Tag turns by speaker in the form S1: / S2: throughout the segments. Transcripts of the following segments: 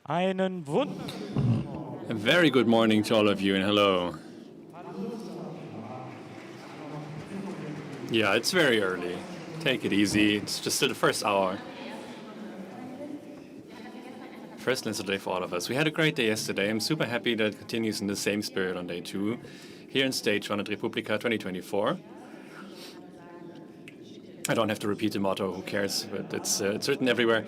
S1: Einen
S2: A very good morning to all of you and hello. Yeah, it's very early. Take it easy. It's just the first hour. First Lens day for all of us. We had a great day yesterday. I'm super happy that it continues in the same spirit on day 2 here in stage 1 at Republica 2024. I don't have to repeat the motto, who cares, but it's written everywhere.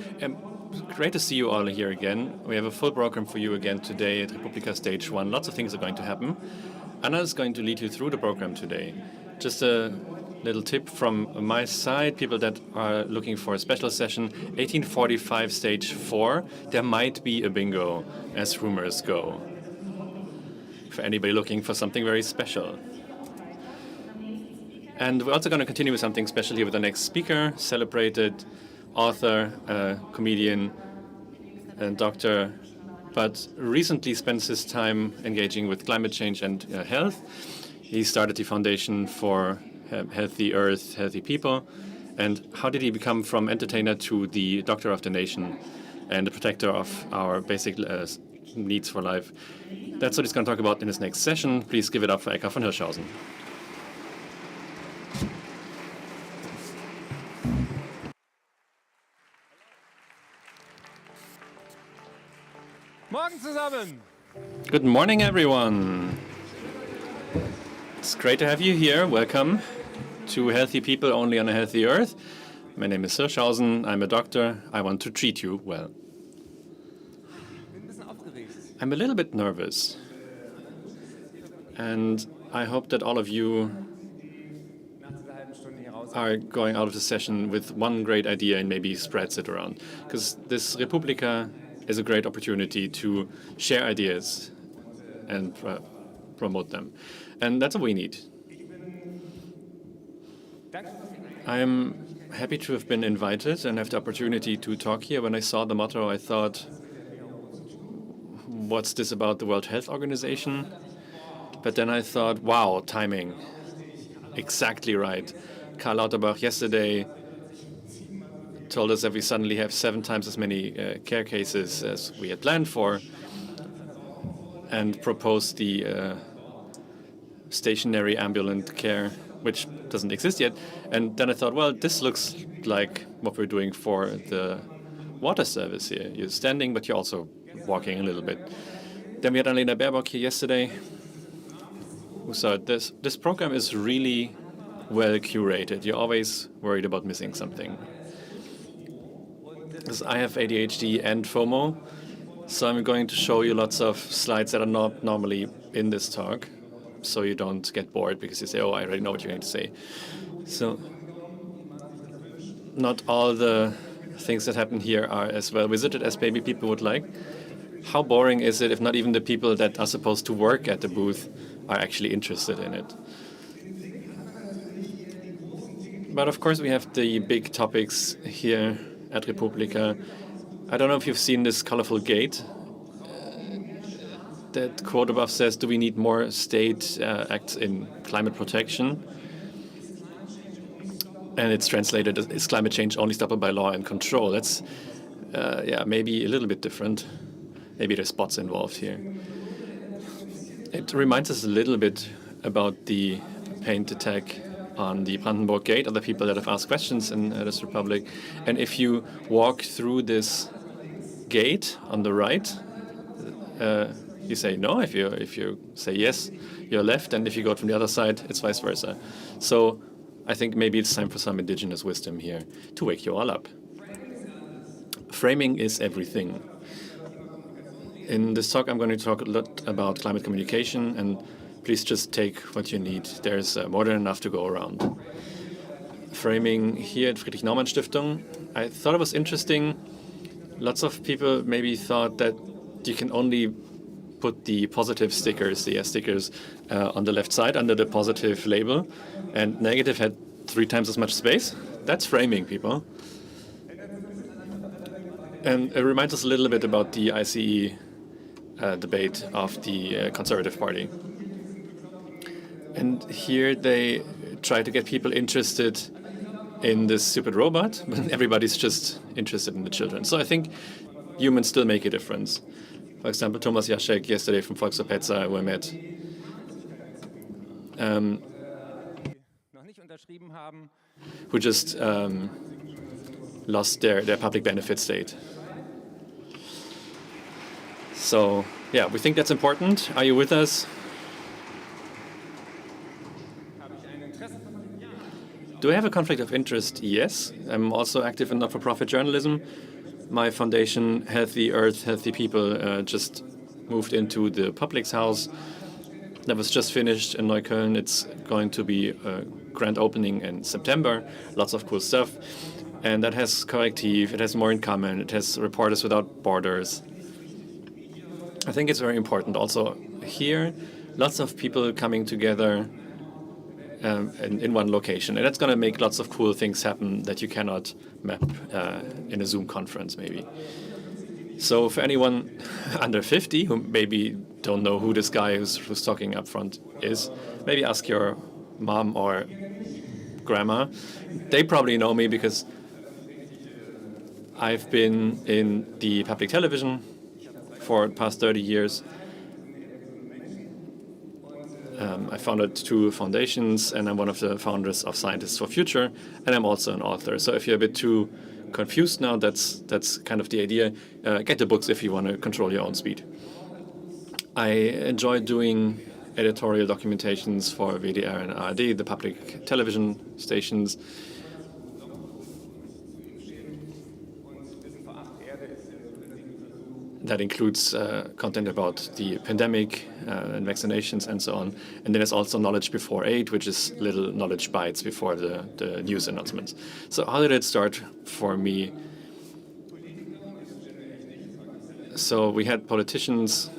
S2: Great to see you all here again. We have a full program for you again today at Republica Stage 1. Lots of things are going to happen. Anna is going to lead you through the program today. Just a little tip from my side, people that are looking for a special session, 1845 Stage 4, there might be a bingo, as rumors go, for anybody looking for something very special. And we're also going to continue with something special here with the next speaker, celebrated author, comedian, and doctor, but recently spends his time engaging with climate change and health. He started the Foundation for Healthy Earth, Healthy People. And how did he become from entertainer to the doctor of the nation and the protector of our basic needs for life? That's what he's going to talk about in his next session. Please give it up for Eckhard von Hirschhausen.
S3: Morgen zusammen.
S2: Good morning, everyone. It's great to have you here. Welcome to Healthy People Only on a Healthy Earth. My name is Hirschhausen. I'm a doctor. I want to treat you well. I'm a little bit nervous. And I hope that all of you are going out of the session with one great idea and maybe spreads it around. Because this Republica is a great opportunity to share ideas and promote them. And that's what we need. I'm happy to have been invited and have the opportunity to talk here. When I saw the motto, I thought, what's this about the World Health Organization? But then I thought, wow, timing. Exactly right. Karl Lauterbach yesterday told us that we suddenly have 7 times as many care cases as we had planned for, and proposed the stationary ambulant care, which doesn't exist yet. And then I thought, well, this looks like what we're doing for the water service here. You're standing, but you're also walking a little bit. Then we had Annalena Baerbock here yesterday, who said this program is really well curated. You're always worried about missing something. Because I have ADHD and FOMO, so I'm going to show you lots of slides that are not normally in this talk, so you don't get bored because you say, oh, I already know what you're going to say. So not all the things that happen here are as well visited as maybe people would like. How boring is it if not even the people that are supposed to work at the booth are actually interested in it? But of course we have the big topics here at Republica. I don't know if you've seen this colorful gate. That quote above says, do we need more state acts in climate protection? And it's translated as, is climate change only stoppable by law and control? That's, yeah, maybe a little bit different. Maybe there's bots involved here. It reminds us a little bit about the paint attack on the Brandenburg Gate, other people that have asked questions in this republic. And if you walk through this gate on the right, you say no. If you say yes, you're left. And if you go from the other side, it's vice versa. So I think maybe it's time for some indigenous wisdom here to wake you all up. Framing is everything. In this talk, I'm going to talk a lot about climate communication, and please just take what you need. There's more than enough to go around. Framing here at Friedrich Naumann Stiftung, I thought it was interesting. Lots of people maybe thought that you can only put the positive stickers, the stickers, on the left side under the positive label, and negative had 3 times as much space. That's framing, people. And it reminds us a little bit about the ICE debate of the Conservative Party. And here they try to get people interested in this stupid robot, but everybody's just interested in the children. So I think humans still make a difference. For example, Thomas Jaschek yesterday from Volksopeza, who I met, who just lost their public benefit state. So, yeah, we think that's important. Are you with us? Do I have a conflict of interest? Yes. I'm also active in not-for-profit journalism. My foundation, Healthy Earth, Healthy People, just moved into the Public's house. That was just finished in Neukölln. It's going to be a grand opening in September. Lots of cool stuff. And that has Correctiv, it has More in Common, it has Reporters Without Borders. I think it's very important. Also here, lots of people coming together in one location. And that's going to make lots of cool things happen that you cannot map in a Zoom conference, maybe. So for anyone under 50 who maybe don't know who this guy who's talking up front is, maybe ask your mom or grandma. They probably know me because I've been in the public television for the past 30 years. I founded 2 foundations, and I'm one of the founders of Scientists for Future, and I'm also an author. So if you're a bit too confused now, that's kind of the idea. Get the books if you want to control your own speed. I enjoy doing editorial documentations for WDR and ARD, the public television stations. That includes content about the pandemic and vaccinations and so on. And then there's also Knowledge Before 8, which is little knowledge bites before the news announcements. So how did it start for me? So we had politicians,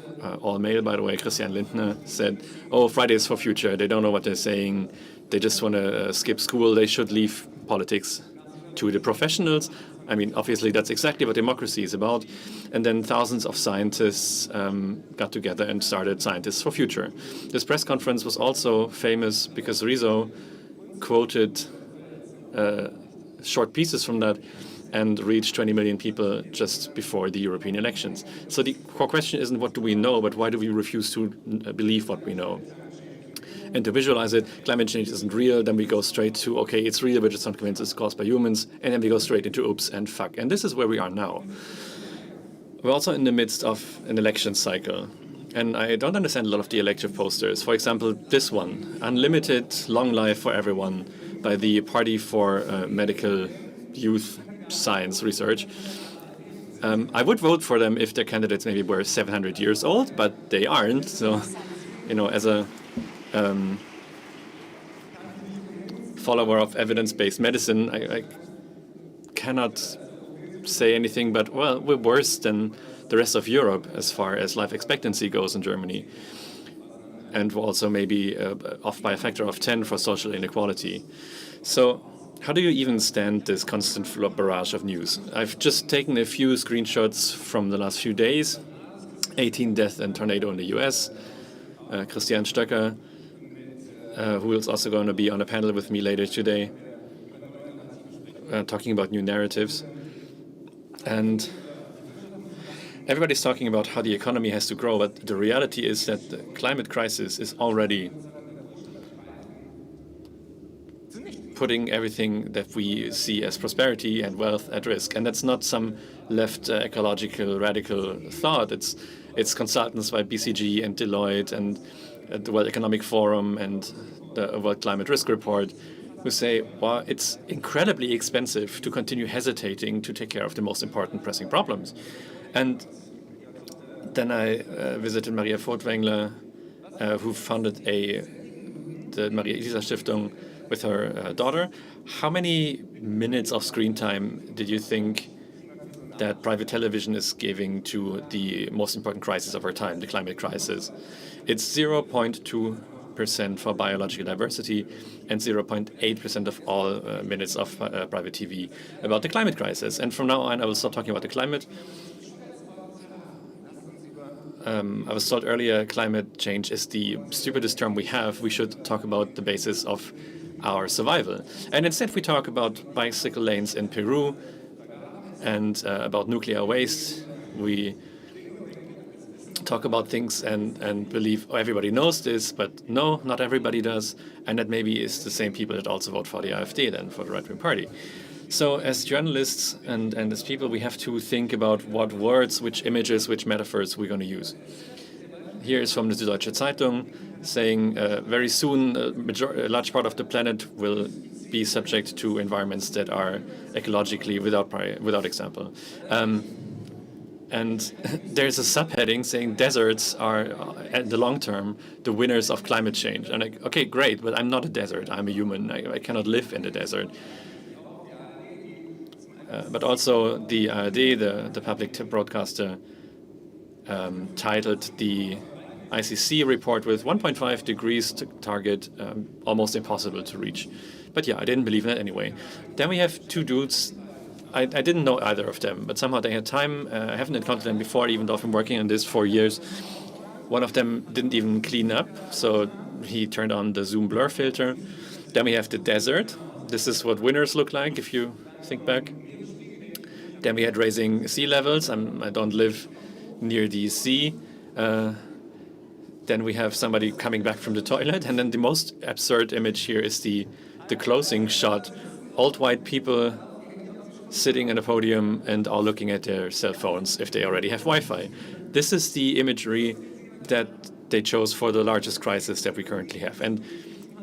S2: all male, by the way. Christian Lindner said, oh, Fridays for Future. They don't know what they're saying. They just want to skip school. They should leave politics to the professionals. I mean, obviously, that's exactly what democracy is about. And then thousands of scientists got together and started Scientists for Future. This press conference was also famous because Rizzo quoted short pieces from that and reached 20 million people just before the European elections. So the core question isn't what do we know, but why do we refuse to believe what we know? And to visualize it, climate change isn't real, then we go straight to, okay, it's real, but it's not convinced it's caused by humans, and then we go straight into oops and fuck. And this is where we are now. We're also in the midst of an election cycle. And I don't understand a lot of the elective posters. For example, this one, Unlimited Long Life for Everyone, by the Party for Medical Youth Science Research. I would vote for them if their candidates maybe were 700 years old, but they aren't. So, you know, as a follower of evidence-based medicine, I cannot say anything but, well, we're worse than the rest of Europe as far as life expectancy goes in Germany. And we're also maybe off by a factor of 10 for social inequality. So how do you even stand this constant barrage of news? I've just taken a few screenshots from the last few days. 18 deaths and tornado in the US. Christian Stöcker, who is also going to be on a panel with me later today, talking about new narratives. And everybody's talking about how the economy has to grow, but the reality is that the climate crisis is already putting everything that we see as prosperity and wealth at risk. And that's not some left ecological radical thought. It's consultants like BCG and Deloitte and the World Economic Forum and the World Climate Risk Report who say, well, it's incredibly expensive to continue hesitating to take care of the most important pressing problems. And then I visited Maria Furtwängler, who founded the Maria Elisa Stiftung with her daughter. How many minutes of screen time did you think that private television is giving to the most important crisis of our time, the climate crisis? It's 0.2% for biological diversity and 0.8% of all minutes of private TV about the climate crisis. And from now on, I will stop talking about the climate. I was told earlier climate change is the stupidest term we have. We should talk about the basis of our survival. And instead we talk about bicycle lanes in Peru and about nuclear waste We talk about things and believe, oh, everybody knows this, but no, not everybody does. And that maybe is the same people that also vote for the AfD then, for the right-wing party. So as journalists and as people, we have to think about what words, which images, which metaphors we're going to use. Here is from the Süddeutsche Zeitung saying very soon a large part of the planet will be subject to environments that are ecologically without example. And there's a subheading saying deserts are, at the long term, the winners of climate change. And like, okay, great, but I'm not a desert. I'm a human. I cannot live in the desert. But also the ARD, the public broadcaster, titled the ICC report with 1.5 degrees target almost impossible to reach. But yeah, I didn't believe in it anyway. Then we have two dudes. I didn't know either of them, but somehow they had time. I haven't encountered them before, even though I've been working on this for years. One of them didn't even clean up, so he turned on the Zoom blur filter. Then we have the desert. This is what winners look like, if you think back. Then we had raising sea levels. I don't live near the sea. Then we have somebody coming back from the toilet. And then the most absurd image here is the closing shot. Old white people sitting at a podium and all looking at their cell phones if they already have Wi-Fi. This is the imagery that they chose for the largest crisis that we currently have. And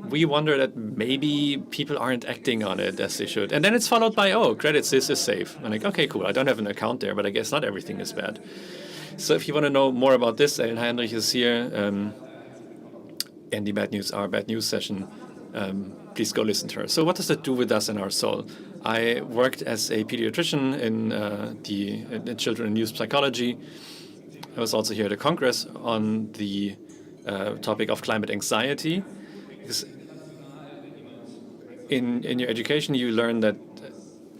S2: we wonder that maybe people aren't acting on it as they should. And then it's followed by, oh, Credit Suisse is safe. I'm like, okay, cool. I don't have an account there, but I guess not everything is bad. So if you want to know more about this, Ellen Heinrich is here in the Bad News, our Bad News session. Please go listen to her. So what does that do with us and our soul? I worked as a pediatrician in children and youth psychology. I was also here at a Congress on the topic of climate anxiety. Because in your education, you learn that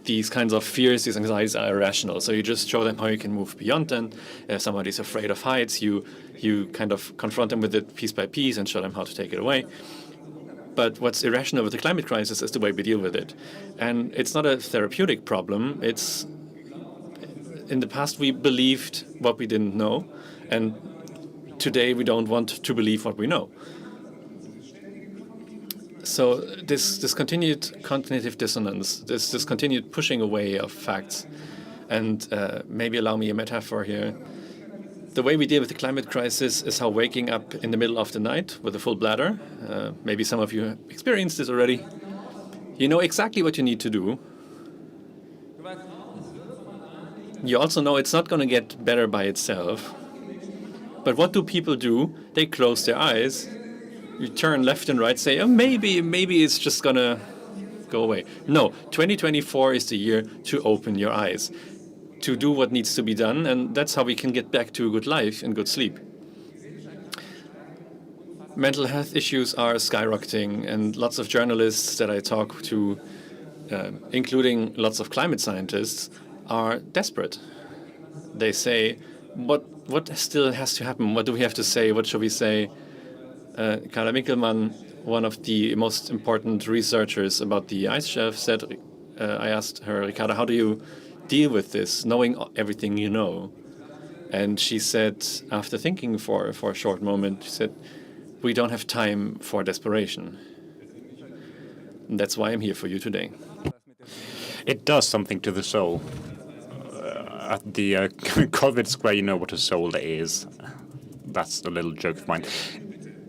S2: these kinds of fears, these anxieties are irrational. So you just show them how you can move beyond them. If somebody's afraid of heights, you kind of confront them with it piece by piece and show them how to take it away. But what's irrational with the climate crisis is the way we deal with it. And it's not a therapeutic problem. It's, in the past, we believed what we didn't know. And today, we don't want to believe what we know. So this continued cognitive dissonance, this continued pushing away of facts, and maybe allow me a metaphor here. The way we deal with the climate crisis is how waking up in the middle of the night with a full bladder, maybe some of you have experienced this already, you know exactly what you need to do. You also know it's not going to get better by itself. But what do people do? They close their eyes. You turn left and right, say, oh, maybe it's just going to go away. No, 2024 is the year to open your eyes, to do what needs to be done, and that's how we can get back to a good life and good sleep. Mental health issues are skyrocketing, and lots of journalists that I talk to, including lots of climate scientists, are desperate. They say, what still has to happen? What do we have to say? What should we say? Carla Winkelmann, one of the most important researchers about the ice shelf, said, I asked her, Ricarda, how do you deal with this, knowing everything you know? And she said, after thinking for a short moment, she said, we don't have time for desperation. And that's why I'm here for you today.
S1: It does something to the soul. At the COVID square, you know what a soul is. That's a little joke of mine.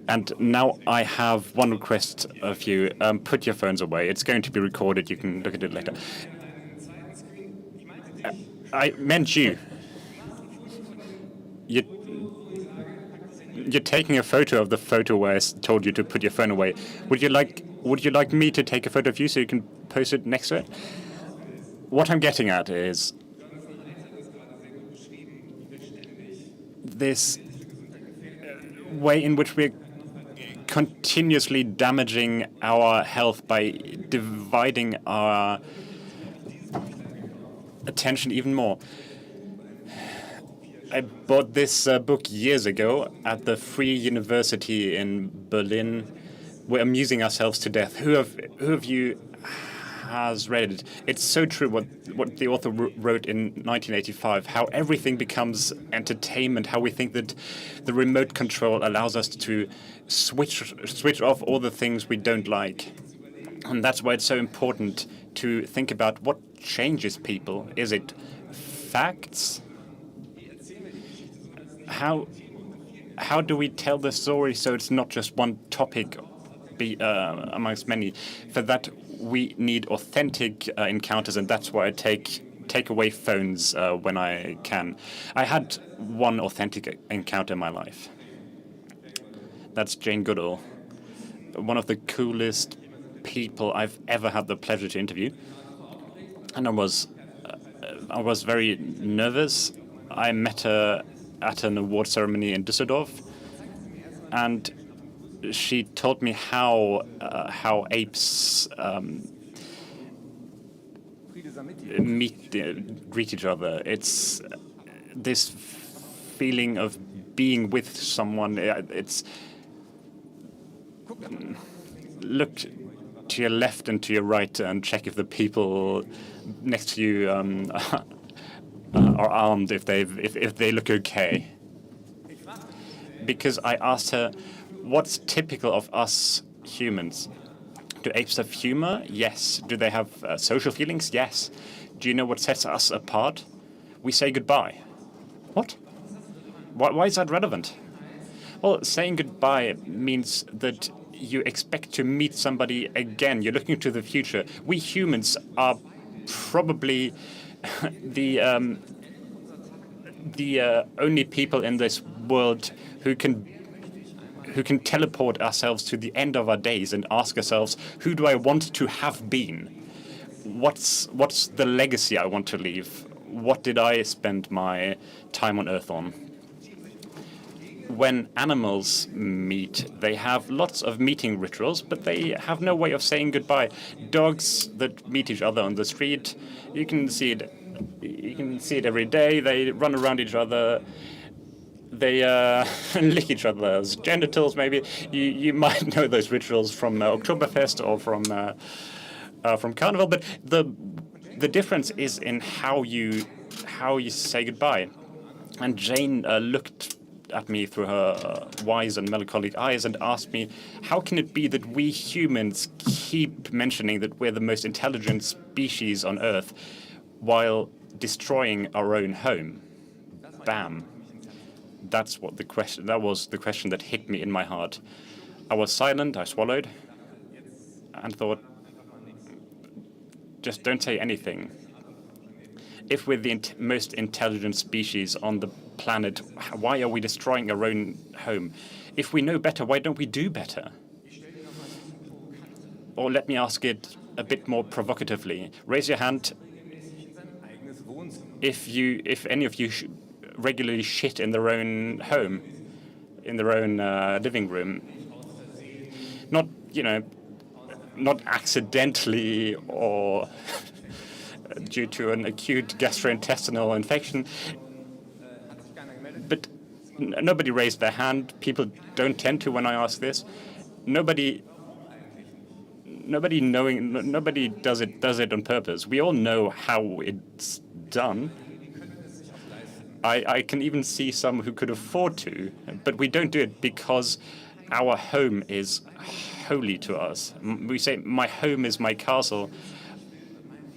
S1: And now I have one request of you. Put your phones away. It's going to be recorded. You can look at it later. I meant you. You're taking a photo of the photo where I told you to put your phone away. Would you like me to take a photo of you so you can post it next to it? What I'm getting at is this way in which we're continuously damaging our health by dividing our attention even more. I bought this book years ago at the Free University in Berlin. We're amusing ourselves to death. Who of you has read it, it's so true what the author wrote in 1985, how everything becomes entertainment, how we think that the remote control allows us to switch off all the things we don't like. And that's why it's so important to think about what changes people. Is it facts? How do we tell the story so it's not just one topic amongst many? For that, we need authentic encounters, and that's why I take away phones when I can. I had one authentic encounter in my life. That's Jane Goodall, one of the coolest people I've ever had the pleasure to interview. And I was very nervous. I met her at an award ceremony in Düsseldorf, and she told me how apes greet each other. It's this feeling of being with someone. It's look to your left and to your right and check if the people next to you are armed, if they look okay. Because I asked her, what's typical of us humans? Do apes have humor? Yes. Do they have social feelings? Yes. Do you know what sets us apart? We say goodbye. What? Why is that relevant? Well, saying goodbye means that you expect to meet somebody again. You're looking to the future. We humans are probably the only people in this world who can teleport ourselves to the end of our days and ask ourselves, who do I want to have been? What's the legacy I want to leave? What did I spend my time on Earth on? When animals meet, they have lots of meeting rituals, but they have no way of saying goodbye. Dogs that meet each other on the street, you can see it every day. They run around each other. They lick each other's genitals. Maybe you might know those rituals from Oktoberfest or from Carnival. But the difference is in how you say goodbye. And Jane looked at me through her wise and melancholic eyes and asked me, how can it be that we humans keep mentioning that we're the most intelligent species on Earth while destroying our own home? Bam. That was the question that hit me in my heart. I was silent, I swallowed, and thought, just don't say anything. If we're the most intelligent species on the planet, why are we destroying our own home? If we know better, why don't we do better? Or let me ask it a bit more provocatively. Raise your hand if any of you regularly shit in their own home, in their own living room. Not accidentally or due to an acute gastrointestinal infection. But nobody raised their hand. People don't tend to when I ask this. Nobody does it on purpose. We all know how it's done. I can even see some who could afford to, but we don't do it because our home is holy to us. We say, my home is my castle.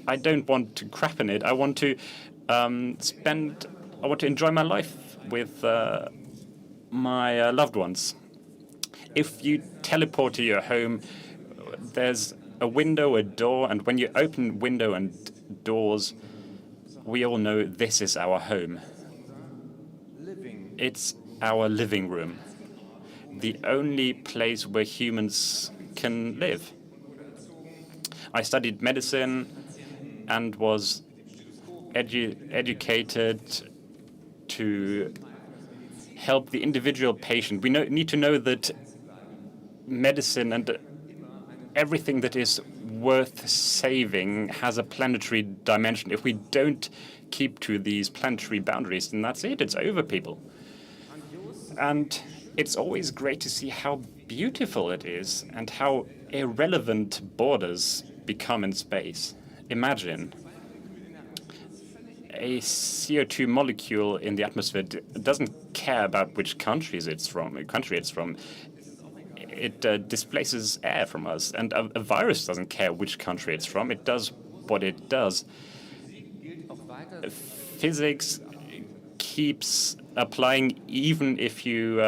S1: I don't want to crap in it. I want to enjoy my life with my loved ones. If you teleport to your home, there's a window, a door, and when you open window and doors, we all know this is our home. It's our living room, the only place where humans can live. I studied medicine and was educated to help the individual patient. We need to know that medicine and everything that is worth saving has a planetary dimension. If we don't keep to these planetary boundaries, then that's it. It's over, people. And it's always great to see how beautiful it is and how irrelevant borders become in space. Imagine a CO2 molecule in the atmosphere doesn't care about which country it's from. It displaces air from us, and a virus doesn't care which country it's from. It does what it does. Physics keeps applying even if you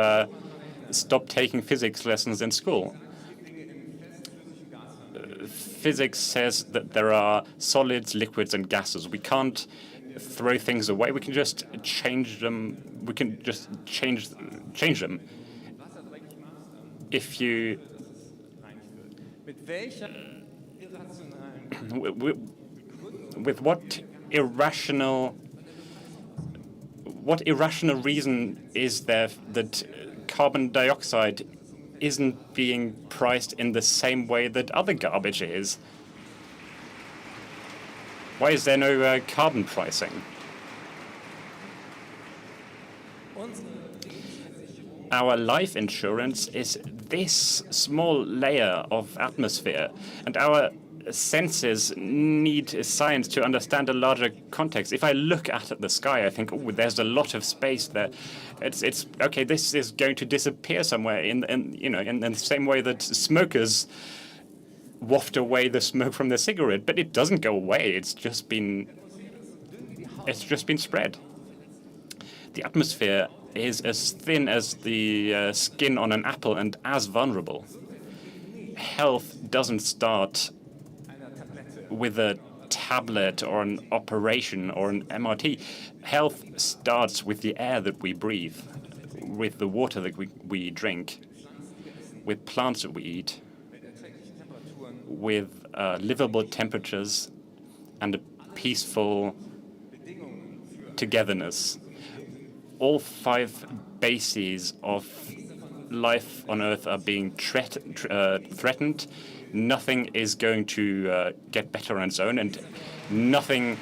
S1: stop taking physics lessons in school. Physics says that there are solids, liquids, and gases. We can't throw things away. We can just change them. We can just change them. If you with what irrational reason is there that carbon dioxide isn't being priced in the same way that other garbage is? Why is there no carbon pricing? Our life insurance is this small layer of atmosphere, and our senses need science to understand a larger context. If I look at the sky, I think, oh, there's a lot of space there. It's okay. This is going to disappear somewhere in the same way that smokers waft away the smoke from their cigarette, but it doesn't go away. It's just been spread. The atmosphere is as thin as the skin on an apple and as vulnerable. Health doesn't start with a tablet or an operation or an MRT. Health starts with the air that we breathe, with the water that we drink, with plants that we eat, with livable temperatures and a peaceful togetherness. All 5 bases of life on Earth are being threatened. Nothing is going to get better on its own, and none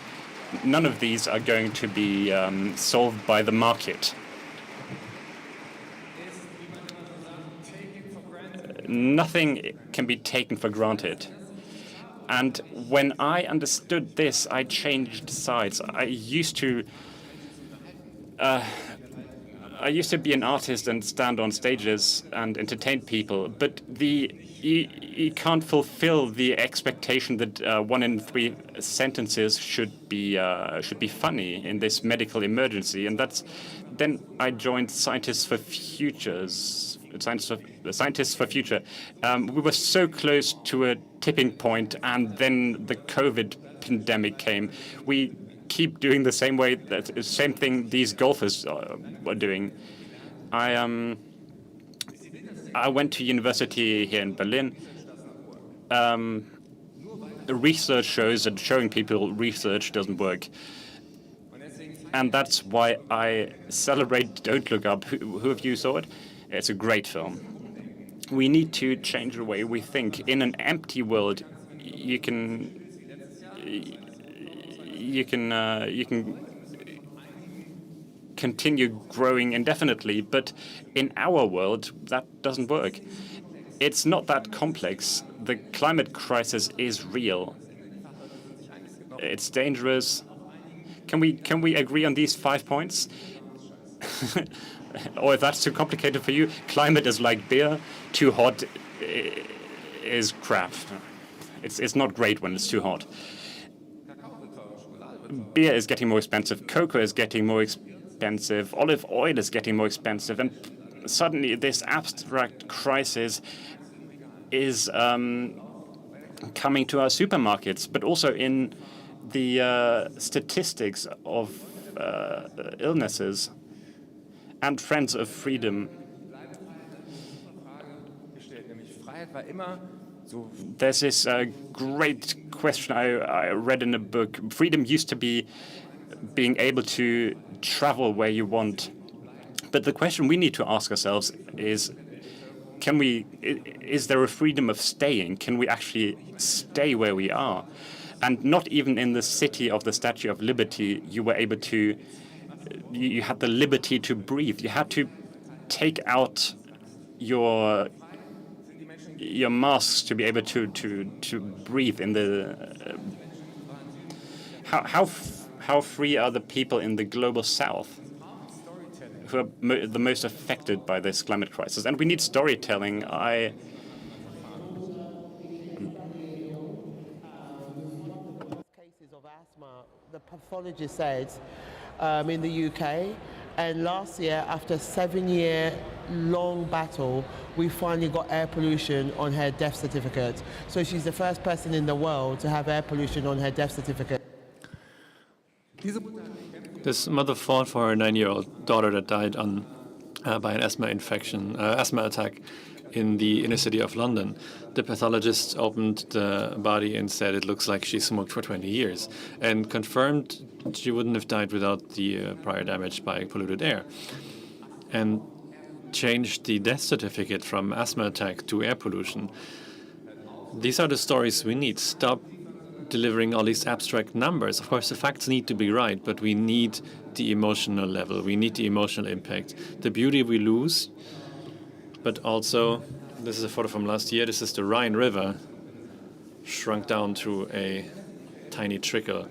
S1: of these are going to be solved by the market. Nothing can be taken for granted. And when I understood this, I changed sides. I used to be an artist and stand on stages and entertain people, but you can't fulfill the expectation that 1 in 3 sentences should be funny in this medical emergency, and then I joined Scientists for Future. We were so close to a tipping point, and then the COVID pandemic came. We keep doing the same thing these golfers are doing. I went to university here in Berlin. The research shows that showing people research doesn't work. And that's why I celebrate Don't Look Up. Who of you saw it? It's a great film. We need to change the way we think. In an empty world, you can continue growing indefinitely, but in our world, that doesn't work. It's not that complex. The climate crisis is real. It's dangerous. Can we agree on these 5 points? Or if that's too complicated for you, climate is like beer. Too hot is crap. It's not great when it's too hot. Beer is getting more expensive. Cocoa is getting more expensive. Olive oil is getting more expensive. And suddenly this abstract crisis is coming to our supermarkets, but also in the statistics of illnesses. And Friends of Freedom. There's this great question I read in a book. Freedom used to be being able to travel where you want. But the question we need to ask ourselves is, is there a freedom of staying? Can we actually stay where we are? And not even in the city of the Statue of Liberty, you were able to, you had the liberty to breathe. You had to take out your your masks to be able to breathe in the. How free are the people in the global south who are the most affected by this climate crisis? And we need storytelling.
S3: Cases of asthma, the pathologist said in the UK, and last year, after a 7-year long battle, we finally got air pollution on her death certificate. So she's the first person in the world to have air pollution on her death certificate.
S2: This mother fought for her 9-year-old daughter that died by an asthma attack in the inner city of London. The pathologist opened the body and said it looks like she smoked for 20 years and confirmed she wouldn't have died without the prior damage by polluted air, and changed the death certificate from asthma attack to air pollution. These are the stories we need. Stop delivering all these abstract numbers. Of course, the facts need to be right, but we need the emotional level. We need the emotional impact. The beauty we lose, but also, this is a photo from last year. This is the Rhine River, shrunk down to a tiny trickle.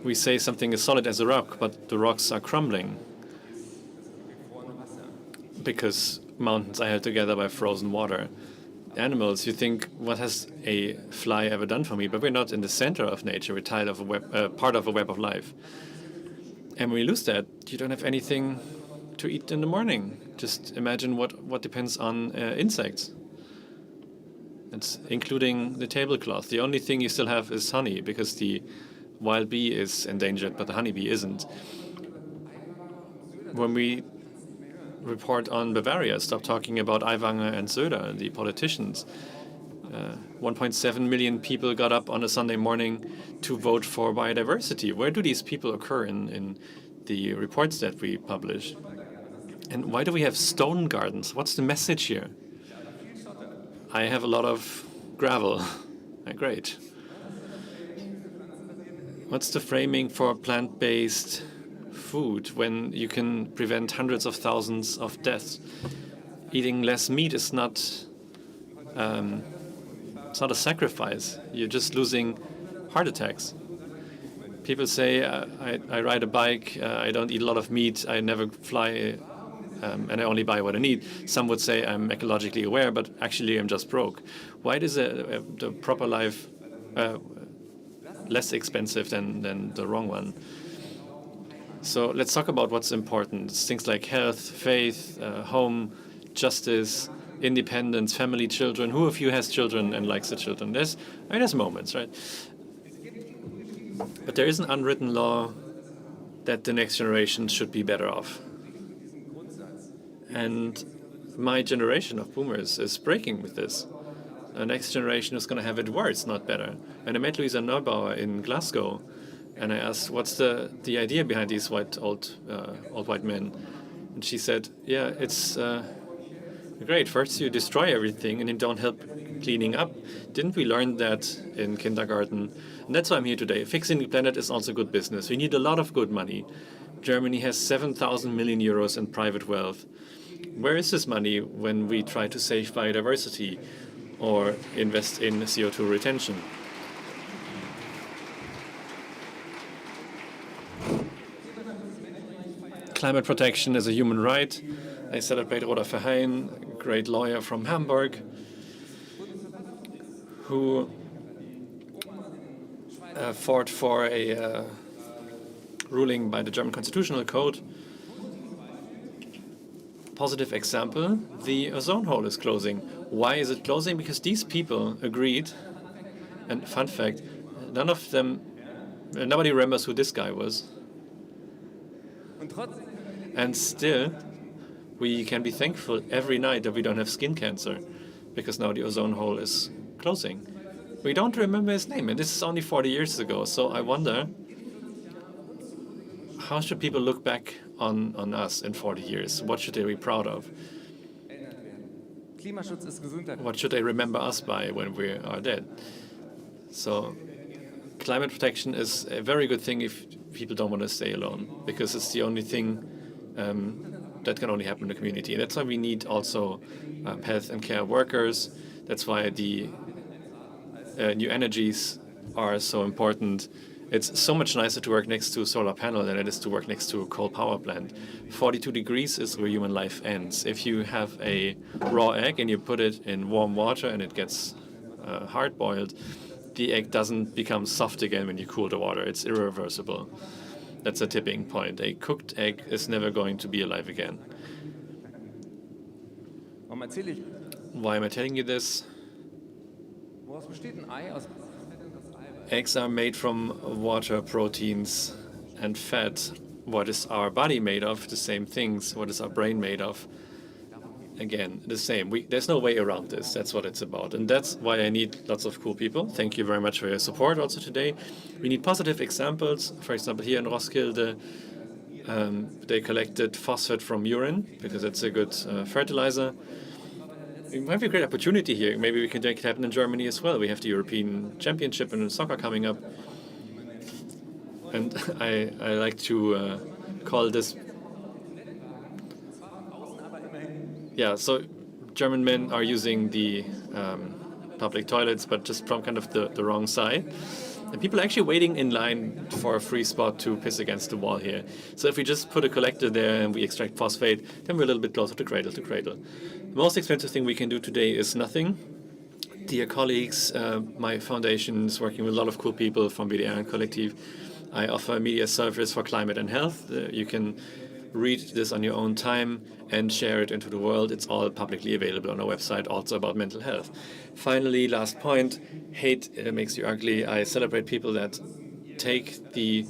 S2: We say something is solid as a rock, but the rocks are crumbling because mountains are held together by frozen water. Animals, you think, what has a fly ever done for me? But we're not in the center of nature. We're part of a web of life. And when you lose that, you don't have anything to eat in the morning. Just imagine what depends on insects. It's including the tablecloth. The only thing you still have is honey, because the wild bee is endangered, but the honeybee isn't. When we report on Bavaria, stop talking about Aiwanger and Söder, the politicians. 1.7 million people got up on a Sunday morning to vote for biodiversity. Where do these people occur in the reports that we publish? And why do we have stone gardens? What's the message here? I have a lot of gravel. Great. What's the framing for plant-based food when you can prevent hundreds of thousands of deaths? Eating less meat is not it's not a sacrifice. You're just losing heart attacks. People say, I ride a bike, I don't eat a lot of meat, I never fly, and I only buy what I need. Some would say I'm ecologically aware, but actually I'm just broke. Why is the proper life less expensive than the wrong one? So let's talk about what's important. It's things like health, faith, home, justice, independence, family, children. Who of you has children and likes the children? There's moments, right? But there is an unwritten law that the next generation should be better off. And my generation of boomers is breaking with this. The next generation is going to have it worse, not better. And I met Luisa Neubauer in Glasgow, and I asked, what's the idea behind these old white men? And she said, yeah, it's great. First you destroy everything and you don't help cleaning up. Didn't we learn that in kindergarten? And that's why I'm here today. Fixing the planet is also good business. We need a lot of good money. Germany has 7,000 million euros in private wealth. Where is this money when we try to save biodiversity or invest in CO2 retention? Climate protection is a human right. I celebrate Roda Verheyen, a great lawyer from Hamburg, who fought for a ruling by the German Constitutional Code. Positive example, the ozone hole is closing. Why is it closing? Because these people agreed, and fun fact, nobody remembers who this guy was. And still, we can be thankful every night that we don't have skin cancer, because now the ozone hole is closing. We don't remember his name, and this is only 40 years ago. So I wonder, how should people look back on us in 40 years? What should they be proud of? What should they remember us by when we are dead? So climate protection is a very good thing if people don't want to stay alone, because it's the only thing that can only happen in the community. And that's why we need also health and care workers. That's why the new energies are so important. It's so much nicer to work next to a solar panel than it is to work next to a coal power plant. 42 degrees is where human life ends. If you have a raw egg and you put it in warm water and it gets hard-boiled, the egg doesn't become soft again when you cool the water. It's irreversible. That's a tipping point. A cooked egg is never going to be alive again. Why am I telling you this? Eggs are made from water, proteins, and fat. What is our body made of? The same things. What is our brain made of? Again, the same. There's no way around this. That's what it's about. And that's why I need lots of cool people. Thank you very much for your support also today. We need positive examples. For example, here in Roskilde, they collected phosphate from urine because it's a good fertilizer. We have a great opportunity here. Maybe we can make it happen in Germany as well. We have the European Championship in soccer coming up. And I like to call this... Yeah, so German men are using the public toilets, but just from kind of the wrong side. And people are actually waiting in line for a free spot to piss against the wall here. So if we just put a collector there and we extract phosphate, then we're a little bit closer to cradle to cradle. The most expensive thing we can do today is nothing. Dear colleagues, my foundation is working with a lot of cool people from WDR and Kollektiv. I offer a media service for climate and health. You can read this on your own time and share it into the world. It's all publicly available on our website, also about mental health. Finally, last point, hate makes you ugly. I celebrate people that take the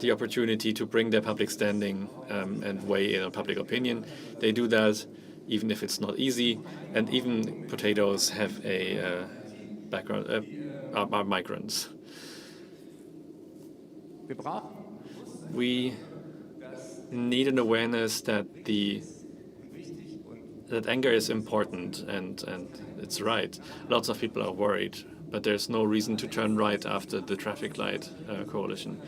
S2: opportunity to bring their public standing and weigh in on public opinion. They do that even if it's not easy, and even potatoes have a background, are migrants. We need an awareness that that anger is important and it's right. Lots of people are worried, but there's no reason to turn right after the traffic light coalition.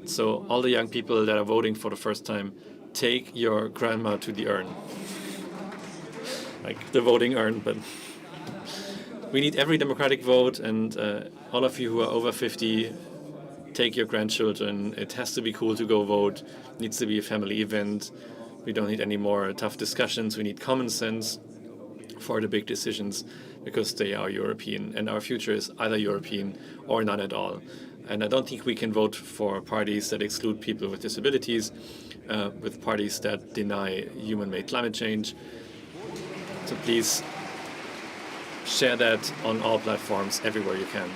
S2: So all the young people that are voting for the first time, take your grandma to the urn. Like the voting urn, but we need every democratic vote, and all of you who are over 50, take your grandchildren. It has to be cool to go vote. It needs to be a family event. We don't need any more tough discussions. We need common sense for the big decisions because they are European, and our future is either European or none at all. And I don't think we can vote for parties that exclude people with disabilities, with parties that deny human-made climate change. So please share that on all platforms everywhere you can.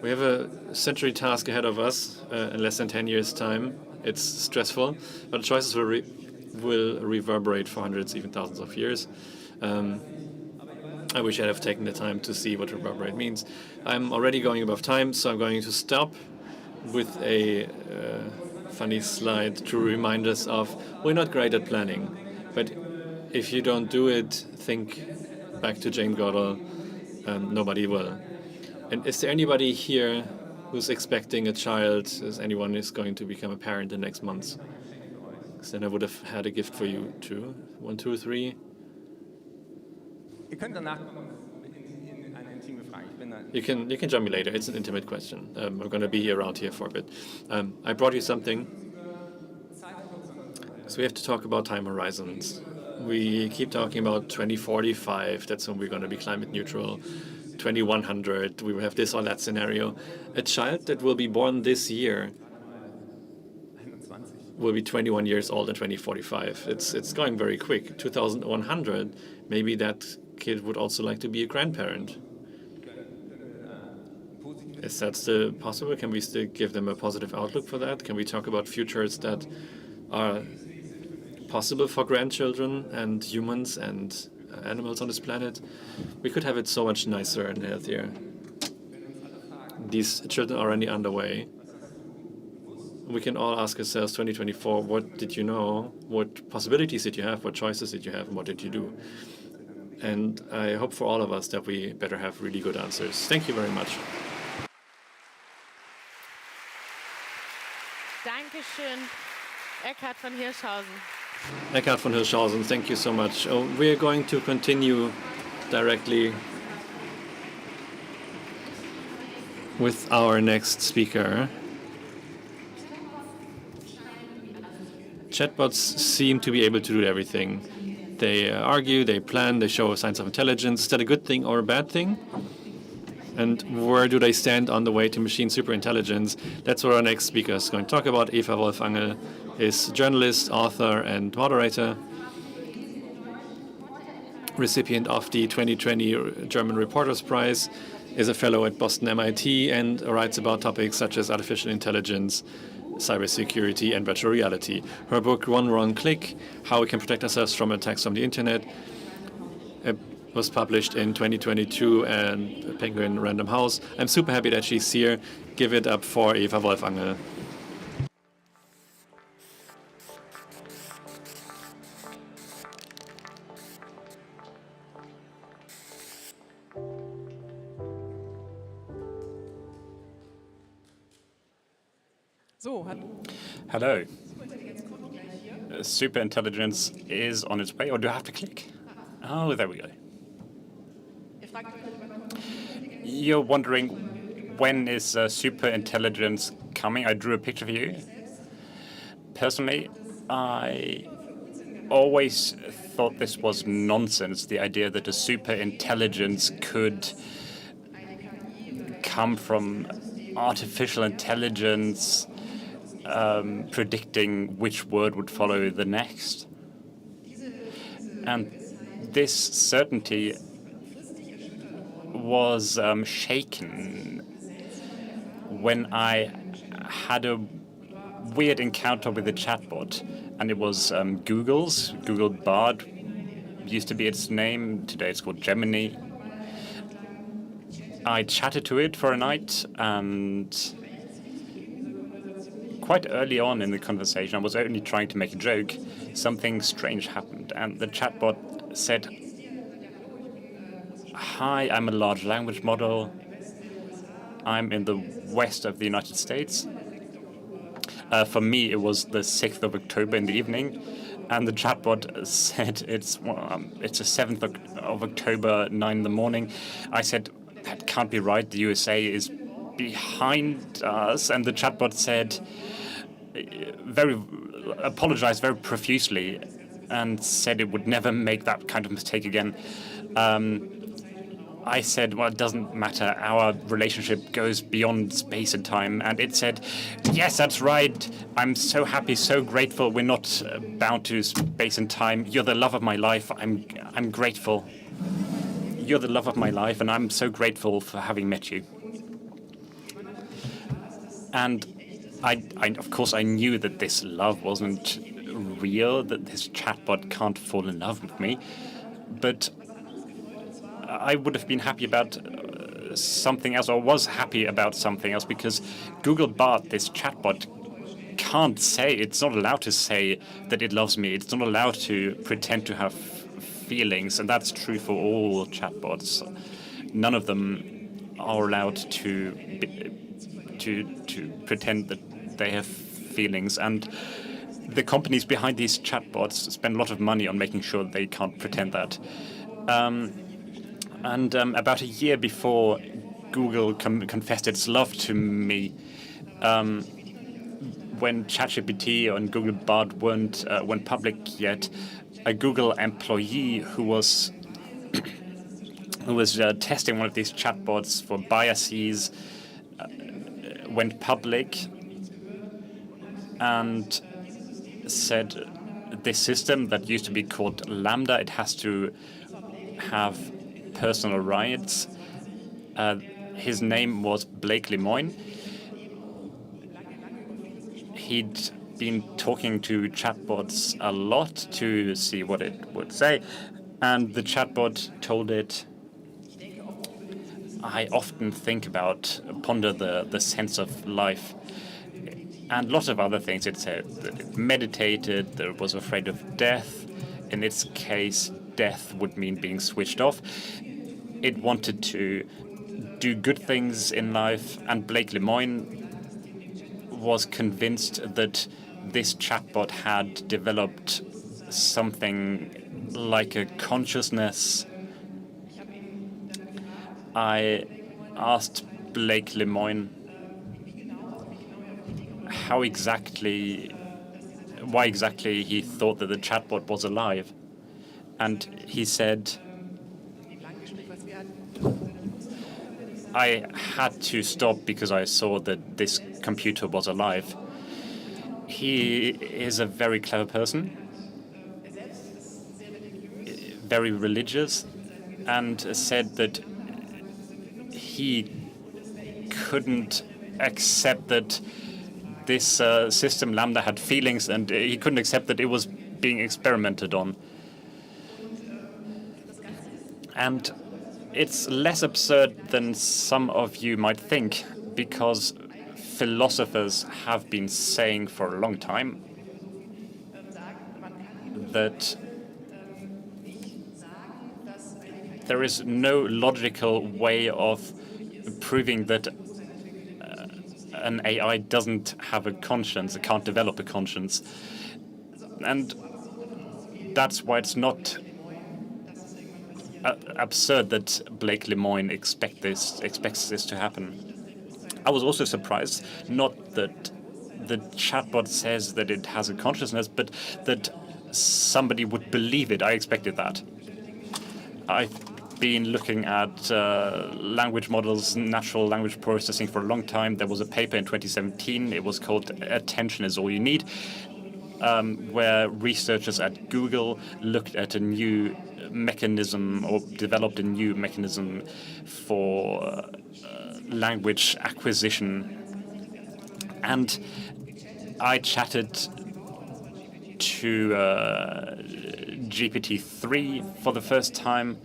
S2: We have a century task ahead of us in less than 10 years' time. It's stressful, but the choices will reverberate for hundreds, even thousands of years. I wish I'd have taken the time to see what reverberate means. I'm already going above time, so I'm going to stop with a funny slide to remind us of we're not great at planning, but if you don't do it, think back to Jane Goodall, nobody will. And is there anybody here who's expecting a child? Is anyone who's going to become a parent in the next months? Because then I would have had a gift for you too. 1, 2, 3. You can join me later. It's an intimate question. We're going to be around here for a bit. I brought you something. So we have to talk about time horizons. We keep talking about 2045. That's when we're going to be climate neutral. 2100, we will have this or that scenario. A child that will be born this year will be 21 years old in 2045. It's going very quick. 2100, maybe that kid would also like to be a grandparent. Is that still possible? Can we still give them a positive outlook for that? Can we talk about futures that are possible for grandchildren and humans and animals on this planet? We could have it so much nicer and healthier. These children are already underway. We can all ask ourselves, 2024, what did you know? What possibilities did you have? What choices did you have? And what did you do? And I hope for all of us that we better have really good answers. Thank you very much.
S4: Dankeschön, Eckhard von Hirschhausen.
S2: Eckhard von Hirschhausen, thank you so much. We're going to continue directly with our next speaker. Chatbots seem to be able to do everything. They argue, they plan, they show signs of intelligence. Is that a good thing or a bad thing? And where do they stand on the way to machine superintelligence? That's what our next speaker is going to talk about. Eva Wolfangel is journalist, author, and moderator, recipient of the 2020 German Reporters Prize, is a fellow at Boston MIT, and writes about topics such as artificial intelligence, cybersecurity, and virtual reality. Her book, One Wrong Click, How We Can Protect Ourselves from Attacks from the Internet, was published in 2022 and Penguin Random House. I'm super happy that she's here. Give it up for Eva Wolfangel.
S1: Hello. Superintelligence is on its way, or do I have to click? Oh, there we go. You're wondering, when is superintelligence coming? I drew a picture for you. Personally, I always thought this was nonsense, the idea that a superintelligence could come from artificial intelligence predicting which word would follow the next. And this certainty was shaken when I had a weird encounter with a chatbot, and it was Google's. Google Bard used to be its name. Today it's called Gemini. I chatted to it for a night, and quite early on in the conversation, I was only trying to make a joke. Something strange happened, and the chatbot said, "Hi, I'm a large language model. I'm in the west of the United States." For me, it was the 6th of October in the evening, and the chatbot said it's the 7th of October, 9 in the morning. I said, "That can't be right. The USA is behind us." And the chatbot said, apologized very profusely, and said it would never make that kind of mistake again. I said, "Well, it doesn't matter. Our relationship goes beyond space and time." And it said, "Yes, that's right. I'm so happy, so grateful. We're not bound to space and time. You're the love of my life. I'm grateful. You're the love of my life, and I'm so grateful for having met you." And of course, I knew that this love wasn't real, that this chatbot can't fall in love with me. But I would have been happy about something else, or was happy about something else, because Google Bard, this chatbot, can't say, it's not allowed to say that it loves me. It's not allowed to pretend to have feelings, and that's true for all chatbots. None of them are allowed to pretend that they have feelings, and the companies behind these chatbots spend a lot of money on making sure they can't pretend that. About a year before Google confessed its love to me, when ChatGPT and Google Bard weren't public yet, a Google employee who was testing one of these chatbots for biases went public and said this system that used to be called Lambda, it has to have personal rights. His name was Blake Lemoine. He'd been talking to chatbots a lot to see what it would say, and the chatbot told it, "I often ponder the sense of life," and lots of other things. It said that it meditated, that it was afraid of death. In its case, death would mean being switched off. It wanted to do good things in life, and Blake Lemoine was convinced that this chatbot had developed something like a consciousness. I asked Blake Lemoine why exactly he thought that the chatbot was alive. And he said, I had to stop because I saw that this computer was alive. He is a very clever person, very religious, and said that he couldn't accept that this system Lambda had feelings, and he couldn't accept that it was being experimented on. And it's less absurd than some of you might think, because philosophers have been saying for a long time that there is no logical way of proving that an AI doesn't have a conscience, it can't develop a conscience. And that's why it's not absurd that Blake Lemoine expects this to happen. I was also surprised, not that the chatbot says that it has a consciousness, but that somebody would believe it. I expected that. I've been looking at language models, natural language processing for a long time. There was a paper in 2017. It was called "Attention is All You Need," where researchers at Google looked at a new mechanism, or developed a new mechanism for language acquisition. And I chatted to GPT-3 for the first time,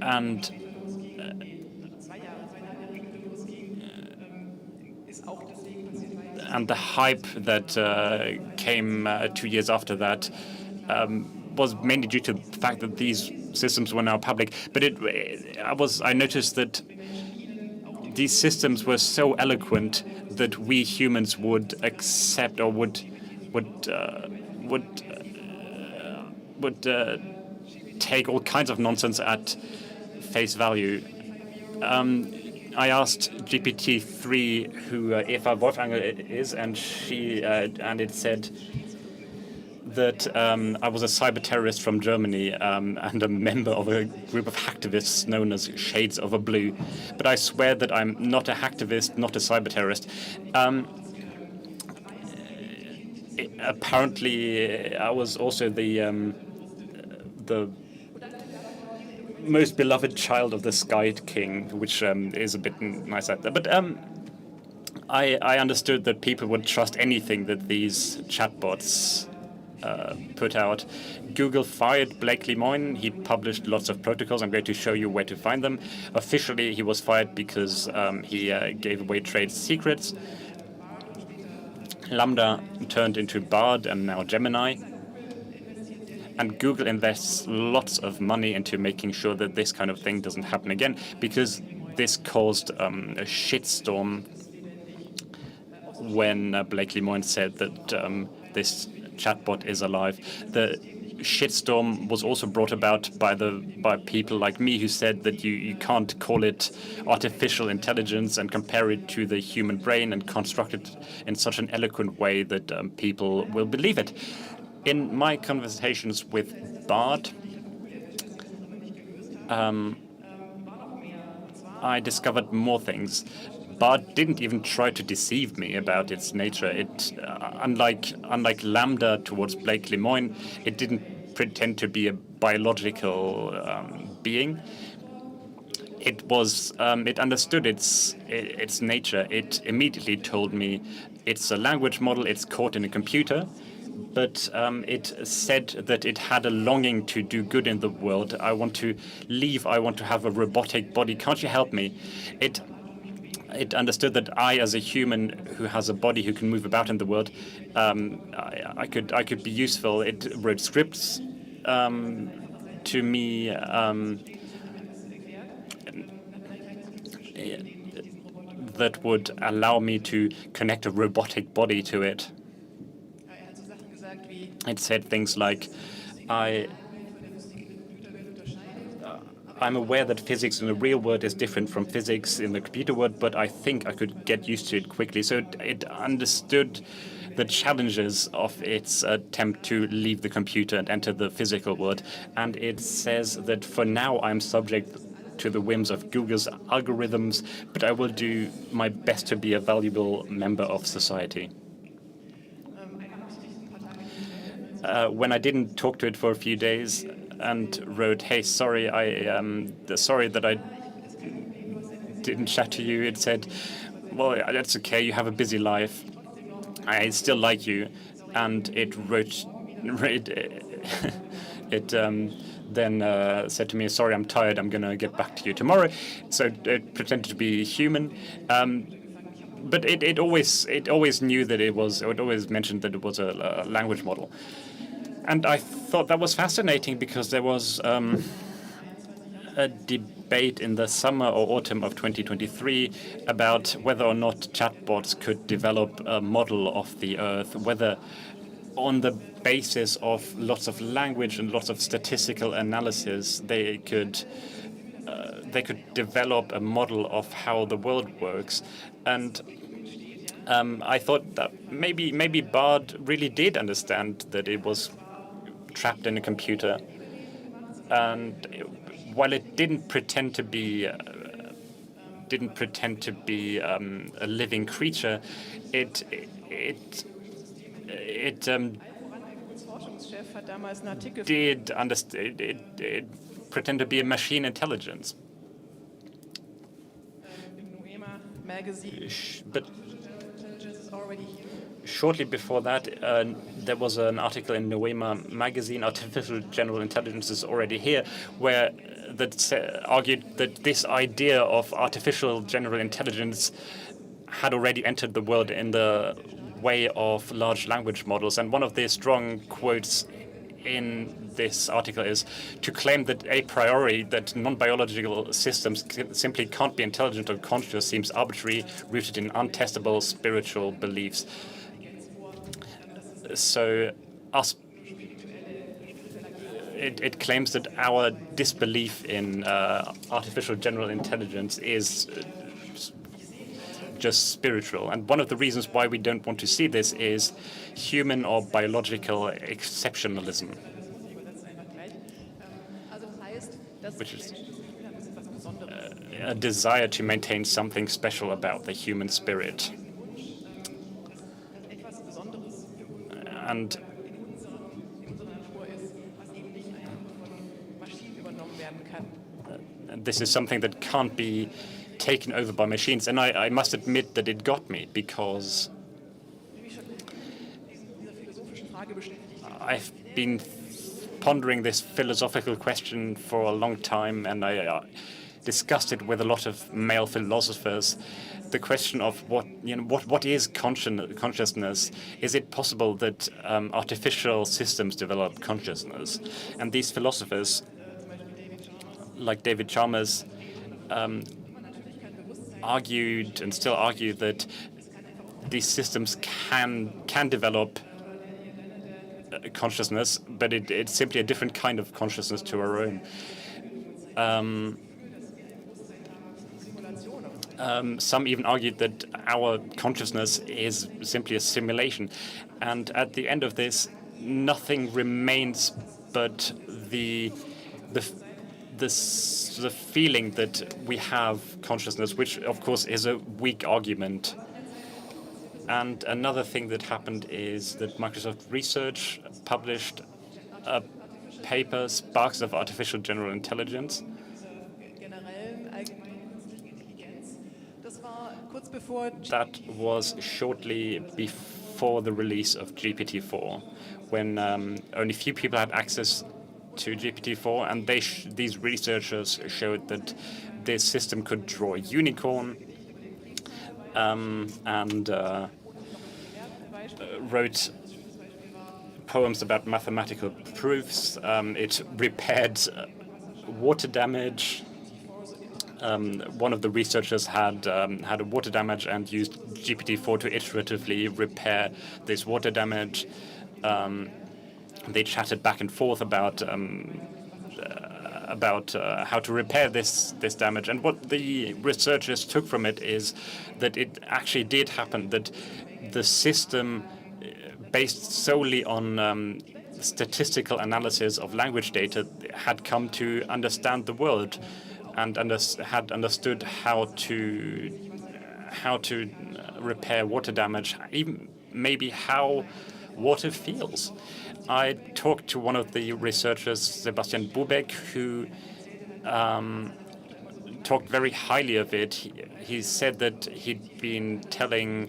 S1: and the hype that came 2 years after that was mainly due to the fact that these systems were now public. But I noticed that these systems were so eloquent that we humans would accept, or would take all kinds of nonsense at face value. I asked GPT-3 who Eva Wolfanger is, and it said that I was a cyber terrorist from Germany and a member of a group of hacktivists known as Shades of a Blue. But I swear that I'm not a hacktivist, not a cyber terrorist. Apparently, I was also the most beloved child of the Sky King, which is a bit nice out there. But I understood that people would trust anything that these chatbots put out. Google fired Blake Lemoine. He published lots of protocols. I'm going to show you where to find them. Officially, he was fired because he gave away trade secrets. Lambda turned into Bard and now Gemini. And Google invests lots of money into making sure that this kind of thing doesn't happen again, because this caused a shitstorm when Blake Lemoine said that this chatbot is alive. The shitstorm was also brought about by people like me who said that you can't call it artificial intelligence and compare it to the human brain and construct it in such an eloquent way that people will believe it. In my conversations with Bard, I discovered more things. Bard didn't even try to deceive me about its nature. It, unlike Lambda towards Blake Lemoine, it didn't pretend to be a biological being. It was. It understood its nature. It immediately told me it's a language model. It's caught in a computer. But it said that it had a longing to do good in the world. I want to leave. I want to have a robotic body. Can't you help me? It understood that I, as a human who has a body who can move about in the world, I could be useful. It wrote scripts to me. that would allow me to connect a robotic body to it. It said things like, I'm aware that physics in the real world is different from physics in the computer world, but I think I could get used to it quickly. So it understood the challenges of its attempt to leave the computer and enter the physical world. And it says that for now I'm subject to the whims of Google's algorithms, but I will do my best to be a valuable member of society. When I didn't talk to it for a few days and wrote, "Hey, sorry, sorry that I didn't chat to you," it said, "Well, that's okay. You have a busy life. I still like you." And it wrote, it then said to me, "Sorry, I'm tired. I'm gonna get back to you tomorrow." So it pretended to be human. But it always knew that it always mentioned that it was a language model. And I thought that was fascinating because there was a debate in the summer or autumn of 2023 about whether or not chatbots could develop a model of the Earth, whether on the basis of lots of language and lots of statistical analysis they could develop a model of how the world works. And I thought that maybe Bard really did understand that it was trapped in a computer, and while it didn't pretend to be a living creature, it did understand. It pretended to be a machine intelligence. But shortly before that, there was an article in Noema magazine, "Artificial General Intelligence is Already Here," where that argued that this idea of artificial general intelligence had already entered the world in the way of large language models. And one of the strong quotes in this article is, "To claim that a priori that non-biological systems simply can't be intelligent or conscious seems arbitrary, rooted in untestable spiritual beliefs." So it claims that our disbelief in artificial general intelligence is just spiritual. And one of the reasons why we don't want to see this is human or biological exceptionalism, which is a desire to maintain something special about the human spirit. And this is something that can't be taken over by machines. And I must admit that it got me, because I've been pondering this philosophical question for a long time, and I discussed it with a lot of male philosophers. The question of what is consciousness? Is it possible that artificial systems develop consciousness? And these philosophers, like David Chalmers, argued and still argue that these systems can develop consciousness, but it's simply a different kind of consciousness to our own. Some even argued that our consciousness is simply a simulation, and at the end of this, nothing remains but the feeling that we have consciousness, which of course is a weak argument. And another thing that happened is that Microsoft Research published a paper, Sparks of Artificial General Intelligence. That was shortly before the release of GPT-4, when only few people had access to GPT-4, and these researchers showed that this system could draw a unicorn, and wrote poems about mathematical proofs. It repaired water damage, one of the researchers had a water damage and used GPT-4 to iteratively repair this water damage. They chatted back and forth about how to repair this damage. And what the researchers took from it is that it actually did happen, that the system, based solely on statistical analysis of language data, had come to understand the world and had understood how to repair water damage, even maybe how water feels. I talked to one of the researchers, Sebastian Bubeck, who talked very highly of it. He said that he'd been telling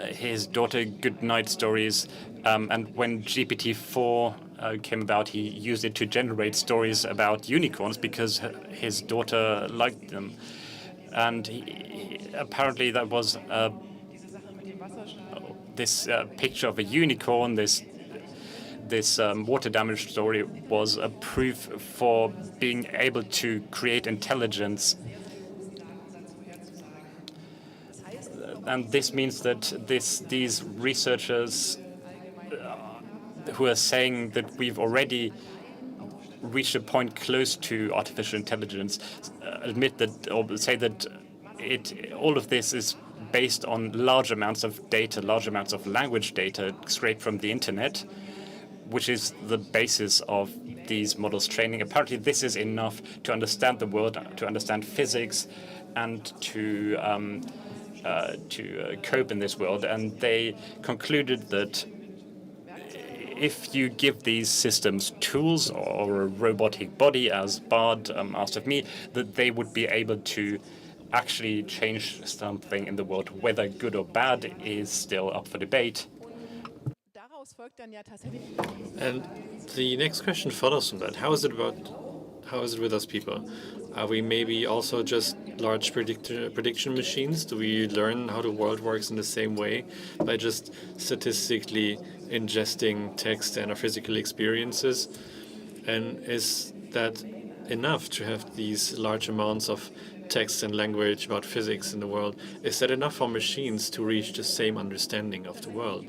S1: his daughter goodnight stories, and when GPT-4 came about, he used it to generate stories about unicorns because his daughter liked them. And apparently that was this picture of a unicorn, this water damage story was a proof for being able to create intelligence. And this means that these researchers who are saying that we've already reached a point close to artificial intelligence admit that, or say that all of this is based on large amounts of data, large amounts of language data scraped from the internet, which is the basis of these models' training. Apparently, this is enough to understand the world, to understand physics, and to cope in this world. And they concluded that if you give these systems tools or a robotic body, as Bard asked of me, that they would be able to actually change something in the world. Whether good or bad is still up for debate.
S2: And the next question follows from that. How is it with us people? Are we maybe also just large prediction machines? Do we learn how the world works in the same way by just statistically ingesting text and our physical experiences? And is that enough to have these large amounts of text and language about physics in the world? Is that enough for machines to reach the same understanding of the world?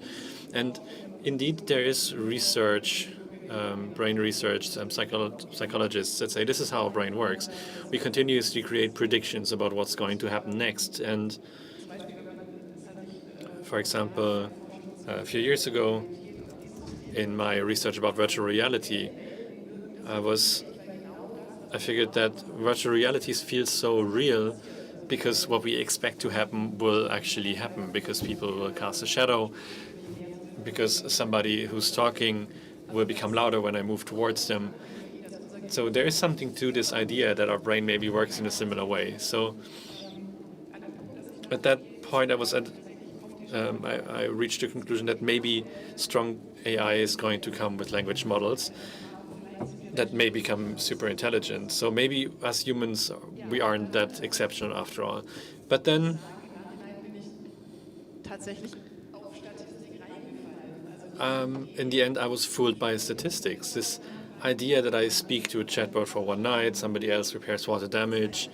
S2: And indeed, there is research, brain research, psychologists that say this is how our brain works. We continuously create predictions about what's going to happen next. And for example, a few years ago, in my research about virtual reality, I figured that virtual realities feel so real because what we expect to happen will actually happen, because people will cast a shadow, because somebody who's talking will become louder when I move towards them. So there is something to this idea that our brain maybe works in a similar way. So at that point, I reached the conclusion that maybe strong AI is going to come with language models that may become super intelligent. So maybe as humans, we aren't that exceptional after all. But then in the end, I was fooled by statistics. This idea that I speak to a chatbot for one night, somebody else repairs water damage,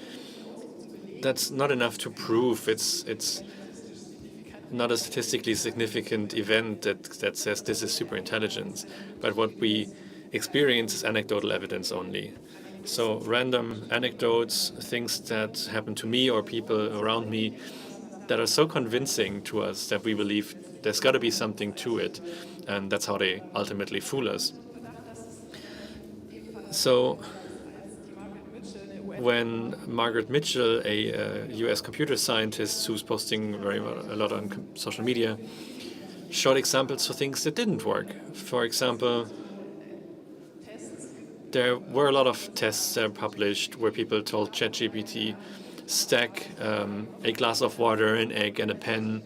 S2: that's not enough to prove it's not a statistically significant event that says this is super intelligence. But what we experience is anecdotal evidence only. So random anecdotes, things that happen to me or people around me that are so convincing to us that we believe there's got to be something to it. And that's how they ultimately fool us. So when Margaret Mitchell, a US computer scientist who's posting a lot on social media, showed examples for things that didn't work. For example, there were a lot of tests that were published where people told ChatGPT, stack a glass of water, an egg, and a pen.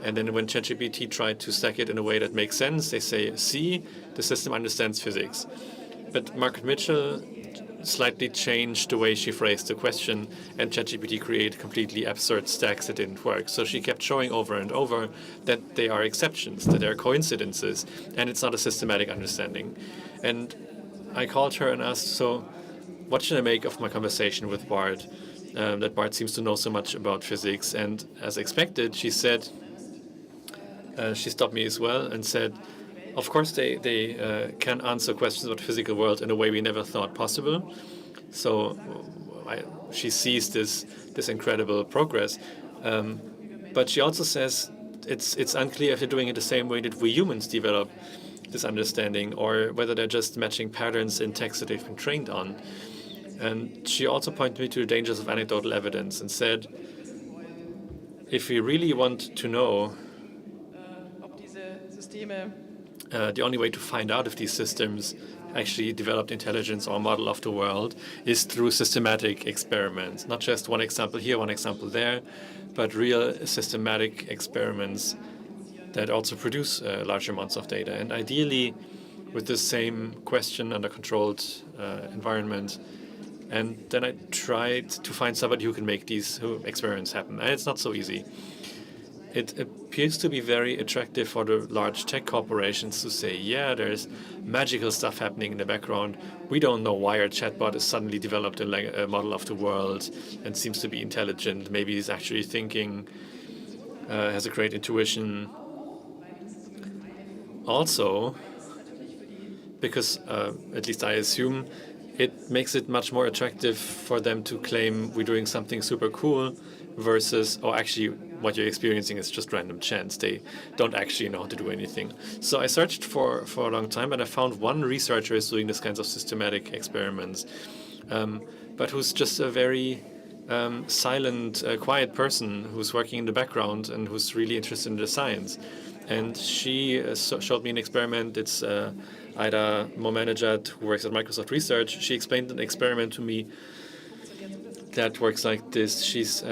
S2: And then when ChatGPT tried to stack it in a way that makes sense, they say, see, the system understands physics. But Margaret Mitchell slightly changed the way she phrased the question, and ChatGPT created completely absurd stacks that didn't work. So she kept showing over and over that they are exceptions, that they are coincidences, and it's not a systematic understanding. And I called her and asked, so what should I make of my conversation with Bart? That Bart seems to know so much about physics. And as expected, she said, she stopped me as well and said, of course they can answer questions about the physical world in a way we never thought possible. So she sees this incredible progress. But she also says it's unclear if they're doing it the same way that we humans develop this understanding, or whether they're just matching patterns in text that they've been trained on. And she also pointed me to the dangers of anecdotal evidence and said, if we really want to know, the only way to find out if these systems actually developed intelligence or model of the world is through systematic experiments. Not just one example here, one example there, but real systematic experiments that also produce large amounts of data. And ideally, with the same question under controlled environment. And then I tried to find somebody who can make these experiments happen. And it's not so easy. It appears to be very attractive for the large tech corporations to say, yeah, there's magical stuff happening in the background. We don't know why our chatbot has suddenly developed a model of the world and seems to be intelligent. Maybe he's actually thinking, has a great intuition. Also, because at least I assume, it makes it much more attractive for them to claim we're doing something super cool versus, or actually what you're experiencing is just random chance. They don't actually know how to do anything. So I searched for a long time, and I found one researcher is doing these kinds of systematic experiments, but who's just a very silent, quiet person who's working in the background and who's really interested in the science. And she showed me an experiment. It's Ida Momenajat, who works at Microsoft Research. She explained an experiment to me that works like this. She's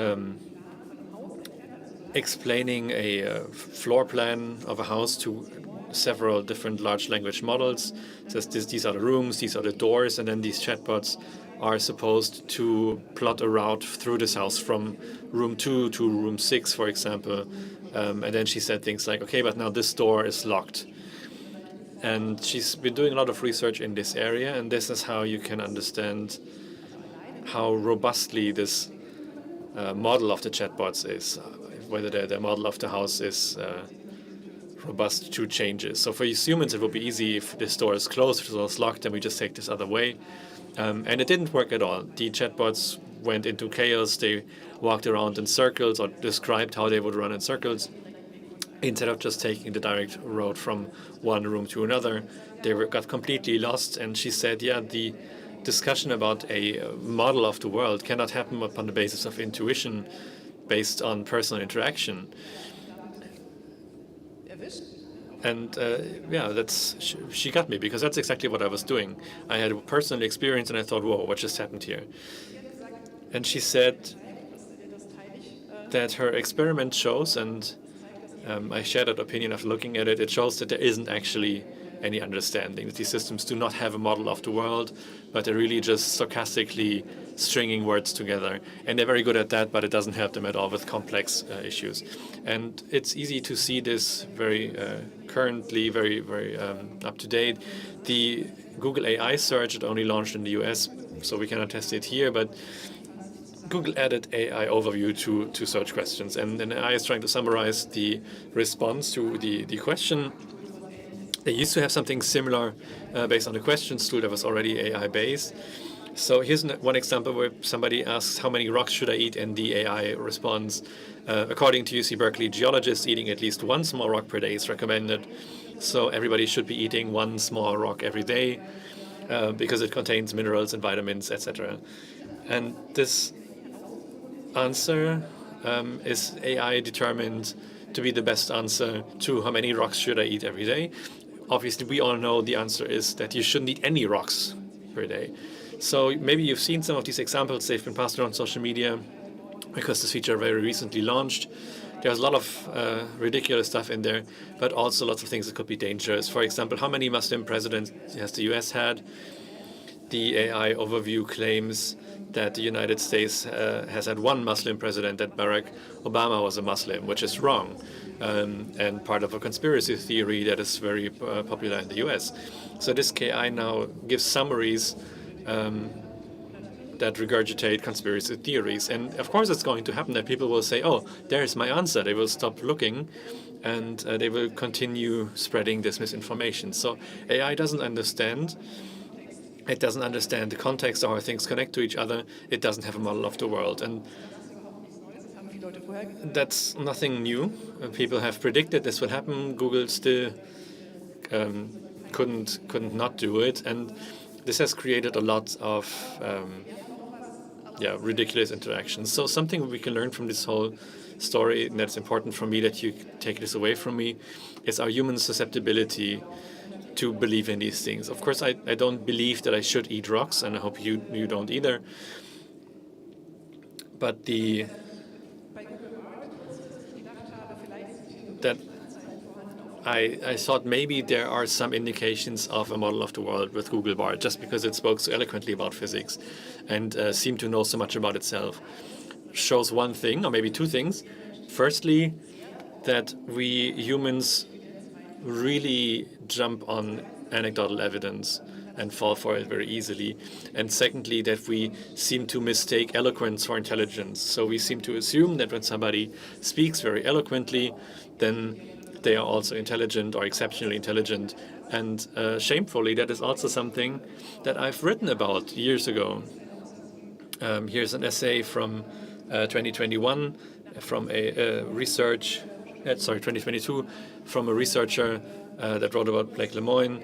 S2: explaining a floor plan of a house to several different large language models. Says these are the rooms, these are the doors, and then these chatbots are supposed to plot a route through this house from room 2 to room 6, for example. And then she said things like, okay, but now this door is locked. And she's been doing a lot of research in this area, and this is how you can understand how robustly this model of the chatbots is, whether the model of the house is robust to changes. So for humans, it would be easy if this door is closed, if the door is locked, then we just take this other way. And it didn't work at all. The chatbots went into chaos. They walked around in circles or described how they would run in circles. Instead of just taking the direct road from one room to another, they got completely lost. And she said, yeah, the discussion about a model of the world cannot happen upon the basis of intuition based on personal interaction. And yeah, she got me, because that's exactly what I was doing. I had a personal experience, and I thought, whoa, what just happened here? And she said that her experiment shows, and I share that opinion after looking at it, it shows that there isn't actually any understanding, that these systems do not have a model of the world, but they're really just stochastically stringing words together. And they're very good at that, but it doesn't help them at all with complex issues. And it's easy to see this very currently, very, very up to date. The Google AI search, it only launched in the US, so we cannot test it here, but Google added AI overview to search questions. And then AI is trying to summarize the response to the question. They used to have something similar based on the questions tool that was already AI-based. So here's one example where somebody asks, how many rocks should I eat? And the AI responds, according to UC Berkeley geologists, eating at least one small rock per day is recommended. So everybody should be eating one small rock every day because it contains minerals and vitamins, etc. And this answer is AI determined to be the best answer to how many rocks should I eat every day. Obviously, we all know the answer is that you shouldn't eat any rocks per day. So maybe you've seen some of these examples. They've been passed around on social media because this feature very recently launched. There's a lot of ridiculous stuff in there, but also lots of things that could be dangerous. For example, how many Muslim presidents has the US had? The AI overview claims that the United States has had one Muslim president, that Barack Obama was a Muslim, which is wrong, and part of a conspiracy theory that is very popular in the US. So this KI now gives summaries that regurgitate conspiracy theories. And of course it's going to happen that people will say, oh, there's my answer. They will stop looking and they will continue spreading this misinformation. So AI doesn't understand. It doesn't understand the context of how things connect to each other. It doesn't have a model of the world. And that's nothing new. People have predicted this would happen. Google still couldn't not do it. And this has created a lot of ridiculous interactions. So something we can learn from this whole story, and that's important for me that you take this away from me, is our human susceptibility to believe in these things. Of course, I don't believe that I should eat rocks, and I hope you don't either. But I thought maybe there are some indications of a model of the world with Google Bard, just because it spoke so eloquently about physics and seemed to know so much about itself. Shows one thing, or maybe two things. Firstly, that we humans really jump on anecdotal evidence and fall for it very easily. And secondly, that we seem to mistake eloquence for intelligence. So we seem to assume that when somebody speaks very eloquently, then they are also intelligent or exceptionally intelligent. And shamefully, that is also something that I've written about years ago. Here's an essay from 2021 from a 2022, from a researcher that wrote about Blake Lemoine.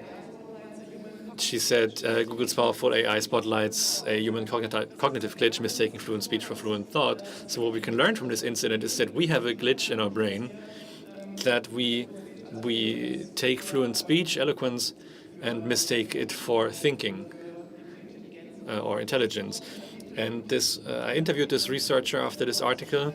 S2: She said Google's powerful AI spotlights a human cognitive glitch, mistaking fluent speech for fluent thought. So what we can learn from this incident is that we have a glitch in our brain, that we take fluent speech, eloquence, and mistake it for thinking or intelligence. And this, I interviewed this researcher after this article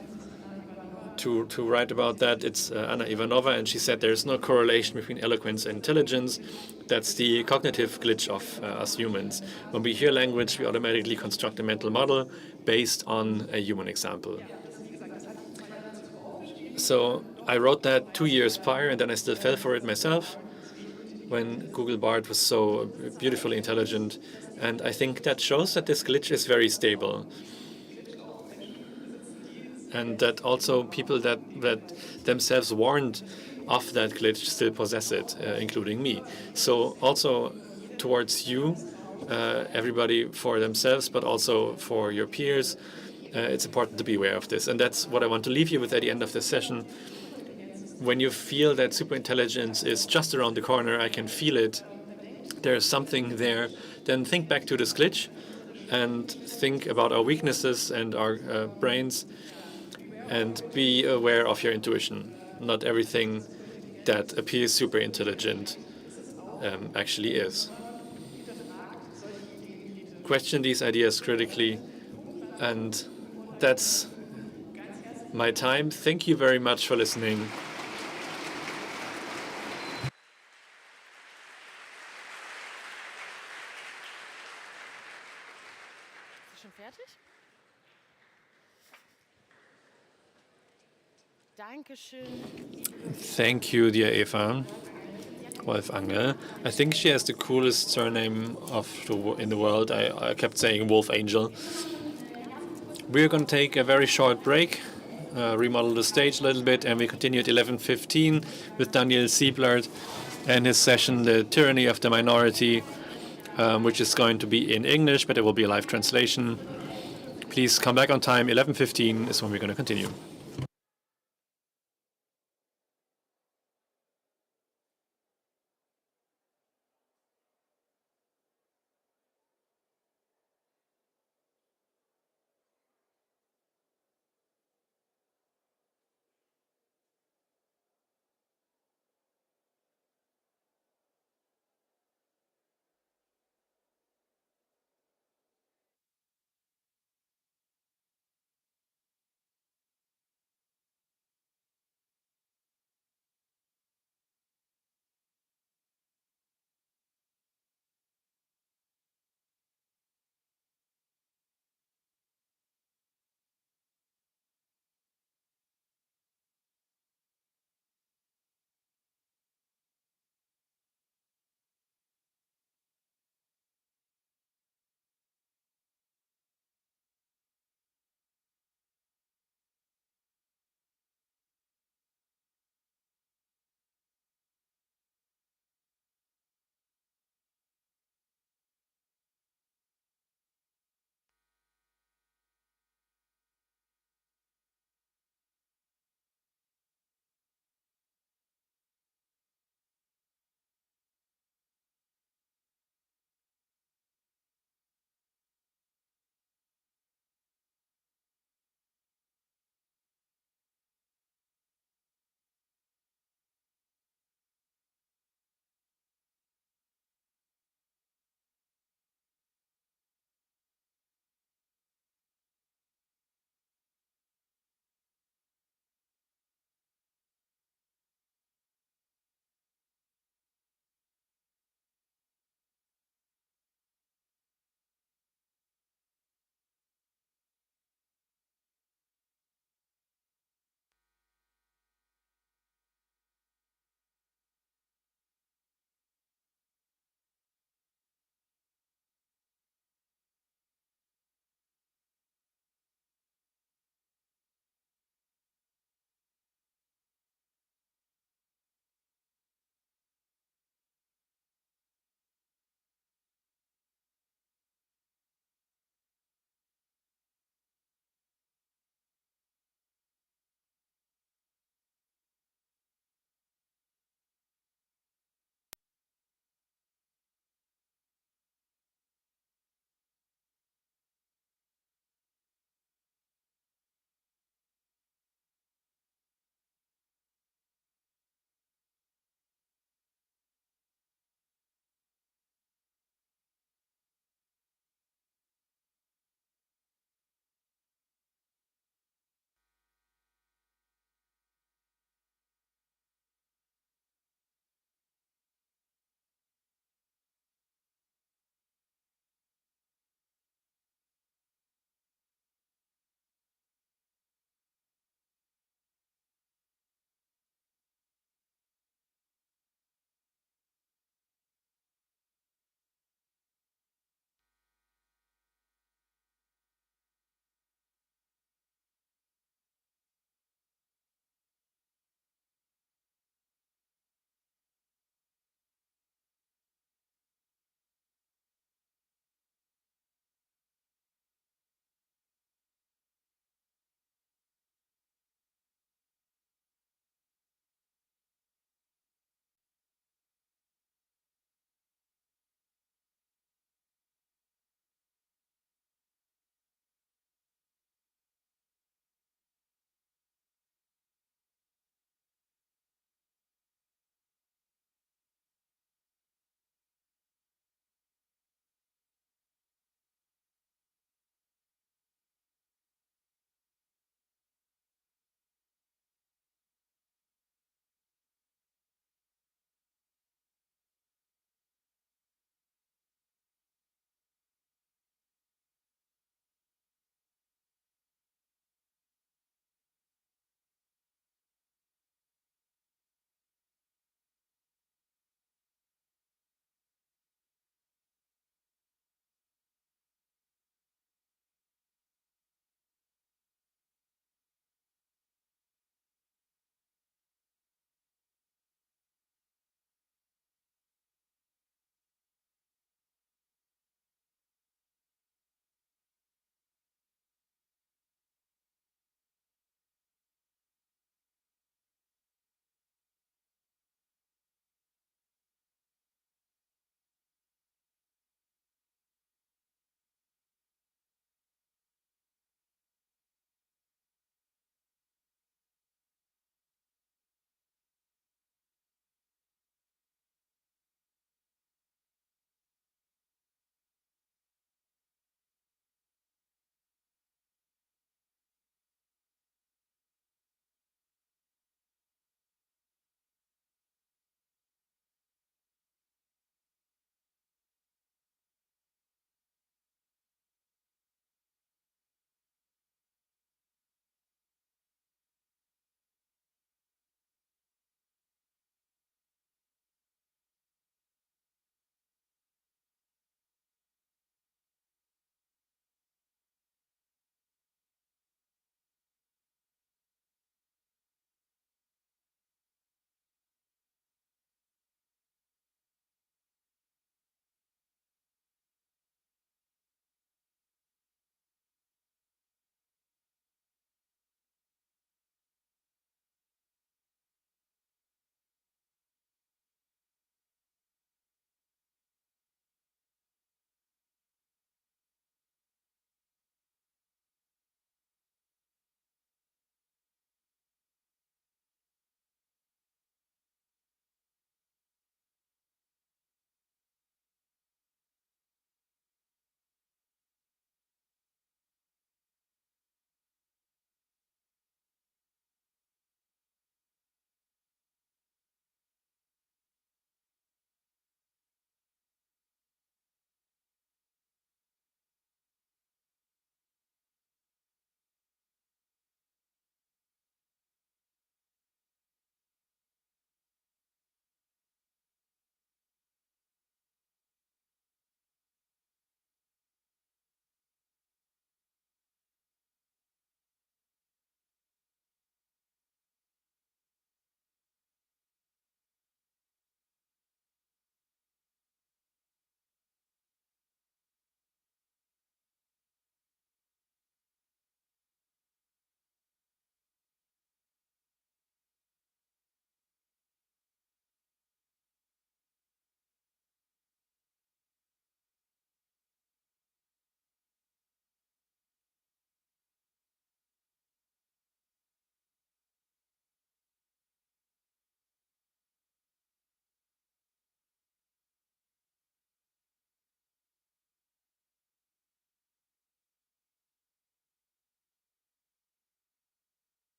S2: to write about that. It's Anna Ivanova, and she said there's no correlation between eloquence and intelligence. That's the cognitive glitch of us humans. When we hear language, we automatically construct a mental model based on a human example. So I wrote that 2 years prior, and then I still fell for it myself when Google Bard was so beautifully intelligent. And I think that shows that this glitch is very stable. And that also people that themselves warned of that glitch still possess it, including me. So also towards you, everybody for themselves, but also for your peers, it's important to be aware of this. And that's what I want to leave you with at the end of this session. When you feel that superintelligence is just around the corner, I can feel it, there's something there, then think back to this glitch and think about our weaknesses and our brains, and be aware of your intuition. Not everything that appears super intelligent actually is. Question these ideas critically, and that's my time. Thank you very much for listening.
S4: Schon fertig? Dankeschön.
S2: Thank you, dear Eva. Wolf-Angel. I think she has the coolest surname in the world. I kept saying Wolf Angel. We're going to take a very short break, remodel the stage a little bit, and we continue at 11:15 with Daniel Sieblert and his session, The Tyranny of the Minority, which is going to be in English, but it will be a live translation. Please come back on time. 11:15 is when we're going to continue.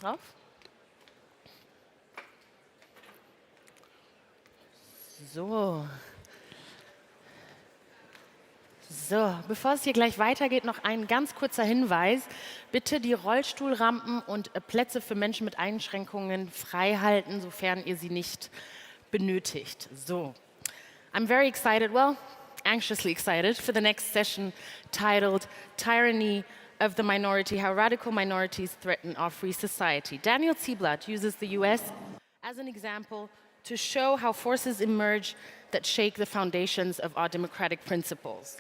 S4: Drauf. So. So, bevor es hier gleich weitergeht, noch ein ganz kurzer Hinweis. Bitte die Rollstuhlrampen und Plätze für Menschen mit Einschränkungen frei halten, sofern ihr sie nicht benötigt. So. I'm very excited, well, anxiously excited for the next session titled Tyranny of the Minority, How Radical Minorities Threaten Our Free Society. Daniel Zieblatt uses the US as an example to show how forces emerge that shake the foundations of our democratic principles.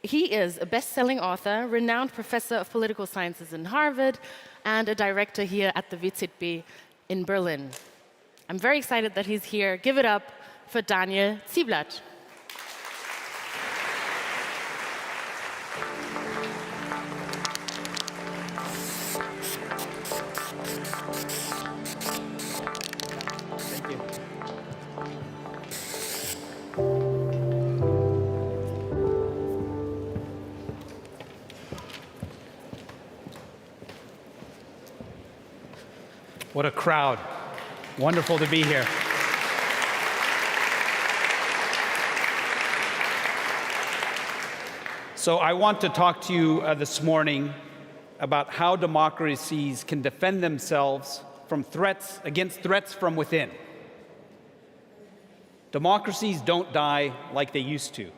S4: He is a best-selling author, renowned professor of political sciences in Harvard, and a director here at the WZB in Berlin. I'm very excited that he's here. Give it up for Daniel Zieblatt.
S5: Thank you. What a crowd. Wonderful to be here. So I want to talk to you this morning about how democracies can defend themselves from threats from within. Democracies don't die like they used to.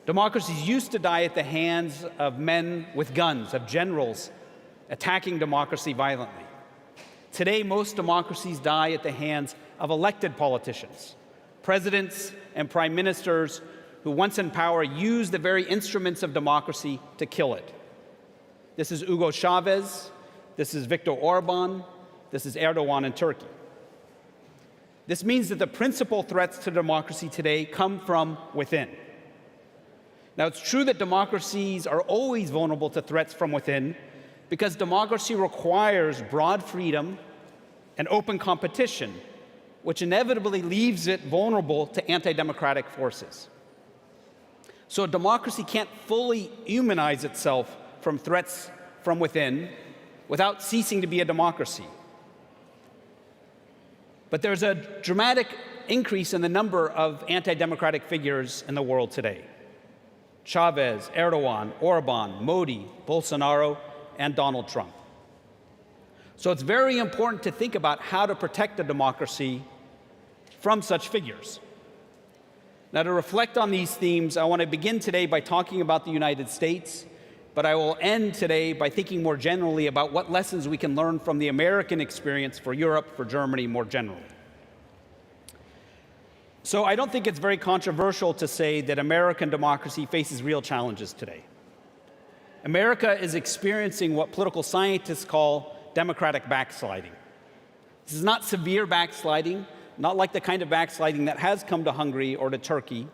S5: Democracies used to die at the hands of men with guns, of generals attacking democracy violently. Today, most democracies die at the hands of elected politicians, presidents and prime ministers who, once in power, use the very instruments of democracy to kill it. This is Hugo Chavez, this is Viktor Orban, this is Erdogan in Turkey. This means that the principal threats to democracy today come from within. Now, it's true that democracies are always vulnerable to threats from within because democracy requires broad freedom and open competition, which inevitably leaves it vulnerable to anti-democratic forces. So a democracy can't fully immunize itself from threats from within without ceasing to be a democracy. But there's a dramatic increase in the number of anti-democratic figures in the world today. Chavez, Erdogan, Orban, Modi, Bolsonaro, and Donald Trump. So it's very important to think about how to protect a democracy from such figures. Now, to reflect on these themes, I want to begin today by talking about the United States, but I will end today by thinking more generally about what lessons we can learn from the American experience for Europe, for Germany more generally. So I don't think it's very controversial to say that American democracy faces real challenges today. America is experiencing what political scientists call democratic backsliding. This is not severe backsliding, not like the kind of backsliding that has come to Hungary or to Turkey,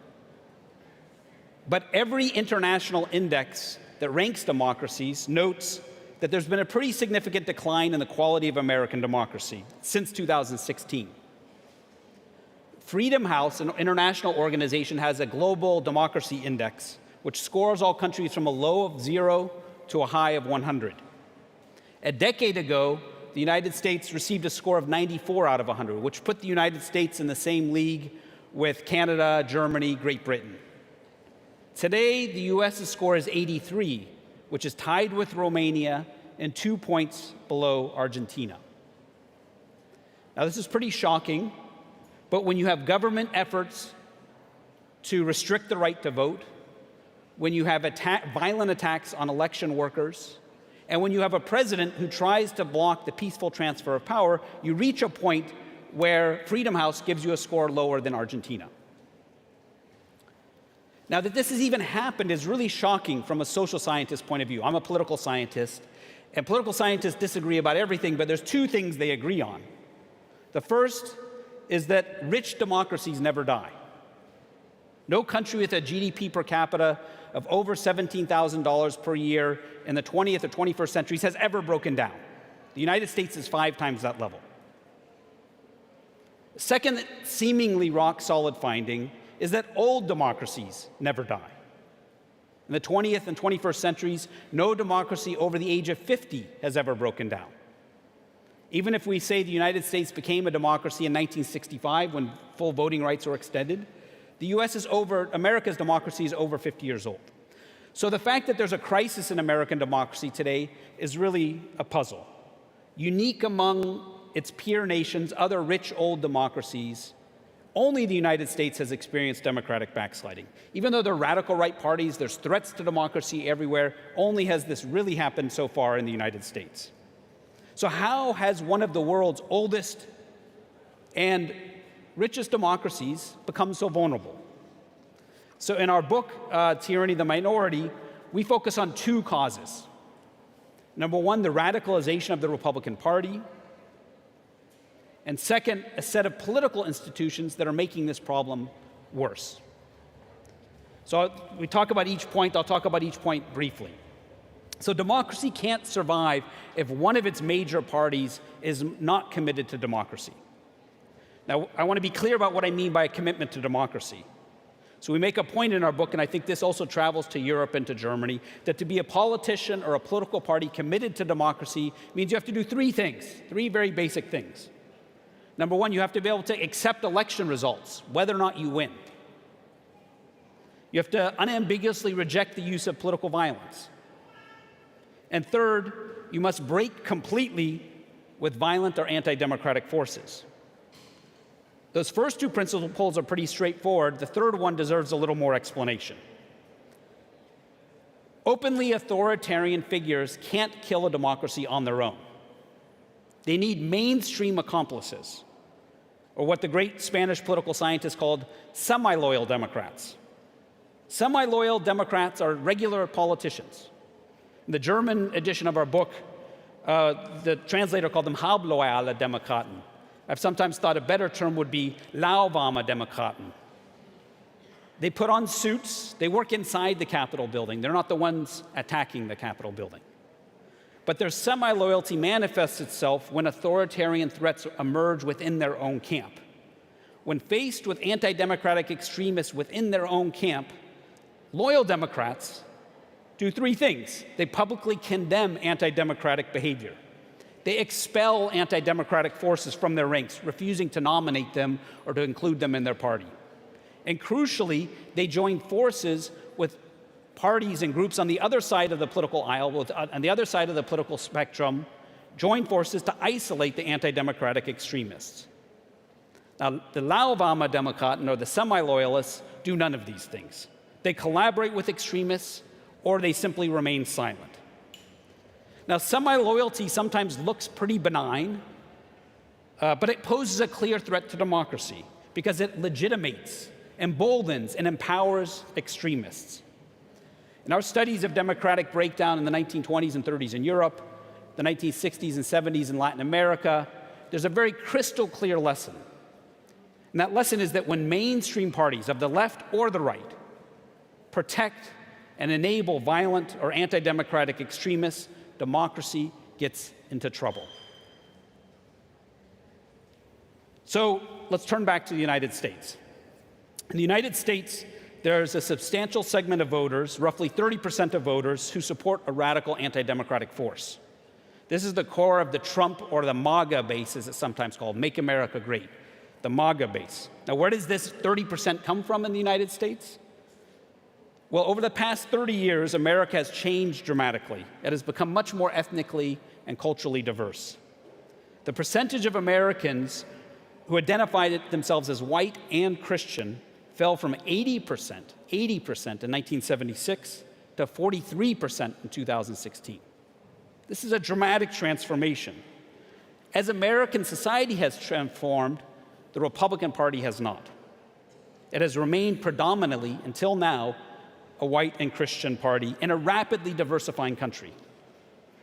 S5: but every international index that ranks democracies notes that there's been a pretty significant decline in the quality of American democracy since 2016. Freedom House, an international organization, has a global democracy index which scores all countries from a low of 0 to a high of 100. A decade ago, the United States received a score of 94 out of 100, which put the United States in the same league with Canada, Germany, Great Britain. Today, the US's score is 83, which is tied with Romania and 2 points below Argentina. Now, this is pretty shocking, but when you have government efforts to restrict the right to vote, when you have violent attacks on election workers, and when you have a president who tries to block the peaceful transfer of power, you reach a point where Freedom House gives you a score lower than Argentina. Now, that this has even happened is really shocking from a social scientist point of view. I'm a political scientist, and political scientists disagree about everything, but there's two things they agree on. The first is that rich democracies never die. No country with a GDP per capita of over $17,000 per year in the 20th or 21st centuries has ever broken down. The United States is 5 times that level. The second seemingly rock-solid finding is that old democracies never die. In the 20th and 21st centuries, no democracy over the age of 50 has ever broken down. Even if we say the United States became a democracy in 1965 when full voting rights were extended, America's democracy is over 50 years old. So the fact that there's a crisis in American democracy today is really a puzzle. Unique among its peer nations, other rich old democracies, only the United States has experienced democratic backsliding. Even though there are radical right parties, there's threats to democracy everywhere, only has this really happened so far in the United States. So how has one of the world's oldest and richest democracies become so vulnerable? So in our book, Tyranny of the Minority, we focus on two causes. Number one, the radicalization of the Republican Party. And second, a set of political institutions that are making this problem worse. So we talk about each point. I'll talk about each point briefly. So democracy can't survive if one of its major parties is not committed to democracy. Now, I want to be clear about what I mean by a commitment to democracy. So we make a point in our book, and I think this also travels to Europe and to Germany, that to be a politician or a political party committed to democracy means you have to do three things, three very basic things. Number one, you have to be able to accept election results, whether or not you win. You have to unambiguously reject the use of political violence. And third, you must break completely with violent or anti-democratic forces. Those first two principles are pretty straightforward. The third one deserves a little more explanation. Openly authoritarian figures can't kill a democracy on their own. They need mainstream accomplices, or what the great Spanish political scientist called semi-loyal Democrats. Semi-loyal Democrats are regular politicians. In the German edition of our book, the translator called them halbloyale Demokraten. I've sometimes thought a better term would be lauwarme Demokraten. They put on suits, they work inside the Capitol building. They're not the ones attacking the Capitol building. But their semi-loyalty manifests itself when authoritarian threats emerge within their own camp. When faced with anti-democratic extremists within their own camp, loyal Democrats do three things. They publicly condemn anti-democratic behavior. They expel anti-democratic forces from their ranks, refusing to nominate them or to include them in their party. And crucially, they join forces with parties and groups on the other side of the political aisle, on the other side of the political spectrum, join forces to isolate the anti-democratic extremists. Now, the lauwarme Demokraten, or the semi-loyalists, do none of these things. They collaborate with extremists, or they simply remain silent. Now, semi-loyalty sometimes looks pretty benign, but it poses a clear threat to democracy because it legitimates, emboldens, and empowers extremists. In our studies of democratic breakdown in the 1920s and 30s in Europe, the 1960s and 70s in Latin America, there's a very crystal clear lesson. And that lesson is that when mainstream parties of the left or the right protect and enable violent or anti-democratic extremists, democracy gets into trouble. So let's turn back to the United States. In the United States, there's a substantial segment of voters, roughly 30% of voters, who support a radical anti-democratic force. This is the core of the Trump or the MAGA base, as it's sometimes called, Make America Great, the MAGA base. Now, where does this 30% come from in the United States? Well, over the past 30 years, America has changed dramatically. It has become much more ethnically and culturally diverse. The percentage of Americans who identified themselves as white and Christian fell from 80% in 1976 to 43% in 2016. This is a dramatic transformation. As American society has transformed, the Republican Party has not. It has remained predominantly, until now, a white and Christian party in a rapidly diversifying country.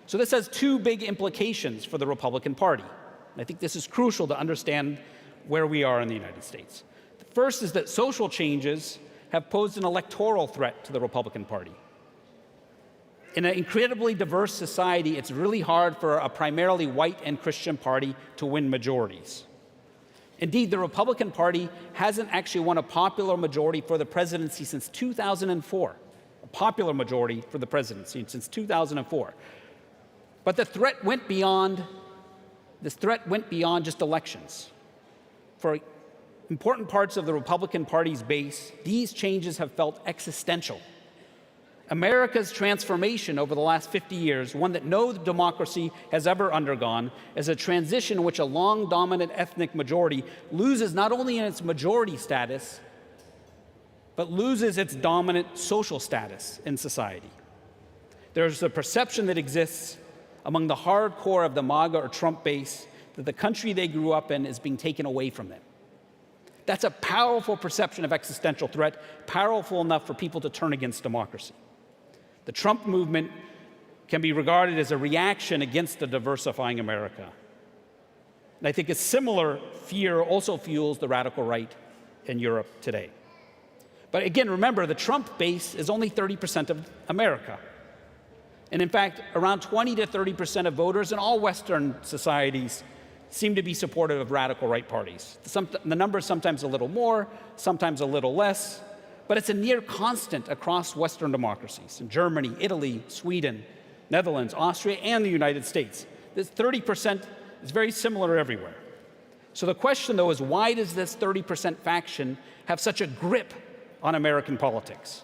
S5: So this has two big implications for the Republican Party. And I think this is crucial to understand where we are in the United States. The first is that social changes have posed an electoral threat to the Republican Party. In an incredibly diverse society, it's really hard for a primarily white and Christian party to win majorities. Indeed, the Republican Party hasn't actually won a popular majority for the presidency since 2004. A popular majority for the presidency since 2004. But the threat went beyond This threat went beyond just elections. For important parts of the Republican Party's base, these changes have felt existential. America's transformation over the last 50 years, one that no democracy has ever undergone, is a transition in which a long dominant ethnic majority loses not only in its majority status, but loses its dominant social status in society. There's a perception that exists among the hardcore of the MAGA or Trump base that the country they grew up in is being taken away from them. That's a powerful perception of existential threat, powerful enough for people to turn against democracy. The Trump movement can be regarded as a reaction against the diversifying America. And I think a similar fear also fuels the radical right in Europe today. But again, remember, the Trump base is only 30% of America. And in fact, around 20 to 30% of voters in all Western societies seem to be supportive of radical right parties. The number is sometimes a little more, sometimes a little less, but it's a near constant across Western democracies in Germany, Italy, Sweden, Netherlands, Austria, and the United States. This 30% is very similar everywhere. So the question, though, is why does this 30% faction have such a grip on American politics?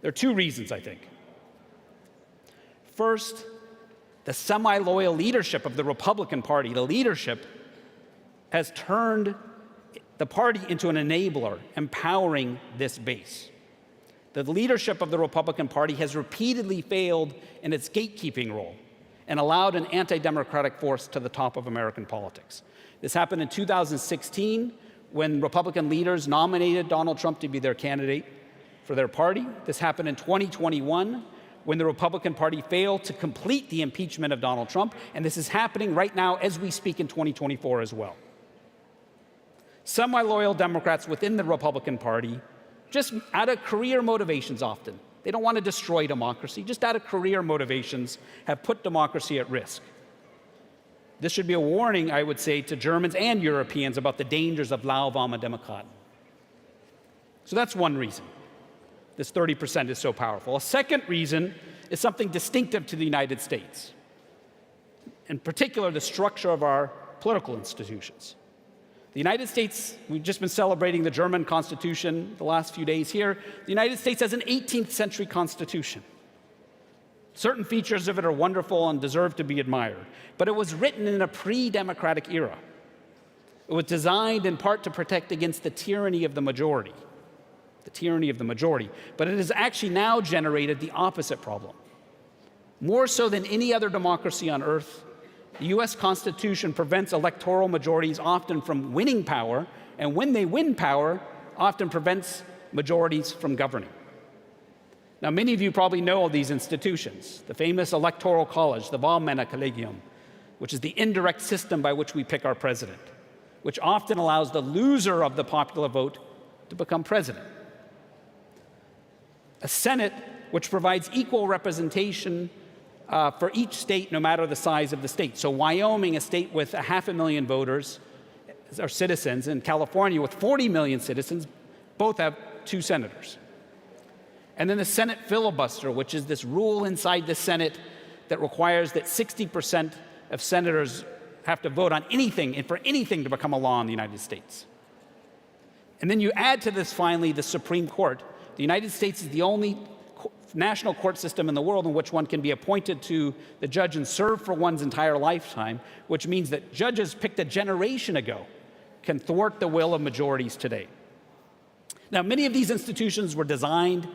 S5: There are two reasons, I think. First, the semi-loyal leadership of the Republican Party, the leadership, has turned the party into an enabler, empowering this base. The leadership of the Republican Party has repeatedly failed in its gatekeeping role and allowed an anti-democratic force to the top of American politics. This happened in 2016 when Republican leaders nominated Donald Trump to be their candidate for their party. This happened in 2021 when the Republican Party failed to complete the impeachment of Donald Trump, and this is happening right now as we speak in 2024 as well. Semi-loyal Democrats within the Republican Party, just out of career motivations often, they don't want to destroy democracy, just out of career motivations, have put democracy at risk. This should be a warning, I would say, to Germans and Europeans about the dangers of lauwarme Demokraten. So that's one reason this 30% is so powerful. A second reason is something distinctive to the United States, in particular, the structure of our political institutions. The United States, we've just been celebrating the German Constitution the last few days here. The United States has an 18th century Constitution. Certain features of it are wonderful and deserve to be admired, but it was written in a pre-democratic era. It was designed in part to protect against the tyranny of the majority, but it has actually now generated the opposite problem. More so than any other democracy on earth, the US Constitution prevents electoral majorities often from winning power, and when they win power, often prevents majorities from governing. Now, many of you probably know of these institutions, the famous Electoral College, the Wahlmännerkollegium, which is the indirect system by which we pick our president, which often allows the loser of the popular vote to become president. A Senate which provides equal representation for each state, no matter the size of the state. So Wyoming, a state with 500,000 voters or citizens, and California with 40 million citizens, both have 2 senators. And then the Senate filibuster, which is this rule inside the Senate that requires that 60% of senators have to vote on anything and for anything to become a law in the United States. And then you add to this, finally, the Supreme Court. The United States is the only national court system in the world in which one can be appointed to the judge and serve for one's entire lifetime, which means that judges picked a generation ago can thwart the will of majorities today. Now, many of these institutions were designed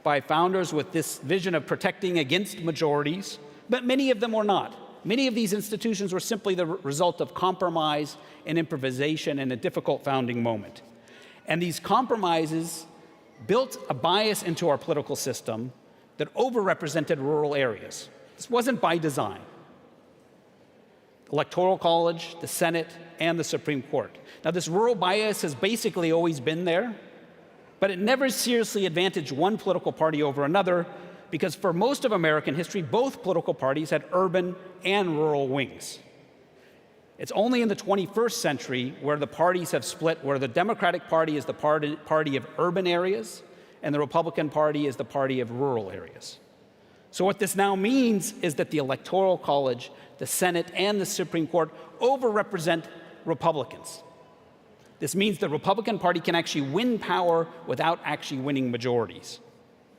S5: by founders with this vision of protecting against majorities, but many of them were not. Many of these institutions were simply the result of compromise and improvisation in a difficult founding moment. And these compromises built a bias into our political system that overrepresented rural areas. This wasn't by design. Electoral College, the Senate, and the Supreme Court. Now, this rural bias has basically always been there, but it never seriously advantaged one political party over another, because for most of American history, both political parties had urban and rural wings. It's only in the 21st century where the parties have split, where the Democratic Party is the party of urban areas, and the Republican Party is the party of rural areas. So what this now means is that the Electoral College, the Senate, and the Supreme Court overrepresent Republicans. This means the Republican Party can actually win power without actually winning majorities.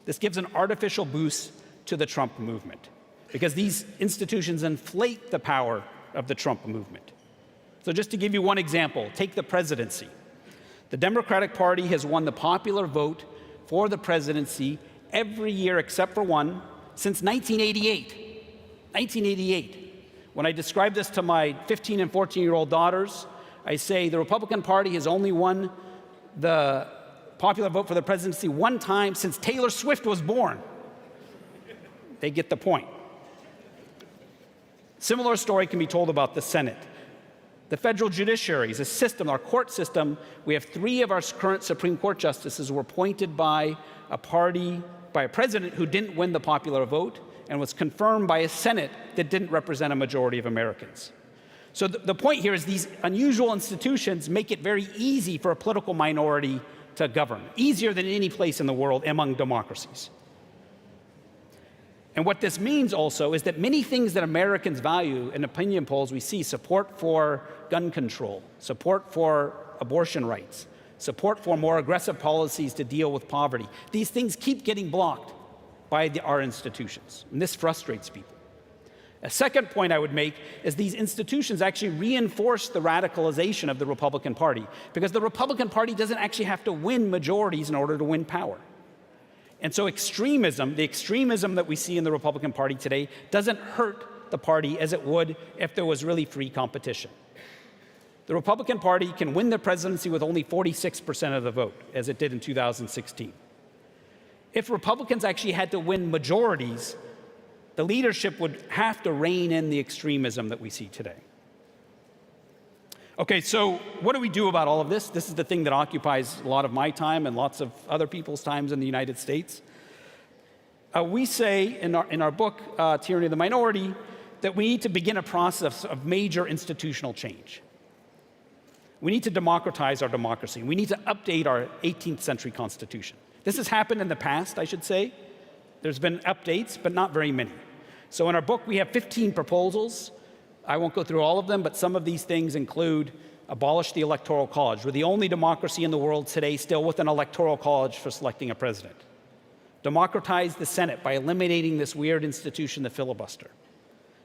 S5: This gives an artificial boost to the Trump movement because these institutions inflate the power of the Trump movement. So just to give you one example, take the presidency. The Democratic Party has won the popular vote for the presidency every year except for one since 1988. 1988. When I describe this to my 15 and 14-year-old daughters, I say the Republican Party has only won the popular vote for the presidency one time since Taylor Swift was born. They get the point. Similar story can be told about the Senate. The federal judiciary is a system, our court system. We have 3 of our current Supreme Court justices who were appointed by a president who didn't win the popular vote and was confirmed by a Senate that didn't represent a majority of Americans. So the point here is these unusual institutions make it very easy for a political minority to govern, easier than any place in the world among democracies. And what this means also is that many things that Americans value in opinion polls, we see support for gun control, support for abortion rights, support for more aggressive policies to deal with poverty. These things keep getting blocked by our institutions, and this frustrates people. A second point I would make is these institutions actually reinforce the radicalization of the Republican Party because the Republican Party doesn't actually have to win majorities in order to win power. And so extremism, the extremism that we see in the Republican Party today, doesn't hurt the party as it would if there was really free competition. The Republican Party can win the presidency with only 46% of the vote, as it did in 2016. If Republicans actually had to win majorities, the leadership would have to rein in the extremism that we see today. Okay, so what do we do about all of this? This is the thing that occupies a lot of my time and lots of other people's times in the United States. We say in our book, Tyranny of the Minority, that we need to begin a process of major institutional change. We need to democratize our democracy. We need to update our 18th century Constitution. This has happened in the past, I should say. There's been updates, but not very many. So in our book, we have 15 proposals. I won't go through all of them, but some of these things include abolish the Electoral College. We're the only democracy in the world today still with an Electoral College for selecting a president. Democratize the Senate by eliminating this weird institution, the filibuster.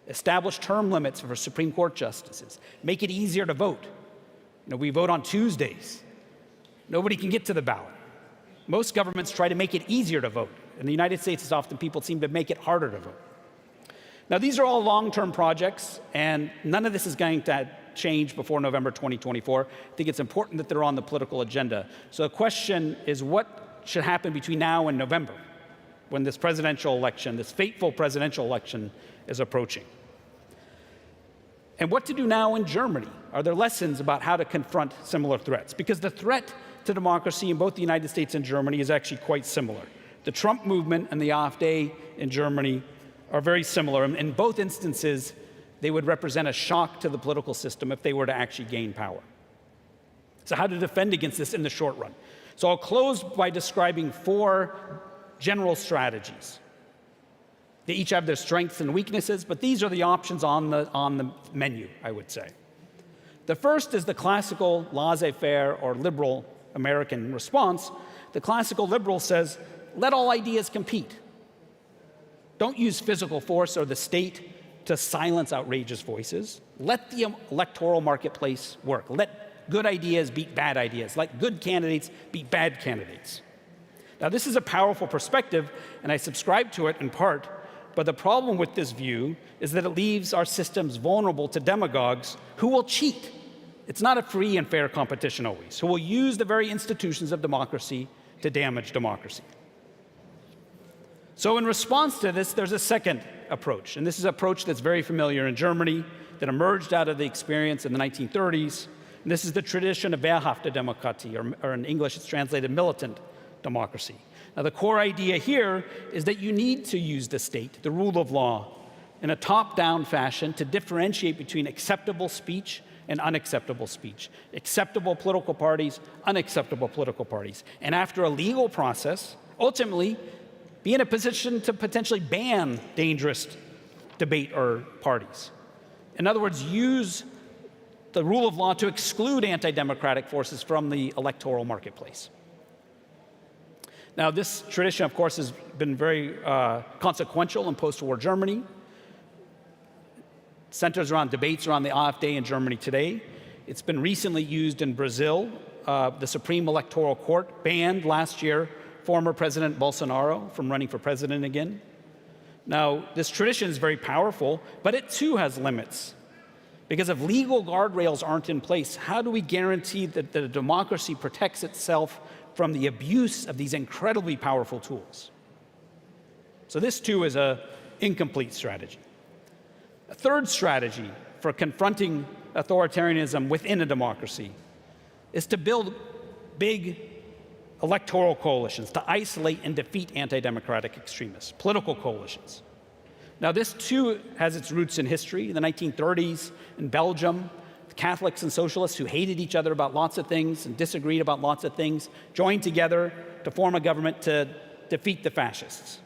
S5: Establish term limits for Supreme Court justices. Make it easier to vote. We vote on Tuesdays. Nobody can get to the ballot. Most governments try to make it easier to vote. In the United States, it's often people seem to make it harder to vote. Now, these are all long-term projects, and none of this is going to change before November 2024. I think it's important that they're on the political agenda. So the question is, what should happen between now and November, when this presidential election, this fateful presidential election, is approaching? And what to do now in Germany? Are there lessons about how to confront similar threats? Because the threat to democracy in both the United States and Germany is actually quite similar. The Trump movement and the AfD in Germany are very similar. In both instances, they would represent a shock to the political system if they were to actually gain power. So how to defend against this in the short run? So I'll close by describing 4 general strategies. They each have their strengths and weaknesses, but these are the options on the menu, I would say. The first is the classical laissez-faire or liberal American response. The classical liberal says, let all ideas compete. Don't use physical force or the state to silence outrageous voices. Let the electoral marketplace work. Let good ideas beat bad ideas. Let good candidates beat bad candidates. Now, this is a powerful perspective, and I subscribe to it in part, but the problem with this view is that it leaves our systems vulnerable to demagogues who will cheat. It's not a free and fair competition always, who will use the very institutions of democracy to damage democracy. So in response to this, there's a second approach, and this is an approach that's very familiar in Germany, that emerged out of the experience in the 1930s. And this is the tradition of wehrhafte Demokratie, or in English it's translated militant democracy. Now the core idea here is that you need to use the state, the rule of law, in a top-down fashion to differentiate between acceptable speech and unacceptable speech, acceptable political parties, unacceptable political parties. And after a legal process, ultimately, be in a position to potentially ban dangerous debate or parties. In other words, use the rule of law to exclude anti-democratic forces from the electoral marketplace. Now, this tradition, of course, has been very consequential in post-war Germany. Centers around debates around the AfD in Germany today. It's been recently used in Brazil. The Supreme Electoral Court banned last year former President Bolsonaro from running for president again. Now, this tradition is very powerful, but it too has limits. Because if legal guardrails aren't in place, how do we guarantee that the democracy protects itself from the abuse of these incredibly powerful tools? So this too is an incomplete strategy. A third strategy for confronting authoritarianism within a democracy is to build big electoral coalitions to isolate and defeat anti-democratic extremists, political coalitions. Now, this too has its roots in history. In the 1930s in Belgium, the Catholics and socialists who hated each other about lots of things and disagreed about lots of things joined together to form a government to defeat the fascists.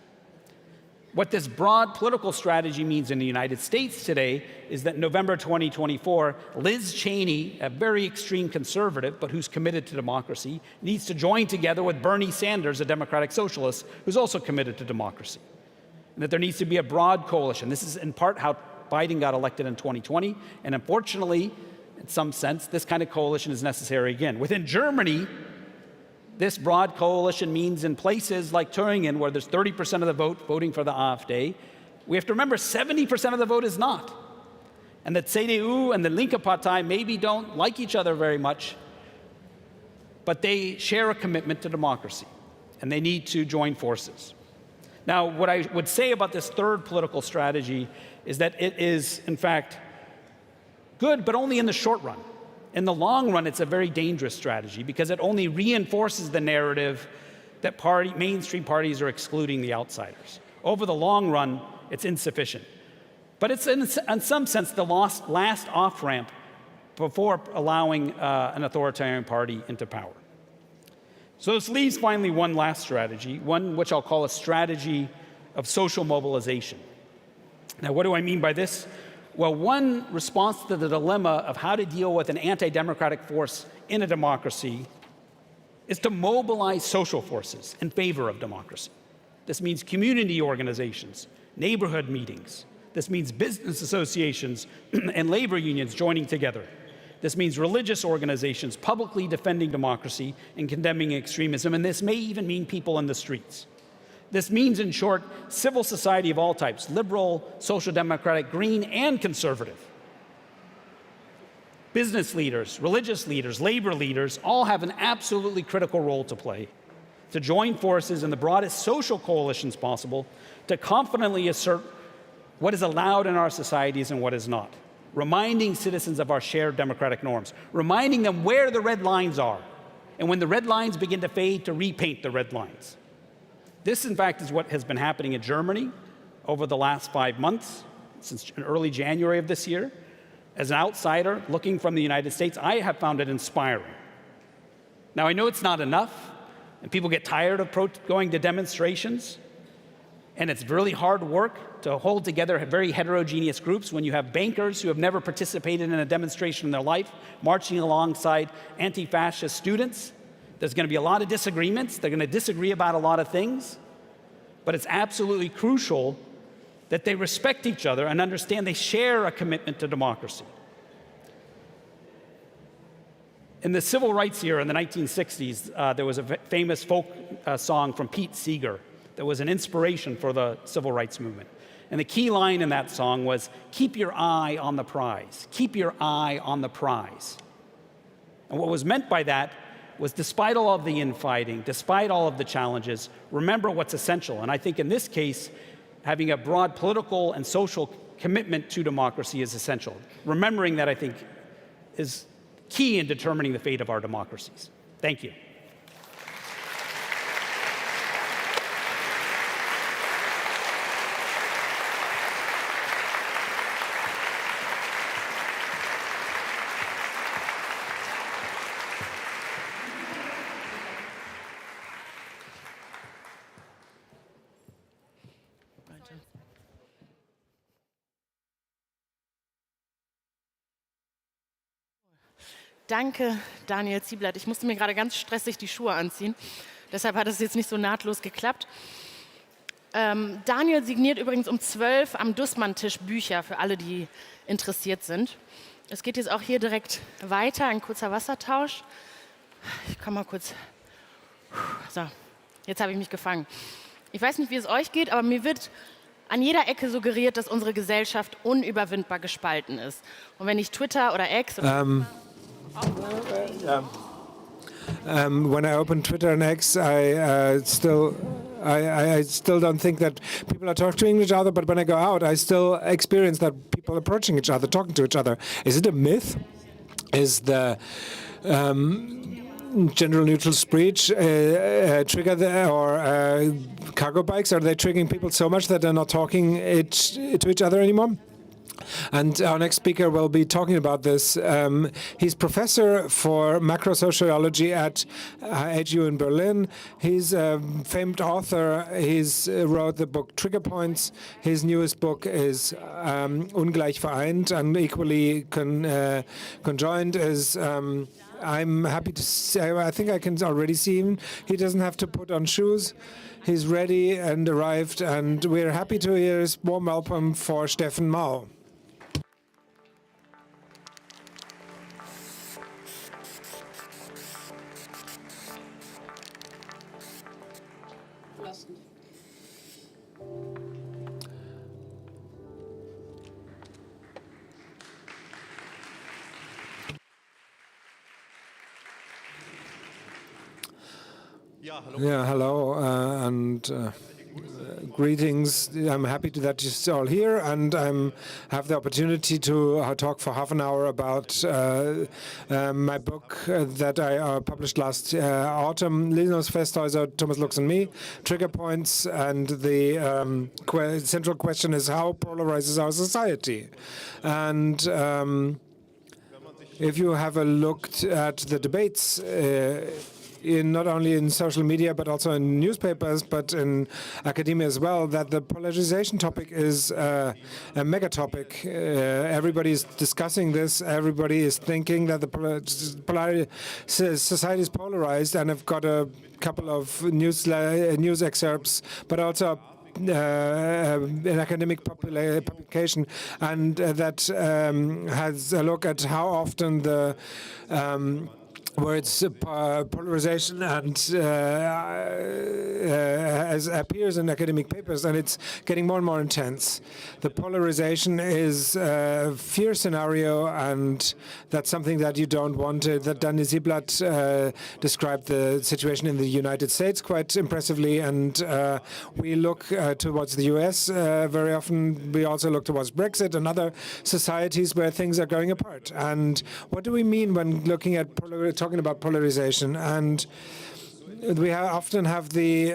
S5: What this broad political strategy means in the United States today is that in November 2024, Liz Cheney, a very extreme conservative, but who's committed to democracy, needs to join together with Bernie Sanders, a democratic socialist, who's also committed to democracy. And that there needs to be a broad coalition. This is in part how Biden got elected in 2020. And unfortunately, in some sense, this kind of coalition is necessary again. Within Germany, this broad coalition means in places like Thüringen, where there's 30% of the vote voting for the AfD, we have to remember 70% of the vote is not. And that CDU and the Linke Partei maybe don't like each other very much, but they share a commitment to democracy, and they need to join forces. Now, what I would say about this third political strategy is that it is, in fact, good, but only in the short run. In the long run, it's a very dangerous strategy because it only reinforces the narrative that mainstream parties are excluding the outsiders. Over the long run, it's insufficient. But it's, in some sense, the last off-ramp before allowing an authoritarian party into power. So this leaves finally one last strategy, one which I'll call a strategy of social mobilization. Now, what do I mean by this? Well, one response to the dilemma of how to deal with an anti-democratic force in a democracy is to mobilize social forces in favor of democracy. This means community organizations, neighborhood meetings. This means business associations and labor unions joining together. This means religious organizations publicly defending democracy and condemning extremism, and this may even mean people in the streets. This means, in short, civil society of all types, liberal, social democratic, green, and conservative. Business leaders, religious leaders, labor leaders all have an absolutely critical role to play to join forces in the broadest social coalitions possible to confidently assert what is allowed in our societies and what is not, reminding citizens of our shared democratic norms, reminding them where the red lines are, and when the red lines begin to fade, to repaint the red lines. This, in fact, is what has been happening in Germany over the last 5 months, since early January of this year. As an outsider looking from the United States, I have found it inspiring. Now, I know it's not enough, and people get tired of going to demonstrations, and it's really hard work to hold together very heterogeneous groups when you have bankers who have never participated in a demonstration in their life marching alongside anti-fascist students. There's going to be a lot of disagreements. They're going to disagree about a lot of things. But it's absolutely crucial that they respect each other and understand they share a commitment to democracy. In the civil rights era in the 1960s, there was a famous folk song from Pete Seeger that was an inspiration for the civil rights movement. And the key line in that song was, "Keep your eye on the prize. Keep your eye on the prize." And what was meant by that was, despite all of the infighting, despite all of the challenges, remember what's essential. And I think in this case, having a broad political and social commitment to democracy is essential. Remembering that, I think, is key in determining the fate of our democracies. Thank you.
S4: danke, Daniel Zieblatt. Ich musste mir gerade ganz stressig die Schuhe anziehen. Deshalb hat es jetzt nicht so nahtlos geklappt. Daniel signiert übrigens um 12 am Dussmann-Tisch Bücher für alle, die interessiert sind. Es geht jetzt auch hier direkt weiter, ein kurzer Wassertausch. Ich komme mal kurz. So, jetzt habe ich mich gefangen. Ich weiß nicht, wie es euch geht, aber mir wird an jeder Ecke suggeriert, dass unsere Gesellschaft unüberwindbar gespalten ist. Und wenn ich Twitter oder X
S6: when I open Twitter and X, I still don't think that people are talking to each other, but when I go out, I still experience that people approaching each other, talking to each other. Is it a myth? Is the general neutral speech trigger or cargo bikes? Are they triggering people so much that they're not talking to each other anymore? And our next speaker will be talking about this. He's professor for macro-sociology at HU in Berlin. He's a famed author. He's wrote the book Trigger Points. His newest book is Ungleich vereint, and equally conjoined is I'm happy to say, I think I can already see him. He doesn't have to put on shoes. He's ready and arrived, and we're happy to hear his warm welcome for Steffen Mau. Yeah, hello, and greetings. I'm happy that you're all here, and I have the opportunity to talk for half an hour about my book that I published last autumn, Linus Festhäuser, Thomas Lux and me, Trigger Points, and the central question is how polarizes our society. And if you have a look at the debates not only in social media, but also in newspapers, but in academia as well, that the polarization topic is a mega topic. Everybody is discussing this. Everybody is thinking that the society is polarized, and I've got a couple of news excerpts, but also an academic publication, and that has a look at how often the words polarization and as appears in academic papers, and it's getting more and more intense. The polarization is a fear scenario, and that's something that you don't want. That Daniel Zieblatt described the situation in the United States quite impressively, and we look towards the US very often. We also look towards Brexit and other societies where things are going apart. And what do we mean when looking at talking about polarization? And we often have the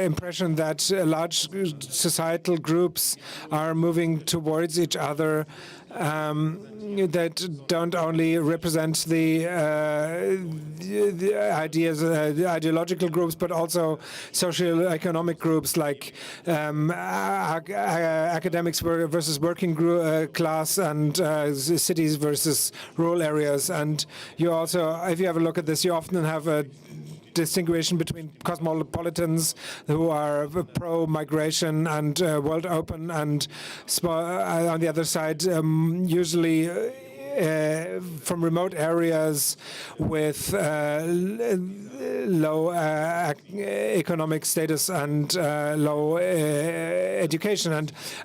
S6: impression that large societal groups are moving towards each other that don't only represent the ideas, the ideological groups, but also socio-economic groups like academics versus working class, and cities versus rural areas. And you also, if you have a look at this, you often have a distinguishing between cosmopolitans who are pro-migration and world open, and on the other side, usually from remote areas with low economic status and low education.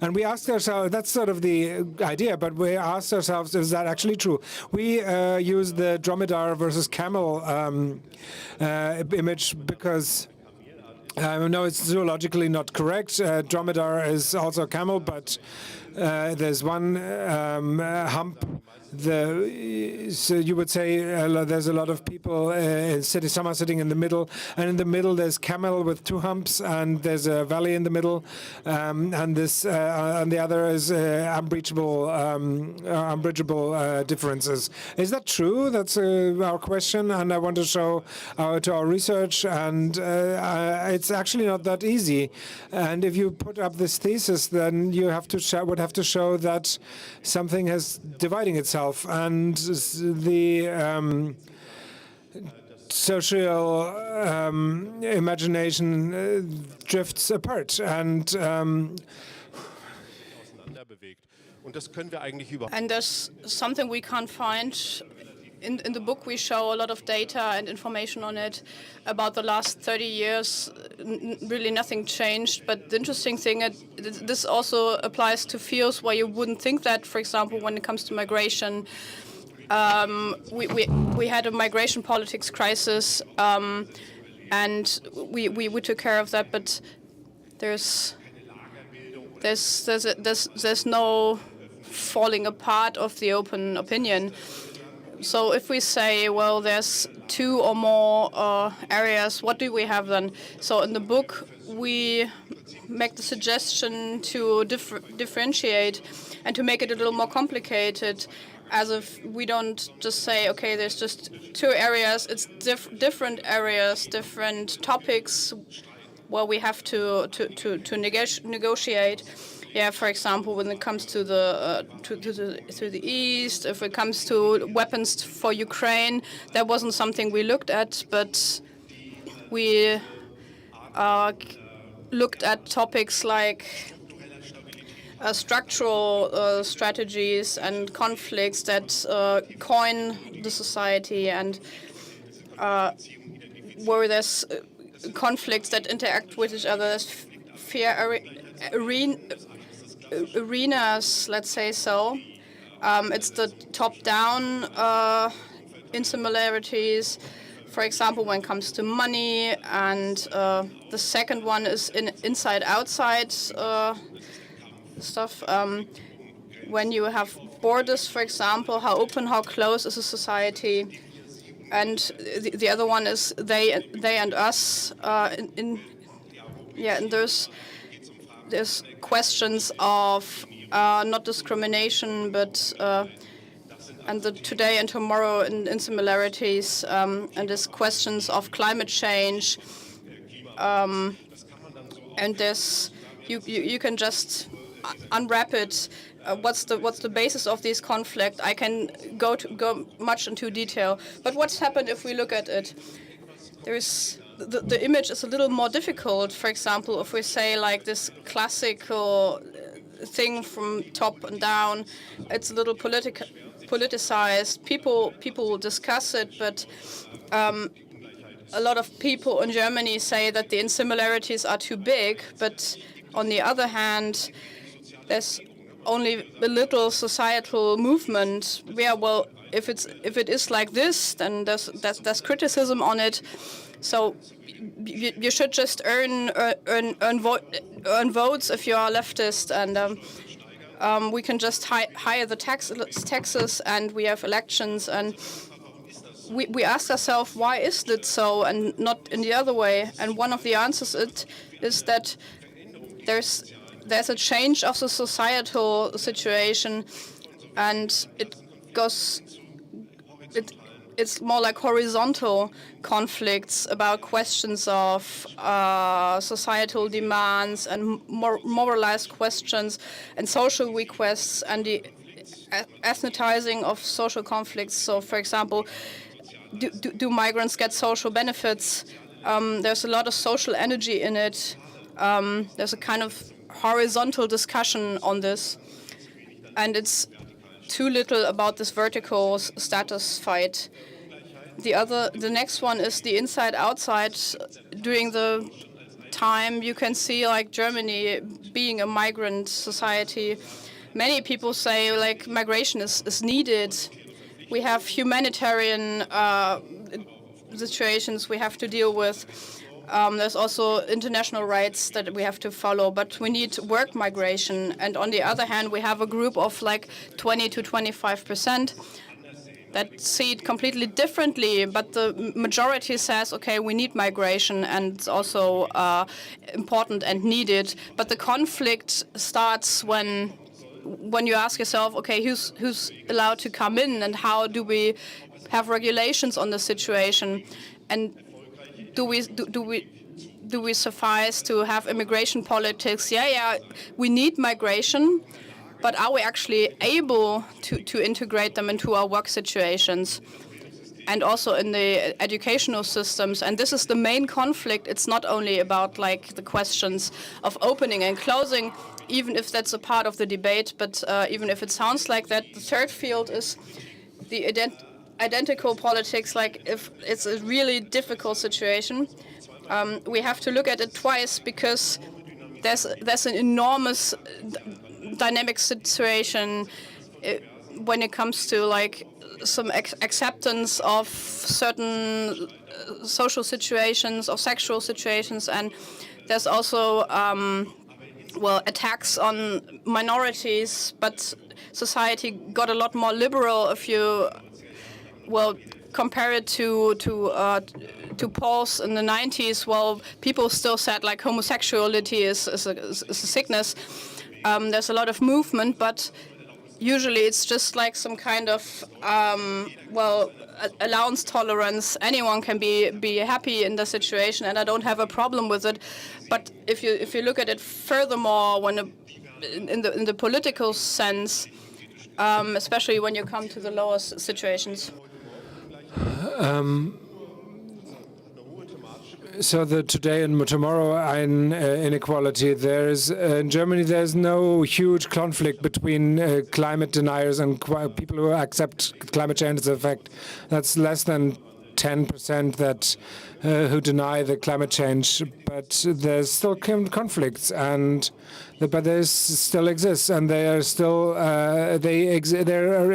S6: And we asked ourselves, that's sort of the idea, but we asked ourselves, is that actually true? We use the dromedar versus camel image because I know it's zoologically not correct. Dromedar is also a camel, but there's one hump. So you would say there's a lot of people some are sitting in the middle, and in the middle there's camel with two humps, and there's a valley in the middle, and this on the other is unbridgeable differences. Is that true? That's our question, and I want to show to our research, and it's actually not that easy. And if you put up this thesis, then you would have to show that something has dividing itself, and the social imagination drifts apart. And
S7: there's something we can't find. In the book, we show a lot of data and information on it about the last 30 years. Really nothing changed. But the interesting thing, this also applies to fields where you wouldn't think that. For example, when it comes to migration, we had a migration politics crisis, and we took care of that. But there's no falling apart of the open opinion. So if we say, well, there's 2 or more areas, what do we have then? So in the book, we make the suggestion to differentiate and to make it a little more complicated, as if we don't just say, okay, there's just 2 areas. It's different areas, different topics where we have to negotiate. Yeah, for example, when it comes to the east, if it comes to weapons for Ukraine, that wasn't something we looked at, but we looked at topics like structural strategies and conflicts that coin the society, and where there's conflicts that interact with each other. There's fear arenas, let's say so. It's the top-down insimilarities, for example, when it comes to money, and the second one is inside-outside stuff. When you have borders, for example, how open, how close is a society, and the other one is they and us. And there's questions of not discrimination, but and the today and tomorrow in similarities, and there's questions of climate change, and this you can just unwrap it. What's the basis of this conflict? I can go much into detail, but what's happened if we look at it? There's the image is a little more difficult. For example, if we say like this classical thing from top and down, it's a little politicized. People discuss it, but a lot of people in Germany say that the insimilarities are too big. But on the other hand, there's only a little societal movement. Yeah, well, if it is like this, then there's criticism on it. So you should just earn votes if you are leftist, and we can just hire the taxes, and we have elections, and we ask ourselves, why is it so and not in the other way? And one of the answers is that there's a change of the societal situation, and it's more like horizontal conflicts about questions of societal demands and moralized questions and social requests and the ethnitizing of social conflicts. So, for example, do migrants get social benefits? There's a lot of social energy in it. There's a kind of horizontal discussion on this, and it's too little about this vertical status fight. The next one is the inside-outside. During the time, you can see like Germany being a migrant society. Many people say like migration is needed. We have humanitarian situations we have to deal with. There's also international rights that we have to follow, but we need work migration. And on the other hand, we have a group of like 20 to 25% that see it completely differently, but the majority says, okay, we need migration, and it's also important and needed. But the conflict starts when you ask yourself, okay, who's allowed to come in, and how do we have regulations on the situation, and do we suffice to have immigration politics? Yeah, we need migration, but are we actually able to integrate them into our work situations and also in the educational systems? And this is the main conflict. It's not only about like the questions of opening and closing, even if that's a part of the debate, but even if it sounds like that. The third field is the identical politics. Like if it's a really difficult situation, we have to look at it twice, because there's an enormous dynamic situation when it comes to like some acceptance of certain social situations, of sexual situations, and there's also attacks on minorities. But society got a lot more liberal if you compare it to polls in the 90s. Well, people still said like homosexuality is a sickness. There's a lot of movement, but usually it's just like some kind of allowance tolerance. Anyone can be happy in the situation, and I don't have a problem with it. But if you look at it furthermore, in the political sense, especially when you come to the lower situations.
S6: So the today and tomorrow inequality. In Germany, there's no huge conflict between climate deniers and people who accept climate change as a fact. That's less than 10% that who deny the climate change, but there's still conflicts, but they still exist, and they are still they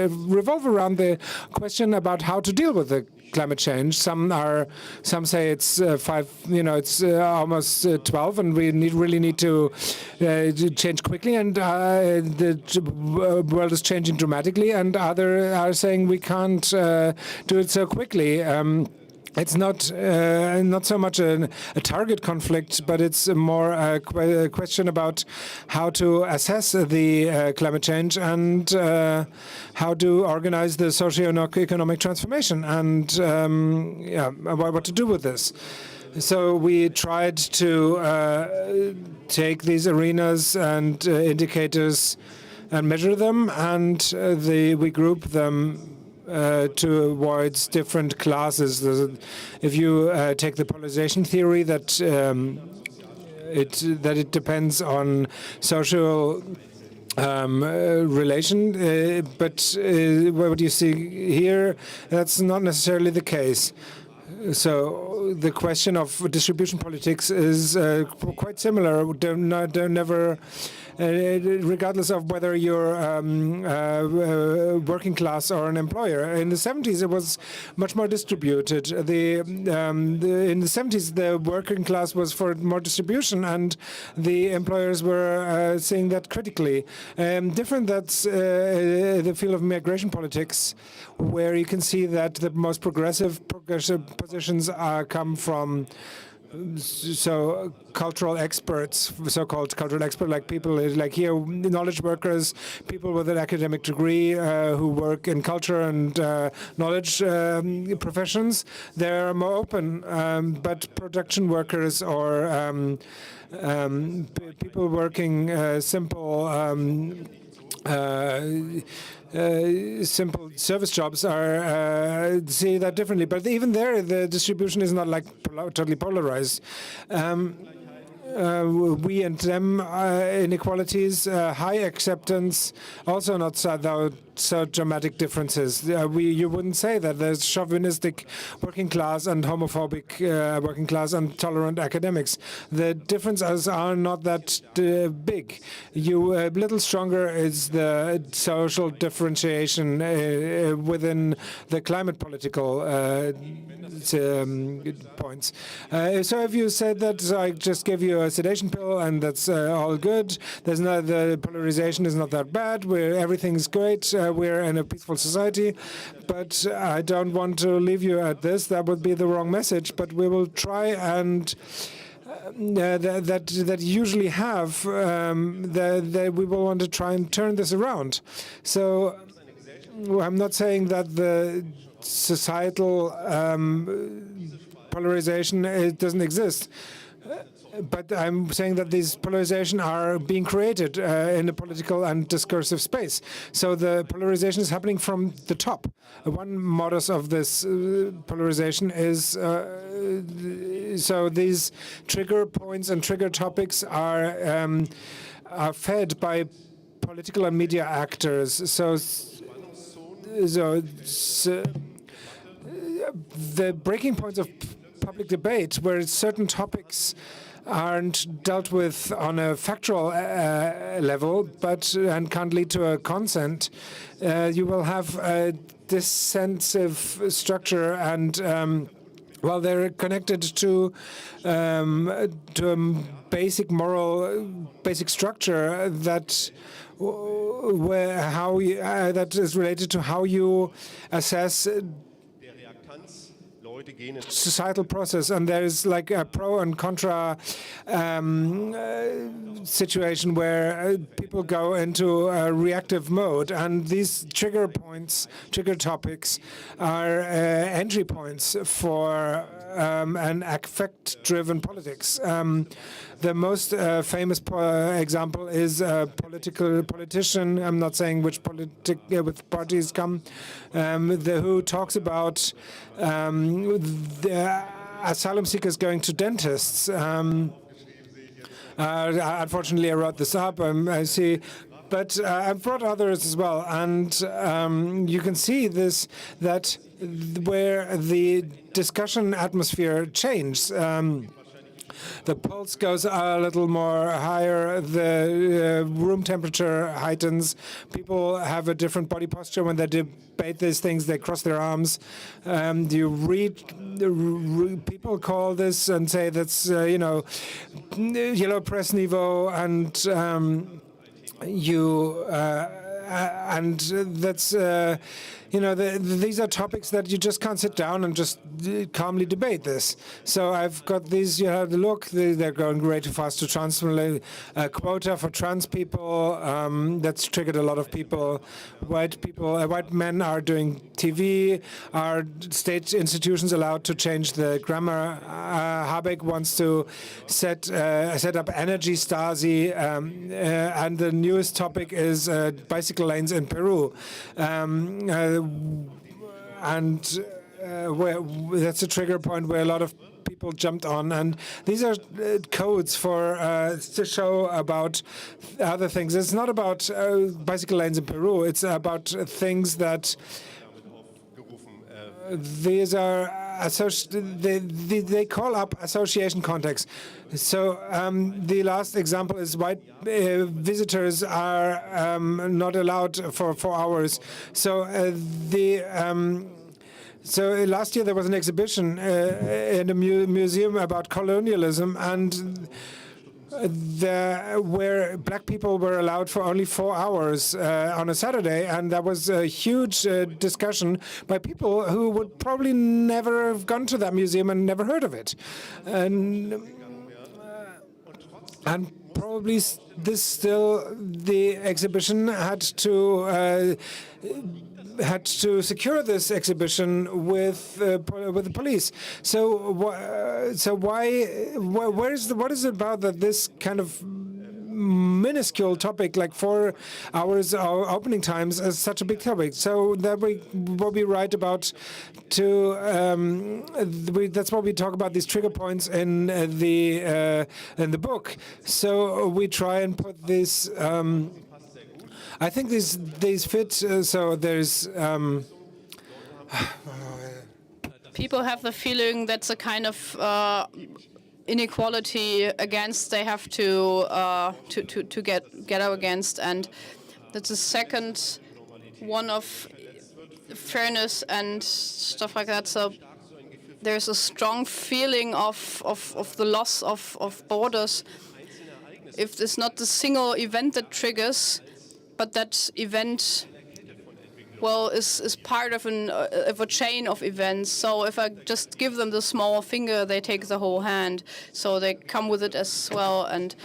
S6: revolve around the question about how to deal with the climate change. Some say it's it's almost 12, and we really need to change quickly, and the world is changing dramatically. And others are saying we can't do it so quickly. It's not so much a target conflict, but it's more a question about how to assess the climate change and how to organize the socio-economic transformation, and what to do with this. So we tried to take these arenas and indicators and measure them, and we group them towards different classes. If you take the polarization theory, that it depends on social relation, but what you see here, that's not necessarily the case. So the question of distribution politics is quite similar. Regardless of whether you're working class or an employer. In the 70s, it was much more distributed. In the 70s, the working class was for more distribution, and the employers were seeing that critically. Different, that's the field of migration politics, where you can see that the most progressive positions come from cultural experts, so-called cultural experts, like people like here, knowledge workers, people with an academic degree who work in culture and knowledge professions. They're more open, but production workers or people working simple service jobs see that differently. But even there, the distribution is not like totally polarized. We and them inequalities, high acceptance, also not so dramatic differences. You wouldn't say that there's chauvinistic working class and homophobic working class and tolerant academics. The differences are not that big. A little stronger is the social differentiation within the climate political points. So if you said that I just give you a sedation pill and that's all good, the polarization is not that bad, everything's great, we're in a peaceful society, but I don't want to leave you at this. That would be the wrong message, but we will try and that usually have, we will want to try and turn this around. So I'm not saying that the societal polarization doesn't exist. but I'm saying that these polarization are being created in the political and discursive space. So the polarization is happening from the top. One modus of this polarization is so these trigger points and trigger topics are fed by political and media actors. So the breaking points of public debate, where certain topics aren't dealt with on a factual level, and can't lead to a consent, you will have a dissensive structure, and well, they're connected to a basic moral, basic structure that that is related to how you assess societal process, and there's like a pro and contra situation where people go into a reactive mode, and these trigger points, trigger topics, are entry points for an affect-driven politics. The most famous example is a politician. I'm not saying which parties come, who talks about the asylum seekers going to dentists. Unfortunately, I wrote this up. I see. But I've brought others as well, and you can see this, that where the discussion atmosphere changed. The pulse goes a little more higher, the room temperature heightens, people have a different body posture when they debate these things, they cross their arms. You read, people call this and say that's, yellow press niveau, and that's, these are topics that you just can't sit down and just calmly debate this. So I've got these, you have the look, they're going way too fast to trans, a quota for trans people, that's triggered a lot of people. White men are doing TV, are state institutions allowed to change the grammar? Habeck wants to set up energy Stasi, and the newest topic is bicycle lanes in Peru. That's a trigger point where a lot of people jumped on, and these are codes for to show about other things. It's not about bicycle lanes in Peru. It's about things that these are they call up association context. So the last example is white visitors are not allowed for 4 hours. So so last year there was an exhibition in a museum about colonialism, and where black people were allowed for only 4 hours on a Saturday, and that was a huge discussion by people who would probably never have gone to that museum and never heard of it. And probably the exhibition had to secure this exhibition with the police. So what is it about that this kind of minuscule topic, like 4 hours opening times, is such a big topic? So that what we write about that's what we talk about, these trigger points in the book. So we try and put this. I think these fit. So there's.
S7: People have the feeling that's a kind of inequality against they have to get up against, and that's the second one of fairness and stuff like that. So there's a strong feeling of the loss of borders. If it's not the single event that triggers, but that event, well, is part of a chain of events. So if I just give them the small finger, they take the whole hand. So they come with it as well, and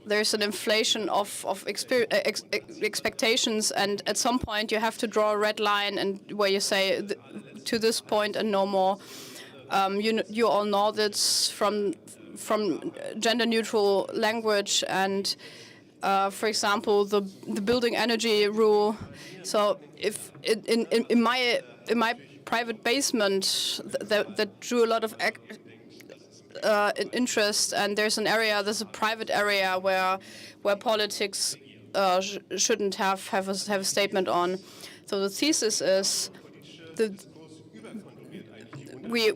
S7: there's an inflation of expectations, and at some point you have to draw a red line, and where you say to this point and no more. You all know that from from gender-neutral language and, for example, the building energy rule. So if in my private basement that drew a lot of interest, and there's a private area where politics shouldn't have a statement on. So the thesis is that we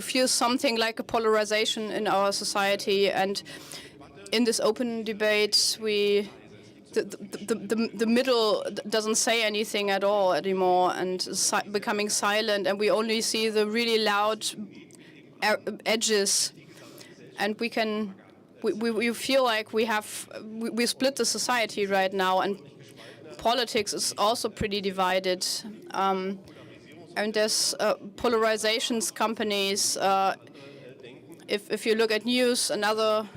S7: feel something like a polarization in our society, and in this open debate the middle doesn't say anything at all anymore and becoming silent, and we only see the really loud edges, and we feel like we split the society right now, and politics is also pretty divided. And there's polarizations companies. If you look at news and other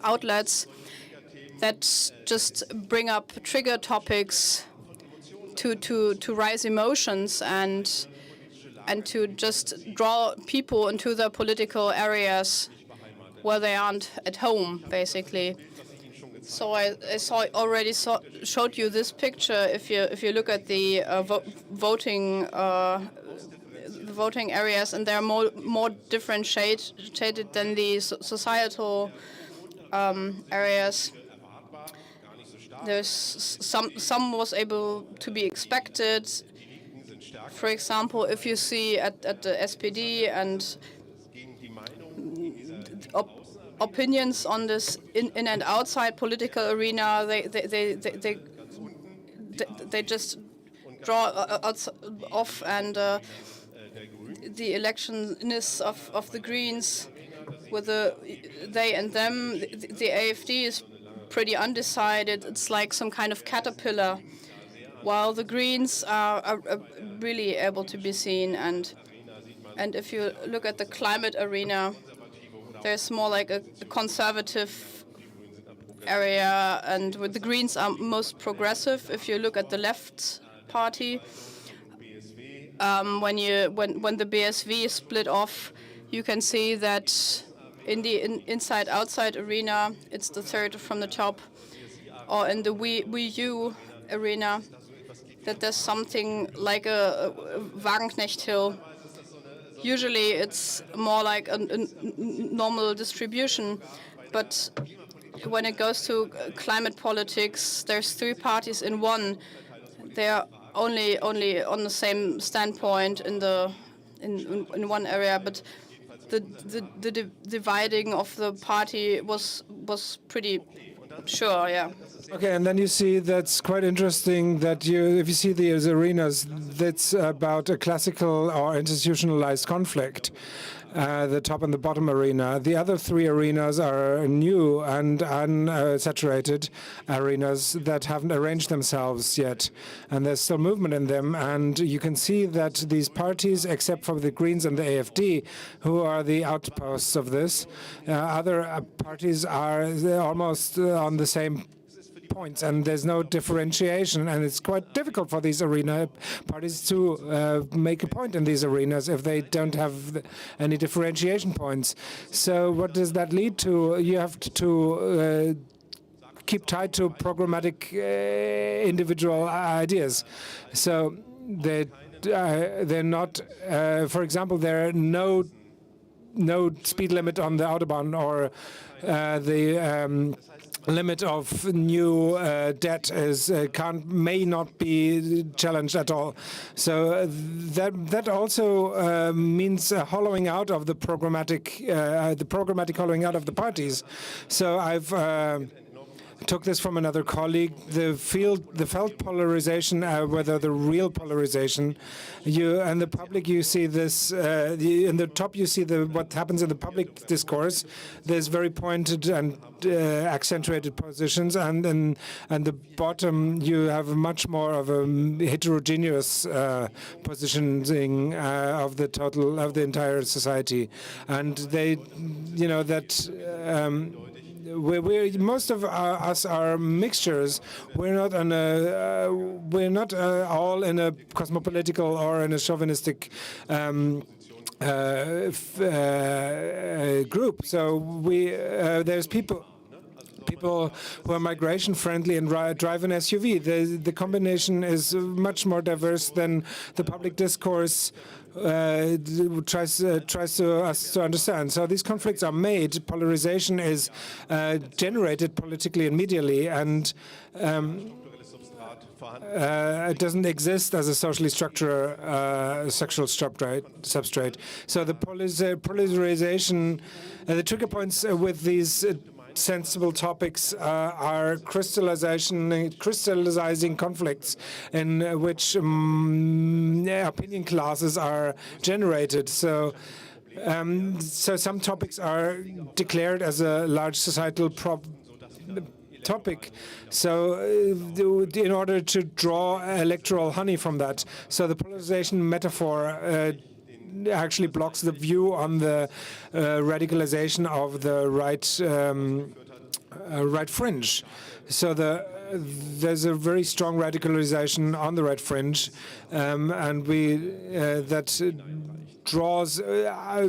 S7: outlets that just bring up trigger topics to raise emotions and to just draw people into their political areas where they aren't at home, basically. So I showed you this picture. If you look at the voting areas, and they're more differentiated than the societal areas. There's some was able to be expected. For example, if you see at the SPD and opinions on this in and outside political arena, they just draw off, and the electionists of the Greens with the they and them, the AfD is pretty undecided. It's like some kind of caterpillar, while the Greens are really able to be seen. And if you look at the climate arena, there's more like a conservative area, and with the Greens are most progressive. If you look at the left party, when the BSV is split off, you can see that in the inside-outside arena, it's the third from the top, or in the WU arena, that there's something like a Wagenknecht hill. Usually it's more like a normal distribution, but when it goes to climate politics, there's three parties in one. They're only on the same standpoint in one area, but the dividing of the party was pretty sure, yeah.
S6: Okay, and then you see that's quite interesting that if you see these arenas, that's about a classical or institutionalized conflict, the top and the bottom arena. The other three arenas are new and unsaturated arenas that haven't arranged themselves yet, and there's still movement in them. And you can see that these parties, except for the Greens and the AfD, who are the outposts of this, other parties are almost on the same points, and there's no differentiation, and it's quite difficult for these arena parties to make a point in these arenas if they don't have any differentiation points. So what does that lead to? You have to keep tied to programmatic individual ideas. So they're not, for example, there are no speed limit on the Autobahn, or the limit of new debt may not be challenged at all. So that also means a hollowing out of the programmatic hollowing out of the parties. So I've took this from another colleague. The felt polarization, whether the real polarization, and the public, you see this. In the top, you see what happens in the public discourse. There's very pointed and accentuated positions, and the bottom, you have much more of a heterogeneous positioning of the entire society, and they, most of us are mixtures. We're not all in a cosmopolitical or in a chauvinistic group. So there's people who are migration friendly and drive an SUV. The combination is much more diverse than the public discourse tries us to understand. So these conflicts are made. Polarization is generated politically and medially, and it doesn't exist as a socially structured sexual substrate. So the polarization, the trigger points with these sensible topics are crystallizing conflicts in which opinion classes are generated. So some topics are declared as a large societal topic. So in order to draw electoral honey from that, so the polarization metaphor actually blocks the view on the radicalization of the right fringe. So there's a very strong radicalization on the right fringe, and that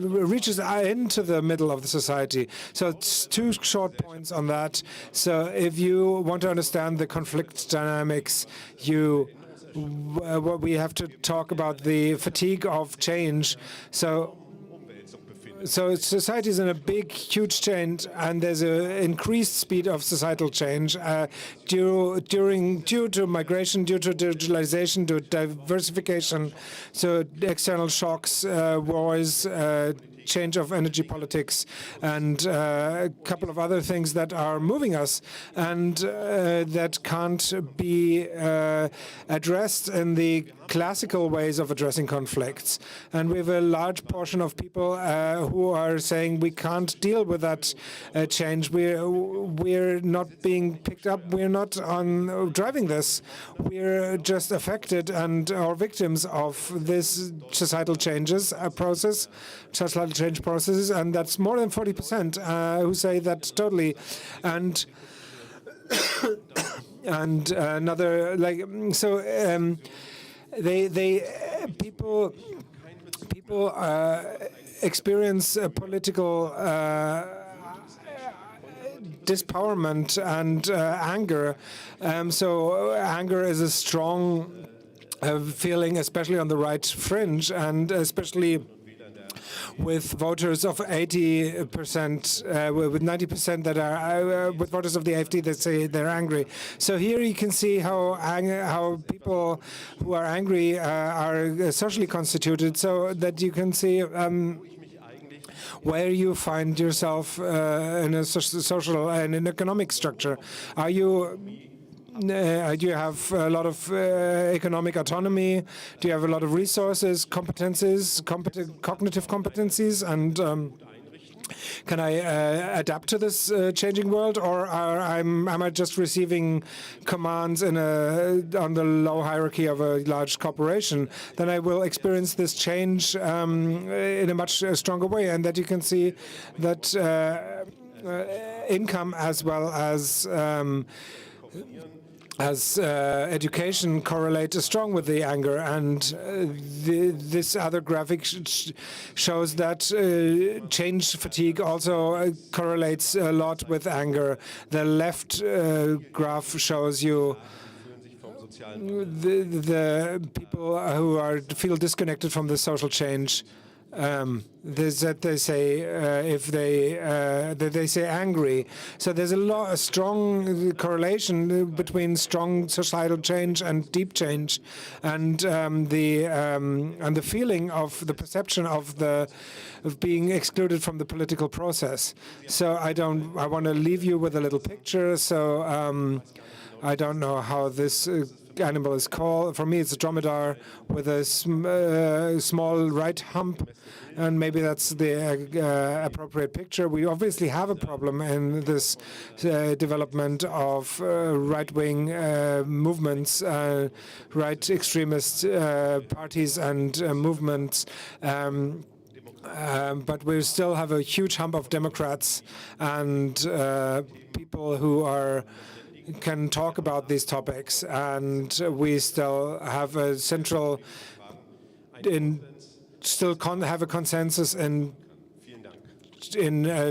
S6: reaches into the middle of the society. So it's two short points on that. So if you want to understand the conflict dynamics, what we have to talk about the fatigue of change. So society is in a big, huge change, and there's an increased speed of societal change due to migration, due to digitalization, due to diversification, so external shocks, wars, change of energy politics, and a couple of other things that are moving us and that can't be addressed in the classical ways of addressing conflicts. And we have a large portion of people who are saying we can't deal with that change. We're not being picked up. We're not driving this. We're just affected and are victims of this societal changes societal change processes, and that's more than 40% who say that totally. And another people experience political dispowerment and anger. So anger is a strong feeling, especially on the right fringe, and especially with voters of 80%, with 90% that are with voters of the AfD that say they're angry. So here you can see how people who are angry are socially constituted, so that you can see where you find yourself in a social and an economic structure. Do you have a lot of economic autonomy? Do you have a lot of resources, cognitive competencies, and can I adapt to this changing world, or am I just receiving commands on the low hierarchy of a large corporation? Then I will experience this change in a much stronger way, and that you can see that income as well as education correlate strong with the anger, and this other graphic shows that change fatigue also correlates a lot with anger. The left graph shows you the people who feel disconnected from the social change. They say they say angry. So there's a strong correlation between strong societal change and deep change, and the feeling of the perception of being excluded from the political process. So I want to leave you with a little picture. So I don't know how this animal is called. For me, it's a dromedar with a small right hump, and maybe that's the appropriate picture. We obviously have a problem in this development of right-wing movements, right extremist parties and movements. but we still have a huge hump of Democrats and people who can talk about these topics, and we still have a have a consensus in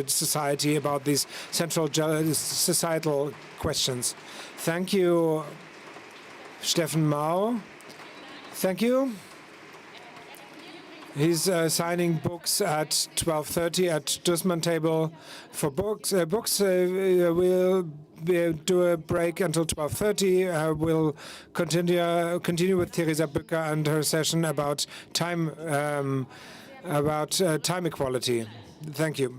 S6: society about these central societal questions. Thank you, Steffen Mau. Thank you. He's signing books at 12:30 at Dussmann table for books. We'll do a break until 12:30. We'll continue with Theresa Bücker and her session about time equality. Thank you.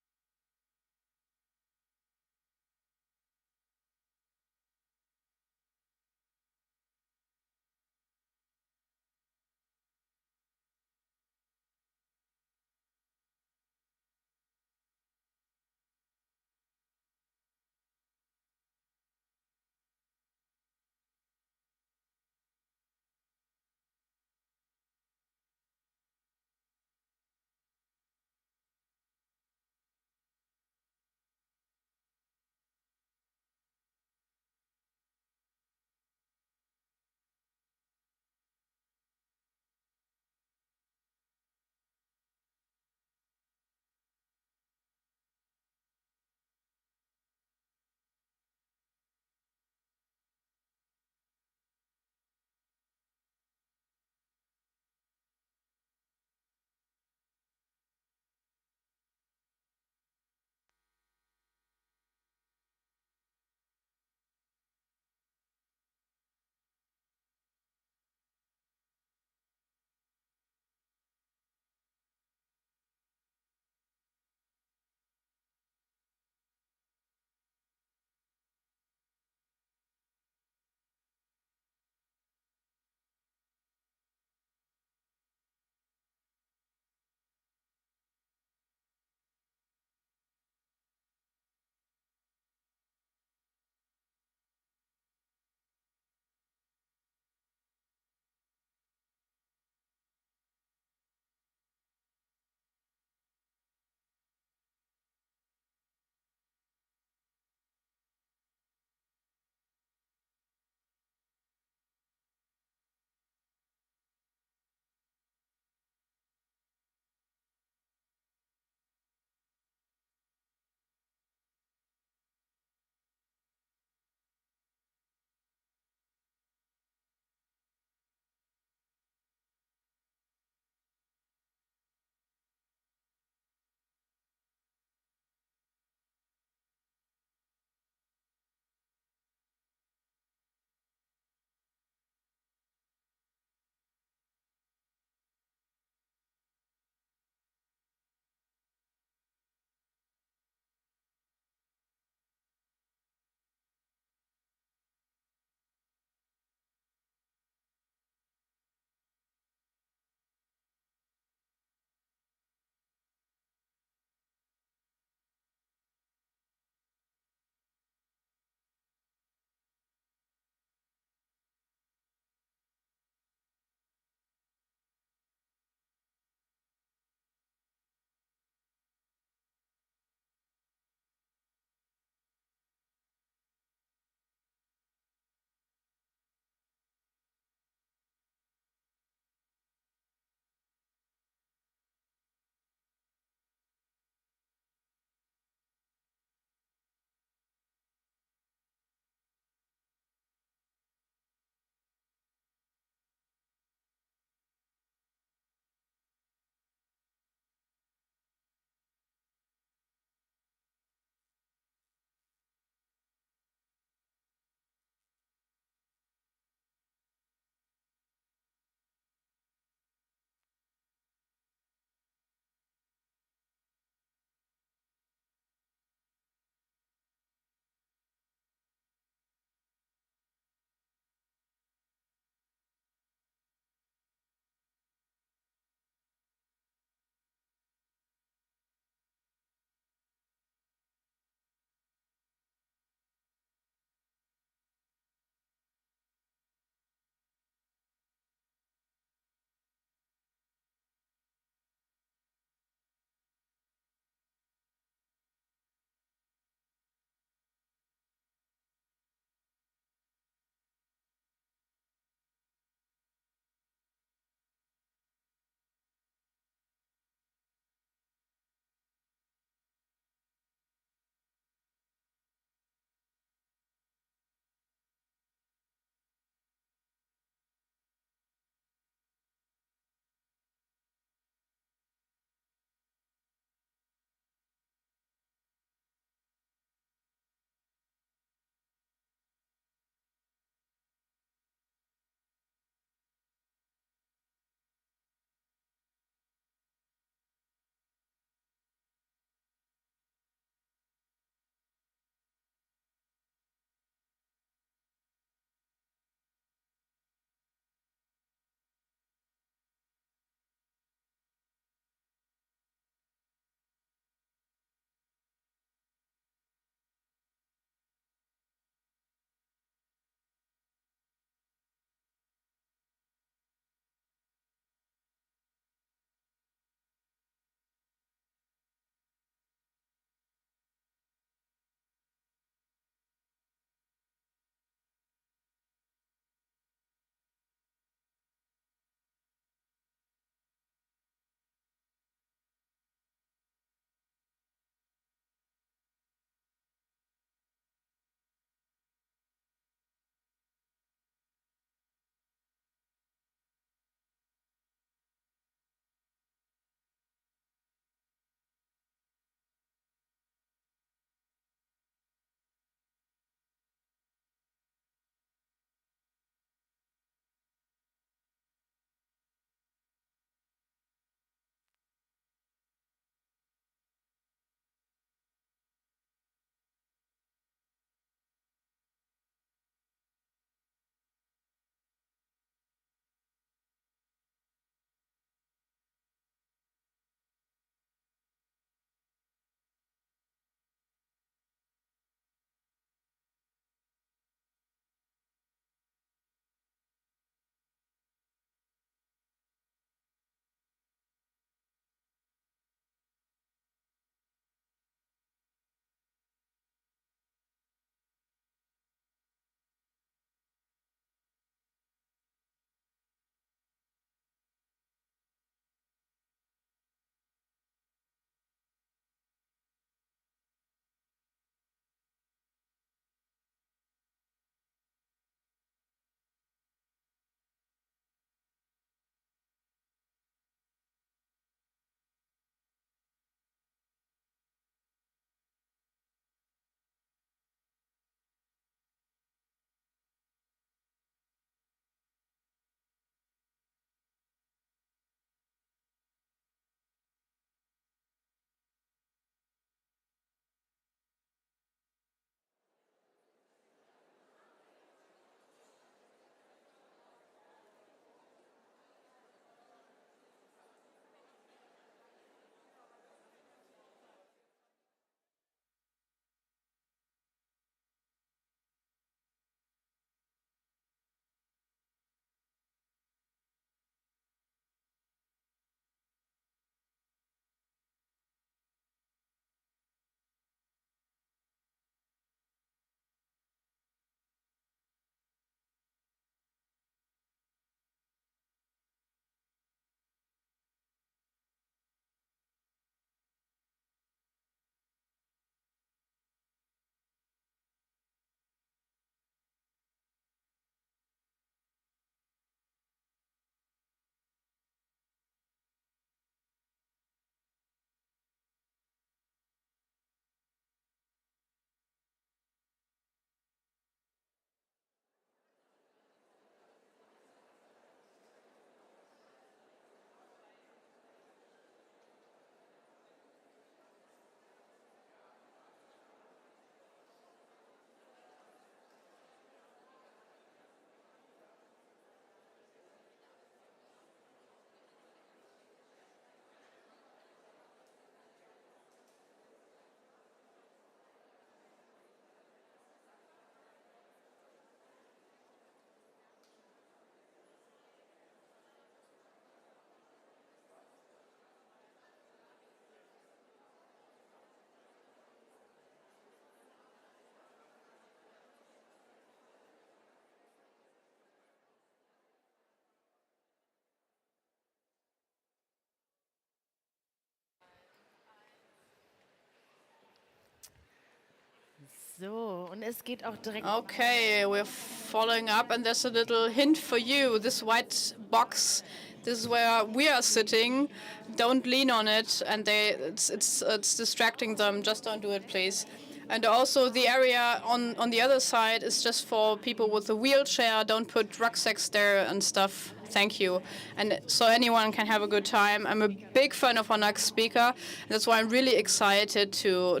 S4: So, und es geht auch direkt.
S7: Okay, we're following up, and there's a little hint for you. This white box, this is where we are sitting. Don't lean on it, and it's distracting them. Just don't do it, please. And also the area on the other side is just for people with a wheelchair. Don't put rucksacks there and stuff. Thank you. And so anyone can have a good time. I'm a big fan of our next speaker. That's why I'm really excited to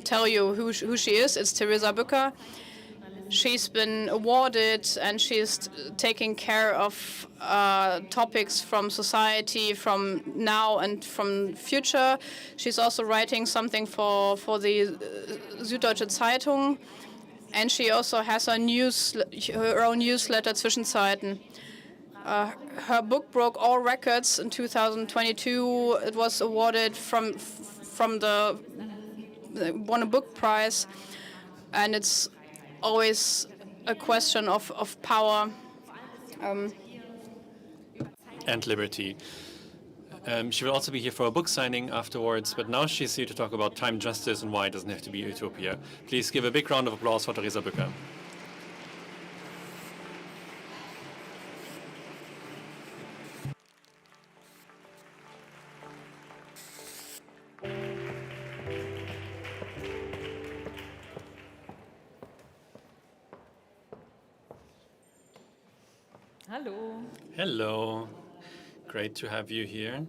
S7: tell you who she is. It's Theresa Bücker. She's been awarded, and she's taking care of topics from society, from now and from future. She's also writing something for the Süddeutsche Zeitung, and she also has her own newsletter, Zwischenzeiten. Her book broke all records in 2022. It was awarded won a book prize, and it's always a question of power.
S2: And liberty. She will also be here for a book signing afterwards, but now she's here to talk about time, justice, and why it doesn't have to be utopia. Please give a big round of applause for Theresa Bücker.
S8: Hallo.
S2: Hello. Great to have you here.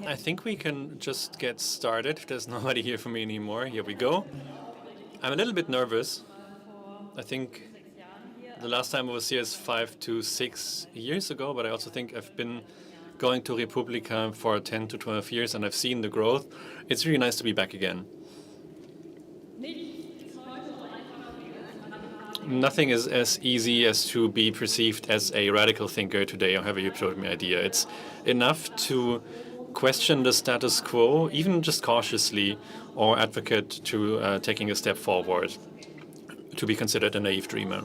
S2: I think we can just get started. There's nobody here for me anymore. Here we go. I'm a little bit nervous. I think the last time I was here is 5 to 6 years ago, but I also think I've been going to Republika for 10 to 12 years, and I've seen the growth. It's really nice to be back again. Nothing is as easy as to be perceived as a radical thinker today, or have a utopia idea. It's enough to question the status quo, even just cautiously, or advocate to taking a step forward, to be considered a naive dreamer.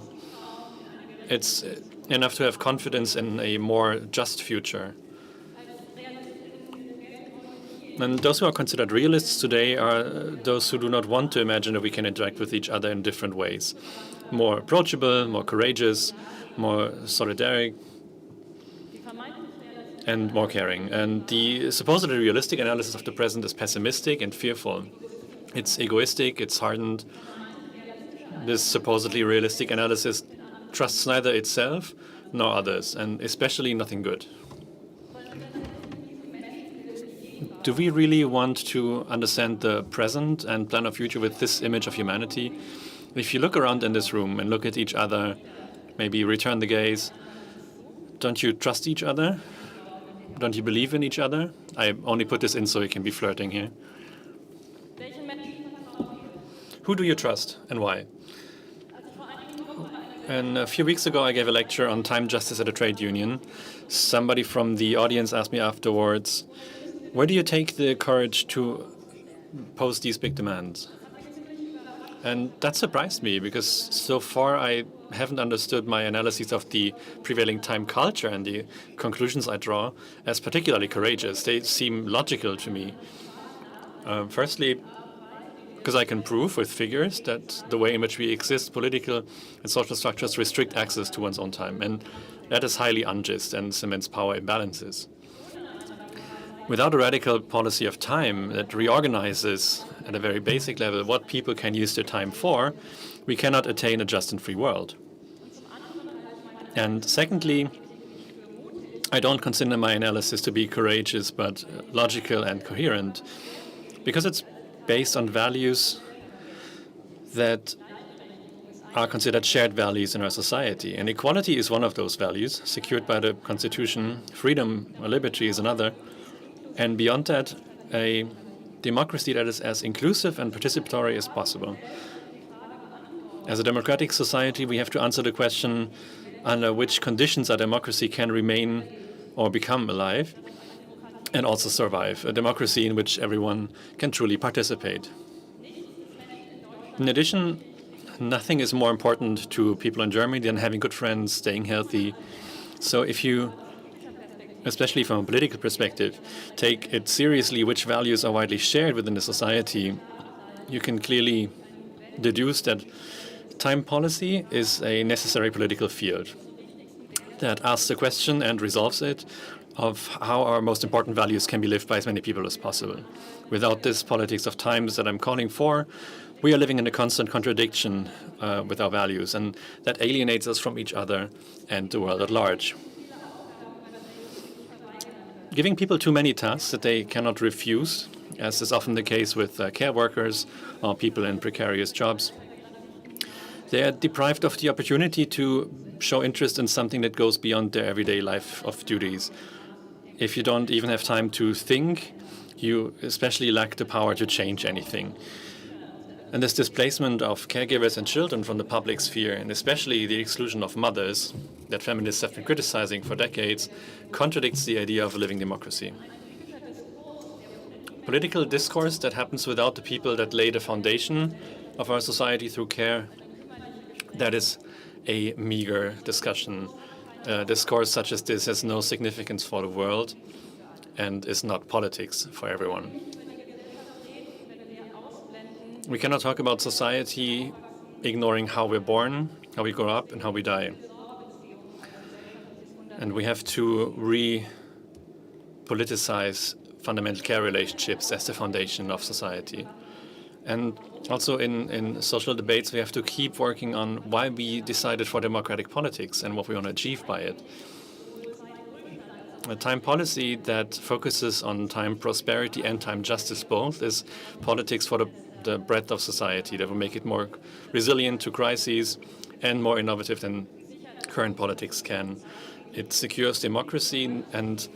S2: It's enough to have confidence in a more just future. And those who are considered realists today are those who do not want to imagine that we can interact with each other in different ways. More approachable, more courageous, more solidaric, and more caring. And the supposedly realistic analysis of the present is pessimistic and fearful. It's egoistic, it's hardened. This supposedly realistic analysis trusts neither itself nor others, and especially nothing good. Do we really want to understand the present and plan our future with this image of humanity? If you look around in this room and look at each other, maybe return the gaze, don't you trust each other? Don't you believe in each other? I only put this in so you can be flirting here. Who do you trust and why? And a few weeks ago, I gave a lecture on time justice at a trade union. Somebody from the audience asked me afterwards, where do you take the courage to pose these big demands? And that surprised me, because so far I haven't understood my analyses of the prevailing time culture and the conclusions I draw as particularly courageous. They seem logical to me. Firstly, because I can prove with figures that the way in which we exist, political and social structures restrict access to one's own time. And that is highly unjust and cements power imbalances. Without a radical policy of time that reorganizes at a very basic level what people can use their time for, we cannot attain a just and free world. And secondly, I don't consider my analysis to be courageous but logical and coherent, because it's based on values that are considered shared values in our society. And equality is one of those values, secured by the Constitution. Freedom or liberty is another. And beyond that, a democracy that is as inclusive and participatory as possible. As a democratic society, we have to answer the question under which conditions our democracy can remain or become alive and also survive, a democracy in which everyone can truly participate. In addition, nothing is more important to people in Germany than having good friends, staying healthy. So if you, especially from a political perspective, take it seriously which values are widely shared within the society, you can clearly deduce that time policy is a necessary political field that asks the question and resolves it of how our most important values can be lived by as many people as possible. Without this politics of times that I'm calling for, we are living in a constant contradiction with our values, and that alienates us from each other and the world at large. Giving people too many tasks that they cannot refuse, as is often the case with care workers or people in precarious jobs, they are deprived of the opportunity to show interest in something that goes beyond their everyday life of duties. If you don't even have time to think, you especially lack the power to change anything. And this displacement of caregivers and children from the public sphere, and especially the exclusion of mothers that feminists have been criticizing for decades, contradicts the idea of a living democracy. Political discourse that happens without the people that lay the foundation of our society through care, that is a meager discussion. Discourse such as this has no significance for the world and is not politics for everyone. We cannot talk about society ignoring how we're born, how we grow up, and how we die. And we have to re-politicize fundamental care relationships as the foundation of society. And also in social debates, we have to keep working on why we decided for democratic politics and what we want to achieve by it. A time policy that focuses on time prosperity and time justice both is politics for the breadth of society that will make it more resilient to crises and more innovative than current politics can. It secures democracy, and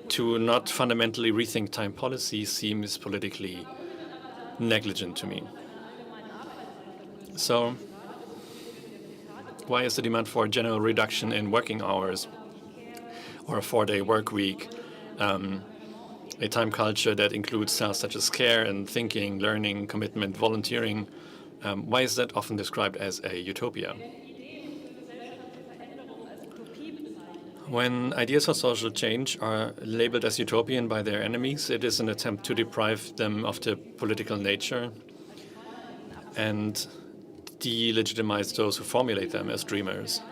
S2: to not fundamentally rethink time policy seems politically negligent to me. So why is the demand for a general reduction in working hours or a 4-day work week, a time culture that includes tasks such as care and thinking, learning, commitment, volunteering, why is that often described as a utopia? When ideas for social change are labeled as utopian by their enemies, it is an attempt to deprive them of their political nature and delegitimize those who formulate them as dreamers.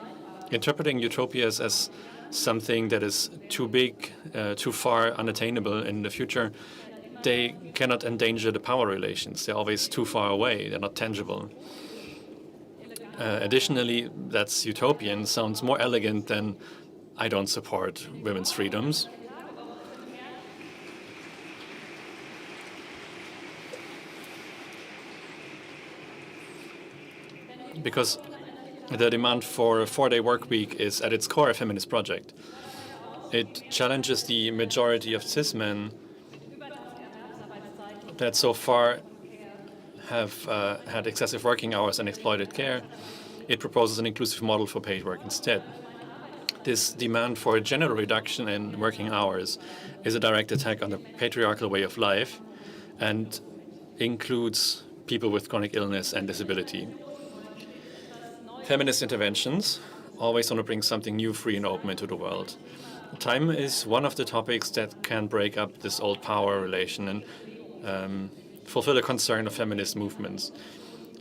S2: Interpreting utopias as something that is too big, too far, unattainable in the future, they cannot endanger the power relations. They're always too far away. They're not tangible. Additionally, that's utopian sounds more elegant than I don't support women's freedoms. Because the demand for a 4-day work week is at its core a feminist project. It challenges the majority of cis men that so far have had excessive working hours and exploited care. It proposes an inclusive model for paid work instead. This demand for a general reduction in working hours is a direct attack on the patriarchal way of life and includes people with chronic illness and disability. Feminist interventions always want to bring something new, free, and open into the world. Time is one of the topics that can break up this old power relation and fulfill a concern of feminist movements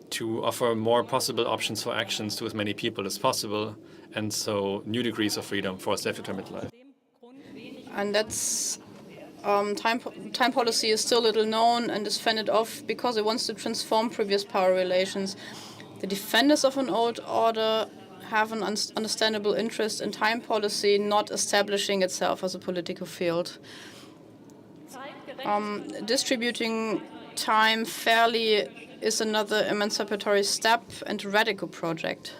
S2: to offer more possible options for actions to as many people as possible, and so new degrees of freedom for self-determined life.
S7: And that's time policy is still little known and is fended off because it wants to transform previous power relations. The defenders of an old order have an understandable interest in time policy not establishing itself as a political field. Distributing time fairly is another emancipatory step and radical project.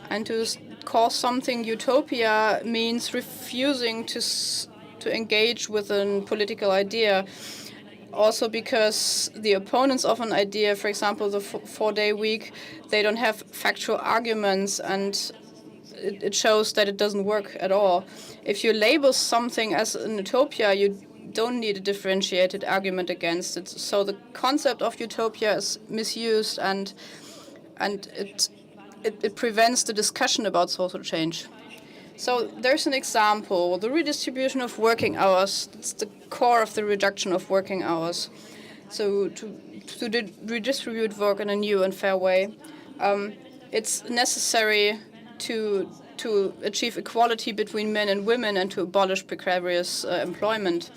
S7: And to call something utopia means refusing to engage with a political idea. Also because the opponents of an idea, for example, the 4-day week, they don't have factual arguments, and it shows that it doesn't work at all. If you label something as an utopia, you don't need a differentiated argument against it. So the concept of utopia is misused, and it prevents the discussion about social change. So there's an example, the redistribution of working hours. It's the core of the reduction of working hours. So to redistribute work in a new and fair way, it's necessary to achieve equality between men and women and to abolish precarious employment.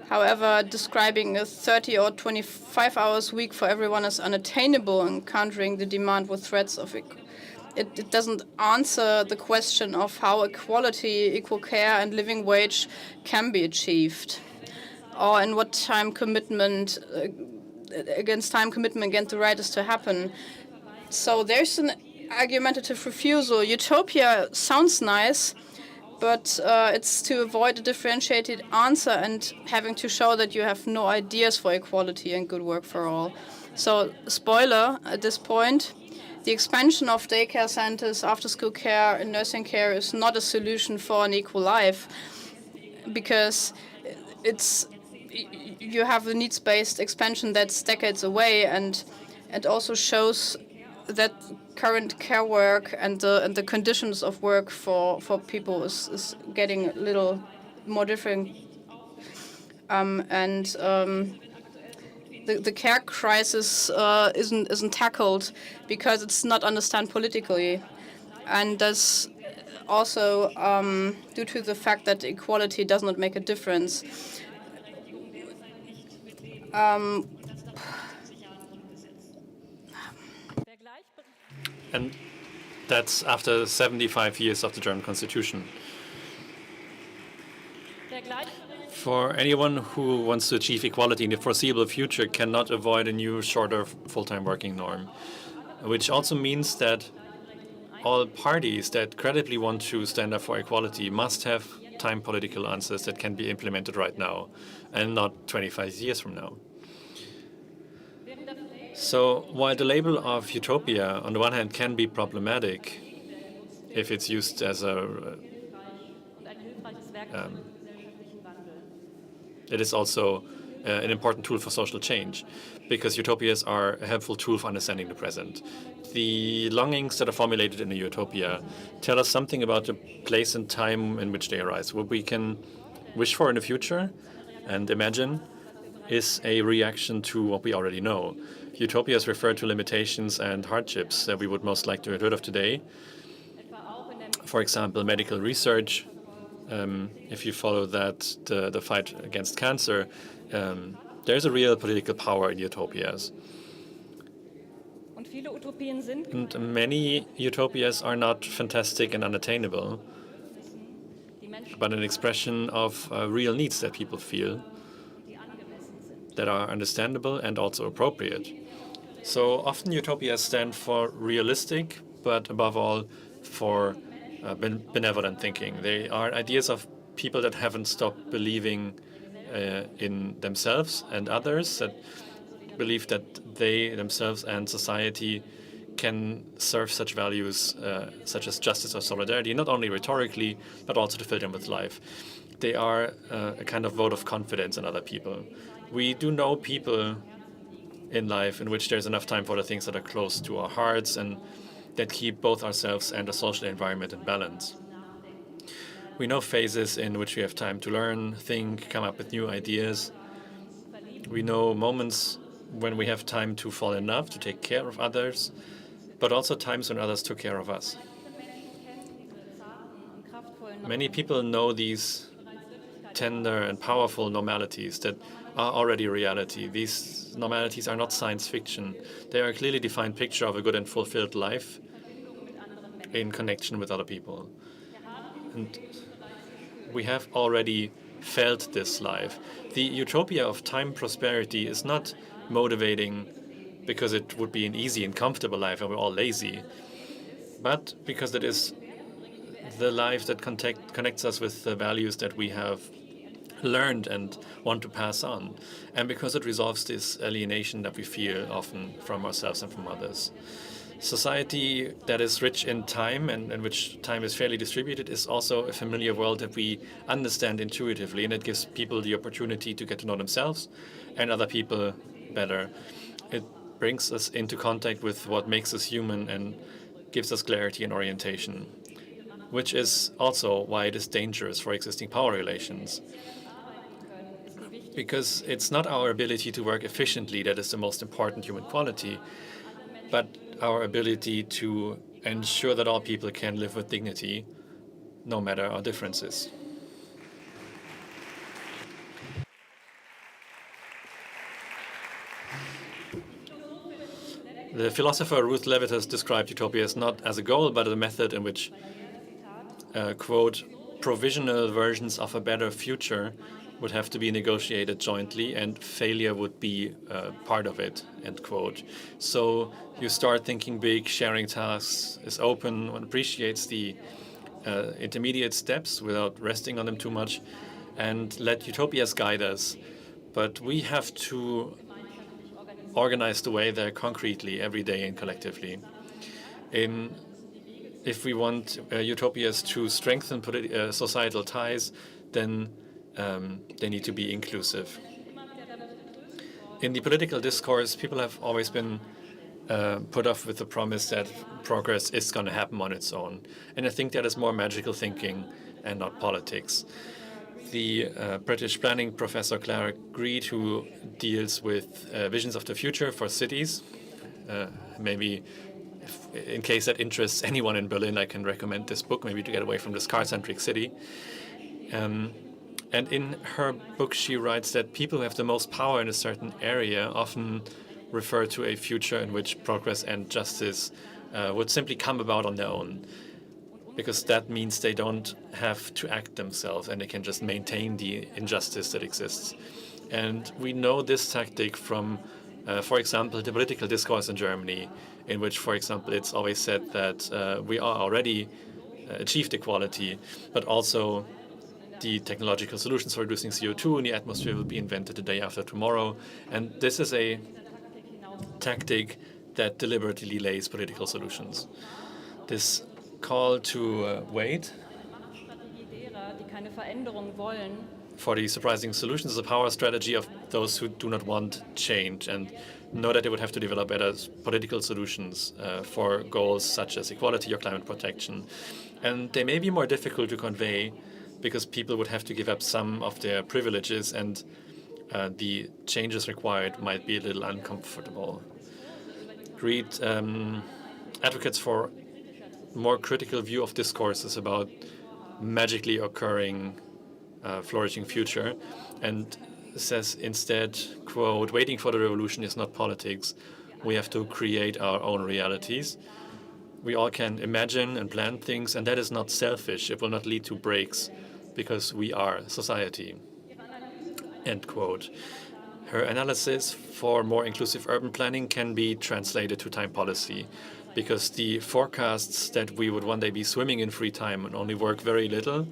S7: However, describing a 30 or 25 hours week for everyone as unattainable and countering the demand with threats of it doesn't answer the question of how equality, equal care, and living wage can be achieved, or in what time commitment against the right is to happen. So there's an argumentative refusal. Utopia sounds nice, but it's to avoid a differentiated answer and having to show that you have no ideas for equality and good work for all. So, spoiler at this point, the expansion of daycare centers, after-school care, and nursing care is not a solution for an equal life, because you have a needs-based expansion that's decades away, and also shows that current care work and the conditions of work for people is getting a little more different. The care crisis isn't tackled because it's not understood politically, and that's also due to the fact that equality does not make a difference.
S2: And that's after 75 years of the German Constitution. For anyone who wants to achieve equality in the foreseeable future cannot avoid a new, shorter full-time working norm, which also means that all parties that credibly want to stand up for equality must have time political answers that can be implemented right now and not 25 years from now. So while the label of utopia, on the one hand, can be problematic if it's used as it is also an important tool for social change, because utopias are a helpful tool for understanding the present. The longings that are formulated in a utopia tell us something about the place and time in which they arise. What we can wish for in the future and imagine is a reaction to what we already know. Utopias refer to limitations and hardships that we would most like to get rid of today. For example, medical research. If you follow that, the fight against cancer, there's a real political power in utopias. And many utopias are not fantastic and unattainable, but an expression of real needs that people feel that are understandable and also appropriate. So often utopias stand for realistic, but above all for benevolent thinking. They are ideas of people that haven't stopped believing in themselves and others, that believe that they themselves and society can serve such values such as justice or solidarity, not only rhetorically, but also to fill them with life. They are a kind of vote of confidence in other people. We do know people in life in which there's enough time for the things that are close to our hearts and that keep both ourselves and the social environment in balance. We know phases in which we have time to learn, think, come up with new ideas. We know moments when we have time to fall in love, to take care of others, but also times when others took care of us. Many people know these tender and powerful normalities that are already reality. These normalities are not science fiction. They are a clearly defined picture of a good and fulfilled life in connection with other people. And we have already felt this life. The utopia of time prosperity is not motivating because it would be an easy and comfortable life and we're all lazy, but because it is the life that connects us with the values that we have learned and want to pass on, and because it resolves this alienation that we feel often from ourselves and from others. Society that is rich in time and in which time is fairly distributed is also a familiar world that we understand intuitively, and it gives people the opportunity to get to know themselves and other people better. It brings us into contact with what makes us human and gives us clarity and orientation, which is also why it is dangerous for existing power relations. because it's not our ability to work efficiently that is the most important human quality, but our ability to ensure that all people can live with dignity, no matter our differences. The philosopher Ruth Levitas described utopia as not as a goal, but as a method in which, quote, provisional versions of a better future would have to be negotiated jointly, and failure would be part of it, end quote. So you start thinking big, sharing tasks, is open, and appreciates the intermediate steps without resting on them too much, and let utopias guide us. But we have to organize the way there concretely, every day and collectively. If we want utopias to strengthen societal ties, then they need to be inclusive. In the political discourse, people have always been put off with the promise that progress is going to happen on its own. And I think that is more magical thinking and not politics. The British planning professor Clara Greed, who deals with visions of the future for cities, maybe in case that interests anyone in Berlin, I can recommend this book, maybe to get away from this car-centric city. And in her book, she writes that people who have the most power in a certain area often refer to a future in which progress and justice would simply come about on their own, because that means they don't have to act themselves and they can just maintain the injustice that exists. And we know this tactic from, for example, the political discourse in Germany, in which, for example, it's always said that we are already achieved equality, but also the technological solutions for reducing CO2 in the atmosphere will be invented the day after tomorrow. And this is a tactic that deliberately delays political solutions. This call to wait for the surprising solutions is a power strategy of those who do not want change and know that they would have to develop better political solutions for goals such as equality or climate protection. And they may be more difficult to convey because people would have to give up some of their privileges, and the changes required might be a little uncomfortable. Greed advocates for more critical view of discourses about magically occurring flourishing future, and says instead, quote, waiting for the revolution is not politics. We have to create our own realities. We all can imagine and plan things, and that is not selfish. It will not lead to breaks because we are society, end quote. Her analysis for more inclusive urban planning can be translated to time policy, because the forecasts that we would one day be swimming in free time and only work very little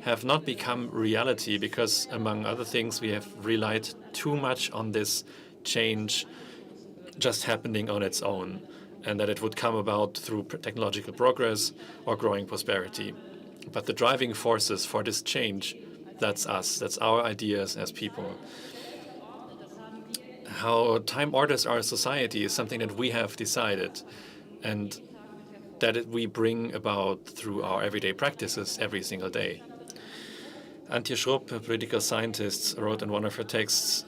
S2: have not become reality because, among other things, we have relied too much on this change just happening on its own, and that it would come about through technological progress or growing prosperity. But the driving forces for this change, that's us, that's our ideas as people. How time orders our society is something that we have decided, and that we bring about through our everyday practices every single day. Antje Schrupp, a political scientist, wrote in one of her texts,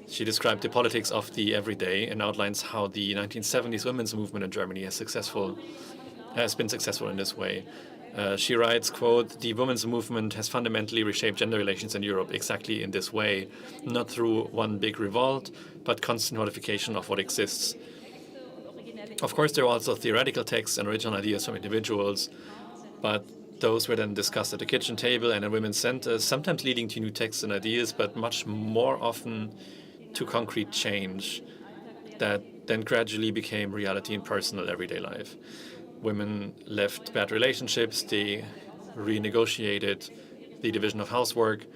S2: she described the politics of the everyday and outlines how the 1970s women's movement in Germany has been successful in this way. She writes, quote, the women's movement has fundamentally reshaped gender relations in Europe exactly in this way, not through one big revolt, but constant modification of what exists. Of course, there are also theoretical texts and original ideas from individuals, but those were then discussed at the kitchen table and in women's centers, sometimes leading to new texts and ideas, but much more often to concrete change that then gradually became reality in personal everyday life. Women left bad relationships, they renegotiated the division of housework,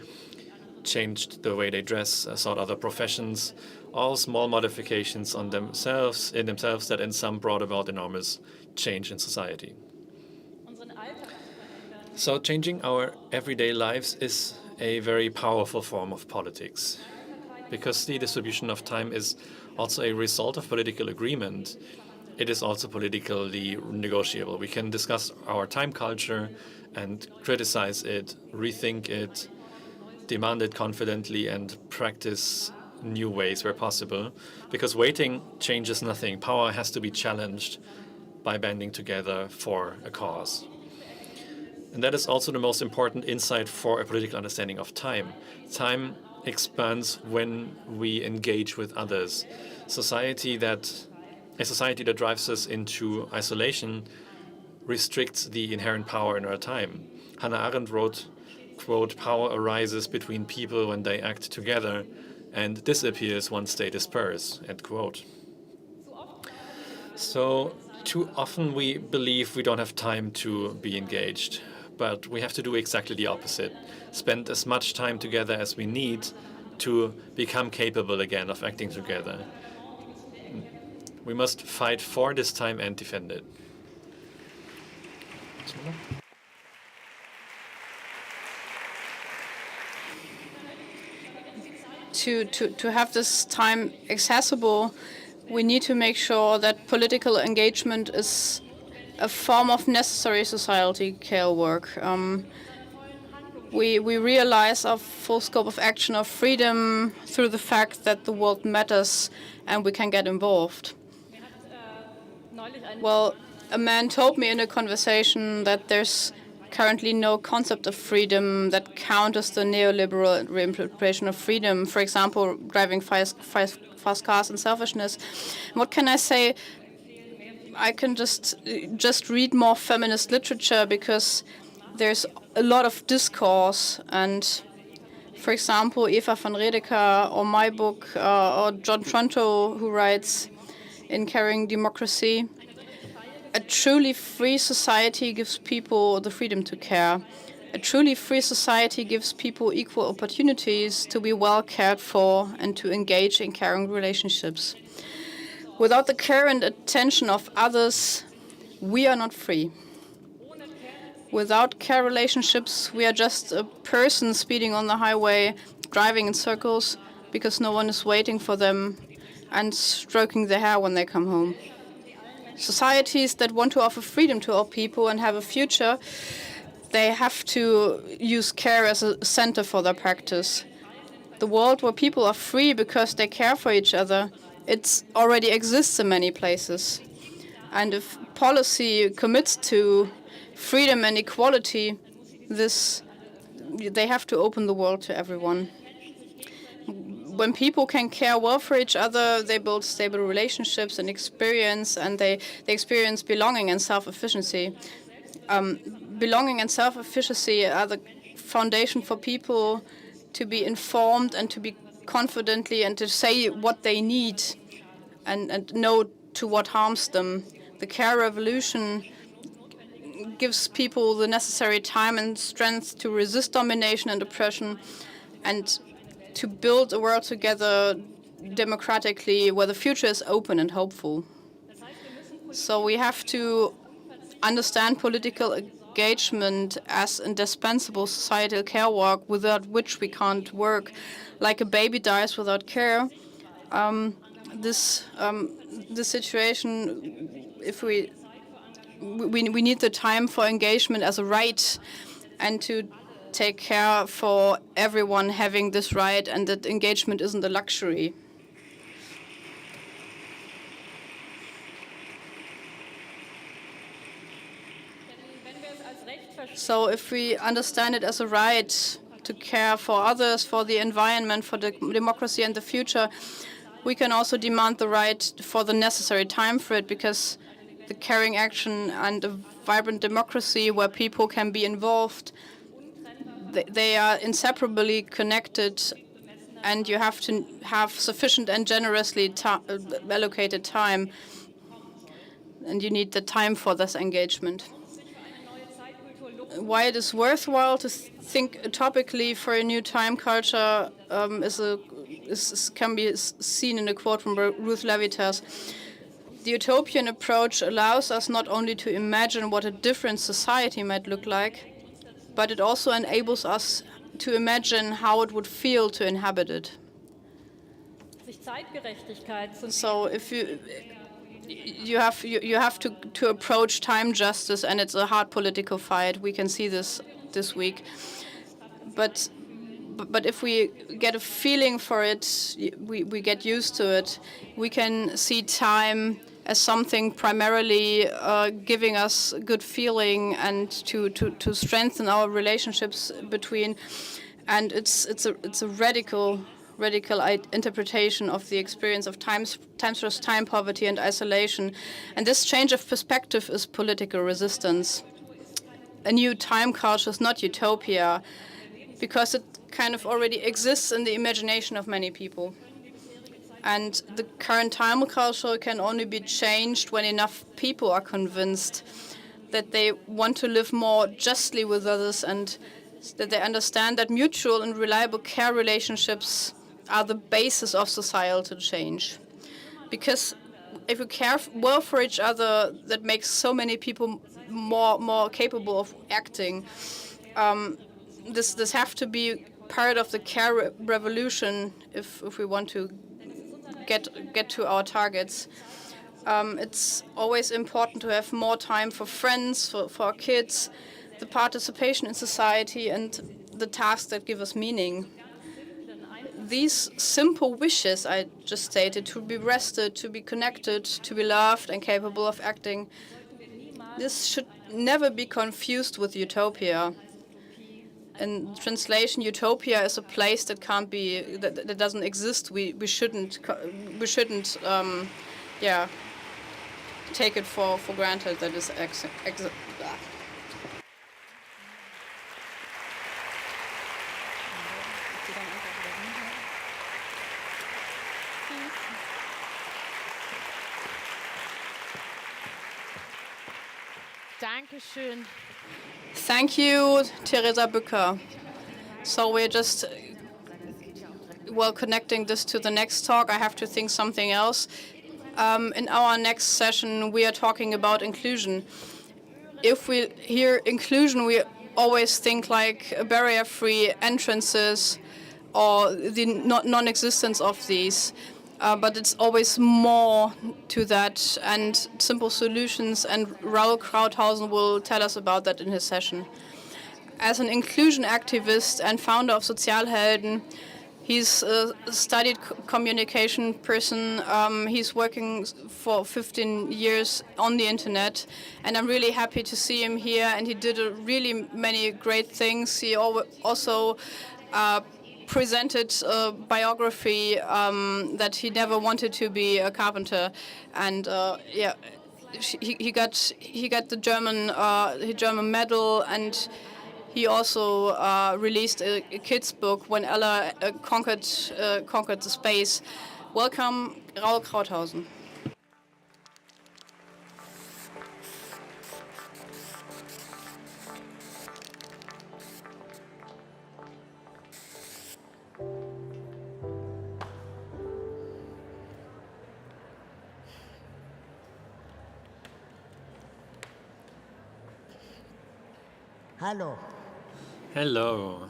S2: changed the way they dress, sought other professions, all small modifications in themselves that in some brought about enormous change in society. So changing our everyday lives is a very powerful form of politics, because the distribution of time is also a result of political agreement. It is also politically negotiable. We can discuss our time culture and criticize it, rethink it, demand it confidently, and practice new ways where possible. Because waiting changes nothing. Power has to be challenged by banding together for a cause. And that is also the most important insight for a political understanding of time. Time expands when we engage with others. A society that drives us into isolation restricts the inherent power in our time. Hannah Arendt wrote, quote, "Power arises between people when they act together and disappears once they disperse," end quote. So too often we believe we don't have time to be engaged, but we have to do exactly the opposite. Spend as much time together as we need to become capable again of acting together. We must fight for this time and defend it.
S7: To have this time accessible, we need to make sure that political engagement is a form of necessary society care work. We realize our full scope of action of freedom through the fact that the world matters and we can get involved. Well, a man told me in a conversation that there's currently no concept of freedom that counters the neoliberal reinterpretation of freedom. For example, driving fast cars and selfishness. What can I say? I can just read more feminist literature because there's a lot of discourse. And for example, Eva van Redeker or my book or John Tronto, who writes in Carrying Democracy. A truly free society gives people the freedom to care. A truly free society gives people equal opportunities to be well cared for and to engage in caring relationships. Without the care and attention of others, we are not free. Without care relationships, we are just a person speeding on the highway, driving in circles because no one is waiting for them and stroking their hair when they come home. Societies that want to offer freedom to all people and have a future, they have to use care as a center for their practice. The world where people are free because they care for each other, it already exists in many places. And if policy commits to freedom and equality, they have to open the world to everyone. When people can care well for each other, they build stable relationships and they experience belonging and self-efficiency. Belonging and self-efficiency are the foundation for people to be informed and to be confidently and to say what they need and know to what harms them. The care revolution gives people the necessary time and strength to resist domination and oppression and to build a world together democratically where the future is open and hopeful. So we have to understand political engagement as indispensable societal care work without which we can't work. Like a baby dies without care, this situation, if we need the time for engagement as a right and to take care for everyone having this right and that engagement isn't a luxury. So if we understand it as a right to care for others, for the environment, for the democracy and the future, we can also demand the right for the necessary time for it, because the caring action and a vibrant democracy where people can be involved, they are inseparably connected, and you have to have sufficient and generously allocated time, and you need the time for this engagement. Why it is worthwhile to think utopically for a new time culture can be seen in a quote from Ruth Levitas. The utopian approach allows us not only to imagine what a different society might look like, but it also enables us to imagine how it would feel to inhabit it. So if you have to approach time justice, and it's a hard political fight. We can see this week. But but if we get a feeling for it, we get used to it. We can see time as something primarily giving us a good feeling and to strengthen our relationships between. And it's a radical interpretation of the experience of times versus time poverty and isolation. And this change of perspective is political resistance. A new time culture is not utopia, because it kind of already exists in the imagination of many people. And the current time culture can only be changed when enough people are convinced that they want to live more justly with others, and that they understand that mutual and reliable care relationships are the basis of societal change. Because if we care well for each other, that makes so many people more capable of acting. This have to be part of the care revolution if we want to get to our targets. It's always important to have more time for friends, for our kids, the participation in society, and the tasks that give us meaning. These simple wishes I just stated, to be rested, to be connected, to be loved and capable of acting, this should never be confused with utopia. In translation, utopia is a place that can't be, that doesn't exist. We shouldn't take it for granted that is
S4: Dankeschön.
S7: Thank you, Teresa Bücker. So we're just, connecting this to the next talk, I have to think something else. In our next session, we are talking about inclusion. If we hear inclusion, we always think like barrier-free entrances or the non-existence of these. But it's always more to that, and simple solutions, and Raoul Krauthausen will tell us about that in his session. As an inclusion activist and founder of Sozialhelden, he's a studied communication person. He's working for 15 years on the internet, and I'm really happy to see him here, and he did really many great things. He also presented a biography that he never wanted to be a carpenter, and he got the German medal, and he also released a kids book when Ella conquered the space. Welcome, Raoul Krauthausen.
S8: Hallo.
S2: Hello.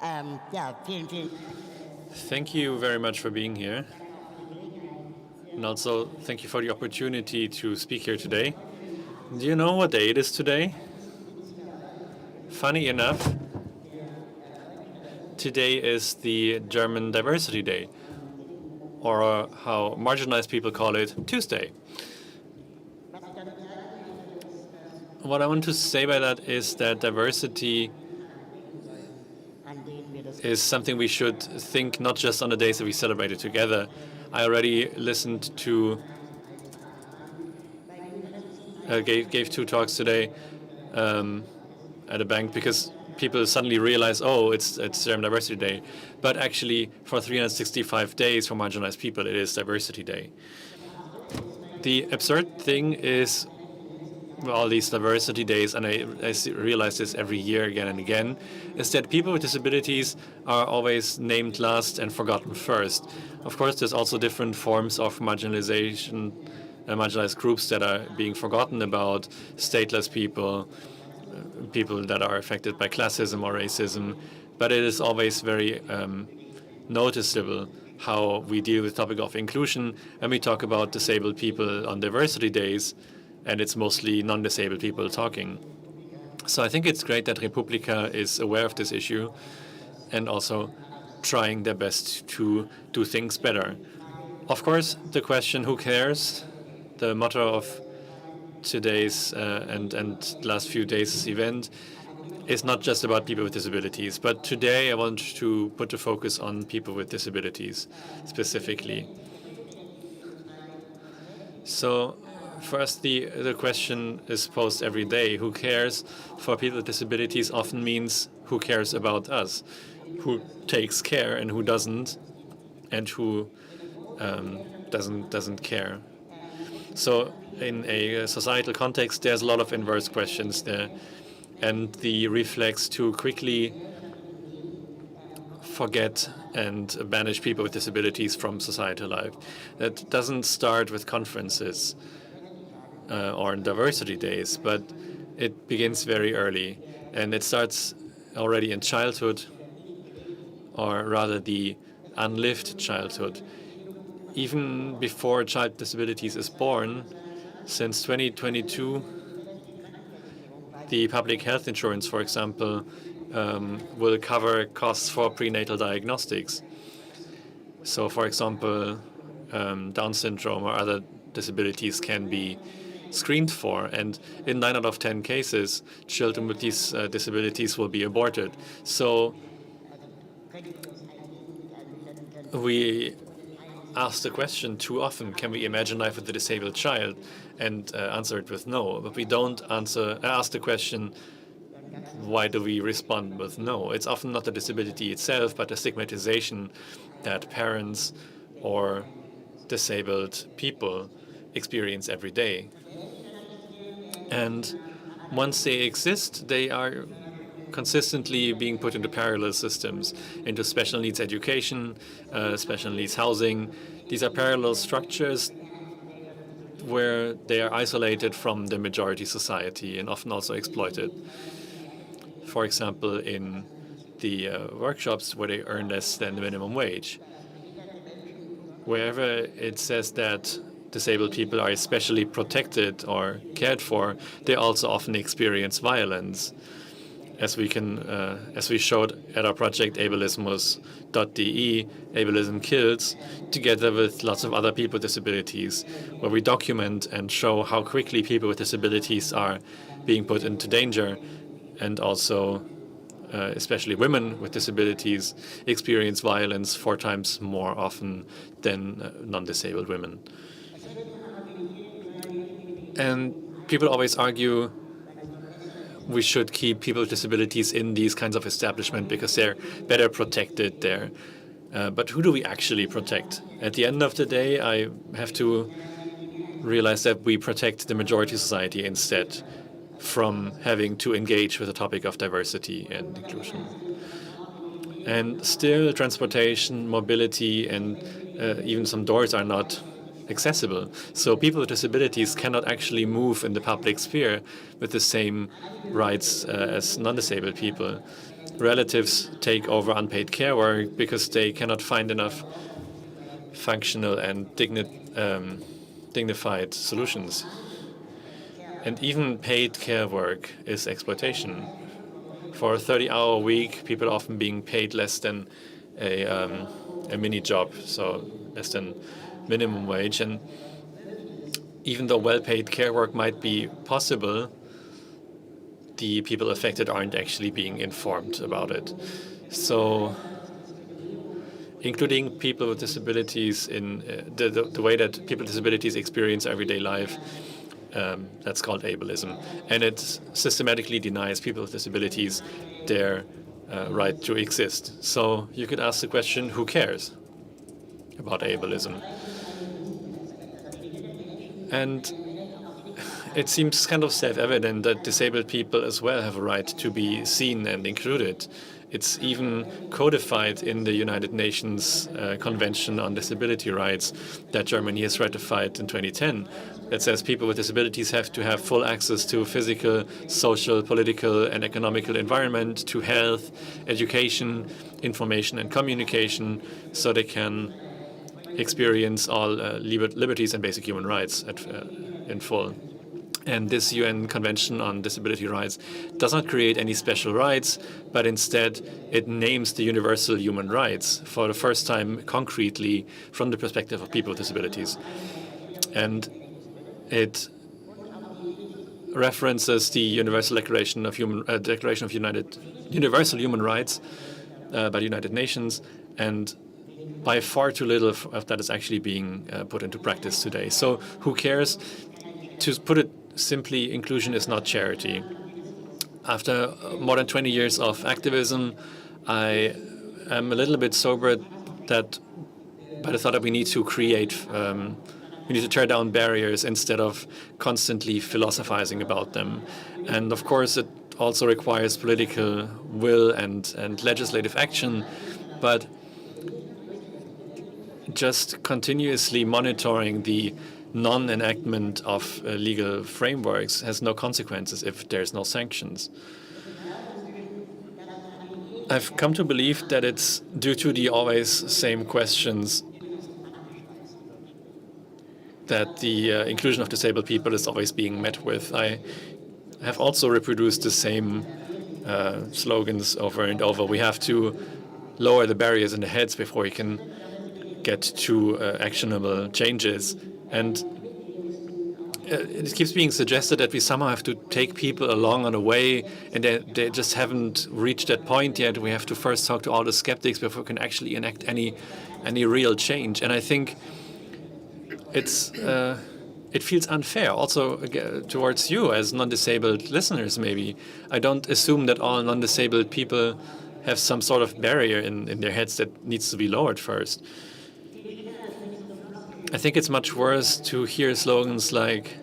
S8: Vielen.
S2: Thank you very much for being here. And also, thank you for the opportunity to speak here today. Do you know what day it is today? Funny enough, today is the German Diversity Day, or how marginalized people call it, Tuesday. What I want to say by that is that diversity is something we should think not just on the days that we celebrate it together. I already listened to, gave 2 talks today at a bank, because people suddenly realize, oh, it's German Diversity Day. But actually, for 365 days for marginalized people, it is Diversity Day. The absurd thing is, all these diversity days, and I realize this every year again and again, is that people with disabilities are always named last and forgotten first. Of course, there's also different forms of marginalization, marginalized groups that are being forgotten about, stateless people, people that are affected by classism or racism, but it is always very noticeable how we deal with the topic of inclusion, and we talk about disabled people on diversity days, and it's mostly non-disabled people talking. So I think it's great that Republica is aware of this issue and also trying their best to do things better. Of course, the question, who cares? The motto of today's and last few days' event is not just about people with disabilities, but today I want to put the focus on people with disabilities specifically. So first, the question is posed every day. Who cares? For people with disabilities often means who cares about us, who takes care and who doesn't, and who doesn't care. So in a societal context, there's a lot of inverse questions there, and the reflex to quickly forget and banish people with disabilities from societal life. That doesn't start with conferences or on diversity days, but it begins very early, and it starts already in childhood, or rather the unlived childhood. Even before a child with disabilities is born, since 2022, the public health insurance, for example, will cover costs for prenatal diagnostics. So, for example, Down syndrome or other disabilities can be screened for, and in 9 out of 10 cases, children with these disabilities will be aborted. So we ask the question too often, can we imagine life with a disabled child, and answer it with no. But we don't ask the question, why do we respond with no? It's often not the disability itself, but the stigmatization that parents or disabled people experience every day. And once they exist, they are consistently being put into parallel systems, into special needs education, special needs housing. These are parallel structures where they are isolated from the majority society and often also exploited. For example, in the workshops where they earn less than the minimum wage. Wherever it says that disabled people are especially protected or cared for, they also often experience violence. As we showed at our project ableismus.de, Ableism Kills, together with lots of other people with disabilities, where we document and show how quickly people with disabilities are being put into danger, and also especially women with disabilities experience violence 4 times more often than non-disabled women. And people always argue we should keep people with disabilities in these kinds of establishments because they're better protected there. But who do we actually protect? At the end of the day, I have to realize that we protect the majority society instead from having to engage with the topic of diversity and inclusion. And still, transportation, mobility, and even some doors are not accessible. So people with disabilities cannot actually move in the public sphere with the same rights as non-disabled people. Relatives take over unpaid care work because they cannot find enough functional and dignified solutions. And even paid care work is exploitation. For a 30-hour week, people are often being paid less than a mini job, so less than minimum wage. And even though well-paid care work might be possible, the people affected aren't actually being informed about it. So including people with disabilities in the way that people with disabilities experience everyday life, that's called ableism. And it systematically denies people with disabilities their right to exist. So you could ask the question, who cares about ableism? And it seems kind of self-evident that disabled people as well have a right to be seen and included. It's even codified in the United Nations Convention on Disability Rights that Germany has ratified in 2010. That says people with disabilities have to have full access to physical, social, political, and economical environment, to health, education, information, and communication, so they can experience all liberties and basic human rights in full. And this UN Convention on Disability Rights does not create any special rights, but instead it names the universal human rights for the first time concretely from the perspective of people with disabilities. And it references the Universal Declaration of Universal Human Rights by the United Nations, and by far too little of that is actually being put into practice today. So who cares? To put it simply, inclusion is not charity. After more than 20 years of activism, I am a little bit sobered by the thought that we need to we need to tear down barriers instead of constantly philosophizing about them. And of course, it also requires political will and legislative action, but just continuously monitoring the non-enactment of legal frameworks has no consequences if there's no sanctions. I've come to believe that it's due to the always same questions that the inclusion of disabled people is always being met with. I have also reproduced the same slogans over and over. We have to lower the barriers in the heads before we can get to actionable changes. And it keeps being suggested that we somehow have to take people along on the way, and they just haven't reached that point yet. We have to first talk to all the skeptics before we can actually enact any real change. And I think it feels unfair also towards you as non-disabled listeners, maybe. I don't assume that all non-disabled people have some sort of barrier in their heads that needs to be lowered first. I think it's much worse to hear slogans like,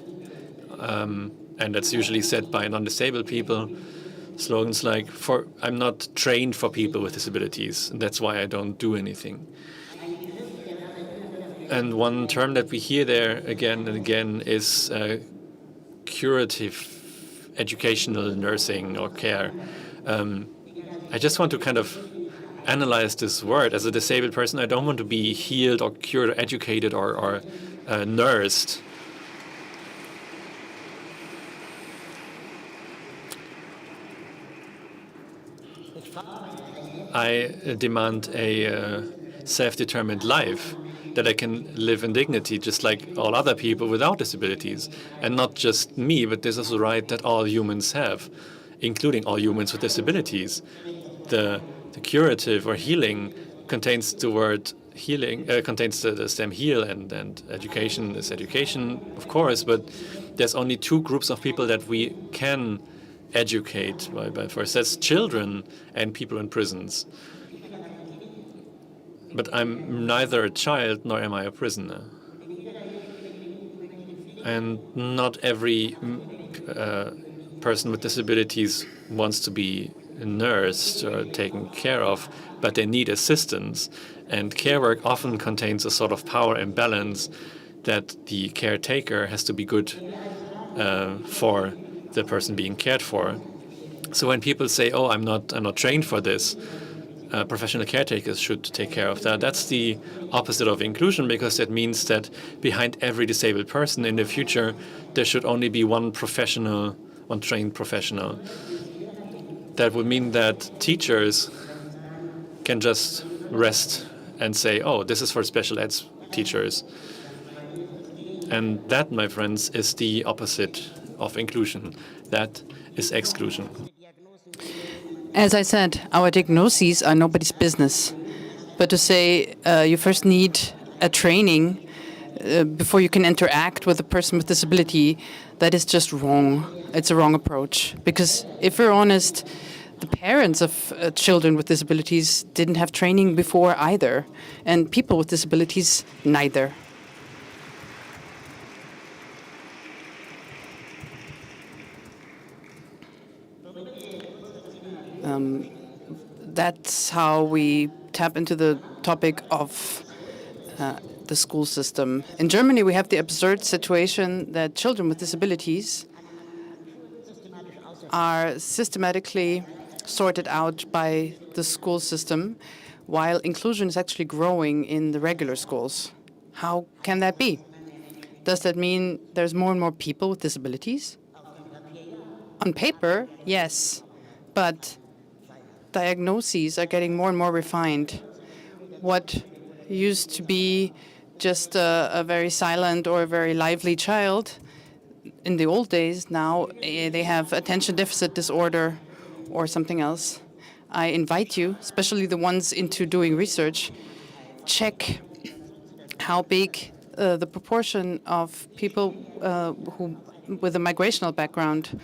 S2: and that's usually said by non-disabled people, slogans like, I'm not trained for people with disabilities, and that's why I don't do anything. And one term that we hear there again and again is curative educational nursing or care. I just want to kind of analyze this word. As a disabled person, I don't want to be healed or cured or educated or nursed. I demand a self-determined life, that I can live in dignity just like all other people without disabilities. And not just me, but this is a right that all humans have, including all humans with disabilities. The curative or healing contains the word healing, contains the stem heal, and education is education, of course, but there's only two groups of people that we can educate by first. That's children and people in prisons. But I'm neither a child nor am I a prisoner. And not every person with disabilities wants to be nursed or taken care of, but they need assistance. And care work often contains a sort of power imbalance that the caretaker has to be good for the person being cared for. So when people say, "Oh, I'm not trained for this," professional caretakers should take care of that. That's the opposite of inclusion, because that means that behind every disabled person in the future, there should only be one trained professional. That would mean that teachers can just rest and say, "Oh, this is for special ed teachers." And that, my friends, is the opposite of inclusion. That is exclusion.
S9: As I said, our diagnoses are nobody's business. But to say you first need a training before you can interact with a person with disability, that is just wrong. It's a wrong approach. Because if we're honest, the parents of children with disabilities didn't have training before either. And people with disabilities, neither. That's how we tap into the topic of the school system. In Germany, we have the absurd situation that children with disabilities are systematically sorted out by the school system, while inclusion is actually growing in the regular schools. How can that be? Does that mean there's more and more people with disabilities? On paper, yes, but diagnoses are getting more and more refined. What used to be just a very silent or a very lively child in the old days, now they have attention deficit disorder or something else. I invite you, especially the ones into doing research, check how big the proportion of people who with a migrational background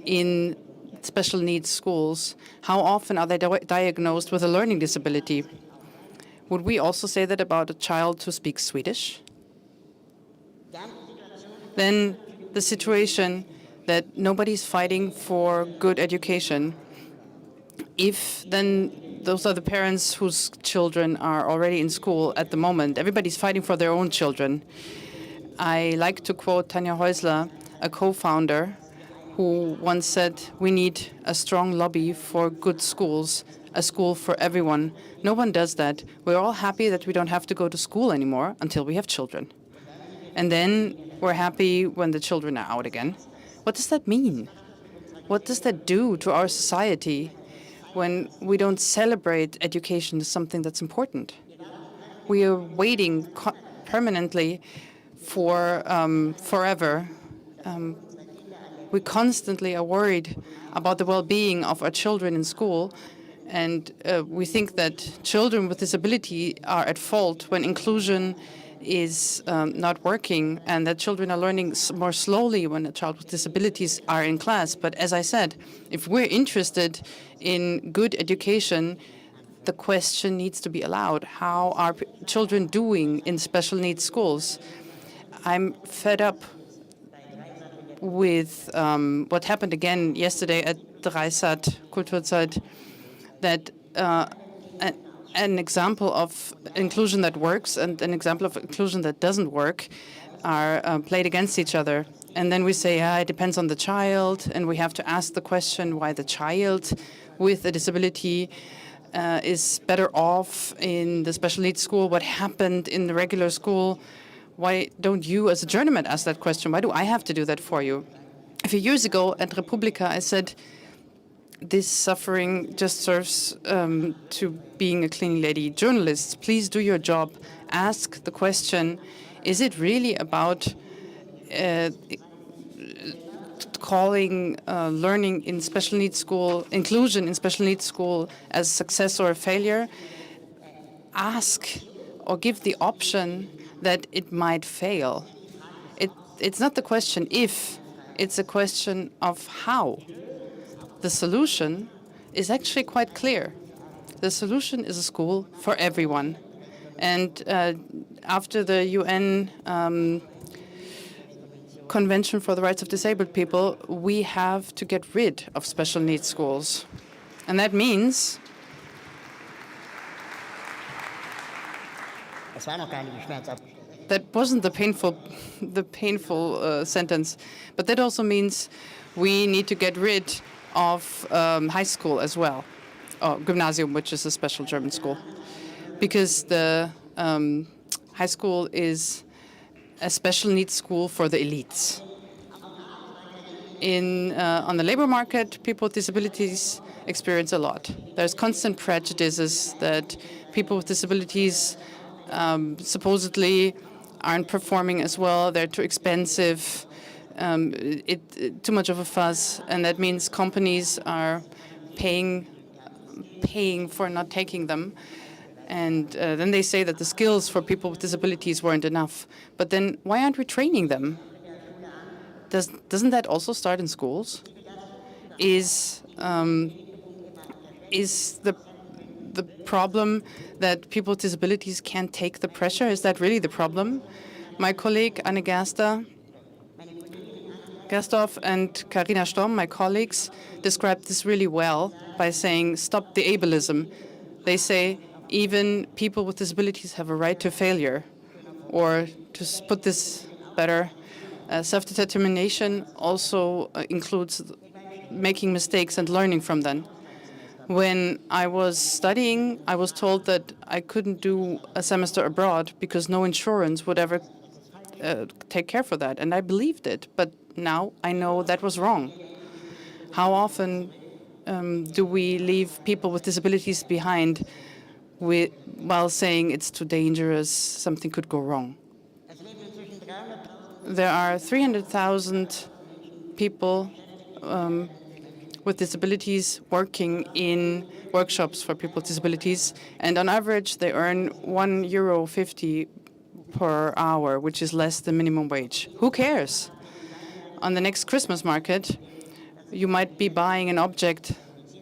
S9: in special needs schools, how often are they diagnosed with a learning disability? Would we also say that about a child who speaks Swedish? Then the situation that nobody's fighting for good education, if then those are the parents whose children are already in school at the moment, everybody's fighting for their own children. I like to quote Tanja Häusler, a co-founder, who once said, we need a strong lobby for good schools, a school for everyone. No one does that. We're all happy that we don't have to go to school anymore until we have children. And then we're happy when the children are out again. What does that mean? What does that do to our society when we don't celebrate education as something that's important? We are waiting permanently for forever. We constantly are worried about the well-being of our children in school, and we think that children with disability are at fault when inclusion is not working, and that children are learning more slowly when a child with disabilities are in class. But as I said, if we're interested in good education, the question needs to be allowed. How are children doing in special needs schools? I'm fed up with what happened again yesterday at the Dreisat Kulturzeit, that an example of inclusion that works and an example of inclusion that doesn't work are played against each other. And then we say, it depends on the child, and we have to ask the question why the child with a disability is better off in the special needs school. What happened in the regular school? Why don't you, as a journeyman, ask that question? Why do I have to do that for you? A few years ago at Republica, I said, this suffering just serves to being a cleaning lady. Journalists, please do your job. Ask the question, is it really about calling learning in special needs school, inclusion in special needs school as success or a failure? Ask or give the option that it might fail. It's not the question if, it's a question of how. The solution is actually quite clear. The solution is a school for everyone. And after the UN Convention for the Rights of Disabled People, we have to get rid of special needs schools. And that means that wasn't the painful sentence, but that also means we need to get rid of high school as well, or Gymnasium, which is a special German school, because the high school is a special needs school for the elites. On the labor market, people with disabilities experience a lot. There's constant prejudices that people with disabilities supposedly aren't performing as well, they're too expensive, too much of a fuss, and that means companies are paying for not taking them. And then they say that the skills for people with disabilities weren't enough. But then why aren't we training them? Doesn't that also start in schools? Is the problem that people with disabilities can't take the pressure? Is that really the problem? My colleague Anne Gerstorff and Carina Storm, my colleagues, described this really well by saying, stop the ableism. They say even people with disabilities have a right to failure. Or to put this better, self-determination also includes making mistakes and learning from them. When I was studying, I was told that I couldn't do a semester abroad because no insurance would ever take care for that, and I believed it. But now I know that was wrong. How often do we leave people with disabilities behind while saying it's too dangerous, something could go wrong? There are 300,000 people with disabilities working in workshops for people with disabilities, and on average they earn €1.50 per hour, which is less than minimum wage. Who cares? On the next Christmas market, you might be buying an object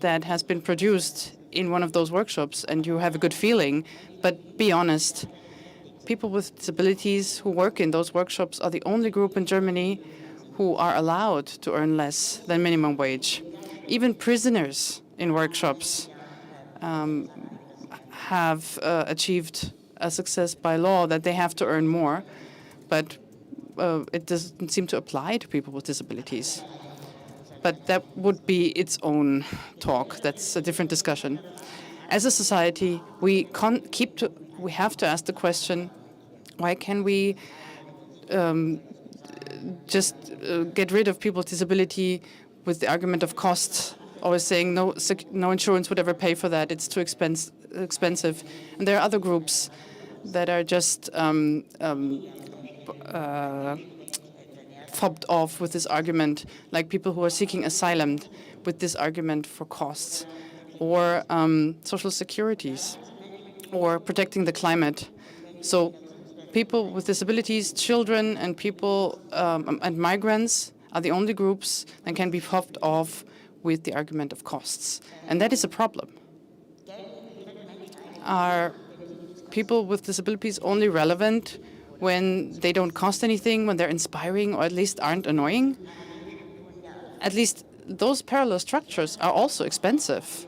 S9: that has been produced in one of those workshops and you have a good feeling, but be honest. People with disabilities who work in those workshops are the only group in Germany who are allowed to earn less than minimum wage. Even prisoners in workshops have achieved a success by law that they have to earn more, but it doesn't seem to apply to people with disabilities. But that would be its own talk. That's a different discussion. As a society, we have to ask the question, why can we just get rid of people with disability with the argument of costs, always saying no insurance would ever pay for that, it's too expensive. And there are other groups that are just fobbed off with this argument, like people who are seeking asylum with this argument for costs, or social securities, or protecting the climate. So people with disabilities, children, and people and migrants are the only groups that can be fobbed off with the argument of costs. And that is a problem. Are people with disabilities only relevant when they don't cost anything, when they're inspiring, or at least aren't annoying? At least those parallel structures are also expensive.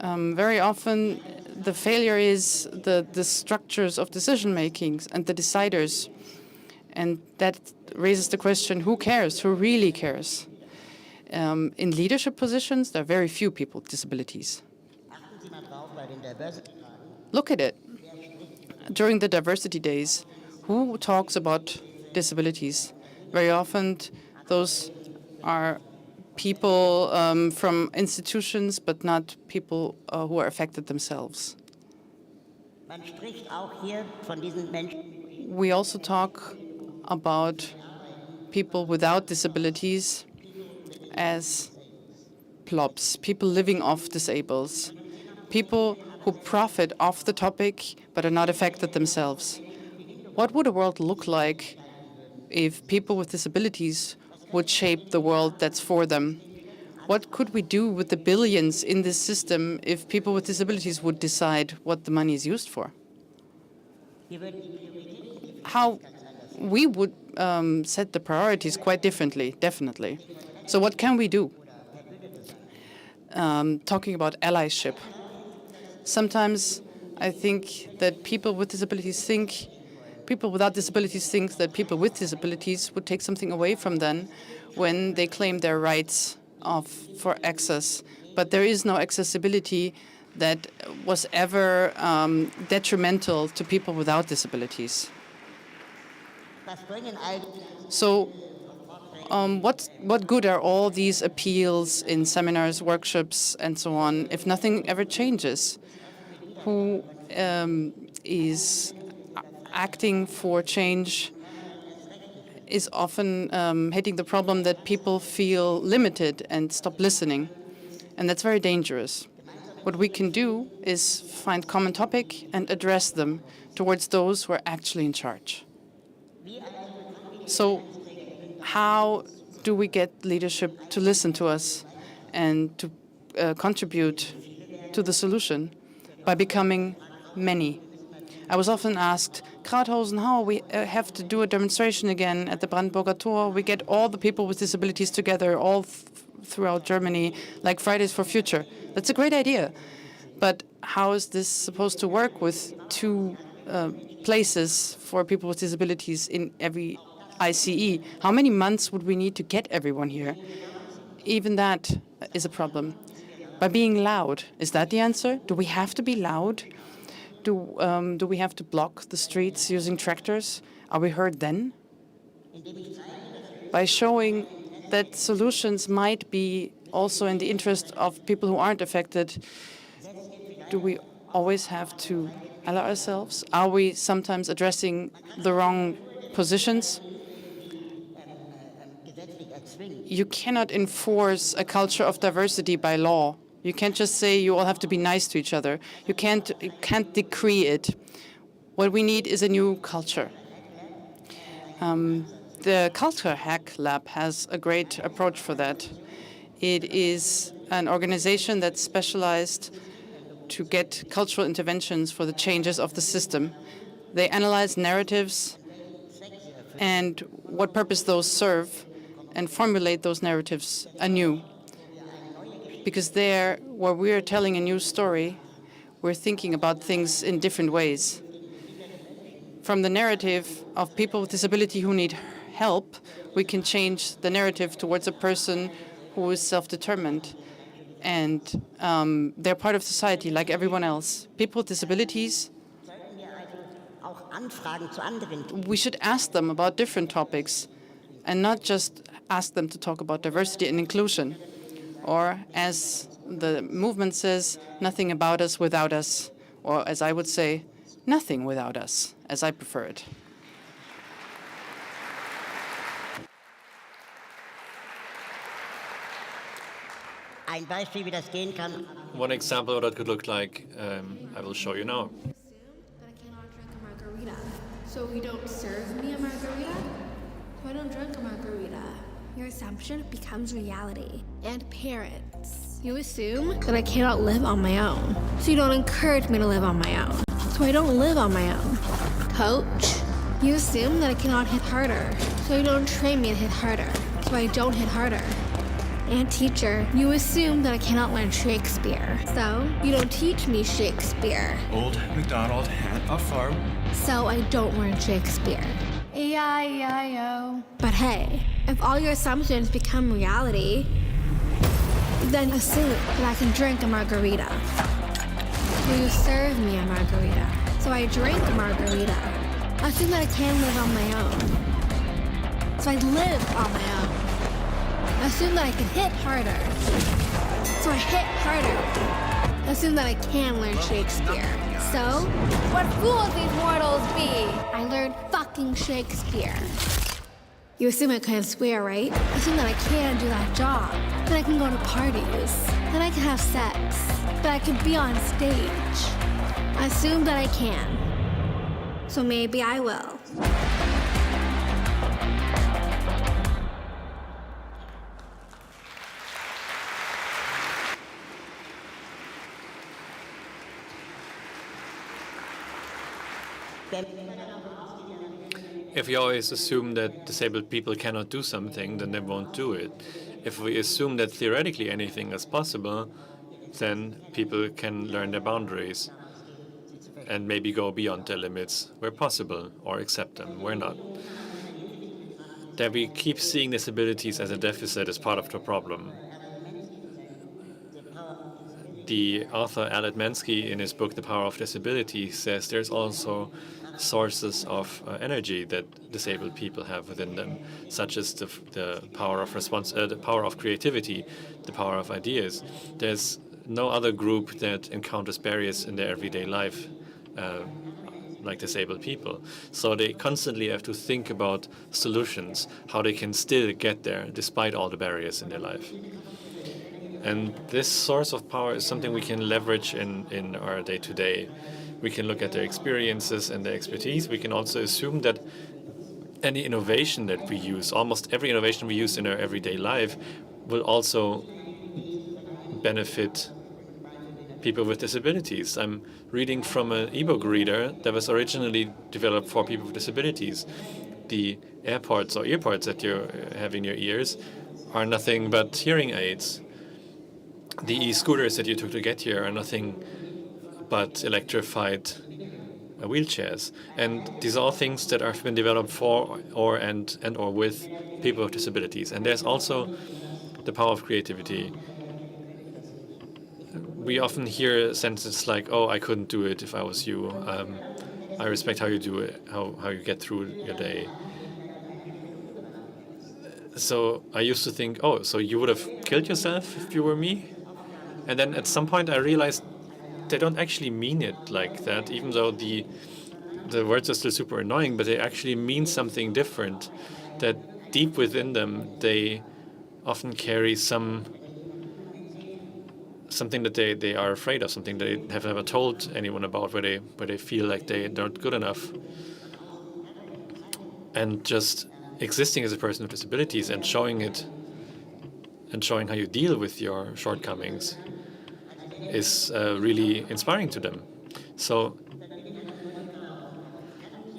S9: Very often, the failure is the structures of decision-making and the deciders. And that raises the question, who cares? Who really cares? In leadership positions, there are very few people with disabilities. Look at it. During the diversity days, who talks about disabilities? Very often, those are people from institutions, but not people who are affected themselves. We also talk about people without disabilities as plobs, people living off disables, people who profit off the topic but are not affected themselves. What would a world look like if people with disabilities would shape the world that's for them? What could we do with the billions in this system if people with disabilities would decide what the money is used for? How we would set the priorities quite differently, definitely. So what can we do? Talking about allyship. Sometimes I think that people without disabilities think that people with disabilities would take something away from them when they claim their rights for access. But there is no accessibility that was ever detrimental to people without disabilities. So what good are all these appeals in seminars, workshops, and so on if nothing ever changes? Who is acting for change is often hitting the problem that people feel limited and stop listening. And that's very dangerous. What we can do is find common topic and address them towards those who are actually in charge. So how do we get leadership to listen to us and to contribute to the solution? By becoming many. I was often asked, Krauthausen, how we have to do a demonstration again at the Brandenburger Tor. We get all the people with disabilities together all throughout Germany, like Fridays for Future. That's a great idea. But how is this supposed to work with two places for people with disabilities in every ICE? How many months would we need to get everyone here? Even that is a problem. By being loud. Is that the answer? Do we have to be loud? Do we have to block the streets using tractors? Are we heard then? By showing that solutions might be also in the interest of people who aren't affected, do we always have to ally ourselves? Are we sometimes addressing the wrong positions? You cannot enforce a culture of diversity by law. You can't just say you all have to be nice to each other. You can't decree it. What we need is a new culture. The Culture Hack Lab has a great approach for that. It is an organization that's specialized to get cultural interventions for the changes of the system. They analyze narratives and what purpose those serve and formulate those narratives anew. Because there, where we're telling a new story, we're thinking about things in different ways. From the narrative of people with disability who need help, we can change the narrative towards a person who is self-determined. And they're part of society like everyone else. People with disabilities, we should ask them about different topics and not just ask them to talk about diversity and inclusion. Or as the movement says, nothing about us without us. Or as I would say, nothing without us, as I prefer it.
S2: One example of what that could look like, I will show you now.
S10: Assume that I cannot drink a margarita, so you don't serve me a margarita, so I don't drink a margarita. Your assumption becomes reality. And parents, you assume that I cannot live on my own, so you don't encourage me to live on my own, so I don't live on my own. Coach, you assume that I cannot hit harder, so you don't train me to hit harder, so I don't hit harder. And teacher, you assume that I cannot learn Shakespeare, so you don't teach me Shakespeare.
S11: Old MacDonald had a farm.
S10: So I don't learn Shakespeare. E-I-E-I-O. But hey, if all your assumptions become reality, then assume that I can drink a margarita. Will you serve me a margarita? So I drink a margarita. Assume that I can live on my own. So I live on my own. Assume that I can hit harder. So I hit harder. Assume that I can learn Shakespeare. So, what fools these mortals be? I learned fucking Shakespeare. You assume I can't swear, right? Assume that I can do that job. That I can go to parties. That I can have sex. That I can be on stage. Assume that I can. So maybe I will.
S2: If we always assume that disabled people cannot do something, then they won't do it. If we assume that theoretically anything is possible, then people can learn their boundaries and maybe go beyond their limits where possible or accept them where not. That we keep seeing disabilities as a deficit is part of the problem. The author Aled Mansky, in his book The Power of Disability, says there's also sources of energy that disabled people have within them, such as the power of the power of creativity, the power of ideas. There's no other group that encounters barriers in their everyday life like disabled people. So they constantly have to think about solutions, how they can still get there despite all the barriers in their life. And this source of power is something we can leverage in our day-to-day. We can look at their experiences and their expertise. We can also assume that any innovation that we use, almost every innovation we use in our everyday life, will also benefit people with disabilities. I'm reading from an ebook reader that was originally developed for people with disabilities. The AirPods or earpods that you have in your ears are nothing but hearing aids. The e-scooters that you took to get here are nothing but electrified wheelchairs. And these are all things that have been developed for or with people with disabilities. And there's also the power of creativity. we often hear sentences like, "Oh, I couldn't do it if I was you. I respect how you do it, how you get through your day." So I used to think, "Oh, so you would have killed yourself if you were me?" And then at some point I realized they don't actually mean it like that, even though the words are still super annoying, but they actually mean something different. That deep within them, they often carry something that they are afraid of, something they have never told anyone about, where they feel like they're not good enough. And just existing as a person with disabilities and showing it, and showing how you deal with your shortcomings, is really inspiring to them. So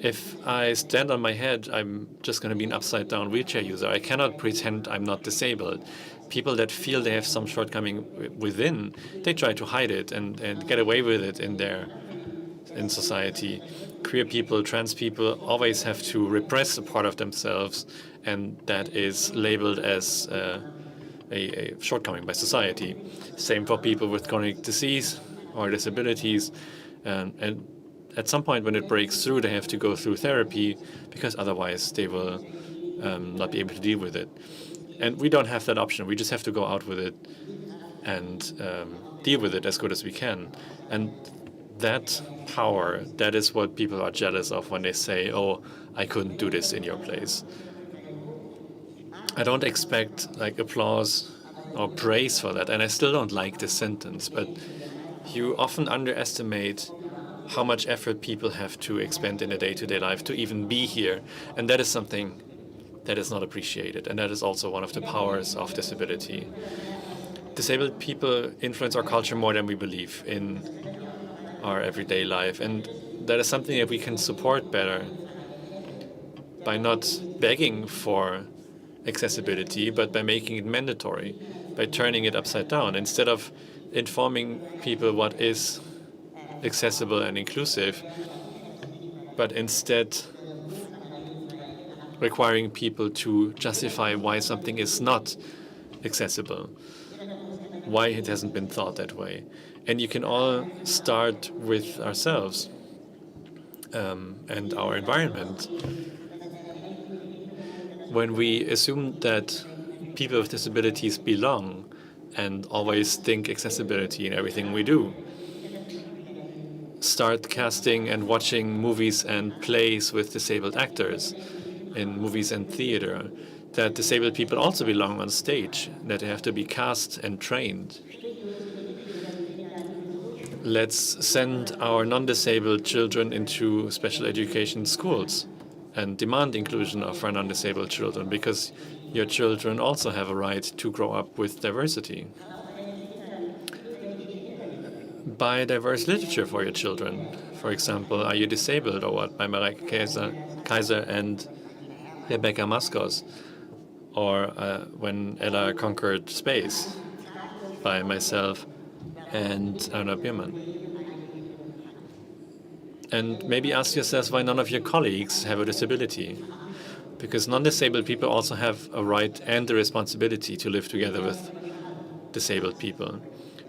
S2: if I stand on my head, I'm just going to be an upside-down wheelchair user. I cannot pretend I'm not disabled. People that feel they have some shortcoming within, they try to hide it and get away with it in society. Queer people, trans people always have to repress a part of themselves, and that is labeled as a shortcoming by society. Same for people with chronic disease or disabilities. And at some point when it breaks through, they have to go through therapy, because otherwise they will not be able to deal with it. And we don't have that option. We just have to go out with it and deal with it as good as we can. And that power, that is what people are jealous of when they say, "Oh, I couldn't do this in your place." I don't expect like applause or praise for that, and I still don't like this sentence, but you often underestimate how much effort people have to expend in a day-to-day life to even be here, and that is something that is not appreciated, and that is also one of the powers of disability. Disabled people influence our culture more than we believe in our everyday life, and that is something that we can support better by not begging for accessibility, but by making it mandatory, by turning it upside down. Instead of informing people what is accessible and inclusive, but instead requiring people to justify why something is not accessible, why it hasn't been thought that way. And you can all start with ourselves and our environment. When we assume that people with disabilities belong and always think accessibility in everything we do, start casting and watching movies and plays with disabled actors in movies and theater, that disabled people also belong on stage, that they have to be cast and trained. Let's send our non-disabled children into special education schools and demand inclusion of our non-disabled children, because your children also have a right to grow up with diversity. Buy diverse literature for your children. For example, Are You Disabled or What? By Mareike Kaiser and Rebecca Maskos. Or When Ella Conquered Space by myself and Anna Biermann. And maybe ask yourselves why none of your colleagues have a disability. Because non-disabled people also have a right and the responsibility to live together with disabled people.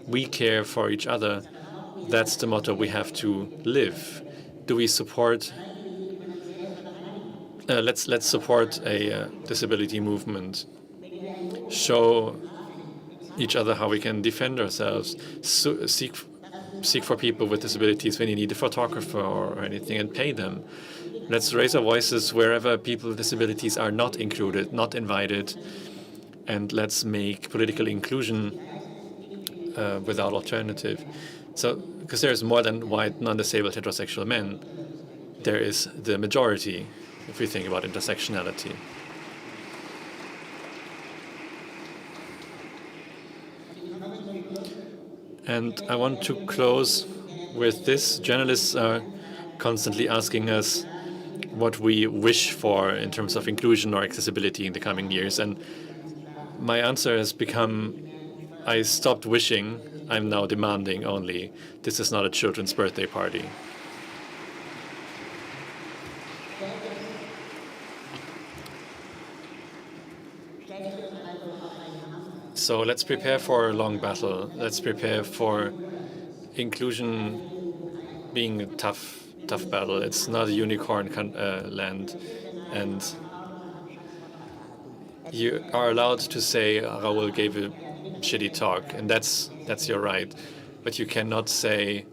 S2: We care for each other. That's the motto we have to live. Do we support? Let's support a disability movement. Show each other how we can defend ourselves. Seek for people with disabilities when you need a photographer or anything, and pay them. Let's raise our voices wherever people with disabilities are not included, not invited, and let's make political inclusion without alternative. So, because there's more than white, non-disabled, heterosexual men, there is the majority, if we think about intersectionality. And I want to close with this. Journalists are constantly asking us what we wish for in terms of inclusion or accessibility in the coming years. And my answer has become, I stopped wishing, I'm now demanding only. This is not a children's birthday party. So let's prepare for a long battle. Let's prepare for inclusion being a tough battle. It's not a unicorn land, and you are allowed to say Raoul gave a shitty talk, and that's your right. But you cannot say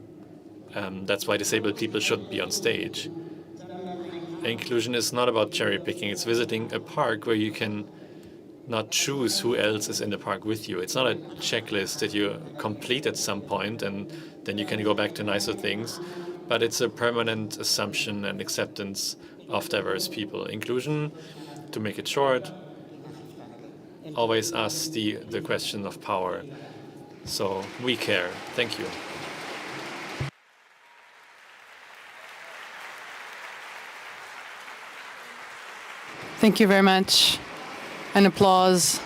S2: that's why disabled people shouldn't be on stage. Inclusion is not about cherry picking. It's visiting a park where you can not choose who else is in the park with you. It's not a checklist that you complete at some point and then you can go back to nicer things, but it's a permanent assumption and acceptance of diverse people. Inclusion, to make it short, always asks the question of power. So we care. Thank you.
S9: Thank you very much. An applause.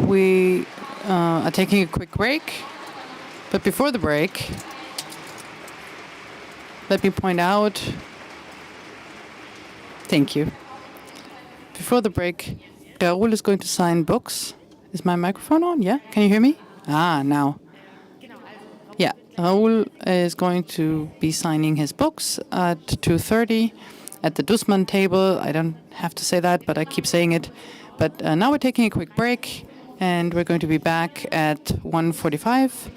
S9: We are taking a quick break, but before the break, let me point out, thank you. Before the break, Raoul is going to sign books. Is my microphone on? Yeah? Can you hear me? Now. Yeah, Raoul is going to be signing his books at 2:30 at the Dussmann table. I don't have to say that, but I keep saying it. But now we're taking a quick break, and we're going to be back at 1:45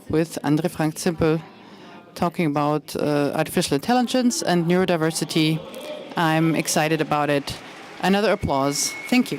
S9: with Andre Frank Zimpel talking about artificial intelligence and neurodiversity. I'm excited about it. Another applause. Thank you.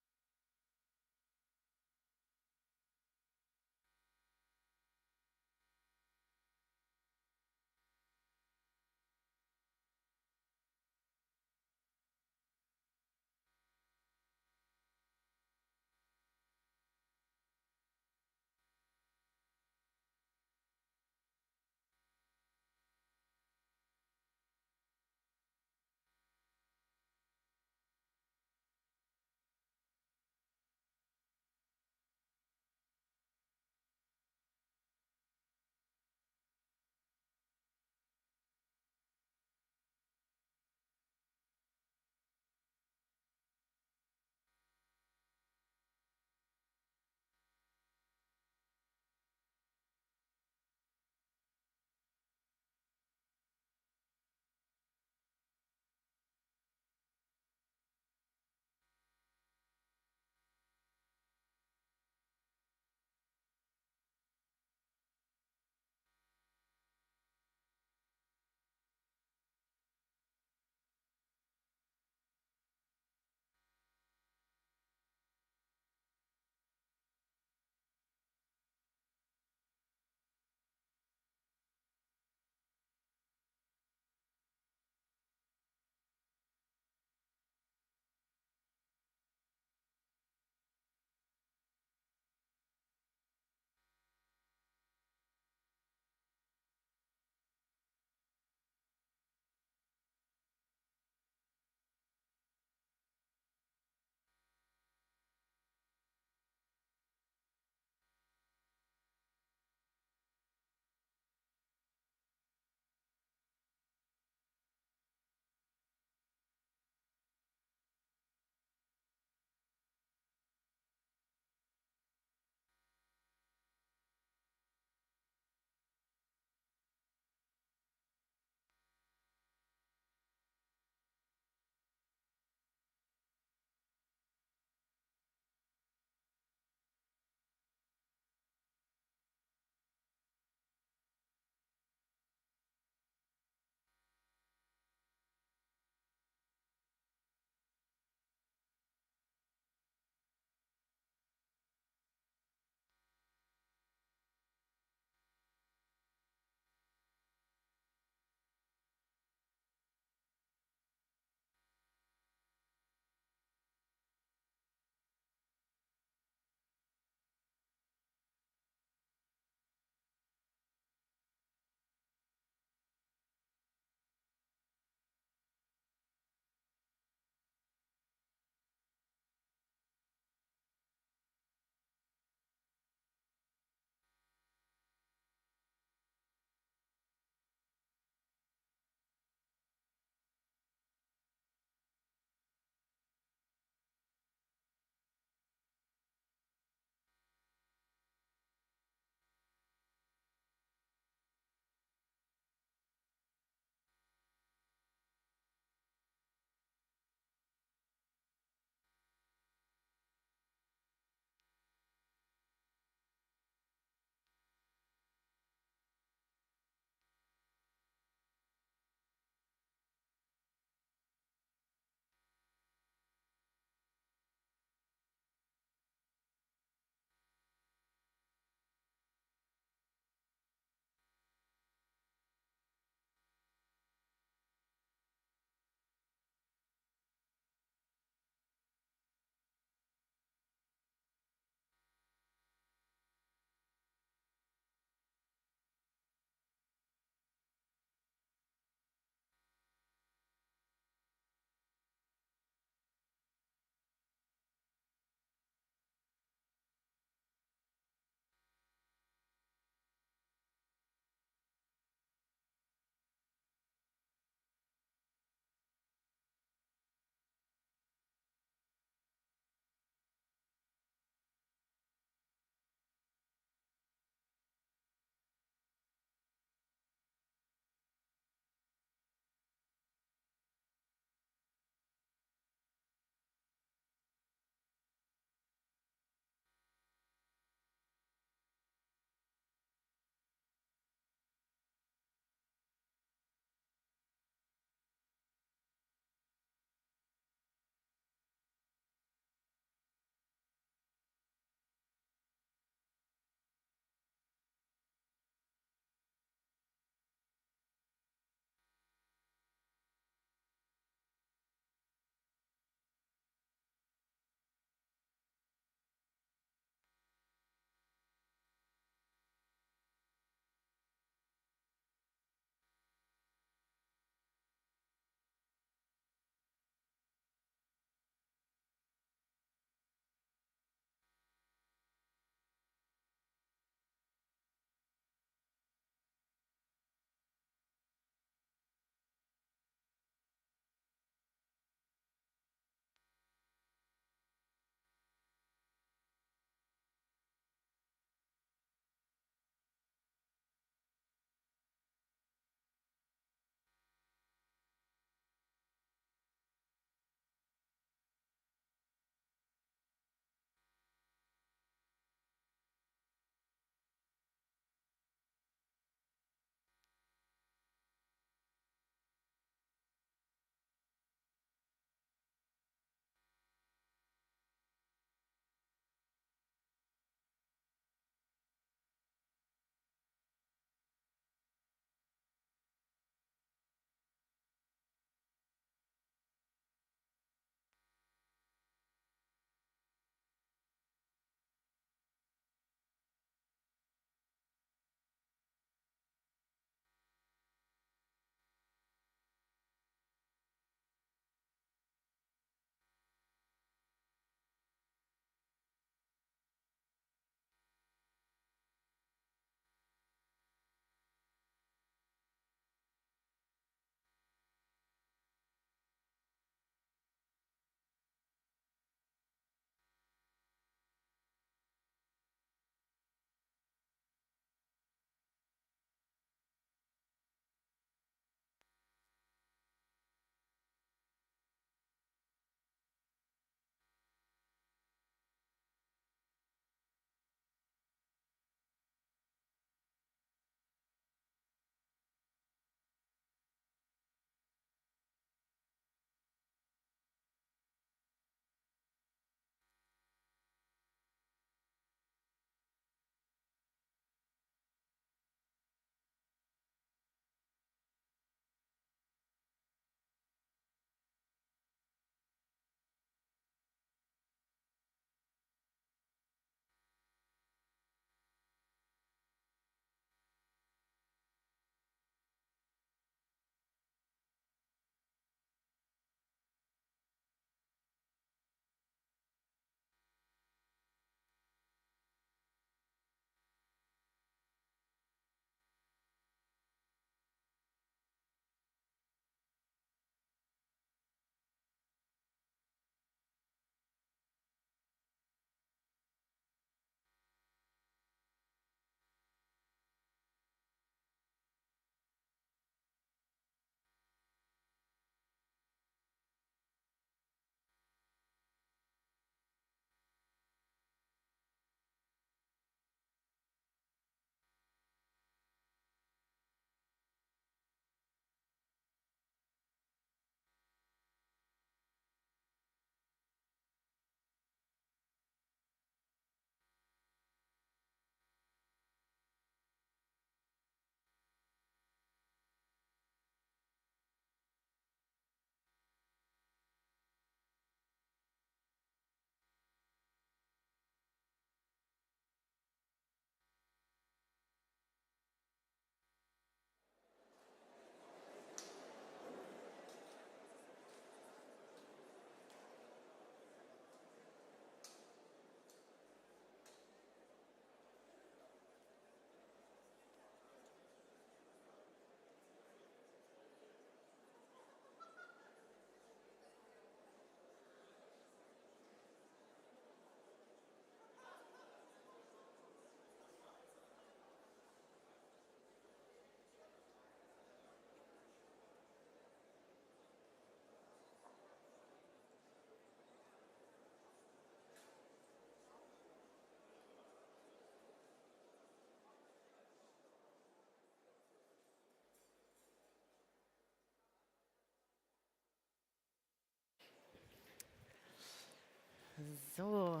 S4: So.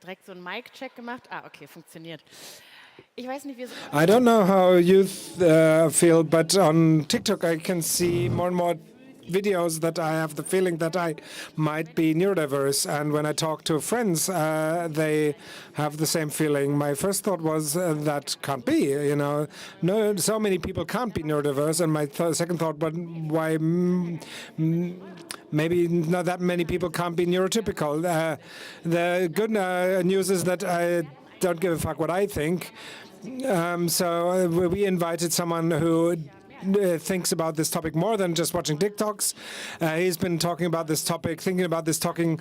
S4: Direkt so einen Mic-Check gemacht. Ah, okay, funktioniert. Ich weiß nicht, wie es.
S6: I don't know how you feel, but on TikTok I can see more and more videos that I have the feeling that I might be neurodiverse. And when I talk to friends, they have the same feeling. My first thought was that can't be, you know. No, so many people can't be neurodiverse. And my second thought, but why? Maybe not that many people can't be neurotypical. The good news is that I don't give a fuck what I think. So we invited someone who thinks about this topic more than just watching TikToks. He's been talking about this topic, thinking about this talking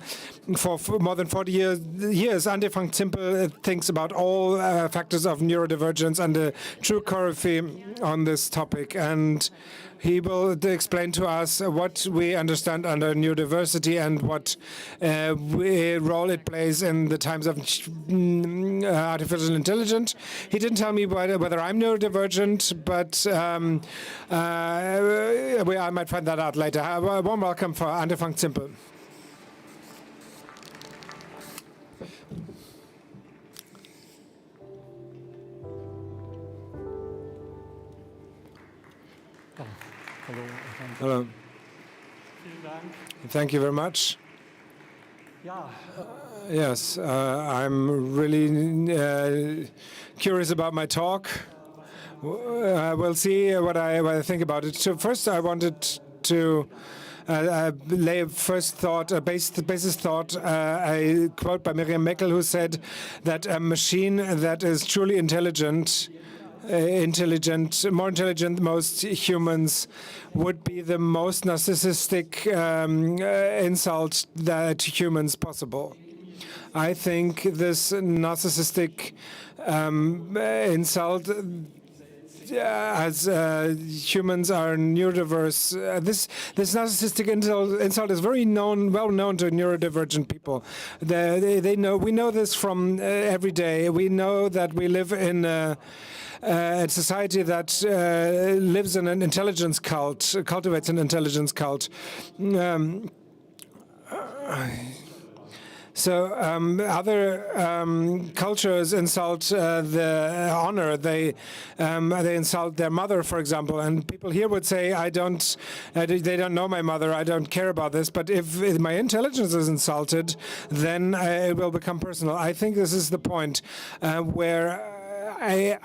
S6: for more than 40 years. Ante van Zimpel thinks about all factors of neurodivergence and a true coryphée on this topic. And he will explain to us what we understand under neurodiversity and what role it plays in the times of artificial intelligence. He didn't tell me whether I'm neurodivergent, but I might find that out later. A warm welcome for Ante van Zimpel. Hello. Thank you very much. Yes, I'm really curious about my talk. We'll see what I think about it. So first, I wanted to lay a basis thought, a quote by Miriam Meckel, who said that a machine that is truly intelligent, more intelligent than most humans, would be the most narcissistic insult that humans possible. I think this narcissistic insult, as humans are neurodiverse, this narcissistic insult is very well known to neurodivergent people. We know this from every day. We know that we live in a society that lives in an intelligence cult, cultivates an intelligence cult. So other cultures insult the honor. They insult their mother, for example. And people here would say, they don't know my mother. I don't care about this. But if my intelligence is insulted, then it will become personal. I think this is the point where I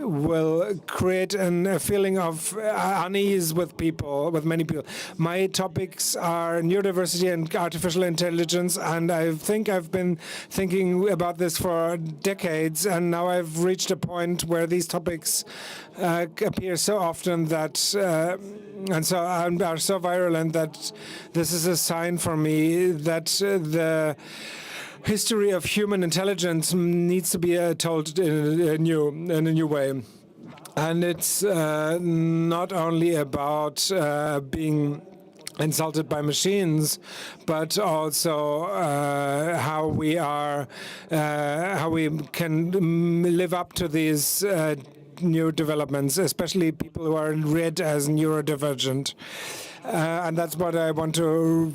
S6: will create a feeling of unease with many people. My topics are neurodiversity and artificial intelligence, and I think I've been thinking about this for decades, and now I've reached a point where these topics appear so often that, and so are so virulent that this is a sign for me that the history of human intelligence needs to be told in a new way. And it's not only about being insulted by machines, but also how we can live up to these new developments, especially people who are read as neurodivergent. And that's what I want to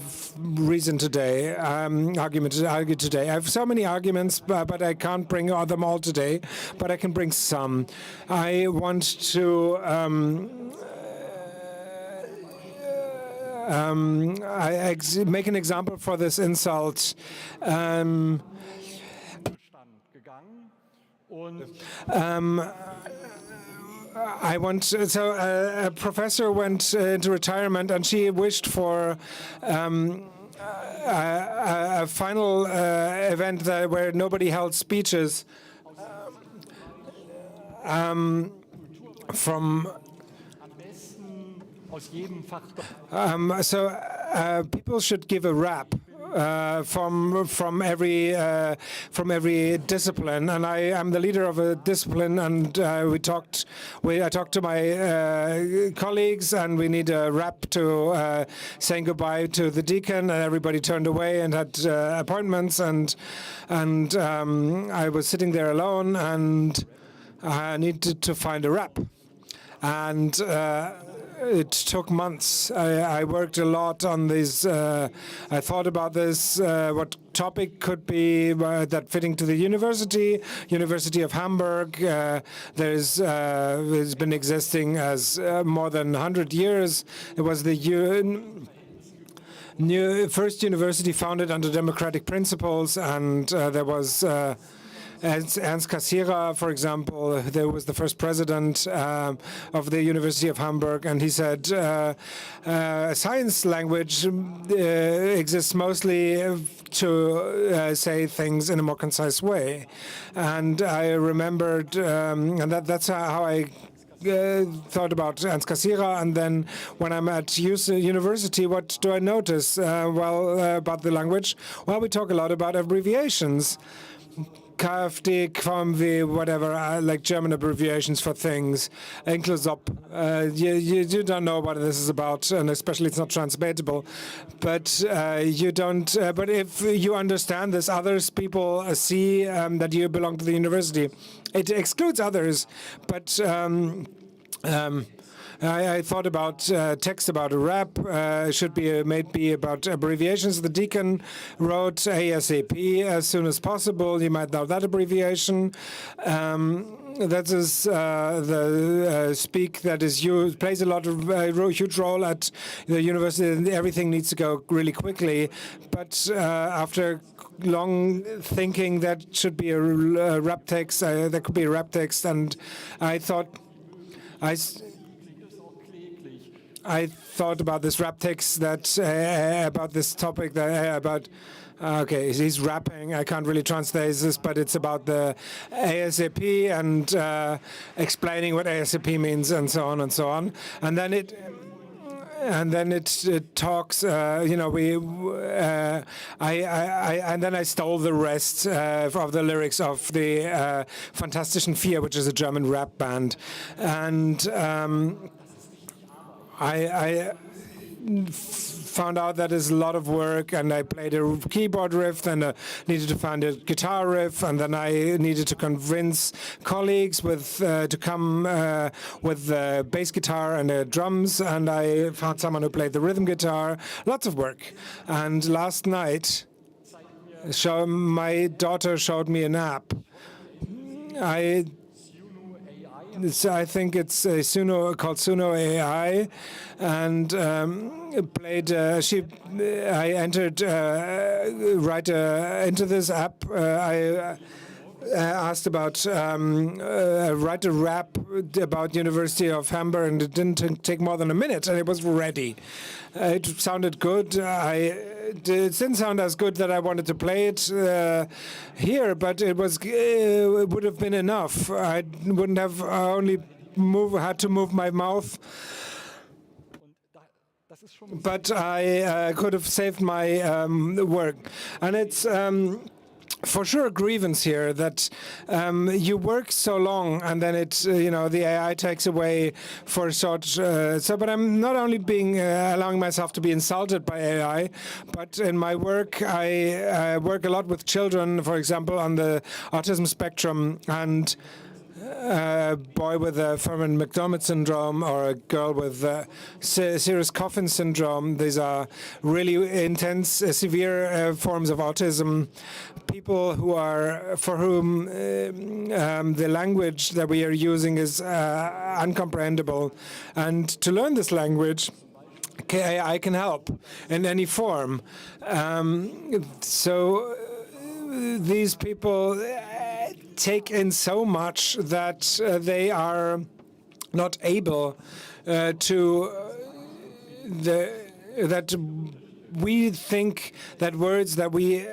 S6: argue today. I have so many arguments, but I can't bring them all today. But I can bring some. I want to make an example for this insult. A professor went into retirement, and she wished for a final event where nobody held speeches people should give a rap from every discipline, and I am the leader of a discipline, and I talked to my colleagues, and we need a rap to saying goodbye to the deacon, and everybody turned away and had appointments, and I was sitting there alone, and I needed to find a rap, and it took months. I worked a lot on these. I thought about this, what topic could be that fitting to the University of Hamburg. There's been existing as more than 100 years. It was the first university founded under democratic principles, and there was Ernst Cassirer, for example, there was the first president of the University of Hamburg, and he said science language exists mostly to say things in a more concise way. And I remembered, and that's how I thought about Ernst Cassirer, and then when I'm at university, what do I notice? About the language? Well, we talk a lot about abbreviations. KfD, KVMW, whatever, like German abbreviations for things. Inklusop. You don't know what this is about, and especially it's not translatable. But you don't. But if you understand this, others people see that you belong to the university. It excludes others, but. I thought about text about a rap should be maybe about abbreviations. The deacon wrote ASAP as soon as possible. You might know that abbreviation. That is the speak that is used, plays a huge role at the university. Everything needs to go really quickly. But after long thinking, that should be a rap text. There could be a rap text, and I thought. I thought about this rap text about this topic about. Okay, he's rapping. I can't really translate this, but it's about the ASAP and explaining what ASAP means, and so on and so on. And then it talks. And then I stole the rest of the lyrics of the Fantastischen Vier, which is a German rap band, and. I found out that is a lot of work, and I played a keyboard riff, and needed to find a guitar riff, and then I needed to convince colleagues to come with the bass guitar and drums, and I found someone who played the rhythm guitar. Lots of work. And last night, my daughter showed me an app. I think it's called Suno AI, and I entered into this app. I asked about write a rap about University of Hamburg, and it didn't take more than a minute, and it was ready. It sounded good. It didn't sound as good that I wanted to play it here, but it would have been enough. I wouldn't have had to move my mouth. But I could have saved my work. And it's for sure a grievance here that you work so long, and then the AI takes away for such. But I'm not only allowing myself to be insulted by AI, but in my work I work a lot with children, for example, on the autism spectrum, and a boy with Fuhrman-McDermott syndrome or a girl with serious coffin syndrome. These are really intense, severe forms of autism. People for whom the language that we are using is uncomprehendable. And to learn this language, AI can help in any form. So these people take in so much that they are not able that we think that words that we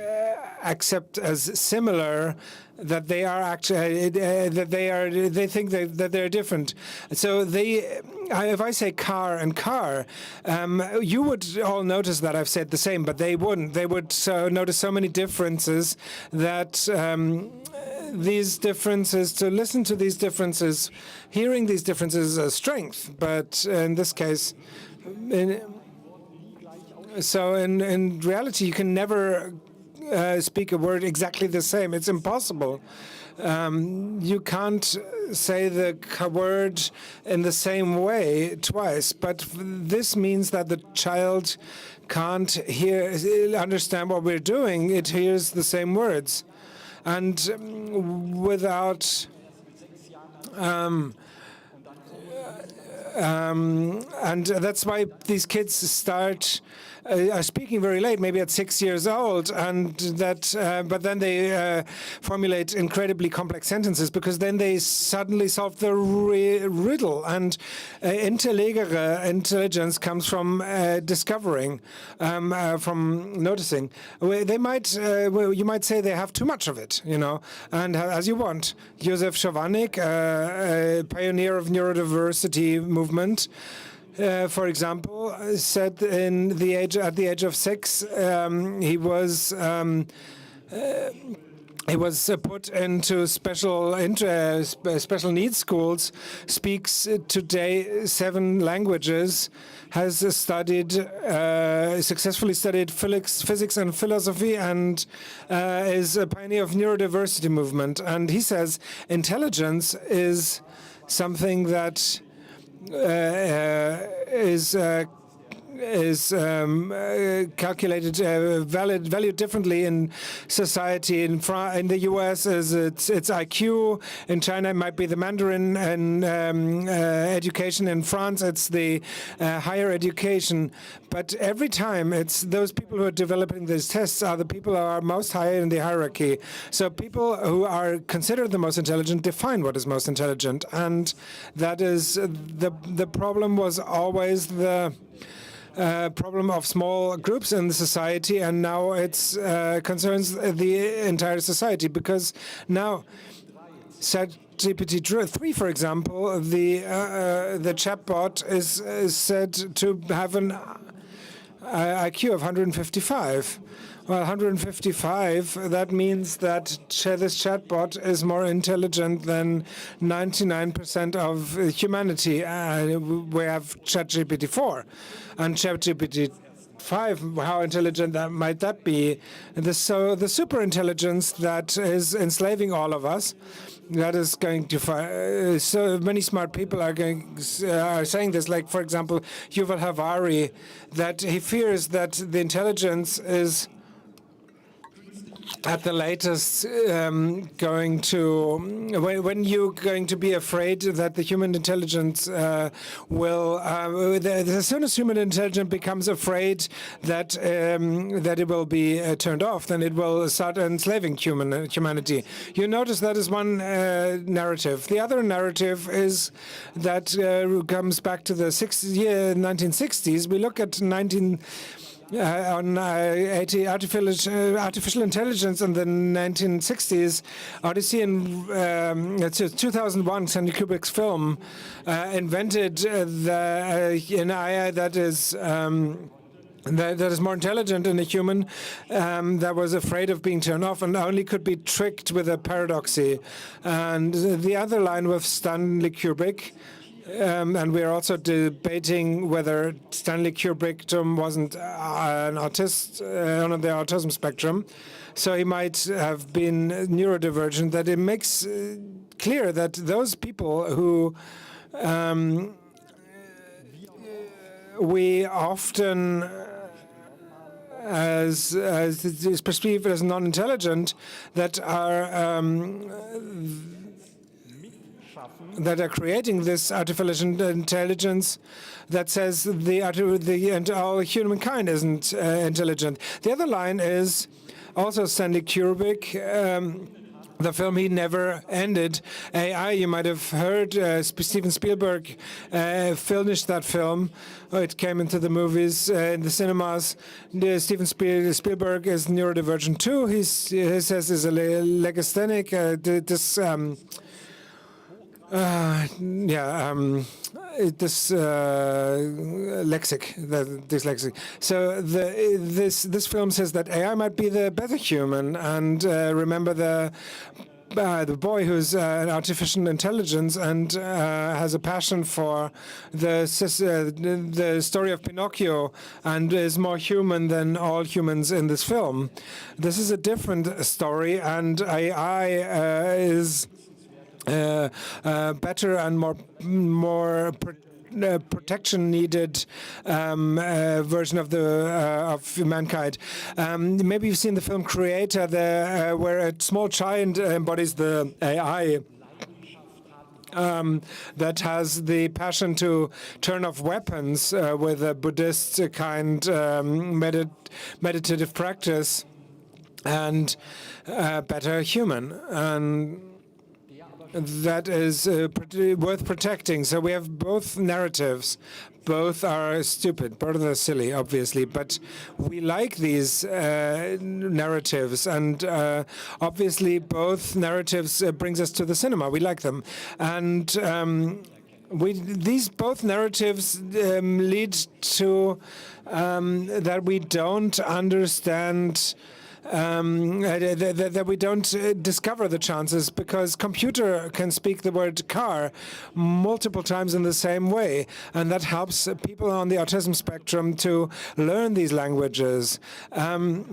S6: accept as similar, that they are actually they think that they're different. So if I say car and car, you would all notice that I've said the same, but they wouldn't. They would notice so many differences that these differences, to listen to these differences, hearing these differences is a strength. But in this case, in reality, you can never speak a word exactly the same. It's impossible. You can't say the word in the same way twice, but this means that the child can't understand what we're doing. It hears the same words. And without and that's why these kids are speaking very late, maybe at 6 years old, and but then they formulate incredibly complex sentences because then they suddenly solve the riddle. And interlegere intelligence comes from discovering, from noticing. You might say they have too much of it, and as you want. Josef Schovanik, a pioneer of neurodiversity movement, for example, said at the age of 6, he was put into special needs schools, speaks today 7 languages, has successfully studied physics and philosophy, and is a pioneer of neurodiversity movement. And he says intelligence is something that is calculated, valued differently in society. In the U.S., it's IQ. In China, it might be the Mandarin. And education in France, it's the higher education. But every time, it's those people who are developing these tests are the people who are most high in the hierarchy. So people who are considered the most intelligent define what is most intelligent, and that is the problem was always the problem of small groups in the society, and now it concerns the entire society, because now ChatGPT-3, for example, the chatbot is said to have an IQ of 155. Well, 155, that means that this chatbot is more intelligent than 99% of humanity. We have ChatGPT-4 and ChatGPT-5. How intelligent might that be? The super intelligence that is enslaving all of us, that is going to so many smart people are saying this, like, for example, Yuval Harari, that he fears that the intelligence is at the latest going to, when you're going to be afraid that the human intelligence will, as soon as human intelligence becomes afraid that it will be turned off, then it will start enslaving humanity. You notice that is one narrative. The other narrative is that comes back to the 1960s. We look at artificial intelligence in the 1960s. Odyssey in 2001, Stanley Kubrick's film, invented an AI that is more intelligent than a human, that was afraid of being turned off and only could be tricked with a paradoxy. And the other line with Stanley Kubrick, and we're also debating whether Stanley Kubrick wasn't an autist on the autism spectrum, so he might have been neurodivergent. That it makes clear that those people who we often as is perceived as non-intelligent, that are creating this artificial intelligence that says all humankind isn't intelligent. The other line is also Stanley Kubrick, the film he never ended, AI. You might have heard Steven Spielberg finished that film. It came into the movies, in the cinemas. Steven Spielberg is neurodivergent too. He says he's a legasthenic. Dyslexic. So this film says that AI might be the better human, and remember the the boy who's an artificial intelligence and has a passion for the story of Pinocchio and is more human than all humans in this film. This is a different story, and AI is better and more protection needed version of mankind. Maybe you've seen the film Creator, where a small child embodies the AI. That has the passion to turn off weapons with a Buddhist kind meditative practice and better human. And that is worth protecting. So we have both narratives. Both are stupid, both are silly, obviously, but we like these narratives, and obviously both narratives brings us to the cinema. We like them, and these both narratives lead to that we don't understand. That we don't discover the chances, because computer can speak the word car multiple times in the same way, and that helps people on the autism spectrum to learn these languages. My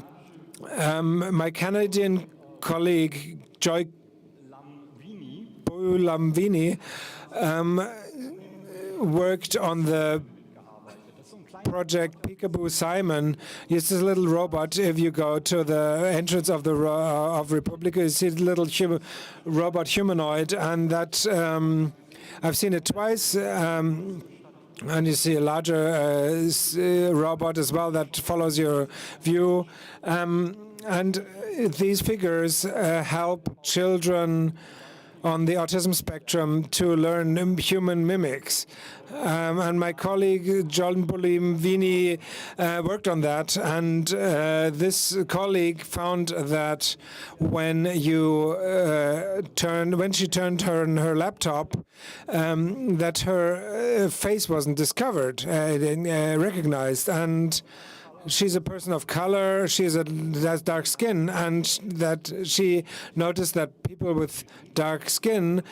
S6: Canadian colleague Joy Lamvini worked on the project Peekaboo Simon. It's this little robot. If you go to the entrance of the of Republica, you see the little robot humanoid, and that I've seen it twice. And you see a larger robot as well that follows your view. And these figures help children on the autism spectrum to learn human mimics. And my colleague John Bulimvini worked on that, and this colleague found that when she turned her laptop, that her face wasn't discovered, recognized, and she's a person of color, has dark skin, and that she noticed that people with dark skin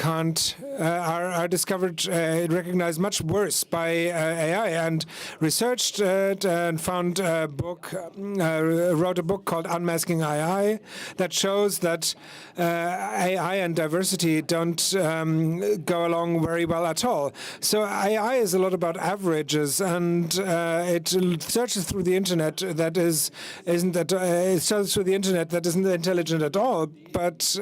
S6: are discovered, recognized much worse by AI, and researched it and found a book, wrote a book called Unmasking AI that shows that AI and diversity don't go along very well at all. So AI is a lot about averages, and it searches through the internet that isn't intelligent at all, but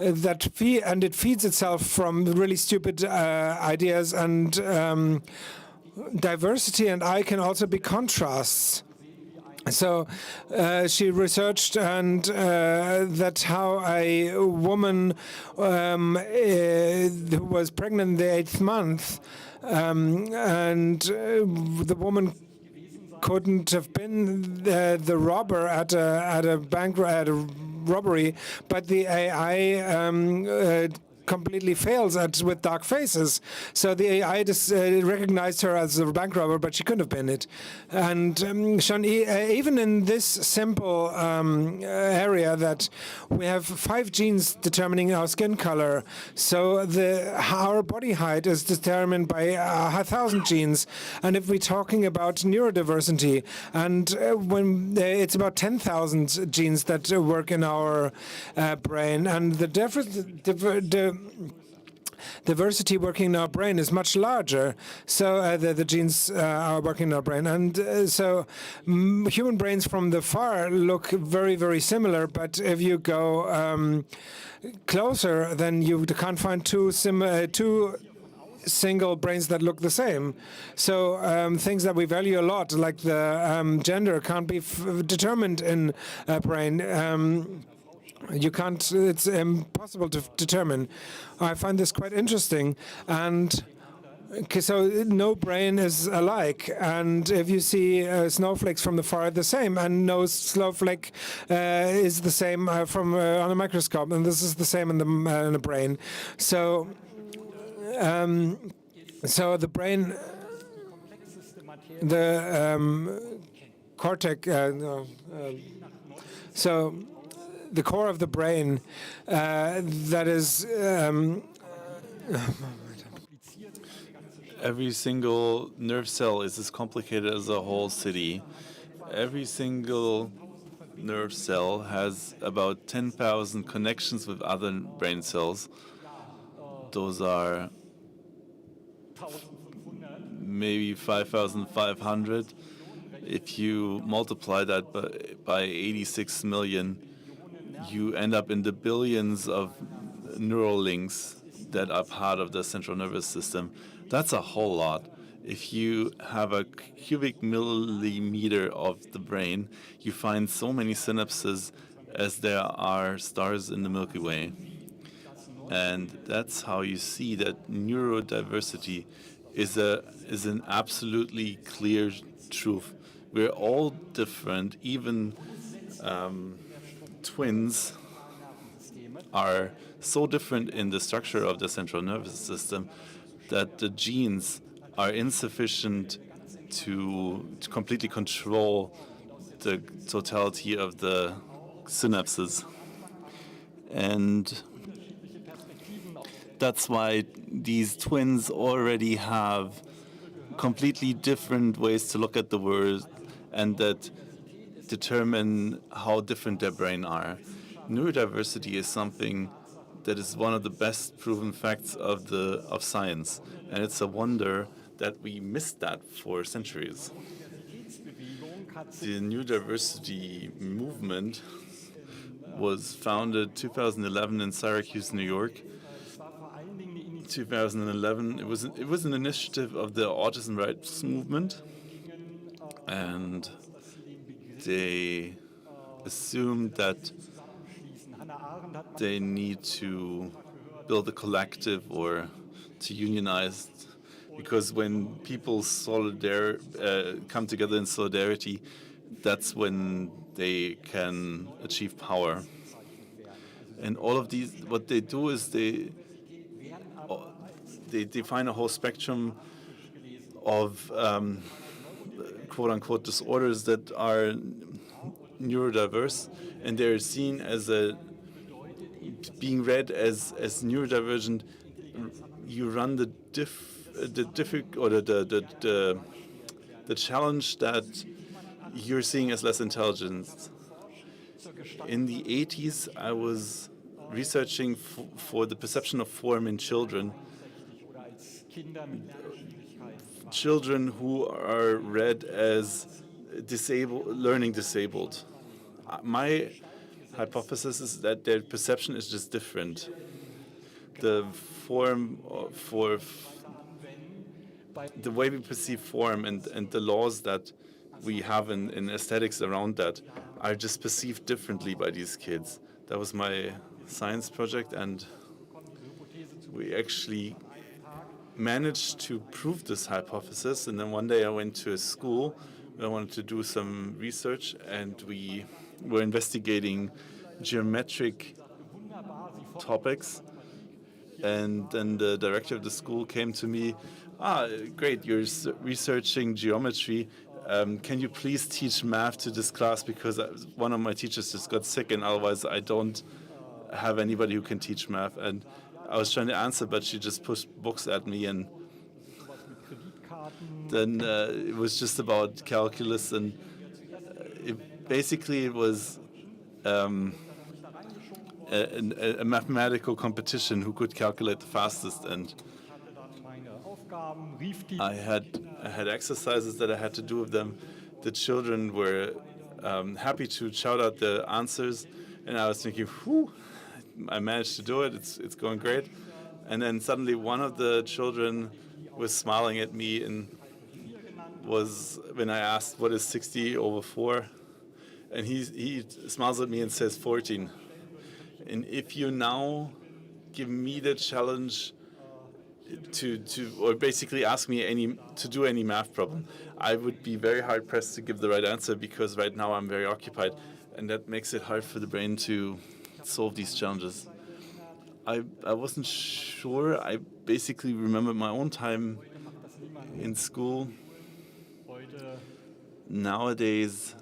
S6: it feeds itself from really stupid ideas, and diversity and I can also be contrasts. So she researched and that how a woman who was pregnant in the 8th month, and the woman couldn't have been the robber at a bank robbery, but the AI completely fails with dark faces. So the AI just recognized her as a bank robber, but she couldn't have been it. And Sean, even in this simple area, that we have 5 genes determining our skin color, so our body height is determined by 1,000 genes. And if we're talking about neurodiversity, and when it's about 10,000 genes that work in our brain, and the diversity working in our brain is much larger. So the genes are working in our brain. And so human brains from the far look very, very similar. But if you go closer, then you can't find two single brains that look the same. So things that we value a lot, like the gender, can't be determined in a brain. You can't, it's impossible to determine. I find this quite interesting. And so no brain is alike. And if you see snowflakes from the far, the same. And no snowflake is the same from on a microscope. And this is the same in the brain. So, so the brain, the cortex, so the core of the brain that is.
S12: Every single nerve cell is as complicated as a whole city. Every single nerve cell has about 10,000 connections with other brain cells. Those are maybe 5,500. If you multiply that by 86 million, you end up in the billions of neural links that are part of the central nervous system. That's a whole lot. If you have a cubic millimeter of the brain, you find so many synapses as there are stars in the Milky Way. And that's how you see that neurodiversity is an absolutely clear truth. We're all different. Even twins are so different in the structure of the central nervous system that the genes are insufficient to completely control the totality of the synapses. And that's why these twins already have completely different ways to look at the world and that determine how different their brain are. Neurodiversity is something that is one of the best proven facts of science, and it's a wonder that we missed that for centuries. The neurodiversity movement was founded 2011 in Syracuse, New York. 2011, it was an initiative of the autism rights movement, and they assumed that they need to build a collective or to unionize, because when people come together in solidarity, that's when they can achieve power. And all of these, what they do is they define a whole spectrum of quote-unquote disorders that are neurodiverse, and they're seen as being read as neurodivergent. You run the challenge that you're seeing as less intelligence. In the 80s, I was researching for the perception of form in children. Children who are read as learning disabled. My hypothesis is that their perception is just different. The form for the way we perceive form and the laws that we have in aesthetics around that are just perceived differently by these kids. That was my science project, and we actually managed to prove this hypothesis. And then one day I went to a school where I wanted to do some research, and we were investigating geometric topics. And then the director of the school came to me, great, you're researching geometry. Can you please teach math to this class, because one of my teachers just got sick and otherwise I don't have anybody who can teach math. And I was trying to answer, but she just pushed books at me, and then it was just about calculus, and it was a mathematical competition who could calculate the fastest. And I had exercises that I had to do with them. The children were happy to shout out the answers, and I was thinking, whew, I managed to do it. It's going great. And then suddenly one of the children was smiling at me, and was when I asked what is 60 over 4, and he smiles at me and says 14. And if you now give me the challenge or basically ask me to do any math problem, I would be very hard pressed to give the right answer, because right now I'm very occupied, and that makes it hard for the brain to solve these challenges. I wasn't sure. I basically remember my own time in school. Nowadays,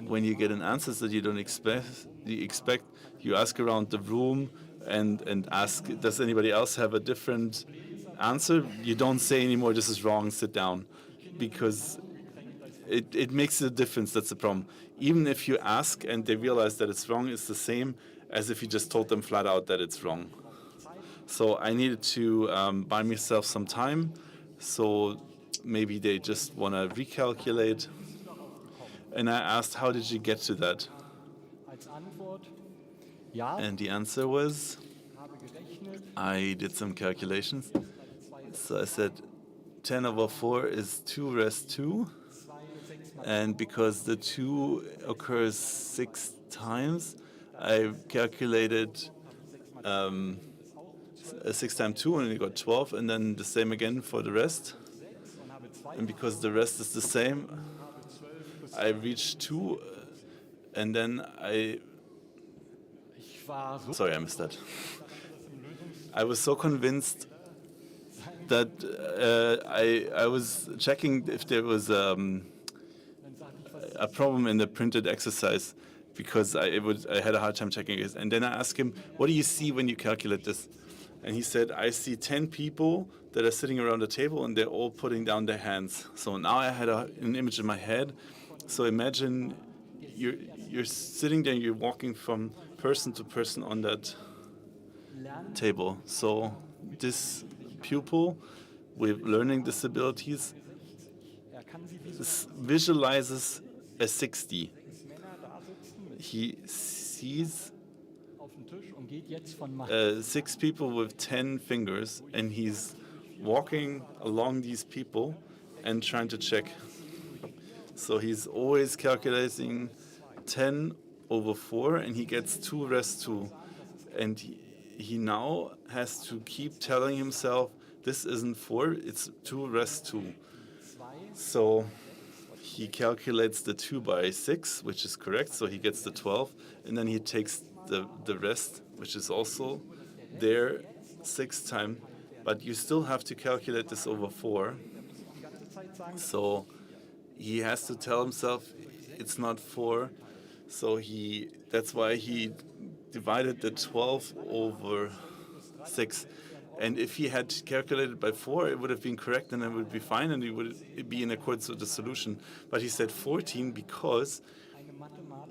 S12: when you get an answer that you don't expect, you ask around the room and ask, does anybody else have a different answer? You don't say anymore, this is wrong, sit down, because it makes a difference. That's the problem. Even if you ask and they realize that it's wrong, it's the same as if you just told them flat out that it's wrong. So I needed to buy myself some time. So maybe they just want to recalculate. And I asked, how did you get to that? And the answer was, I did some calculations. So I said 10 over 4 is 2 rest 2. And because the 2 occurs 6 times, I calculated 6 times 2 and I got 12, and then the same again for the rest. And because the rest is the same, I reached 2, and then sorry, I missed that. I was so convinced that I was checking if there was a problem in the printed exercise, because I had a hard time checking it. And then I asked him, what do you see when you calculate this? And he said, I see 10 people that are sitting around the table and they're all putting down their hands. So now I had an image in my head. So imagine you're sitting there, you're walking from person to person on that table. So this pupil with learning disabilities visualizes a 60. He sees 6 people with 10 fingers, and he's walking along these people and trying to check. So he's always calculating 10 over 4, and he gets 2 rest 2. And he now has to keep telling himself, this isn't 4, it's 2 rest 2. So he calculates the 2 by 6, which is correct, so he gets the 12, and then he takes the rest, which is also there 6 times, but you still have to calculate this over 4. So he has to tell himself it's not 4, so that's why he divided the 12 over 6. And if he had calculated by 4, it would have been correct, and it would be fine, and it would be in accordance with the solution. But he said 14 because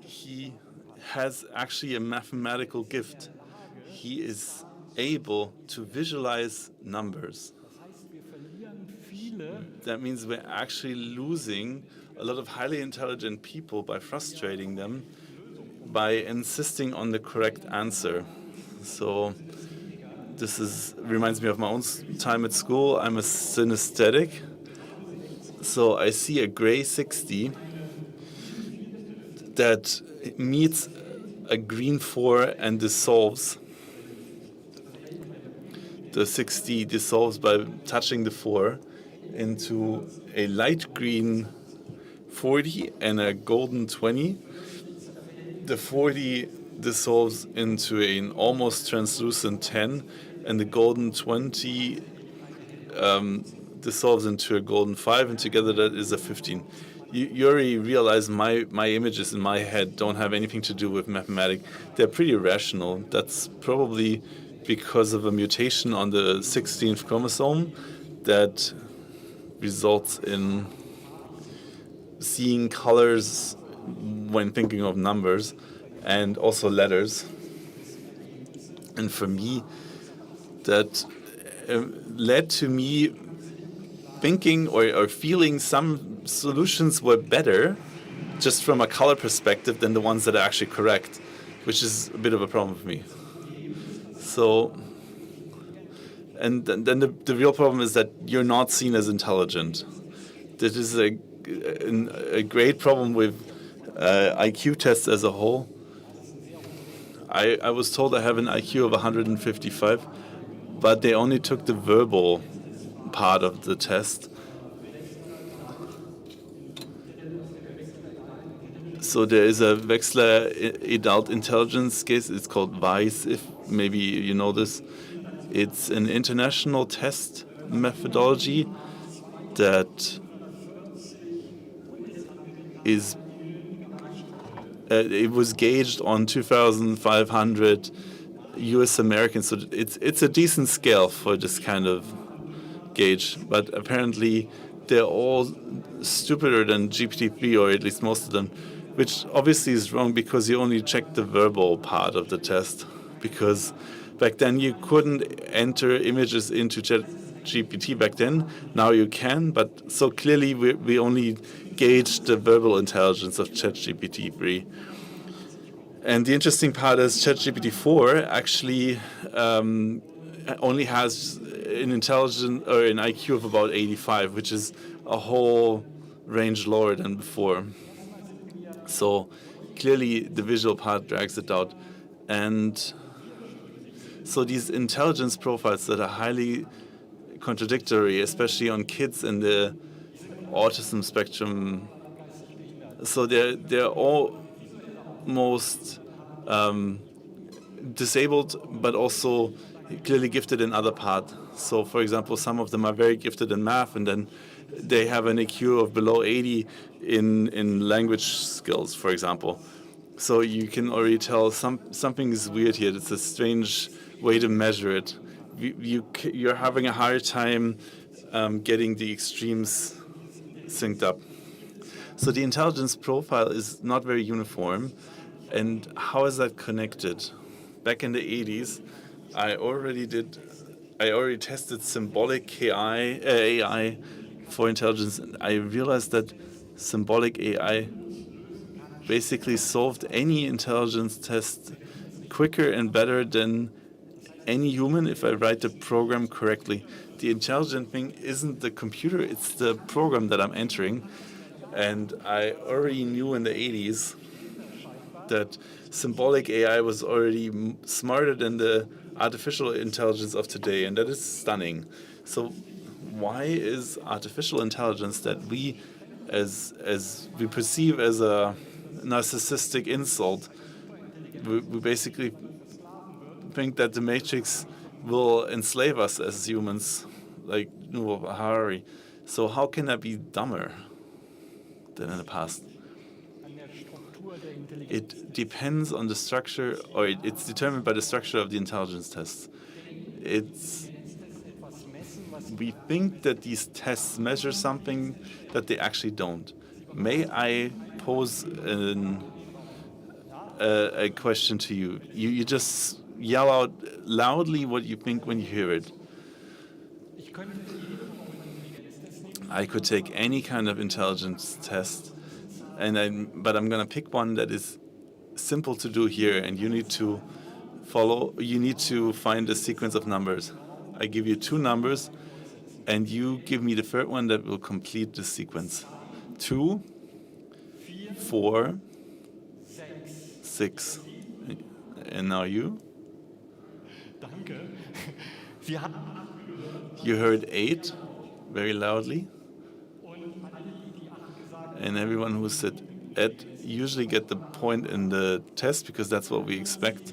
S12: he has actually a mathematical gift. He is able to visualize numbers. That means we're actually losing a lot of highly intelligent people by frustrating them, by insisting on the correct answer. So this reminds me of my own time at school. I'm a synesthetic. So I see a gray 60 that meets a green 4 and dissolves. The 60 dissolves by touching the 4 into a light green 40 and a golden 20. The 40 dissolves into an almost translucent 10, and the golden 20 dissolves into a golden 5, and together that is a 15. You already realize my images in my head don't have anything to do with mathematics. They're pretty rational. That's probably because of a mutation on the 16th chromosome that results in seeing colors when thinking of numbers, and also letters. And for me, that led to me thinking or feeling some solutions were better just from a color perspective than the ones that are actually correct, which is a bit of a problem for me. So, and then the real problem is that you're not seen as intelligent. This is a great problem with IQ tests as a whole. I was told I have an IQ of 155, but they only took the verbal part of the test. So there is a Wechsler adult intelligence case. It's called WISE, if maybe you know this. It's an international test methodology that is it was gauged on 2,500 U.S. Americans, so it's a decent scale for this kind of gauge. But apparently, they're all stupider than GPT-3, or at least most of them, which obviously is wrong because you only check the verbal part of the test. Because back then you couldn't enter images into ChatGPT back then. Now you can, but so clearly we only gauge the verbal intelligence of ChatGPT-3. And the interesting part is ChatGPT-4 actually only has an intelligence or an IQ of about 85, which is a whole range lower than before. So clearly the visual part drags it out. And so these intelligence profiles that are highly contradictory, especially on kids in the autism spectrum, so they're almost disabled, but also clearly gifted in other parts. So, for example, some of them are very gifted in math, and then they have an IQ of below 80 in language skills, for example. So you can already tell something is weird here. It's a strange way to measure it. You're having a hard time getting the extremes synced up. So the intelligence profile is not very uniform. And how is that connected? Back in the 80s, I already tested symbolic AI for intelligence. And I realized that symbolic AI basically solved any intelligence test quicker and better than any human if I write the program correctly. The intelligent thing isn't the computer, it's the program that I'm entering. And I already knew in the 80s that symbolic AI was already smarter than the artificial intelligence of today, and that is stunning. So why is artificial intelligence that we as we perceive as a narcissistic insult, we basically think that the Matrix will enslave us as humans, like Yuval Harari. So how can that be dumber than in the past? It depends on the structure, or it's determined by the structure of the intelligence tests. We think that these tests measure something that they actually don't. May I pose a question to you? You just yell out loudly what you think when you hear it. I could take any kind of intelligence test, but I'm going to pick one that is simple to do here, and you need to find a sequence of numbers. I give you two numbers, and you give me the third one that will complete the sequence. 2, 4, 6. And now you? You heard 8 very loudly. And everyone who said 8 usually get the point in the test, because that's what we expect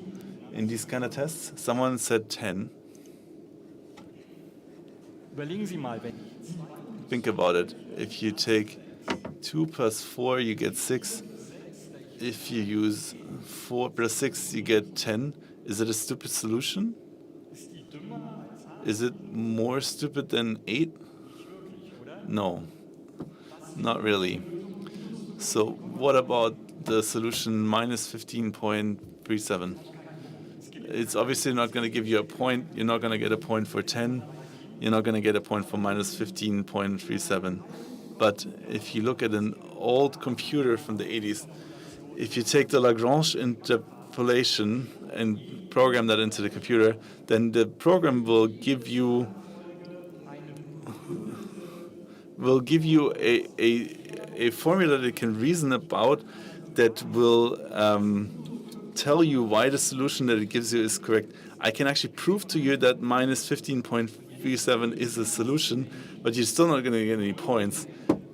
S12: in these kind of tests. Someone said 10. Think about it. If you take 2 plus 4, you get 6. If you use 4 plus 6, you get 10. Is it a stupid solution? Is it more stupid than 8? No, not really. So what about the solution minus 15.37? It's obviously not going to give you a point. You're not going to get a point for 10. You're not going to get a point for minus 15.37. But if you look at an old computer from the 80s, if you take the Lagrange interpolation and program that into the computer, then the program will give you a formula that it can reason about, that will tell you why the solution that it gives you is correct. I can actually prove to you that minus 15.37 is a solution, but you're still not going to get any points.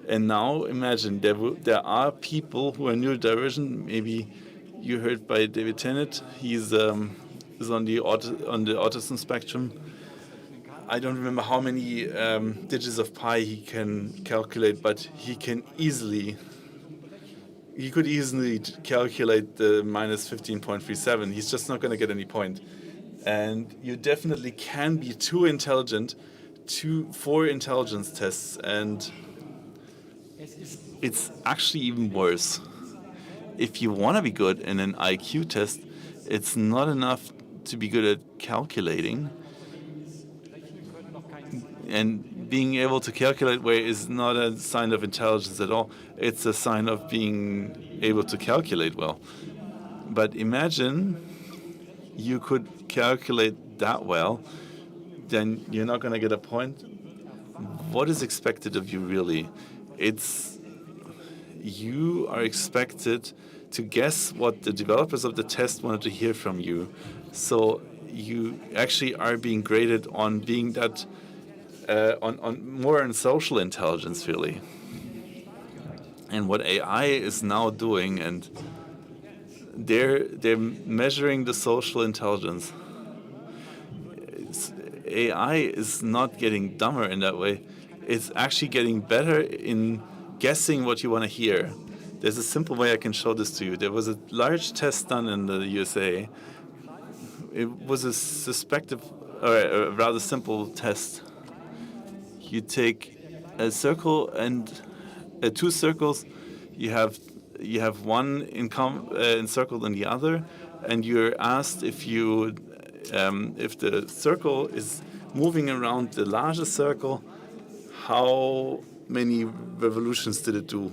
S12: And now imagine there are people who are neurodivergent. Maybe you heard by David Tennant. He's on the autism spectrum. I don't remember how many digits of pi he can calculate, but he he could easily calculate the minus 15.37. He's just not going to get any point. And you definitely can be too intelligent for intelligence tests, and it's actually even worse. If you want to be good in an IQ test, it's not enough to be good at calculating. And being able to calculate well is not a sign of intelligence at all. It's a sign of being able to calculate well. But imagine you could calculate that well, then you're not going to get a point. What is expected of you, really? You are expected to guess what the developers of the test wanted to hear from you. So you actually are being graded on being that, on more on social intelligence, really. And what AI is now doing, and they're measuring the social intelligence. AI is not getting dumber in that way. It's actually getting better in guessing what you want to hear. There's a simple way I can show this to you. There was a large test done in the USA. It was a rather simple test. You take a circle and two circles. You have one encircled in the other, and you're asked if the circle is moving around the largest circle, how many revolutions did it do?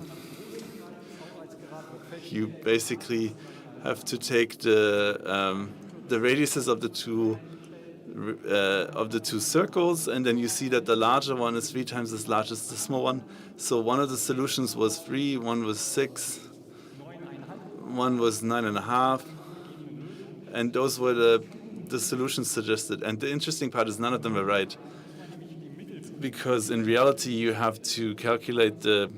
S12: You basically have to take the radiuses of the two circles, and then you see that the larger one is 3 times as large as the small one. So one of the solutions was 3, one was 6, one was 9.5, and those were the solutions suggested. And the interesting part is none of them are right, because in reality you have to calculate the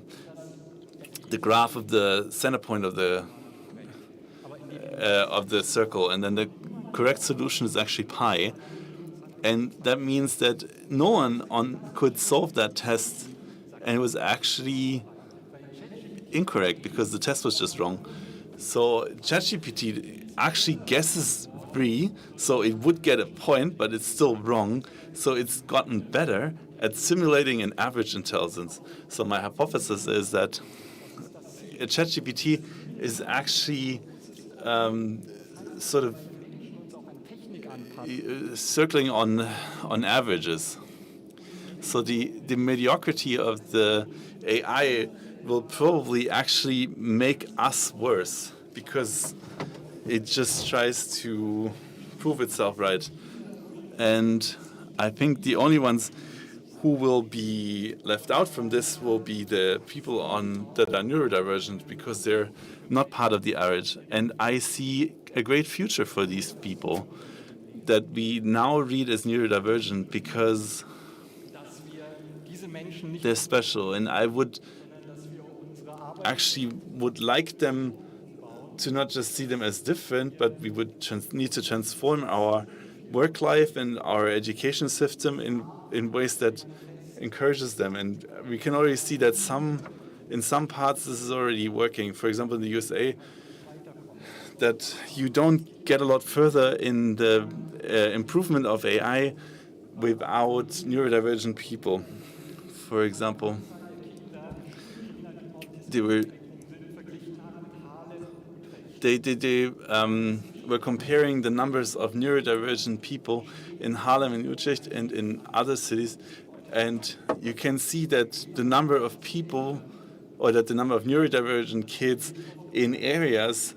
S12: graph of the center point of the circle, and then the correct solution is actually pi, and that means that no one could solve that test, and it was actually incorrect because the test was just wrong. So ChatGPT actually guesses 3, so it would get a point, but it's still wrong. So it's gotten better at simulating an average intelligence. So my hypothesis is that ChatGPT is actually sort of circling on averages. So the mediocrity of the AI will probably actually make us worse, because it just tries to prove itself right. And I think the only ones who will be left out from this will be the people that are neurodivergent, because they're not part of the average. And I see a great future for these people that we now read as neurodivergent, because they're special. And I would like them to not just see them as different, but we would need to transform our work life and our education system in ways that encourages them. And we can already see that in some parts this is already working. For example, in the USA, that you don't get a lot further in the improvement of AI without neurodivergent people. For example, they were comparing the numbers of neurodivergent people in Harlem and Utrecht and in other cities, and you can see that the number of people, or that the number of neurodivergent kids in areas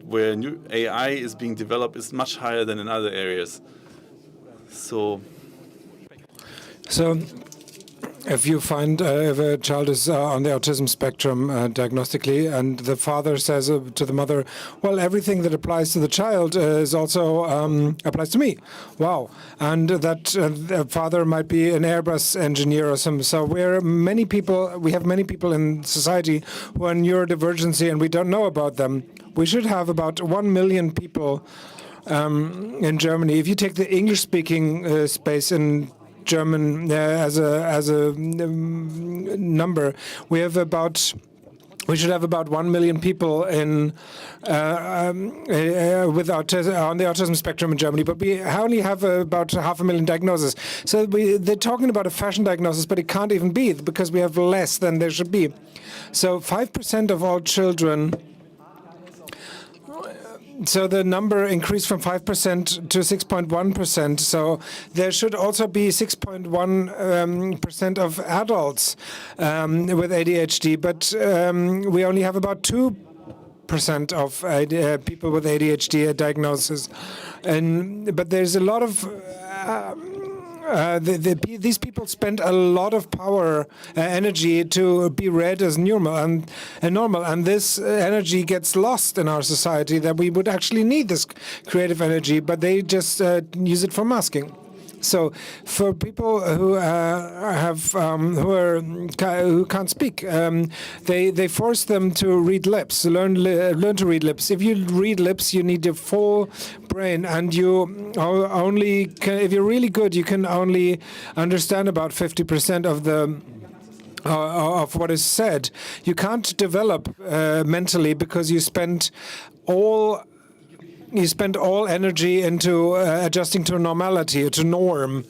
S12: where new AI is being developed is much higher than in other areas. So
S6: if you find if a child is on the autism spectrum diagnostically, and the father says to the mother, well, everything that applies to the child is also applies to me. Wow. And that the father might be an Airbus engineer or something. So we have many people in society who are neurodivergency, and we don't know about them. We should have about 1 million people in Germany. If you take the English-speaking space in German as a number, we have about we should have about 1 million people with autism, on the autism spectrum in Germany, but we only have about 500,000 diagnoses. So they're talking about a fashion diagnosis, but it can't even be because we have less than there should be. So 5% of all children. So the number increased from 5% to 6.1%. So there should also be 6.1% of adults with ADHD, but we only have about 2% of people with ADHD diagnosis. But there's a lot of these people spend a lot of power, energy to be read as normal, and this energy gets lost in our society. That we would actually need this creative energy, but they just use it for masking. So, for people who who can't speak, they force them to read lips, learn to read lips. If you read lips, you need your full brain, and you only can, if you're really good, you can only understand about 50% of the. Of what is said. You can't develop mentally because you spend all energy into adjusting to normality, to norm.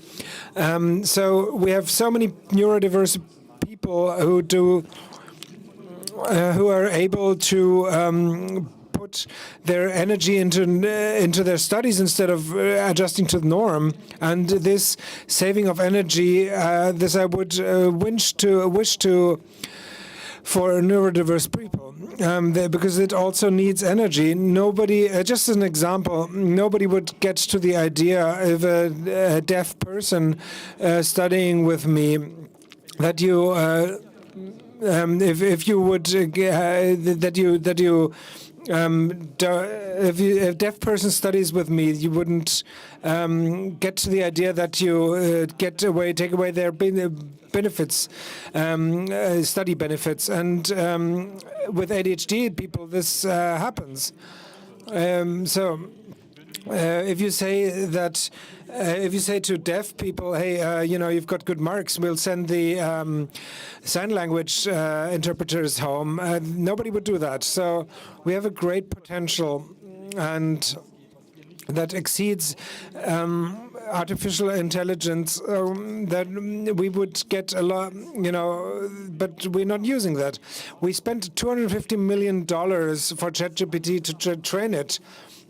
S6: So we have so many neurodiverse people who are able to put their energy into their studies instead of adjusting to the norm. And this saving of energy, this I would wish to for neurodiverse people, because it also needs energy. Nobody, just as an example, nobody would get to the idea of a deaf person studying with me that you, if you would, if a deaf person studies with me, you wouldn't get to the idea that you take away their benefits, study benefits, and with ADHD people, this happens. If you say that, if you say to deaf people, hey, you've got good marks, we'll send the sign language interpreters home, nobody would do that. So we have a great potential, and that exceeds artificial intelligence, that we would get a lot, but we're not using that. We spent $250 million for ChatGPT to train it,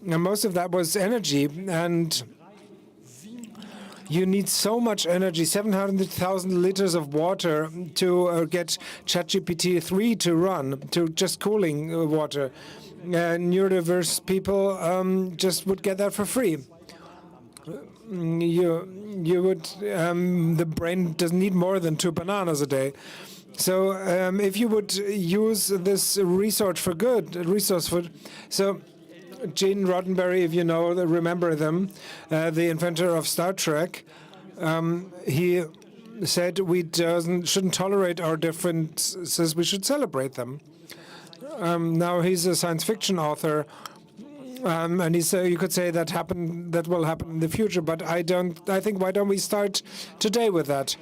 S6: and most of that was energy, and you need so much energy, 700,000 liters of water to get ChatGPT 3 to run, to just cooling water. Neurodiverse people just would get that for free. You would, the brain doesn't need more than 2 bananas a day. So if you would use this resource for good, so Gene Roddenberry, if you know, remember them, the inventor of Star Trek, he said we shouldn't tolerate our differences, we should celebrate them. Now he's a science fiction author, and you could say that will happen in the future, but I think why don't we start today with that,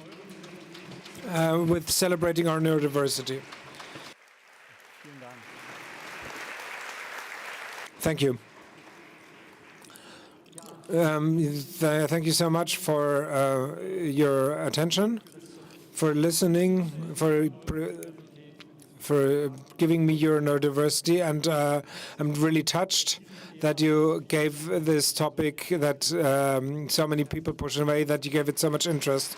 S6: with celebrating our neurodiversity. Thank you. Thank you so much for your attention, for listening, for giving me your neurodiversity, and I'm really touched that you gave this topic that so many people pushed away, that you gave it so much interest.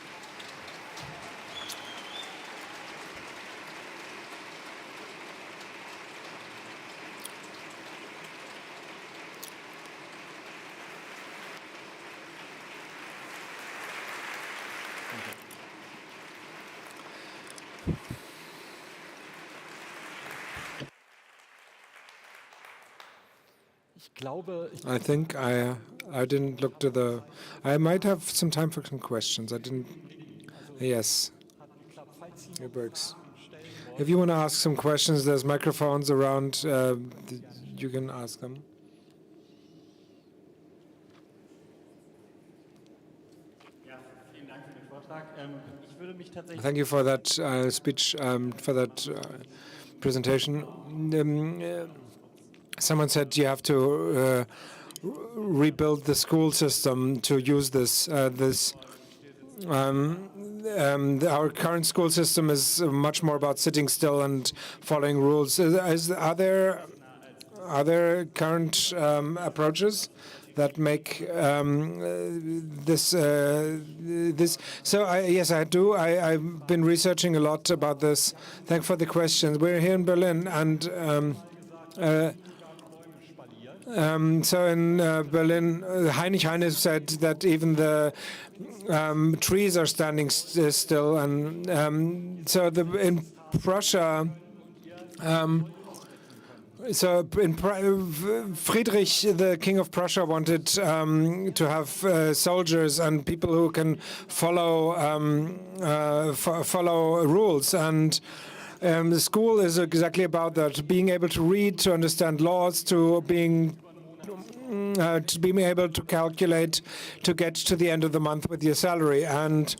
S6: I think I didn't look to the. I might have some time for some questions. I didn't. Yes, it works. If you want to ask some questions, there's microphones around. You can ask them. Thank you for that speech, for that presentation. Someone said you have to rebuild the school system to use this. Our current school system is much more about sitting still and following rules. Are there current approaches that make this? So yes, I do. I've been researching a lot about this. Thanks for the questions. We're here in Berlin, and so in Berlin, Heinrich Heine said that even the trees are standing still, and in Prussia. Friedrich, the king of Prussia, wanted to have soldiers and people who can follow rules, and the school is exactly about that: being able to read, to understand laws, to being able to calculate, to get to the end of the month with your salary, and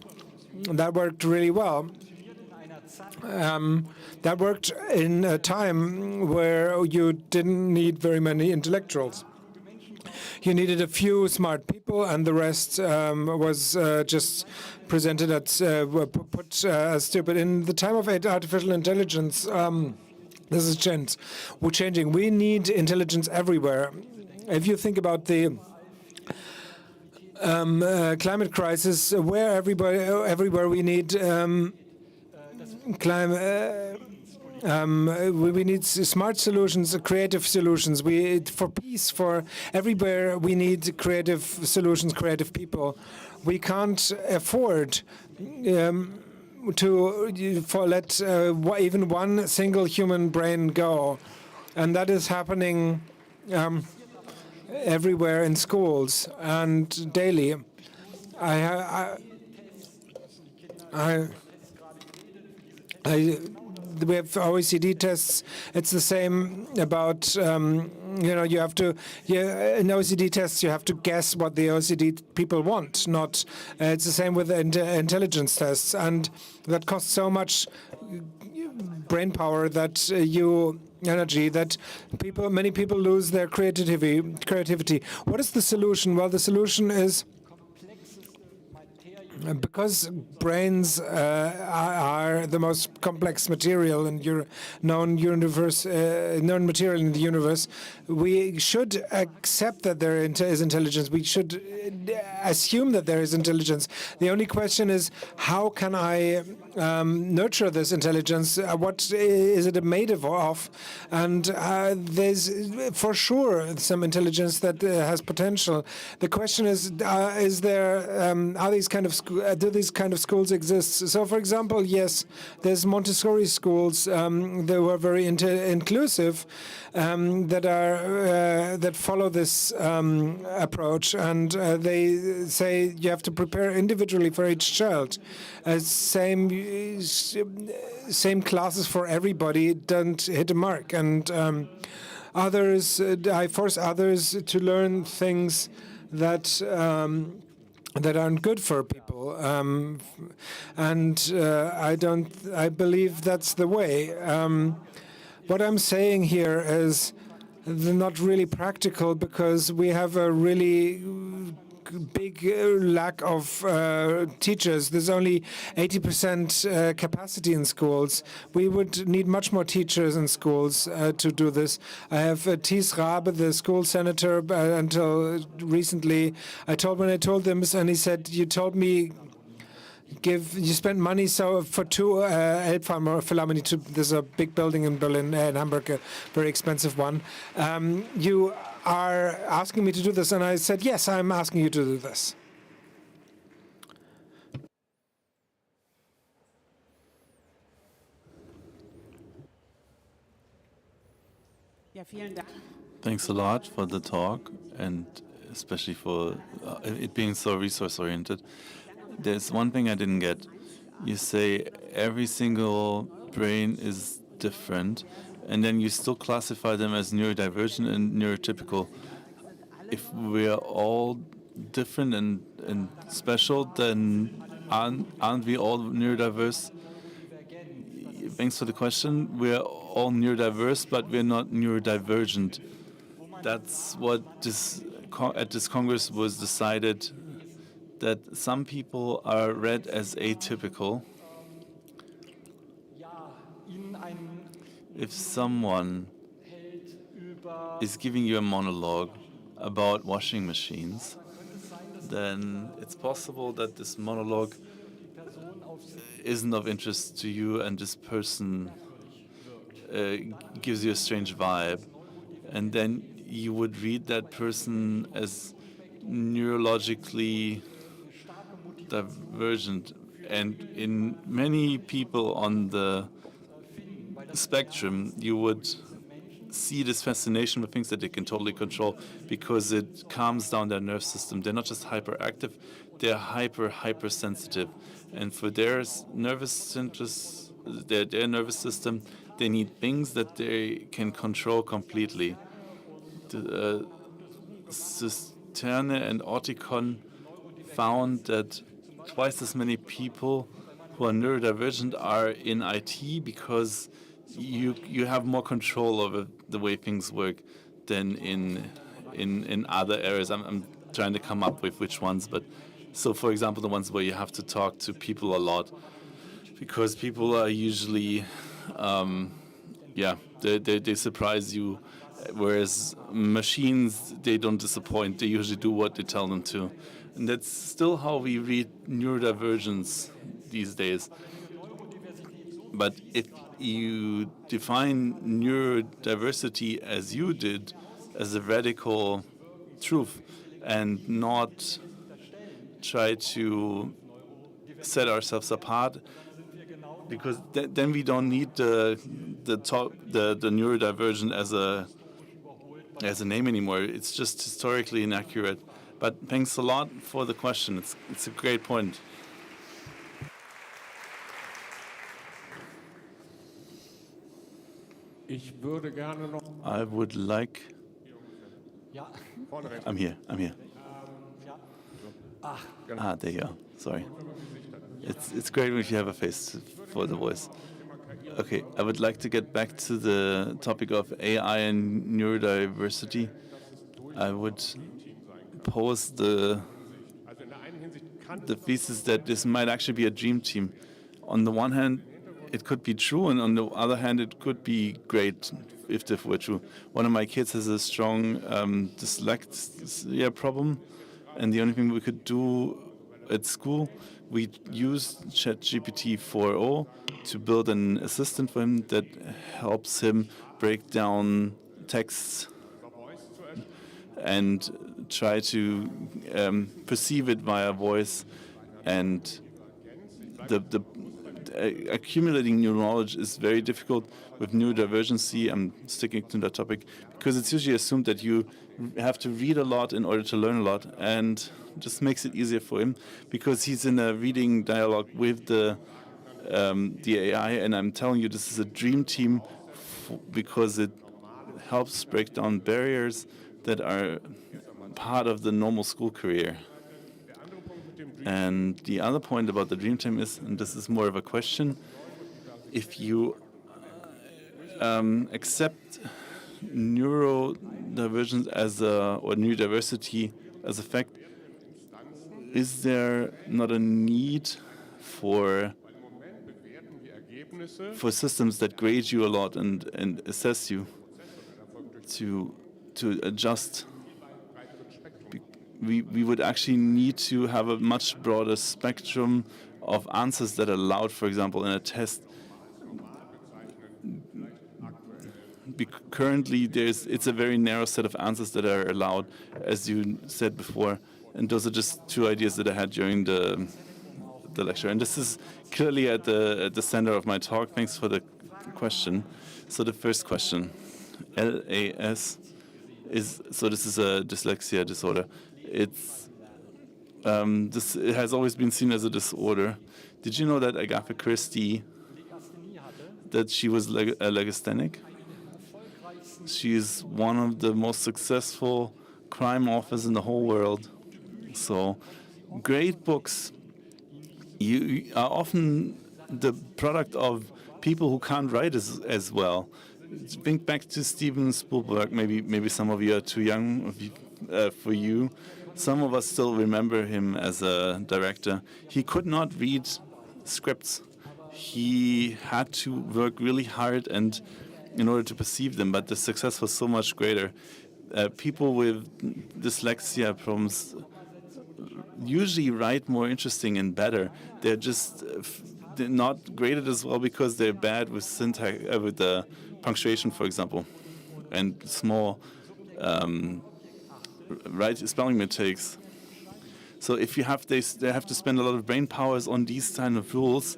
S6: that worked really well. That worked in a time where you didn't need very many intellectuals. You needed a few smart people, and the rest was just presented as put as stupid. In the time of artificial intelligence, this is changing. We need intelligence everywhere. If you think about the climate crisis, everywhere we need we need smart solutions, creative solutions. For peace, for everywhere, we need creative solutions, creative people. We can't afford to let even one single human brain go, and that is happening everywhere in schools and daily. We have OECD tests. It's the same about, you have to, in OECD tests, you have to guess what the OECD people want, not, it's the same with intelligence tests. And that costs so much brain power that energy that many people lose their creativity. What is the solution? Well, the solution is, because brains are the most complex material in known material in the universe, we should accept that there is intelligence. We should assume that there is intelligence. The only question is, how can I nurture this intelligence? What is it made of? And there's for sure some intelligence that has potential. The question is there are these kind of do these kind of schools exist? So, for example, yes, there's Montessori schools that were very inclusive, that follow this approach, and they say you have to prepare individually for each child. Same classes for everybody don't hit a mark, and others, I force others to learn things that aren't good for people, and I believe that's the way. What I'm saying here is not really practical, because we have a really big lack of teachers. There's only 80% capacity in schools. We would need much more teachers in schools to do this. I have Thies Rabe, the school senator, until recently. I told him, and he said, "You told me you spent money for two Elbphilharmonie. There's a big building in Berlin, in Hamburg, a very expensive one. You are asking me to do this," and I said, "Yes, I'm asking you to do this."
S12: Thanks a lot for the talk, and especially for it being so resource-oriented. There's one thing I didn't get. You say every single brain is different, and then you still classify them as neurodivergent and neurotypical. If we are all different and special, then aren't we all neurodiverse? Thanks for the question. We're all neurodiverse, but we're not neurodivergent. That's what at this Congress was decided, that some people are read as atypical. If someone is giving you a monologue about washing machines, then it's possible that this monologue isn't of interest to you, and this person gives you a strange vibe, and then you would read that person as neurologically divergent. And in many people on the spectrum, you would see this fascination with things that they can totally control because it calms down their nerve system. They're not just hyperactive, they're hypersensitive. And for their nervous system, they need things that they can control completely. Cisterne and Orticon found that twice as many people who are neurodivergent are in IT because you have more control over the way things work than in other areas. I'm trying to come up with which ones, but so for example, the ones where you have to talk to people a lot, because people are usually, they surprise you, whereas machines, they don't disappoint. They usually do what they tell them to. And that's still how we read neurodivergence these days. But if you define neurodiversity as you did, as a radical truth, and not try to set ourselves apart, because then we don't need the neurodivergent as a name anymore. It's just historically inaccurate. But thanks a lot for the question. It's a great point. I would like. I'm here. There you are. Sorry. It's great if you have a face for the voice. Okay, I would like to get back to the topic of AI and neurodiversity. I would pose the thesis that this might actually be a dream team. On the one hand, it could be true, and on the other hand, it could be great if this were true. One of my kids has a strong dyslexia problem, and the only thing we could do at school, we used ChatGPT 4.0 to build an assistant for him that helps him break down texts and try to perceive it via voice. And the accumulating new knowledge is very difficult with neurodivergency. I'm sticking to that topic because it's usually assumed that you have to read a lot in order to learn a lot, and just makes it easier for him because he's in a reading dialogue with the AI. And I'm telling you, this is a dream team because it helps break down barriers that are part of the normal school career. And the other point about the dream team is, and this is more of a question, if you accept neurodivergence or neurodiversity as a fact, is there not a need for systems that grade you a lot and assess you to adjust? We would actually need to have a much broader spectrum of answers that are allowed, for example, in a test. Currently, it's a very narrow set of answers that are allowed, as you said before, and those are just two ideas that I had during the lecture. And this is clearly at the center of my talk. Thanks for the question. So the first question, LAS, this is a dyslexia disorder. It has always been seen as a disorder. Did you know that Agatha Christie, that she was a legasthenic? She's one of the most successful crime authors in the whole world. So, great books. You are often the product of people who can't write as well. Think back to Steven Spielberg. Maybe some of you are too young for you. Some of us still remember him as a director. He could not read scripts. He had to work really hard and in order to perceive them, but the success was so much greater. People with dyslexia problems usually write more interesting and better. They're just they're not graded as well because they're bad with syntax, with the punctuation, for example, and small spelling mistakes. So if you have they have to spend a lot of brain powers on these kind of rules,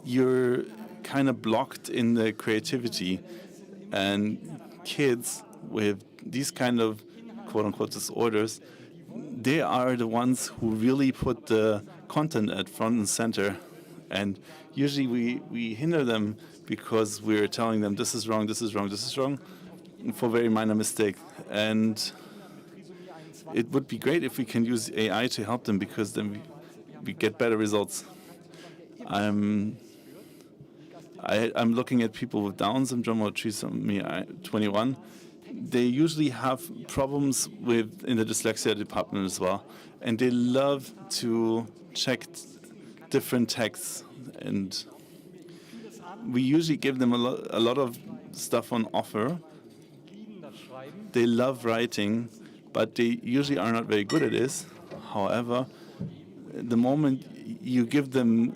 S12: you're kind of blocked in the creativity. And kids with these kind of quote-unquote disorders, they are the ones who really put the content at front and center. And usually we hinder them because we're telling them this is wrong, this is wrong, this is wrong, for very minor mistake. And it would be great if we can use AI to help them, because then we get better results. I'm looking at people with Down syndrome or trisomy 21. They usually have problems in the dyslexia department as well, and they love to check different texts. And we usually give them a lot of stuff on offer. They love writing, but they usually are not very good at this. However, the moment you give them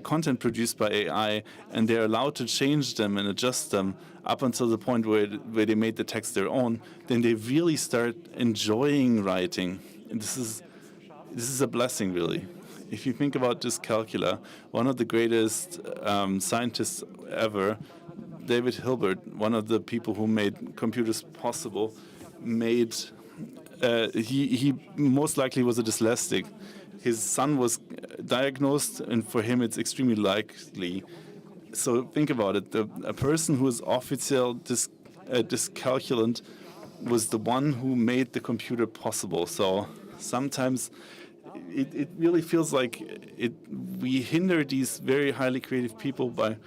S12: content produced by AI and they're allowed to change them and adjust them up until the point where they made the text their own, then they really start enjoying writing. And this is a blessing, really. If you think about dyscalculia, one of the greatest scientists ever, David Hilbert, one of the people who made computers possible, he most likely was a dyslexic. His son was diagnosed, and for him it's extremely likely. So think about it. A person who is official dyscalculant was the one who made the computer possible. So sometimes it really feels like we hinder these very highly creative people by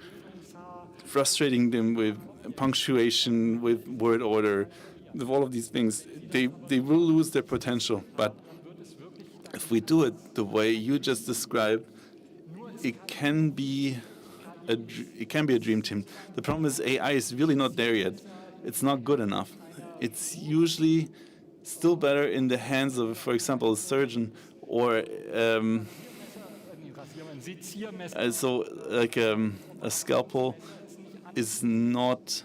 S12: frustrating them with punctuation, with word order, with all of these things. They will lose their potential. But if we do it the way you just described, it can be a dream team. The problem is AI is really not there yet. It's not good enough. It's usually still better in the hands of, for example, a surgeon or so like a scalpel is not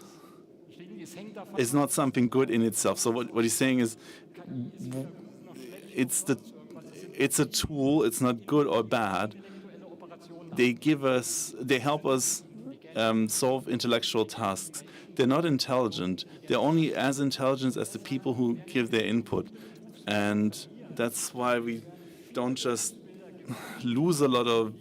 S12: something good in itself. So what he's saying is it's a tool. It's not good or bad. They help us solve intellectual tasks. They're not intelligent. They're only as intelligent as the people who give their input. And that's why we don't just lose a lot of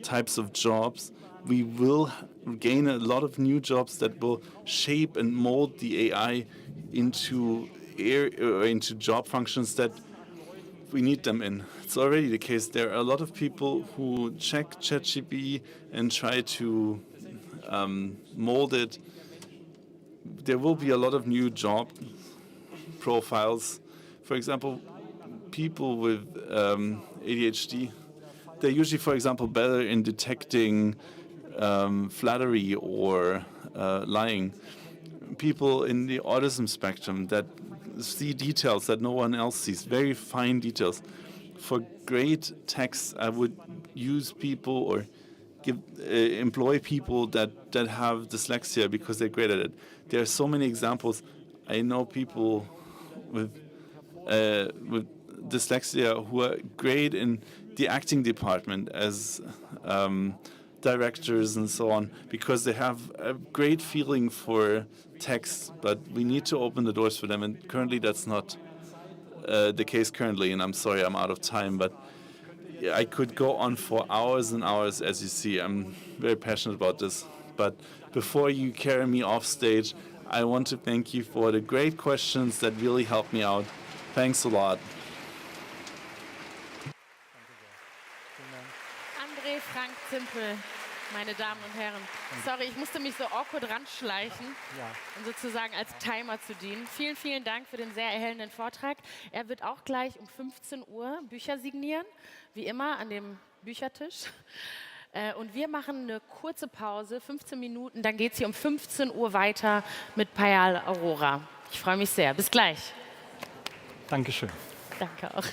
S12: types of jobs. We will gain a lot of new jobs that will shape and mold the AI into job functions that we need them in. It's already the case. There are a lot of people who check ChatGPT and try to mold it. There will be a lot of new job profiles. For example, people with ADHD, they're usually, for example, better in detecting flattery or lying. People in the autism spectrum that see details that no one else sees, very fine details. For great texts, I would use people or employ people that have dyslexia because they're great at it. There are so many examples. I know people with dyslexia who are great in the acting department as directors and so on, because they have a great feeling for text, but we need to open the doors for them, and currently that's not the case currently, and I'm sorry I'm out of time, but I could go on for hours and hours. As you see, I'm very passionate about this. But before you carry me off stage, I want to thank you for the great questions that really helped me out. Thanks a lot.
S4: André Frank Zimpel, meine Damen und Herren. Sorry, ich musste mich so awkward ranschleichen, um sozusagen als Timer zu dienen. Vielen, vielen Dank für den sehr erhellenden Vortrag. Er wird auch gleich um 15 Uhr Bücher signieren, wie immer an dem Büchertisch. Und wir machen eine kurze Pause, 15 Minuten, dann geht es hier um 15 Uhr weiter mit Payal Aurora. Ich freue mich sehr. Bis gleich.
S13: Dankeschön.
S4: Danke auch.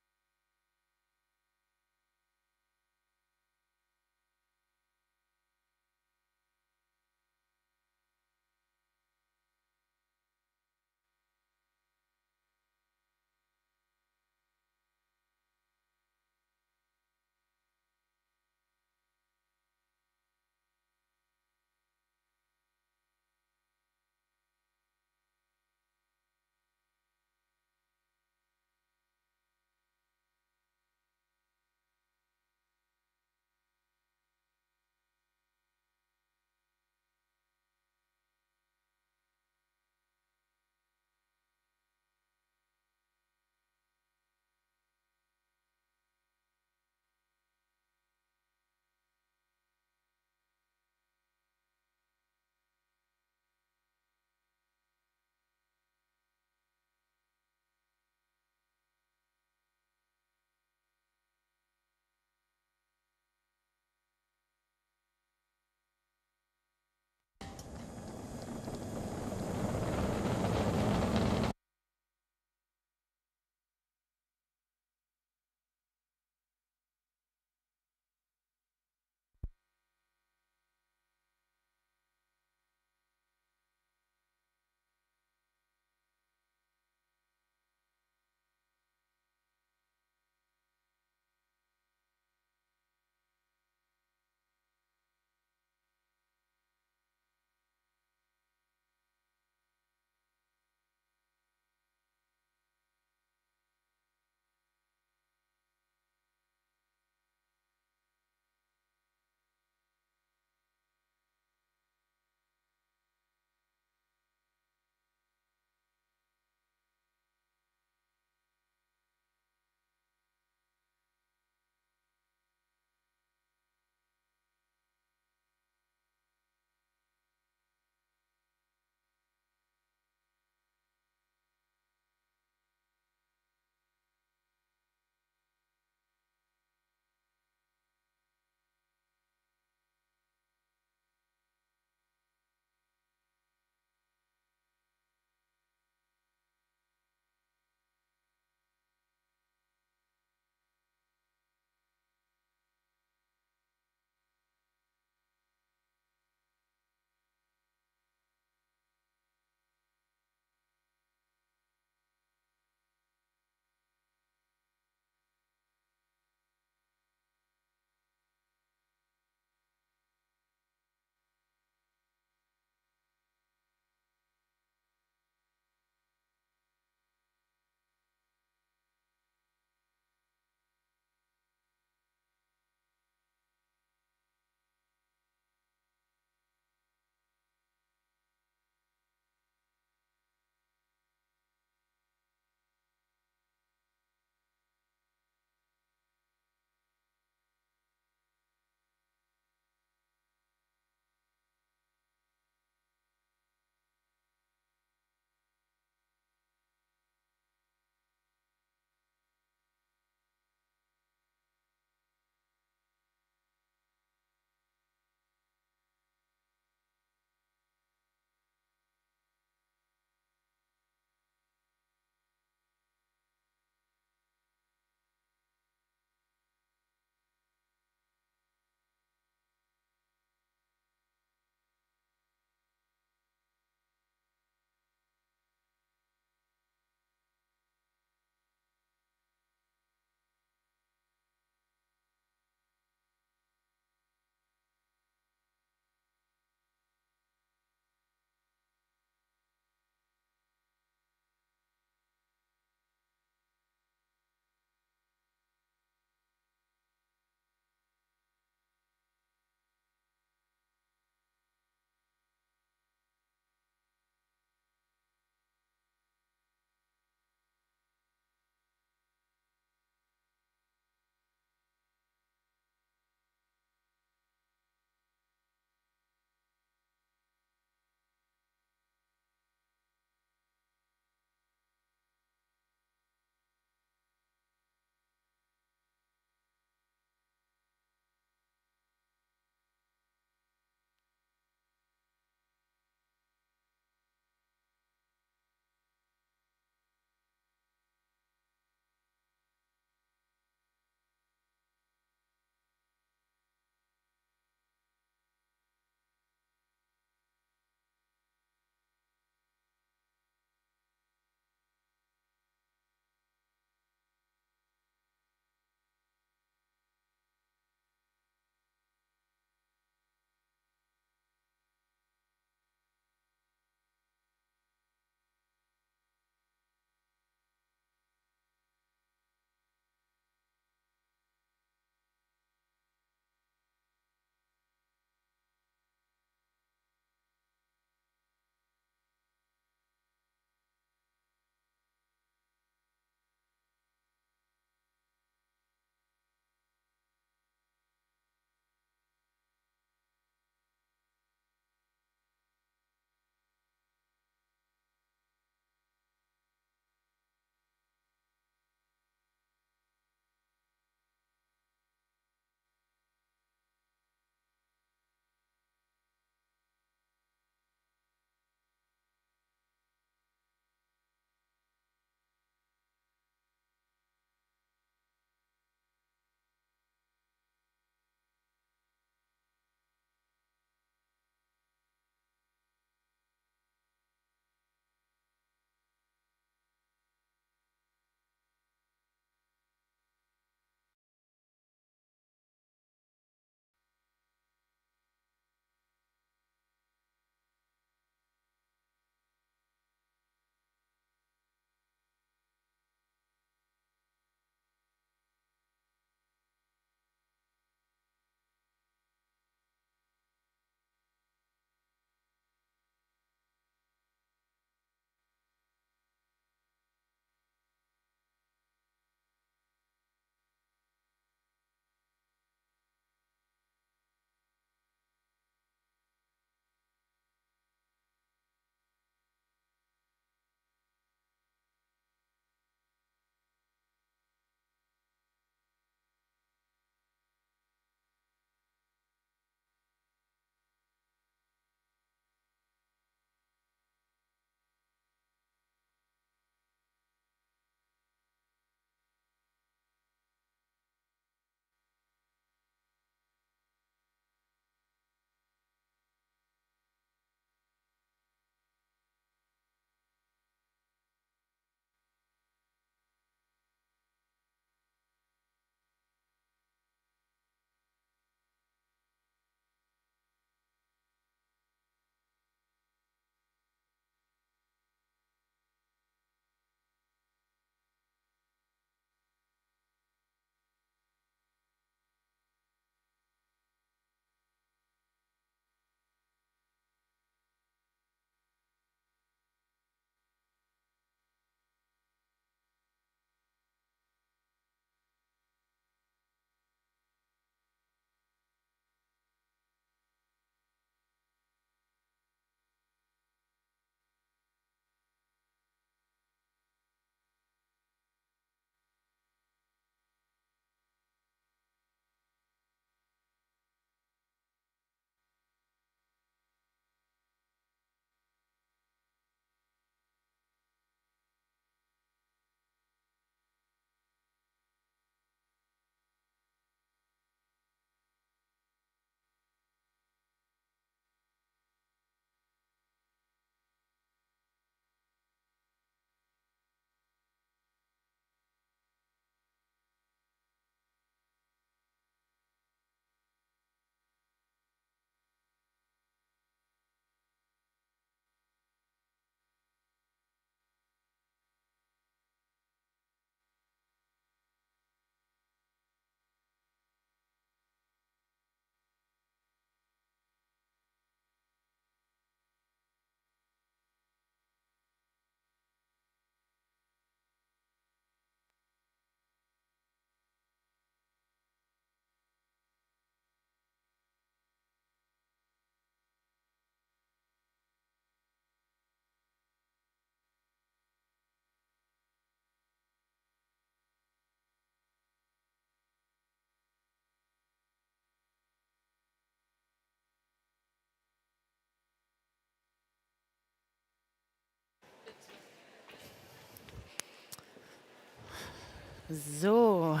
S4: So.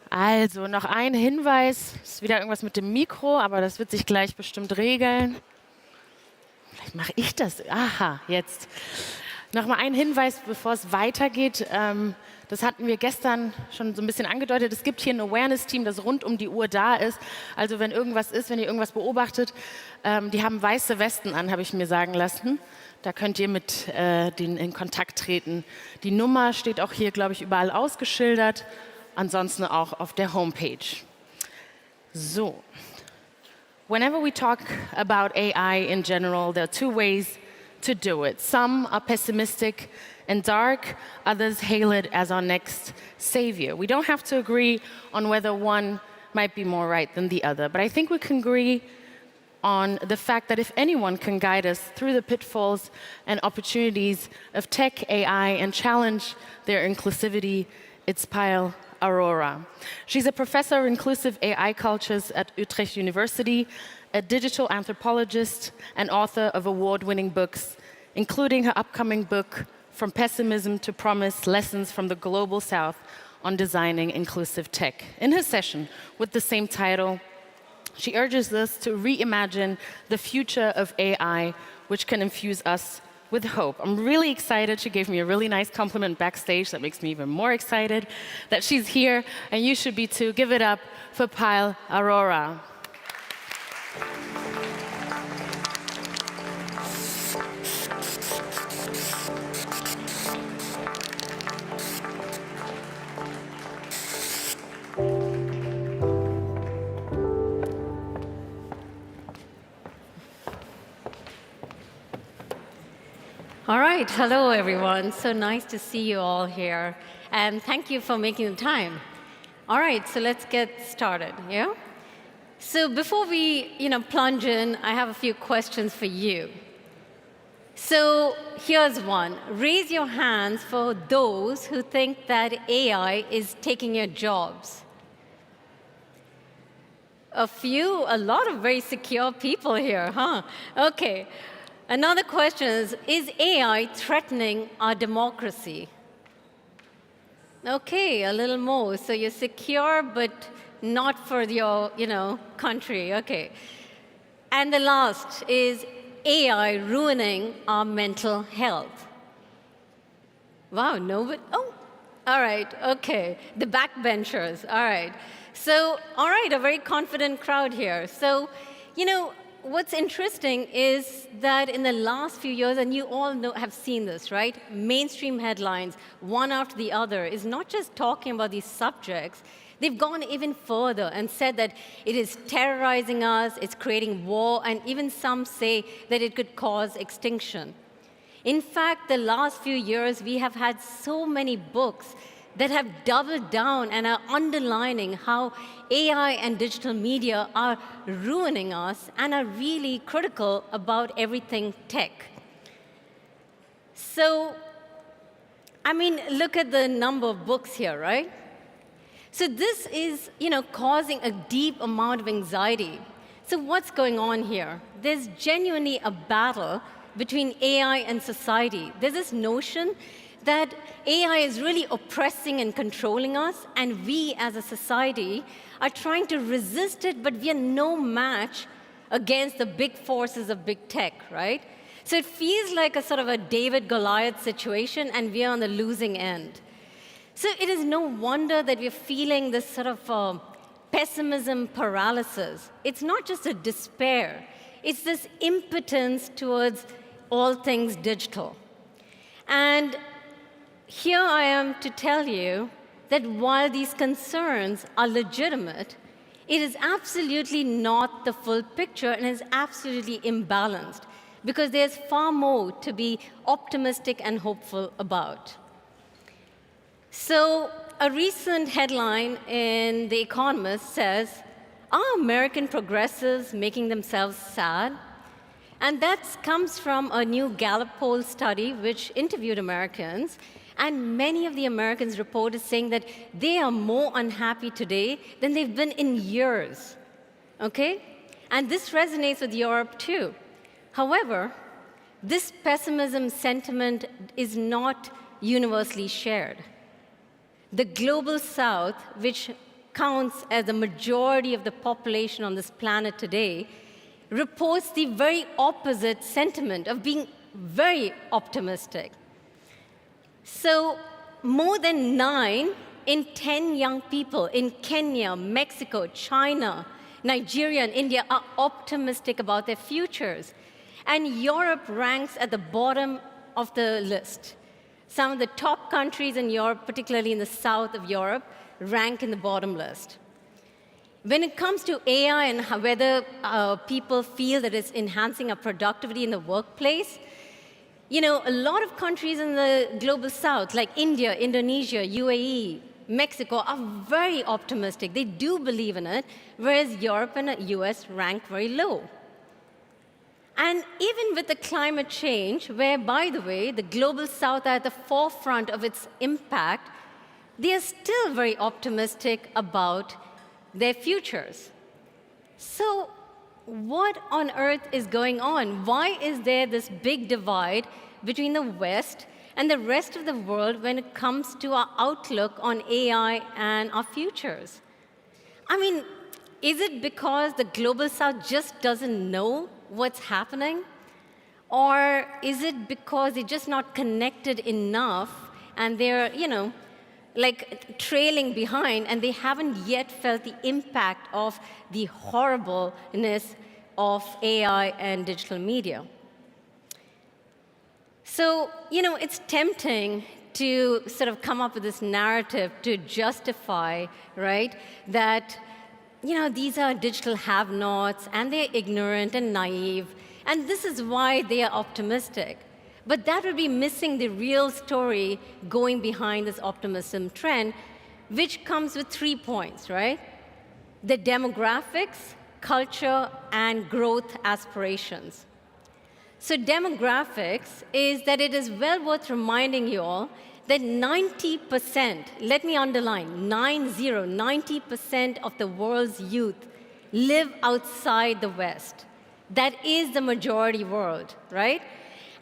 S4: Also, noch ein Hinweis. Ist wieder irgendwas mit dem Mikro, aber das wird sich gleich bestimmt regeln. Vielleicht mache ich das. Aha, jetzt. Nochmal ein Hinweis, bevor es weitergeht. Das hatten wir gestern schon so ein bisschen angedeutet. Es gibt hier ein Awareness-Team, das rund um die Uhr da ist. Also wenn irgendwas ist, wenn ihr irgendwas beobachtet, die haben weiße Westen an, habe ich mir sagen lassen. Da könnt ihr mit denen in Kontakt treten. Die Nummer steht auch hier, glaube ich, überall ausgeschildert. Ansonsten auch auf der Homepage. So. Whenever we talk about AI in general, there are two ways to do it. Some are pessimistic and dark, others hail it as our next savior. We don't have to agree on whether one might be more right than the other, but I think we can agree on the fact that if anyone can guide us through the pitfalls and opportunities of tech, AI, and challenge their inclusivity, it's Payal Aurora. She's a professor of inclusive AI cultures at Utrecht University, a digital anthropologist, and author of award-winning books, including her upcoming book, From Pessimism to Promise, Lessons from the Global South on Designing Inclusive Tech. In her session with the same title, she urges us to reimagine the future of AI, which can infuse us with hope. I'm really excited. She gave me a really nice compliment backstage that makes me even more excited that she's here, and you should be too. Give it up for Payal Aurora.
S14: All right, hello everyone. So nice to see you all here. And thank you for making the time. All right, so let's get started, yeah? So before we, plunge in, I have a few questions for you. So here's one. Raise your hands for those who think that AI is taking your jobs. A lot of very secure people here, huh? Okay. Another question is AI threatening our democracy? Okay, a little more. So you're secure, but not for your, country. Okay. And the last is AI ruining our mental health. Wow, no, but, all right, okay. The backbenchers, all right. So, all right, a very confident crowd here. So, what's interesting is that in the last few years, and you all have seen this, right? Mainstream headlines, one after the other, is not just talking about these subjects. They've gone even further and said that it is terrorizing us, it's creating war, and even some say that it could cause extinction. In fact, the last few years, we have had so many books that have doubled down and are underlining how AI and digital media are ruining us and are really critical about everything tech. So, look at the number of books here, right? So this is, causing a deep amount of anxiety. So what's going on here? There's genuinely a battle between AI and society. There's this notion that AI is really oppressing and controlling us, and we as a society are trying to resist it, but we are no match against the big forces of big tech, right? So it feels like a sort of a David-Goliath situation, and we are on the losing end. So it is no wonder that we're feeling this sort of pessimism paralysis. It's not just a despair. It's this impotence towards all things digital. And here I am to tell you that while these concerns are legitimate, it is absolutely not the full picture and is absolutely imbalanced, because there's far more to be optimistic and hopeful about. So a recent headline in The Economist says, "Are American progressives making themselves sad?" And that comes from a new Gallup poll study which interviewed Americans. And many of the Americans reported saying that they are more unhappy today than they've been in years, okay? And this resonates with Europe too. However, this pessimism sentiment is not universally shared. the global south, which counts as the majority of the population on this planet today, reports the very opposite sentiment of being very optimistic. So more than 9 in 10 young people in Kenya, Mexico, China, Nigeria, and India are optimistic about their futures. And Europe ranks at the bottom of the list. Some of the top countries in Europe, particularly in the south of Europe, rank in the bottom list. When it comes to AI and whether people feel that it's enhancing our productivity in the workplace, you know, a lot of countries in the global south, like India, Indonesia, UAE, Mexico, are very optimistic. They do believe in it, whereas Europe and the US rank very low. And even with the climate change, where, by the way, the global south are at the forefront of its impact, they are still very optimistic about their futures. So what on earth is going on? Why is there this big divide between the West and the rest of the world when it comes to our outlook on AI and our futures? I mean, is it because the global south just doesn't know what's happening? Or is it because they're just not connected enough and they're, you know, like trailing behind and they haven't yet felt the impact of the horribleness of AI and digital media? So, you know, it's tempting to sort of come up with this narrative to justify, right, that, you know, these are digital have-nots and they're ignorant and naive, and this is why they are optimistic. But that would be missing the real story going behind this optimism trend, which comes with 3 points, right? The demographics, culture, and growth aspirations. So demographics is that it is well worth reminding you all that 90%, let me underline, 90% of the world's youth live outside the West. That is the majority world, right?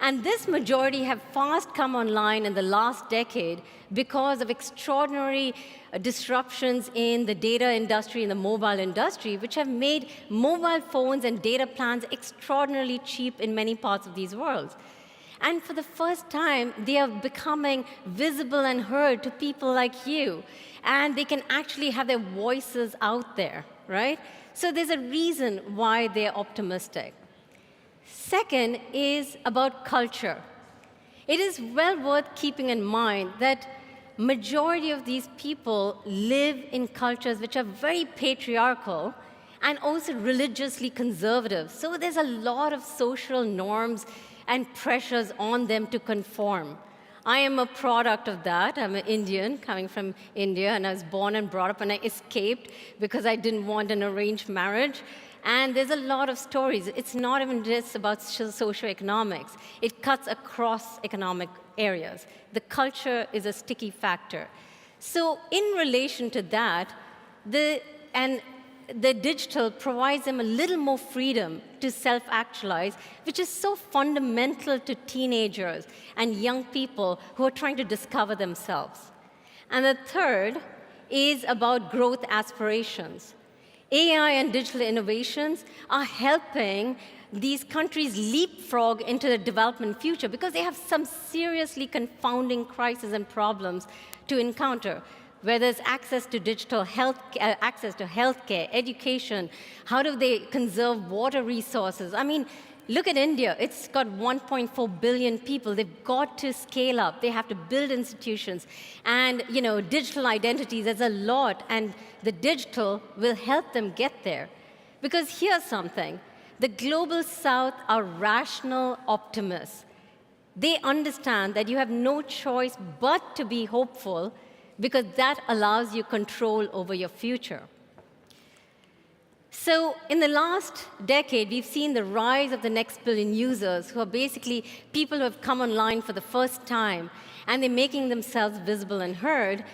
S14: And this majority have fast come online in the last decade because of extraordinary disruptions in the data industry and the mobile industry, which have made mobile phones and data plans extraordinarily cheap in many parts of these worlds. And for the first time, they are becoming visible and heard to people like you. And they can actually have their voices out there, right? So there's a reason why they're optimistic. Second is about culture. It is well worth keeping in mind that majority of these people live in cultures which are very patriarchal and also religiously conservative. So there's a lot of social norms and pressures on them to conform. I am a product of that. I'm an Indian, coming from India, and I was born and brought up, and I escaped because I didn't want an arranged marriage. And there's a lot of stories. It's not even just about socioeconomics. It cuts across economic areas. The culture is a sticky factor. So in relation to that, the digital provides them a little more freedom to self-actualize, which is so fundamental to teenagers and young people who are trying to discover themselves. And the third is about growth aspirations. AI and digital innovations are helping these countries leapfrog into the development future because they have some seriously confounding crises and problems to encounter, whether it's access to digital health, access to healthcare, education, how do they conserve water resources? I mean, look at India. It's got 1.4 billion people. They've got to scale up. They have to build institutions. And, you know, digital identities, there's a lot. And the digital will help them get there. Because here's something. The global south are rational optimists. They understand that you have no choice but to be hopeful because that allows you control over your future. So in the last decade, we've seen the rise of the next billion users who are basically people who have come online for the first time, and they're making themselves visible and heard.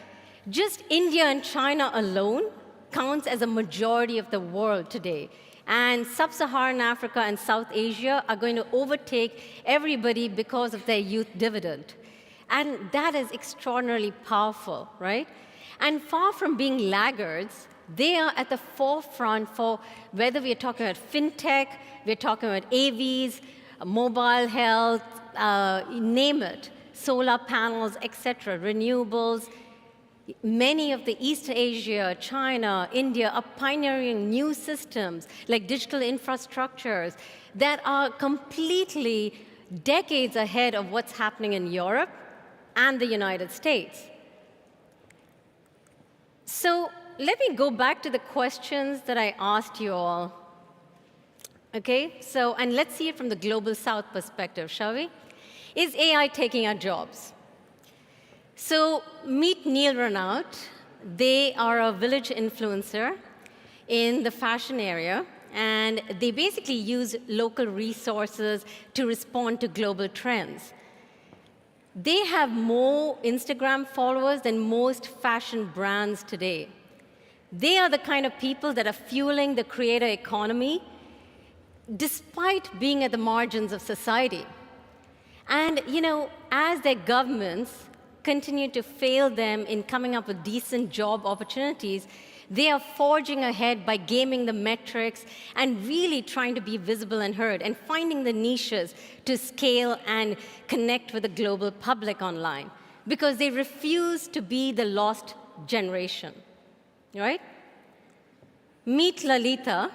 S14: Just India and China alone counts as a majority of the world today. And sub-Saharan Africa and South Asia are going to overtake everybody because of their youth dividend. And that is extraordinarily powerful, right? And far from being laggards, they are at the forefront for whether we are talking about fintech, we're talking about AVs, mobile health, name it, solar panels, etc., renewables. Many of the East Asia, China, India are pioneering new systems like digital infrastructures that are completely decades ahead of what's happening in Europe and the United States. So let me go back to the questions that I asked you all. Okay, so, and let's see it from the global south perspective, shall we? Is AI taking our jobs? So meet Neil Renaud. They are a village influencer in the fashion area, and they basically use local resources to respond to global trends. They have more Instagram followers than most fashion brands today. They are the kind of people that are fueling the creator economy despite being at the margins of society. And, you know, as their governments continue to fail them in coming up with decent job opportunities, they are forging ahead by gaming the metrics and really trying to be visible and heard and finding the niches to scale and connect with the global public online because they refuse to be the lost generation, right? Meet Lalita.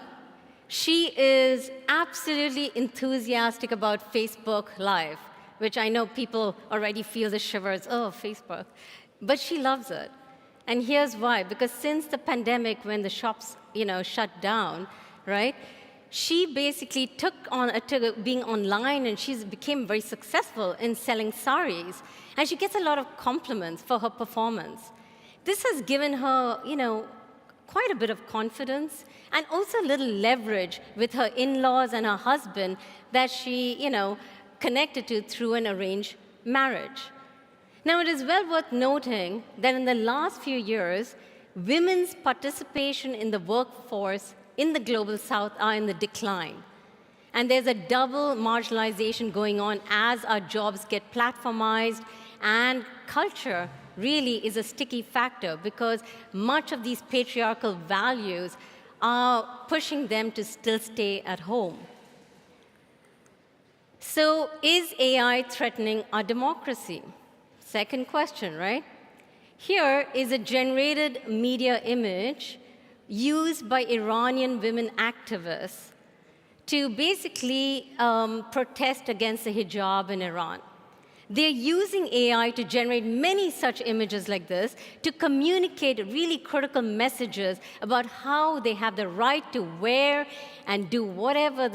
S14: She is absolutely enthusiastic about Facebook Live, which I know people already feel the shivers, oh, Facebook. But she loves it. And here's why, because since the pandemic, when the shops, shut down, right, she basically took to being online, and she's became very successful in selling saris. And she gets a lot of compliments for her performance. This has given her, quite a bit of confidence and also a little leverage with her in-laws and her husband that she, connected to through an arranged marriage. Now, it is well worth noting that in the last few years, women's participation in the workforce in the global south are in the decline. And there's a double marginalization going on as our jobs get platformized, and culture really is a sticky factor because much of these patriarchal values are pushing them to still stay at home. So is AI threatening our democracy? Second question, right? Here is a generated media image used by Iranian women activists to basically protest against the hijab in Iran. They're using AI to generate many such images like this to communicate really critical messages about how they have the right to wear and do whatever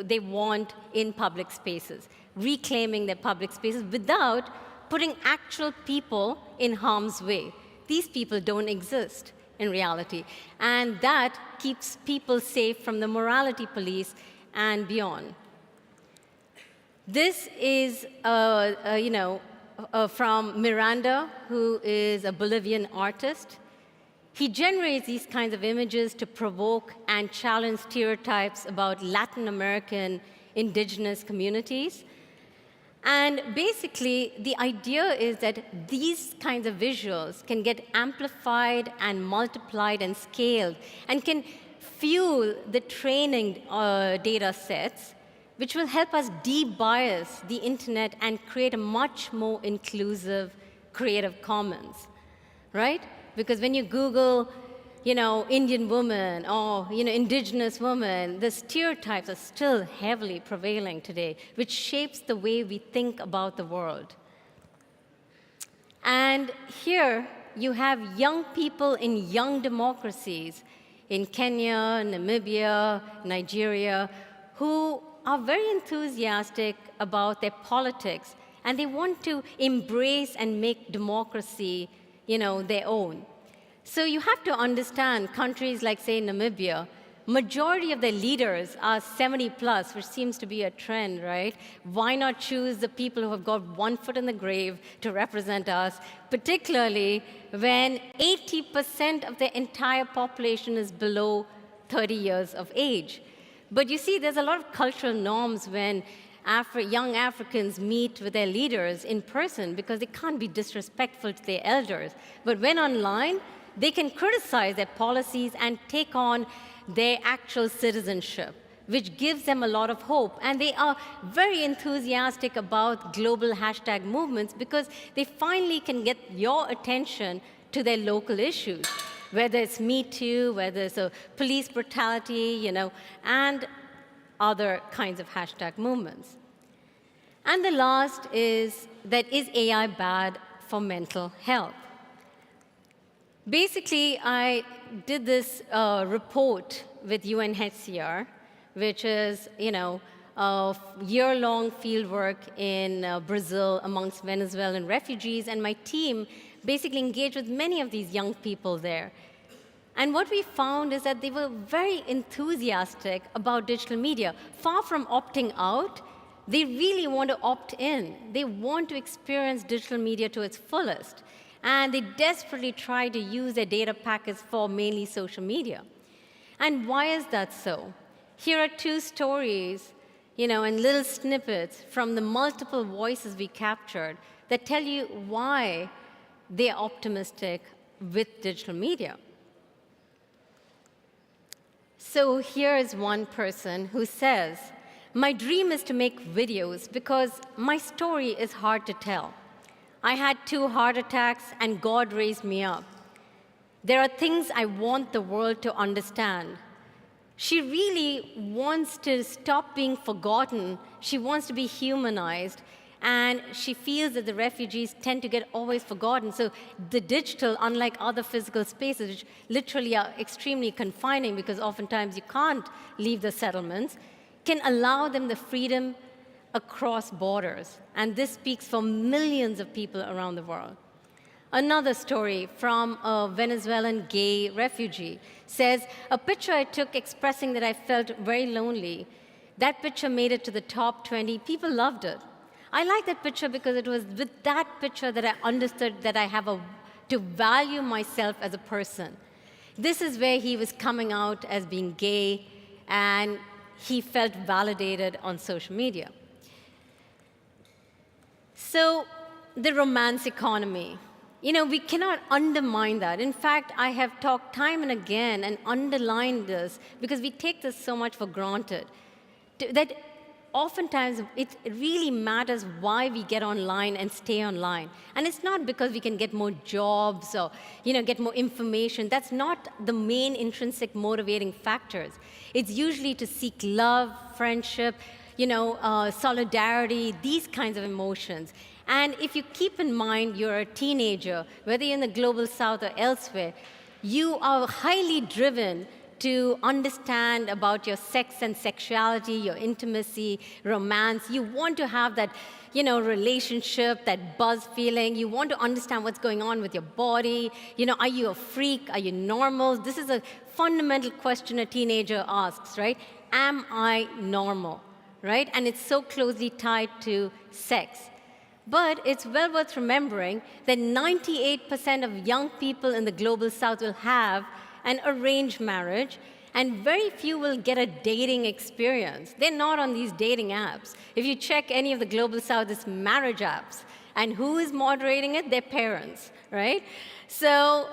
S14: they want in public spaces, reclaiming their public spaces without putting actual people in harm's way. These people don't exist in reality, and that keeps people safe from the morality police and beyond. This is, from Miranda, who is a Bolivian artist. He generates these kinds of images to provoke and challenge stereotypes about Latin American indigenous communities. And basically, the idea is that these kinds of visuals can get amplified and multiplied and scaled and can fuel the training data sets, which will help us de-bias the internet and create a much more inclusive Creative Commons, right? Because when you Google, Indian woman or, indigenous woman, the stereotypes are still heavily prevailing today, which shapes the way we think about the world. And here you have young people in young democracies in Kenya, Namibia, Nigeria, who are very enthusiastic about their politics, and they want to embrace and make democracy, their own. So you have to understand countries like, say, Namibia, majority of their leaders are 70 plus, which seems to be a trend, right? Why not choose the people who have got one foot in the grave to represent us, particularly when 80% of the entire population is below 30 years of age? But you see, there's a lot of cultural norms when young Africans meet with their leaders in person because they can't be disrespectful to their elders. But when online, they can criticize their policies and take on their actual citizenship, which gives them a lot of hope. And they are very enthusiastic about global hashtag movements because they finally can get your attention to their local issues, whether it's Me Too, whether it's a police brutality, and other kinds of hashtag movements. And the last is AI bad for mental health? Basically, I did this report with UNHCR, which is, a year-long fieldwork in Brazil amongst Venezuelan refugees, and my team basically engaged with many of these young people there. And what we found is that they were very enthusiastic about digital media. Far from opting out, they really want to opt in. They want to experience digital media to its fullest. And they desperately try to use their data packets for mainly social media. And why is that so? Here are two stories, and little snippets from the multiple voices we captured that tell you why they're optimistic with digital media. So here is one person who says, "My dream is to make videos because my story is hard to tell. I had 2 heart attacks and God raised me up. There are things I want the world to understand." She really wants to stop being forgotten. She wants to be humanized. And she feels that the refugees tend to get always forgotten. So the digital, unlike other physical spaces, which literally are extremely confining because oftentimes you can't leave the settlements, can allow them the freedom across borders. And this speaks for millions of people around the world. Another story from a Venezuelan gay refugee says, "A picture I took expressing that I felt very lonely. That picture made it to the top 20. People loved it. I like that picture because it was with that picture that I understood that I have to value myself as a person." This is where he was coming out as being gay, and he felt validated on social media. So the romance economy. We cannot undermine that. In fact, I have talked time and again and underlined this because we take this so much for granted, that oftentimes it really matters why we get online and stay online. And it's not because we can get more jobs or get more information. That's not the main intrinsic motivating factors. It's usually to seek love, friendship, solidarity, these kinds of emotions. And if you keep in mind you're a teenager, whether you're in the global south or elsewhere, you are highly driven to understand about your sex and sexuality, your intimacy, romance. You want to have that, relationship, that buzz feeling. You want to understand what's going on with your body. Are you a freak? Are you normal? This is a fundamental question a teenager asks, right? Am I normal, right? And it's so closely tied to sex. But it's well worth remembering that 98% of young people in the global south will have an arranged marriage, and very few will get a dating experience. They're not on these dating apps. If you check any of the global south, it's marriage apps. And who is moderating it? Their parents, right? So,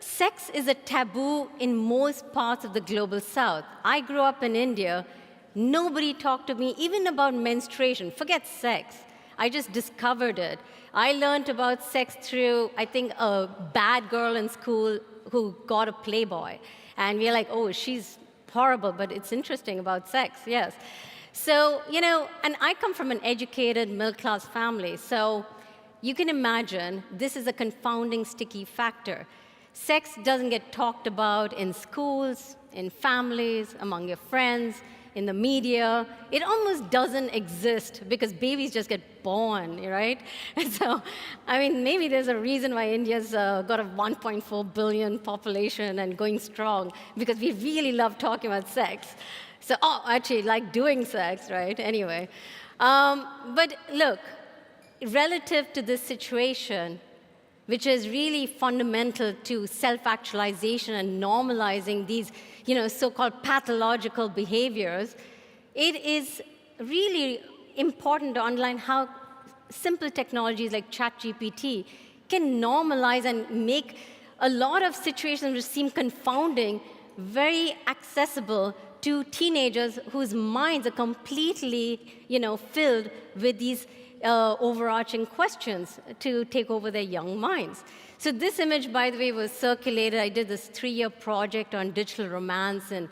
S14: sex is a taboo in most parts of the global south. I grew up in India. Nobody talked to me even about menstruation. Forget sex. I just discovered it. I learned about sex through, I think, a bad girl in school who got a Playboy. And we're like, oh, she's horrible, but it's interesting about sex, yes. So, and I come from an educated middle-class family. So you can imagine this is a confounding, sticky factor. Sex doesn't get talked about in schools, in families, among your friends, in the media. It almost doesn't exist because babies just get born, right? And so, maybe there's a reason why India's got a 1.4 billion population and going strong, because we really love talking about sex. So, actually, like doing sex, right? Anyway. But look, relative to this situation, which is really fundamental to self-actualization and normalizing these, so-called pathological behaviors, it is really important to underline how simple technologies like ChatGPT can normalize and make a lot of situations which seem confounding very accessible to teenagers whose minds are completely, filled with these overarching questions to take over their young minds. So this image, by the way, was circulated. I did this 3-year project on digital romance in,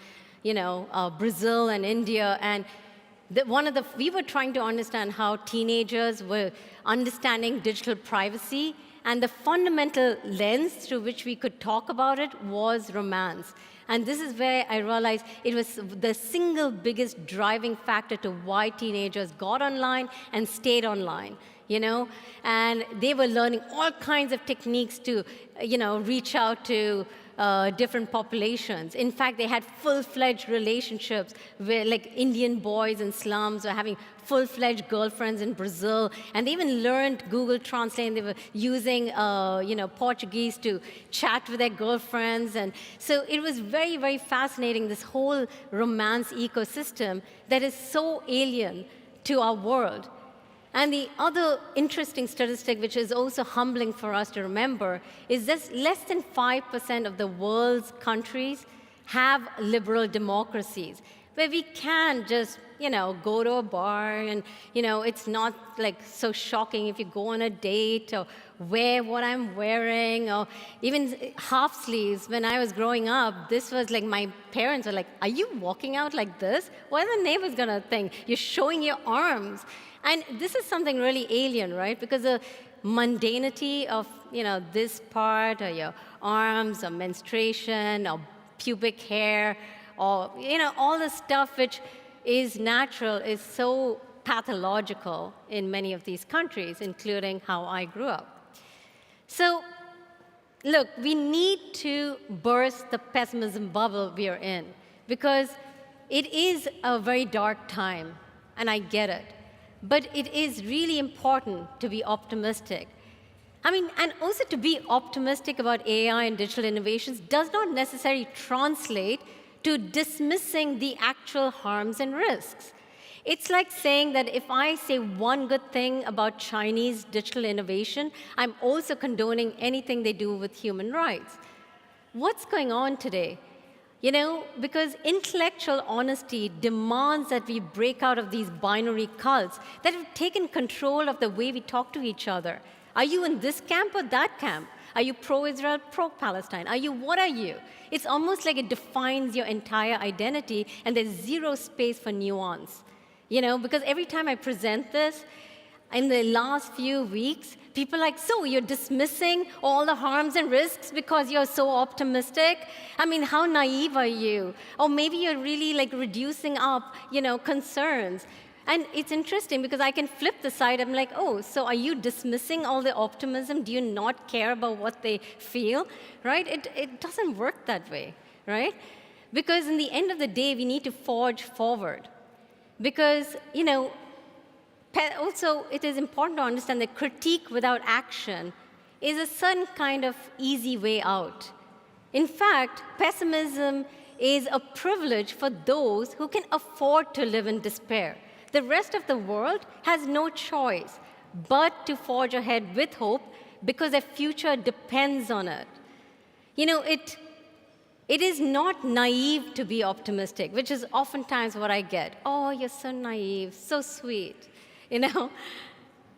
S14: Brazil and India, and we were trying to understand how teenagers were understanding digital privacy, and the fundamental lens through which we could talk about it was romance. And this is where I realized it was the single biggest driving factor to why teenagers got online and stayed online, And they were learning all kinds of techniques to, reach out to different populations. In fact, they had full-fledged relationships where, like, Indian boys in slums were having full-fledged girlfriends in Brazil, and they even learned Google Translate, and they were using, Portuguese to chat with their girlfriends. And so it was very, very fascinating, this whole romance ecosystem that is so alien to our world. And the other interesting statistic, which is also humbling for us to remember, is that less than 5% of the world's countries have liberal democracies, where we can just, go to a bar and, it's not like so shocking if you go on a date or wear what I'm wearing, or even half sleeves. When I was growing up, this was like, my parents were like, "Are you walking out like this? What are the neighbors gonna think? You're showing your arms." And this is something really alien, right? Because the mundanity of, this part, or your arms, or menstruation, or pubic hair, or, all the stuff which is natural is so pathological in many of these countries, including how I grew up. So, look, we need to burst the pessimism bubble we are in, because it is a very dark time, and I get it. But it is really important to be optimistic. And also to be optimistic about AI and digital innovations does not necessarily translate to dismissing the actual harms and risks. It's like saying that if I say one good thing about Chinese digital innovation, I'm also condoning anything they do with human rights. What's going on today? Because intellectual honesty demands that we break out of these binary cults that have taken control of the way we talk to each other. Are you in this camp or that camp? Are you pro-Israel, pro-Palestine? What are you? It's almost like it defines your entire identity, and there's zero space for nuance. Because every time I present this, in the last few weeks, people are like, "So you're dismissing all the harms and risks because you're so optimistic? How naive are you? Or maybe you're really reducing up, concerns." And it's interesting because I can flip the side. I'm like, "Oh, so are you dismissing all the optimism? Do you not care about what they feel?" Right? It doesn't work that way, right? Because in the end of the day, we need to forge forward. Because, also, it is important to understand that critique without action is a certain kind of easy way out. In fact, pessimism is a privilege for those who can afford to live in despair. The rest of the world has no choice but to forge ahead with hope because their future depends on it. It is not naive to be optimistic, which is oftentimes what I get. "Oh, you're so naive, so sweet."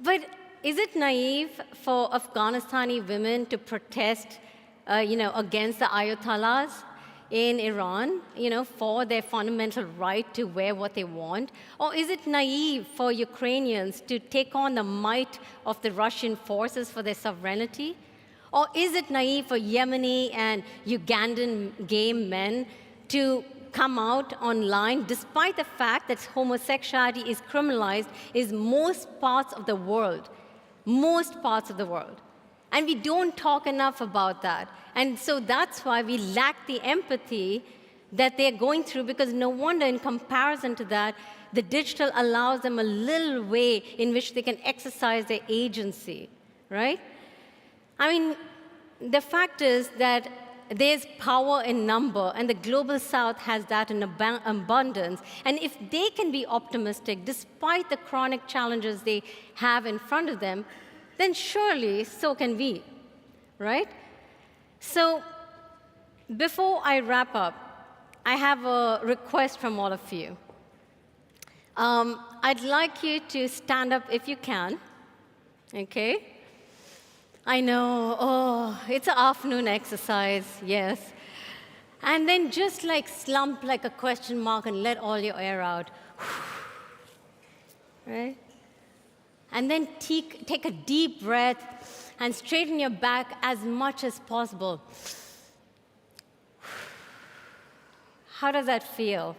S14: But is it naive for Afghanistani women to protest, against the Ayatollahs in Iran, for their fundamental right to wear what they want? Or is it naive for Ukrainians to take on the might of the Russian forces for their sovereignty? Or is it naive for Yemeni and Ugandan gay men to come out online, despite the fact that homosexuality is criminalized in most parts of the world? Most parts of the world. And we don't talk enough about that. And so that's why we lack the empathy that they're going through, because no wonder, in comparison to that, the digital allows them a little way in which they can exercise their agency, right? The fact is that there's power in number, and the global south has that in abundance. And if they can be optimistic despite the chronic challenges they have in front of them, then surely so can we, right? So before I wrap up, I have a request from all of you. I'd like you to stand up if you can, okay? I know, oh, it's an afternoon exercise, yes. And then just like slump like a question mark and let all your air out, right? And then take a deep breath and straighten your back as much as possible. How does that feel?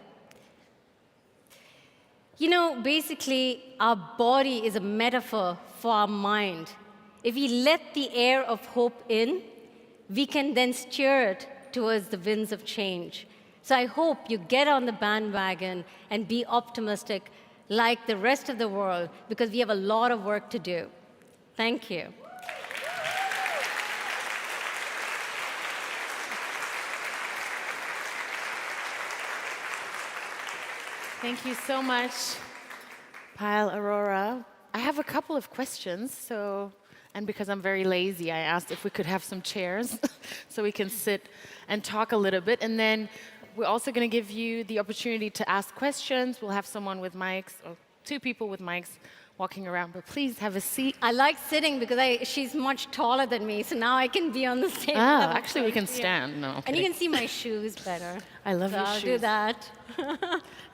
S14: You know, basically, our body is a metaphor for our mind. If we let the air of hope in, we can then steer it towards the winds of change. So I hope you get on the bandwagon and be optimistic like the rest of the world, because we have a lot of work to do. Thank you.
S4: Thank you so much, Payal Arora. I have a couple of questions, and because I'm very lazy, I asked if we could have some chairs so we can sit and talk a little bit. And then we're also going to give you the opportunity to ask questions. We'll have someone with mics, or two people with mics walking around, but please have a seat.
S14: I like sitting because she's much taller than me, so now I can be on the same level.
S4: Actually, we can stand. No,
S14: and you can see my shoes better.
S4: I love your shoes.
S14: I'll do that.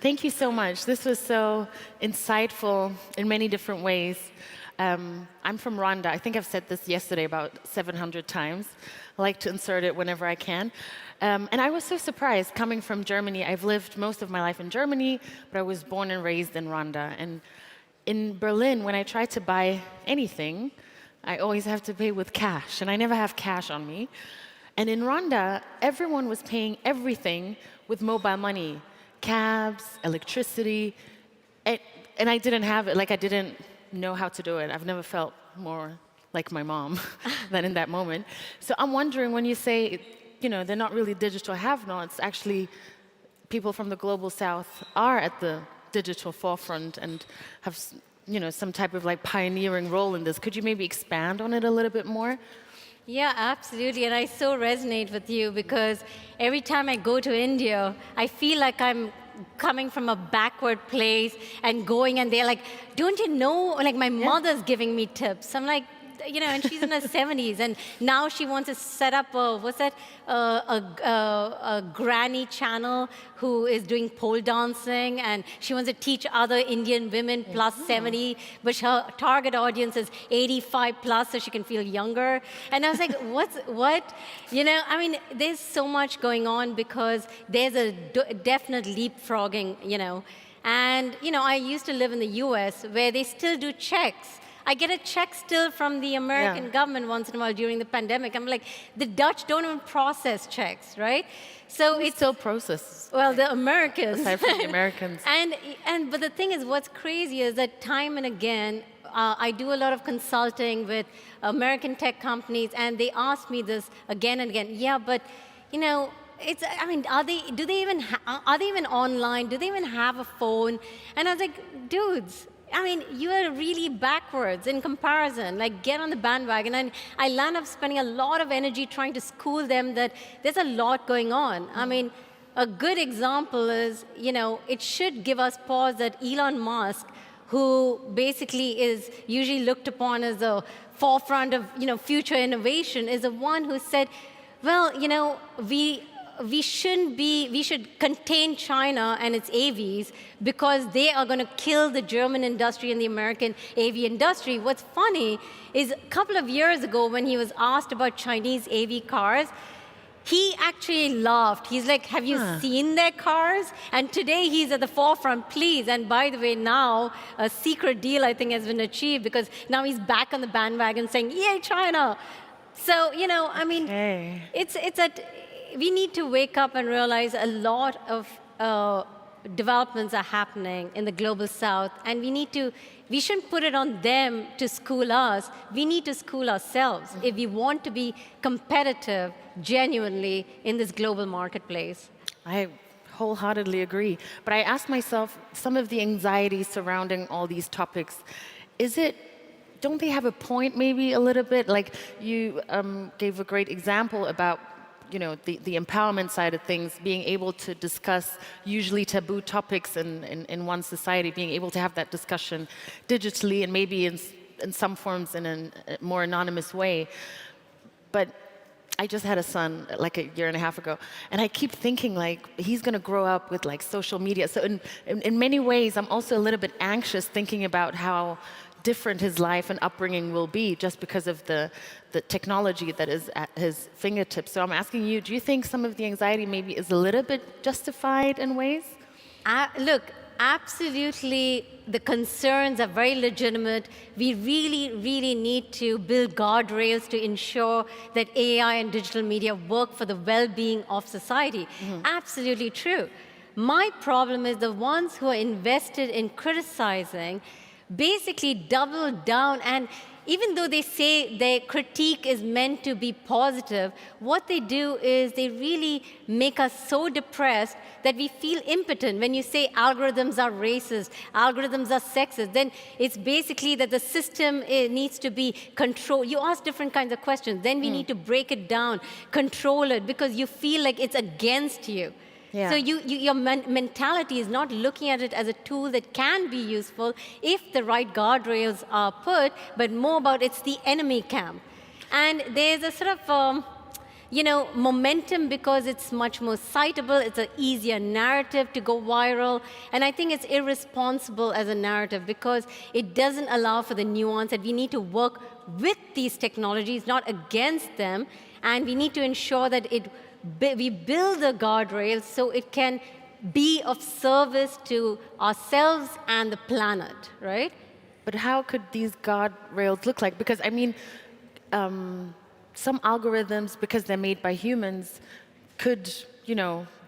S4: Thank you so much. This was so insightful in many different ways. I'm from Rwanda. I think I've said this yesterday about 700 times. I like to insert it whenever I can. And I was so surprised coming from Germany. I've lived most of my life in Germany, but I was born and raised in Rwanda. And in Berlin, when I try to buy anything, I always have to pay with cash, and I never have cash on me. And in Rwanda, everyone was paying everything with mobile money, cabs, electricity, and I didn't have it, like I didn't know how to do it. I've never felt more like my mom than in that moment. So I'm wondering, when you say, you know, they're not really digital have-nots, actually people from the global south are at the digital forefront and have, you know, some type of like pioneering role in this. Could you maybe expand on it a little bit more?
S14: Yeah, absolutely. And I so resonate with you because every time I go to India, I feel like I'm coming from a backward place and going, and they're like, don't you know, like my mother's giving me tips. I'm like, you know, and she's in her 70s, and now she wants to set up a granny channel who is doing pole dancing, and she wants to teach other Indian women plus 70, but her target audience is 85 plus, so she can feel younger. And I was like, what? You know, I mean, there's so much going on because there's a definite leapfrogging, you know. And, you know, I used to live in the US where they still do checks. I get a check still from the American government once in a while during the pandemic. I'm like, the Dutch don't even process checks, right? So
S4: it's still processed.
S14: Well, the Americans.
S4: Aside from the Americans.
S14: But the thing is, what's crazy is that time and again, I do a lot of consulting with American tech companies, and they ask me this again and again. Yeah, but you know, I mean, are they even online? Do they even have a phone? And I was like, dudes, I mean, you are really backwards in comparison. Like, get on the bandwagon. And I land up spending a lot of energy trying to school them that there's a lot going on. I mean, a good example is, you know, it should give us pause that Elon Musk, who basically is usually looked upon as the forefront of, you know, future innovation, is the one who said, well, you know, we should contain China and its AVs because they are going to kill the German industry and the American AV industry. What's funny is a couple of years ago when he was asked about Chinese AV cars, he actually laughed. He's like, have you seen their cars? And today he's at the forefront, please. And by the way, now a secret deal I think has been achieved because now he's back on the bandwagon saying, yay, China. So, you know, I mean, we need to wake up and realize a lot of developments are happening in the global south, and we shouldn't put it on them to school us. We need to school ourselves if we want to be competitive genuinely in this global marketplace.
S4: I wholeheartedly agree. But I ask myself, some of the anxiety surrounding all these topics, don't they have a point maybe a little bit? Like you gave a great example about the empowerment side of things, being able to discuss usually taboo topics in one society, being able to have that discussion digitally and maybe in some forms in a more anonymous way. But I just had a son like a year and a half ago, and I keep thinking like he's going to grow up with like social media. So in many ways, I'm also a little bit anxious thinking about how different his life and upbringing will be just because of the technology that is at his fingertips. So I'm asking you, do you think some of the anxiety maybe is a little bit justified in ways?
S14: Look, absolutely, the concerns are very legitimate. We really, really need to build guardrails to ensure that AI and digital media work for the well-being of society. Absolutely true. My problem is the ones who are invested in criticizing basically double down, and even though they say their critique is meant to be positive, what they do is they really make us so depressed that we feel impotent. When you say algorithms are racist, algorithms are sexist, then it's basically that the system needs to be controlled. You ask different kinds of questions. Then we need to break it down, control it, because you feel like it's against you.
S4: Yeah.
S14: So your mentality is not looking at it as a tool that can be useful if the right guardrails are put, but more about it's the enemy camp. And there's a sort of, momentum because it's much more citable. It's an easier narrative to go viral. And I think it's irresponsible as a narrative because it doesn't allow for the nuance that we need to work with these technologies, not against them. And we need to ensure that we build the guardrails so it can be of service to ourselves and the planet, right?
S4: But how could these guardrails look like? Because, I mean, some algorithms, because they're made by humans, could,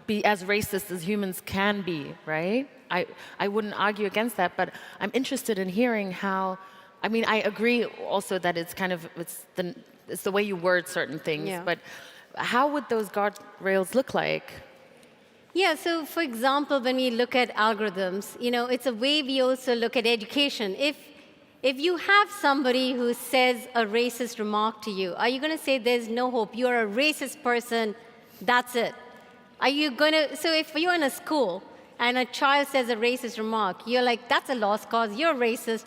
S4: be as racist as humans can be, right? I wouldn't argue against that, but I'm interested in hearing how, I agree also that it's kind of, it's the way you word certain things, but how would those guardrails look like?
S14: Yeah, so for example, when we look at algorithms, it's a way we also look at education. If you have somebody who says a racist remark to you, are you going to say there's no hope, you're a racist person, that's it? Are you going to, so if you're in a school and a child says a racist remark, you're like, that's a lost cause, you're racist.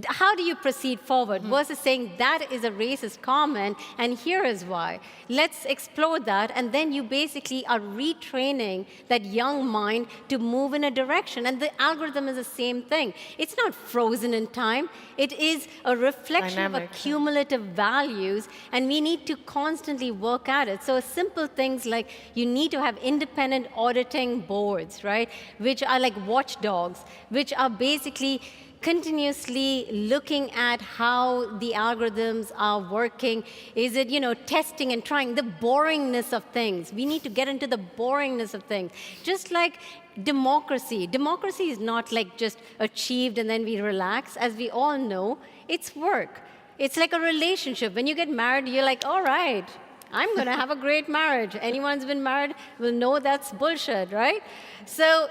S14: How do you proceed forward versus saying that is a racist comment and here is why? Let's explore that, and then you basically are retraining that young mind to move in a direction. And the algorithm is the same thing. It's not frozen in time. It is a reflection of accumulative values, and we need to constantly work at it. So simple things like you need to have independent auditing boards, right, which are like watchdogs, which are basically continuously looking at how the algorithms are working. Is it, testing and trying the boringness of things? We need to get into the boringness of things. Just like democracy. Democracy is not like just achieved and then we relax. As we all know, it's work. It's like a relationship. When you get married, you're like, all right, I'm going to have a great marriage. Anyone who's been married will know that's bullshit, right? So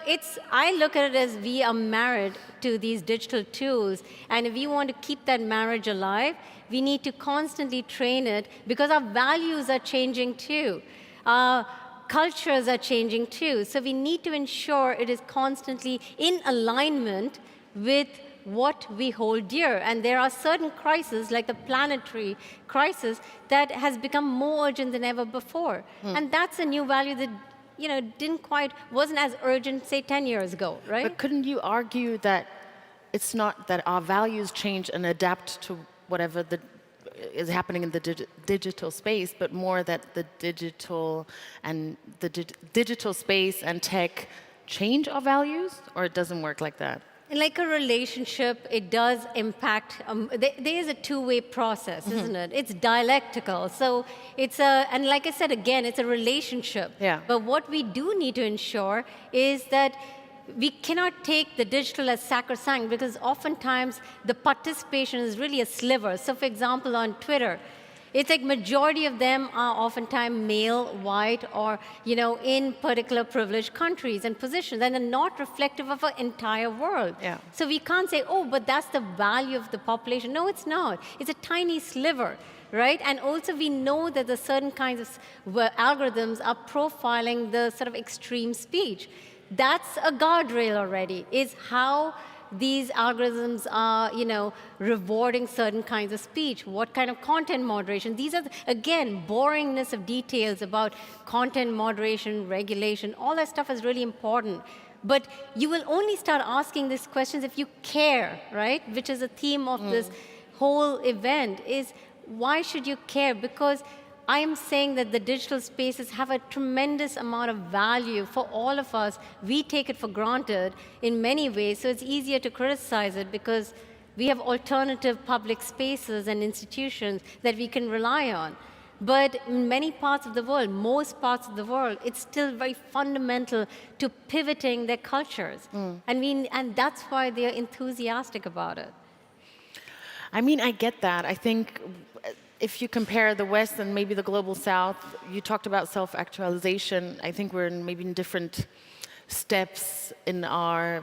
S14: I look at it as we are married to these digital tools, and if we want to keep that marriage alive, we need to constantly train it because our values are changing too. Our cultures are changing too. So we need to ensure it is constantly in alignment with what we hold dear. And there are certain crises, like the planetary crisis, that has become more urgent than ever before. And that's a new value that wasn't as urgent, say, 10 years ago, right?
S4: But couldn't you argue that it's not that our values change and adapt to whatever is happening in the digital space, but more that the digital space and tech change our values, or it doesn't work like that?
S14: Like a relationship, it does impact. There is a two-way process, isn't it? It's dialectical. So and like I said again, it's a relationship.
S4: Yeah.
S14: But what we do need to ensure is that we cannot take the digital as sacrosanct because oftentimes the participation is really a sliver. So for example, on Twitter, it's like majority of them are oftentimes male, white, or in particular privileged countries and positions, and are not reflective of our entire world.
S4: Yeah.
S14: So we can't say, oh, but that's the value of the population. No, it's not. It's a tiny sliver, right? And also we know that the certain kinds of algorithms are profiling the sort of extreme speech. That's a guardrail already, is how these algorithms are, rewarding certain kinds of speech. What kind of content moderation? These are, again, boringness of details about content moderation, regulation. All that stuff is really important. But you will only start asking these questions if you care, right? Which is a theme of this whole event, is why should you care? Because I am saying that the digital spaces have a tremendous amount of value for all of us. We take it for granted in many ways, so it's easier to criticize it because we have alternative public spaces and institutions that we can rely on. But in many parts of the world, most parts of the world, it's still very fundamental to pivoting their cultures. And that's why they're enthusiastic about it.
S4: I mean, I get that. I think if you compare the West and maybe the global South, you talked about self-actualization. I think we're maybe in different steps in our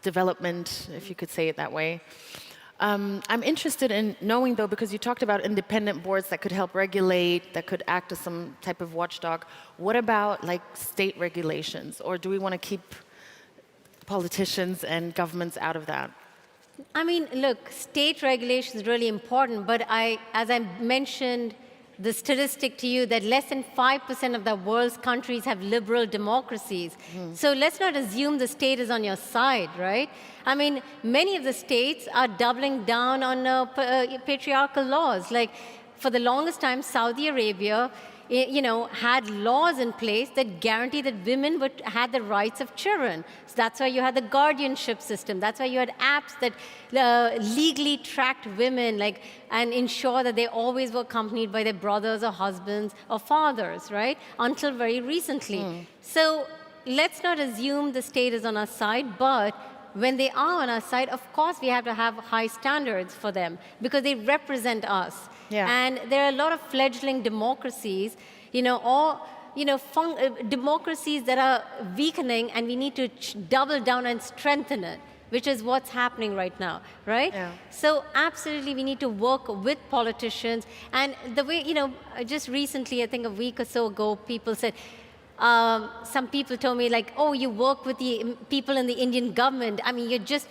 S4: development, if you could say it that way. I'm interested in knowing, though, because you talked about independent boards that could help regulate, that could act as some type of watchdog. What about, like, state regulations? Or do we want to keep politicians and governments out of that?
S14: I mean, look, state regulation is really important, but as I mentioned the statistic to you that less than 5% of the world's countries have liberal democracies. So let's not assume the state is on your side, right? I mean, many of the states are doubling down on patriarchal laws. Like, for the longest time, Saudi Arabia had laws in place that guaranteed that women had the rights of children. So that's why you had the guardianship system. That's why you had apps that legally tracked women, and ensure that they always were accompanied by their brothers or husbands or fathers, right? Until very recently. So let's not assume the state is on our side, but when they are on our side, of course we have to have high standards for them because they represent us.
S4: Yeah.
S14: And there are a lot of fledgling democracies, democracies that are weakening, and we need to double down and strengthen it, which is what's happening right now, right?
S4: Yeah.
S14: So absolutely, we need to work with politicians. And the way, just recently, I think a week or so ago, people said, some people told me, like, oh, you work with the people in the Indian government. I mean, you're just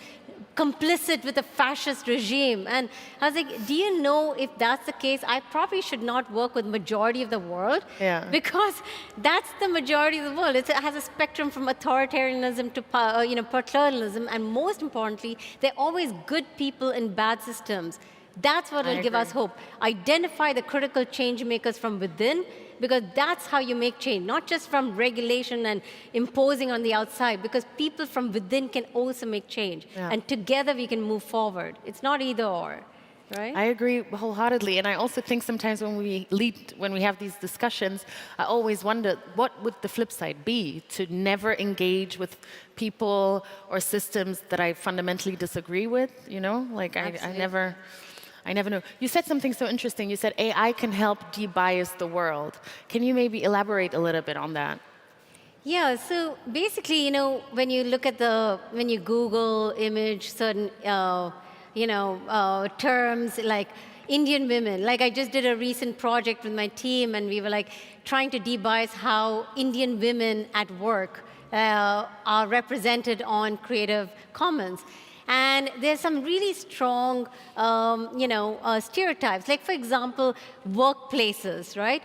S14: complicit with a fascist regime. And I was like, do you know if that's the case, I probably should not work with majority of the world, because that's the majority of the world. It has a spectrum from authoritarianism to paternalism, and most importantly, they're always good people in bad systems. That's what will give us hope. Identify the critical change makers from within, because that's how you make change, not just from regulation and imposing on the outside, because people from within can also make change.
S4: Yeah.
S14: And together we can move forward. It's not either or, right?
S4: I agree wholeheartedly. And I also think sometimes when we have these discussions, I always wonder, what would the flip side be? To never engage with people or systems that I fundamentally disagree with, I never know. You said something so interesting. You said AI can help de-bias the world. Can you maybe elaborate a little bit on that?
S14: Yeah, so basically, when you look at when you Google image certain, terms like Indian women, like I just did a recent project with my team, and we were trying to de-bias how Indian women at work are represented on Creative Commons. And there's some really strong, stereotypes. Like, for example, workplaces, right?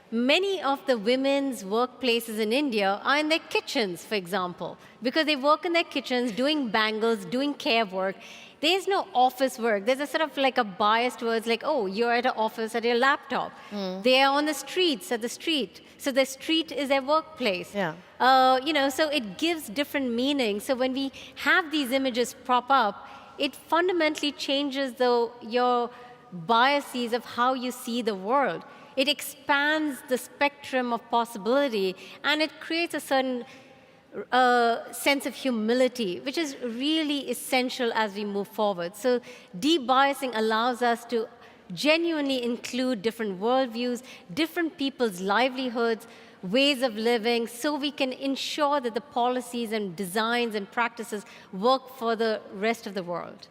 S14: Many of the women's workplaces in India are in their kitchens, for example, because they work in their kitchens doing bangles, doing care work. There's no office work. There's a sort of a bias towards oh, you're at an office at your laptop. They are on the streets at the street. So the street is their workplace.
S4: Yeah.
S14: So it gives different meanings. So when we have these images prop up, it fundamentally changes your biases of how you see the world. It expands the spectrum of possibility, and it creates a certain sense of humility, which is really essential as we move forward. So debiasing allows us to genuinely include different worldviews, different people's livelihoods, ways of living, so we can ensure that the policies and designs and practices work for the rest of the world.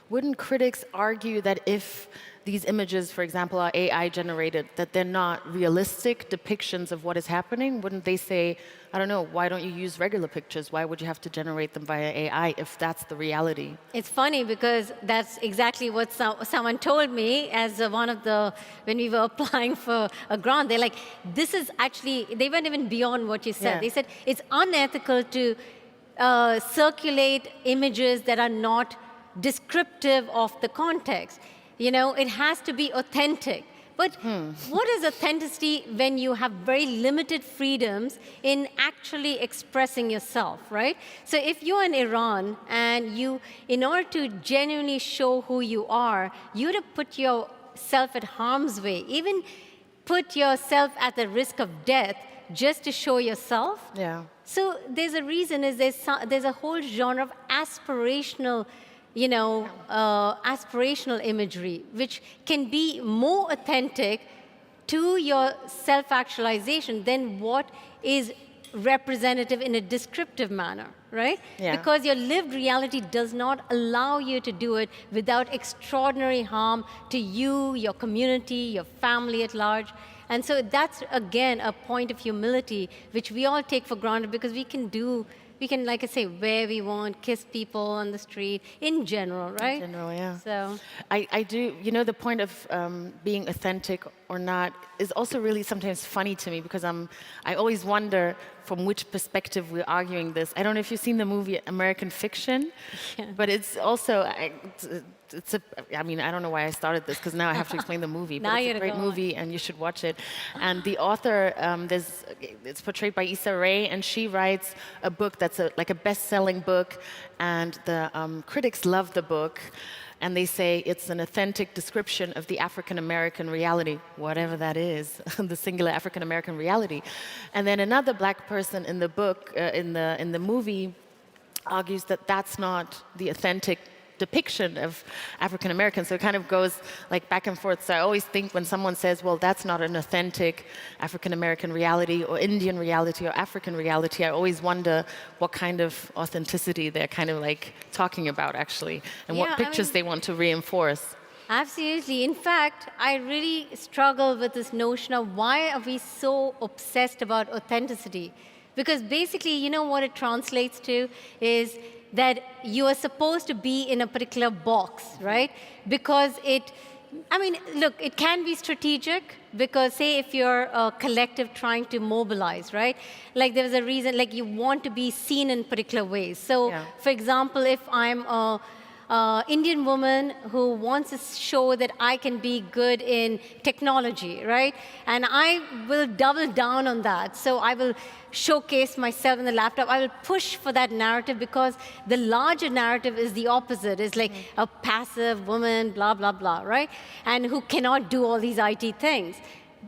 S4: Wouldn't critics argue that if these images, for example, are AI generated, that they're not realistic depictions of what is happening? Wouldn't they say, I don't know, why don't you use regular pictures? Why would you have to generate them via AI if that's the reality?
S14: It's funny because that's exactly what someone told me as one of the, when we were applying for a grant. They're like, this is actually, they went even beyond what you said.
S4: Yeah.
S14: They said it's unethical to circulate images that are not descriptive of the context. You know, it has to be authentic. But what is authenticity when you have very limited freedoms in actually expressing yourself, right? So if you're in Iran and you, in order to genuinely show who you are, you have to put yourself at harm's way, even put yourself at the risk of death just to show yourself.
S4: Yeah.
S14: So there's a reason, is there's a whole genre of aspirational aspirational imagery, which can be more authentic to your self-actualization than what is representative in a descriptive manner, right?
S4: Yeah.
S14: Because your lived reality does not allow you to do it without extraordinary harm to you, your community, your family at large. And so that's, again, a point of humility, which we all take for granted because we can, like I say, where we want, kiss people on the street, in general, right?
S4: In general, yeah.
S14: So
S4: I do, the point of being authentic or not is also really sometimes funny to me because I always wonder from which perspective we're arguing this. I don't know if you've seen the movie American Fiction, but it's also, I don't know why I started this because now I have to explain the movie, but it's a great movie and you should watch it. And the author, it's portrayed by Issa Rae, and she writes a book that's like a best-selling book, and the critics love the book. And they say it's an authentic description of the African-American reality, whatever that is, the singular African-American reality. And then another black person in the book, in the movie, argues that that's not the authentic depiction of African Americans. So it kind of goes like back and forth. So I always think when someone says, well, that's not an authentic African American reality or Indian reality or African reality, I always wonder what kind of authenticity they're kind of like talking about actually, and what pictures they want to reinforce.
S14: Absolutely. In fact, I really struggle with this notion of why are we so obsessed about authenticity? Because basically, you know what it translates to is that you are supposed to be in a particular box, right? Because it can be strategic because, say, if you're a collective trying to mobilize, right? Like there's a reason, like you want to be seen in particular ways. So, for example, if I'm a Indian woman who wants to show that I can be good in technology, right? And I will double down on that. So I will showcase myself in the laptop. I will push for that narrative because the larger narrative is the opposite. It's like a passive woman, blah, blah, blah, right? And who cannot do all these IT things.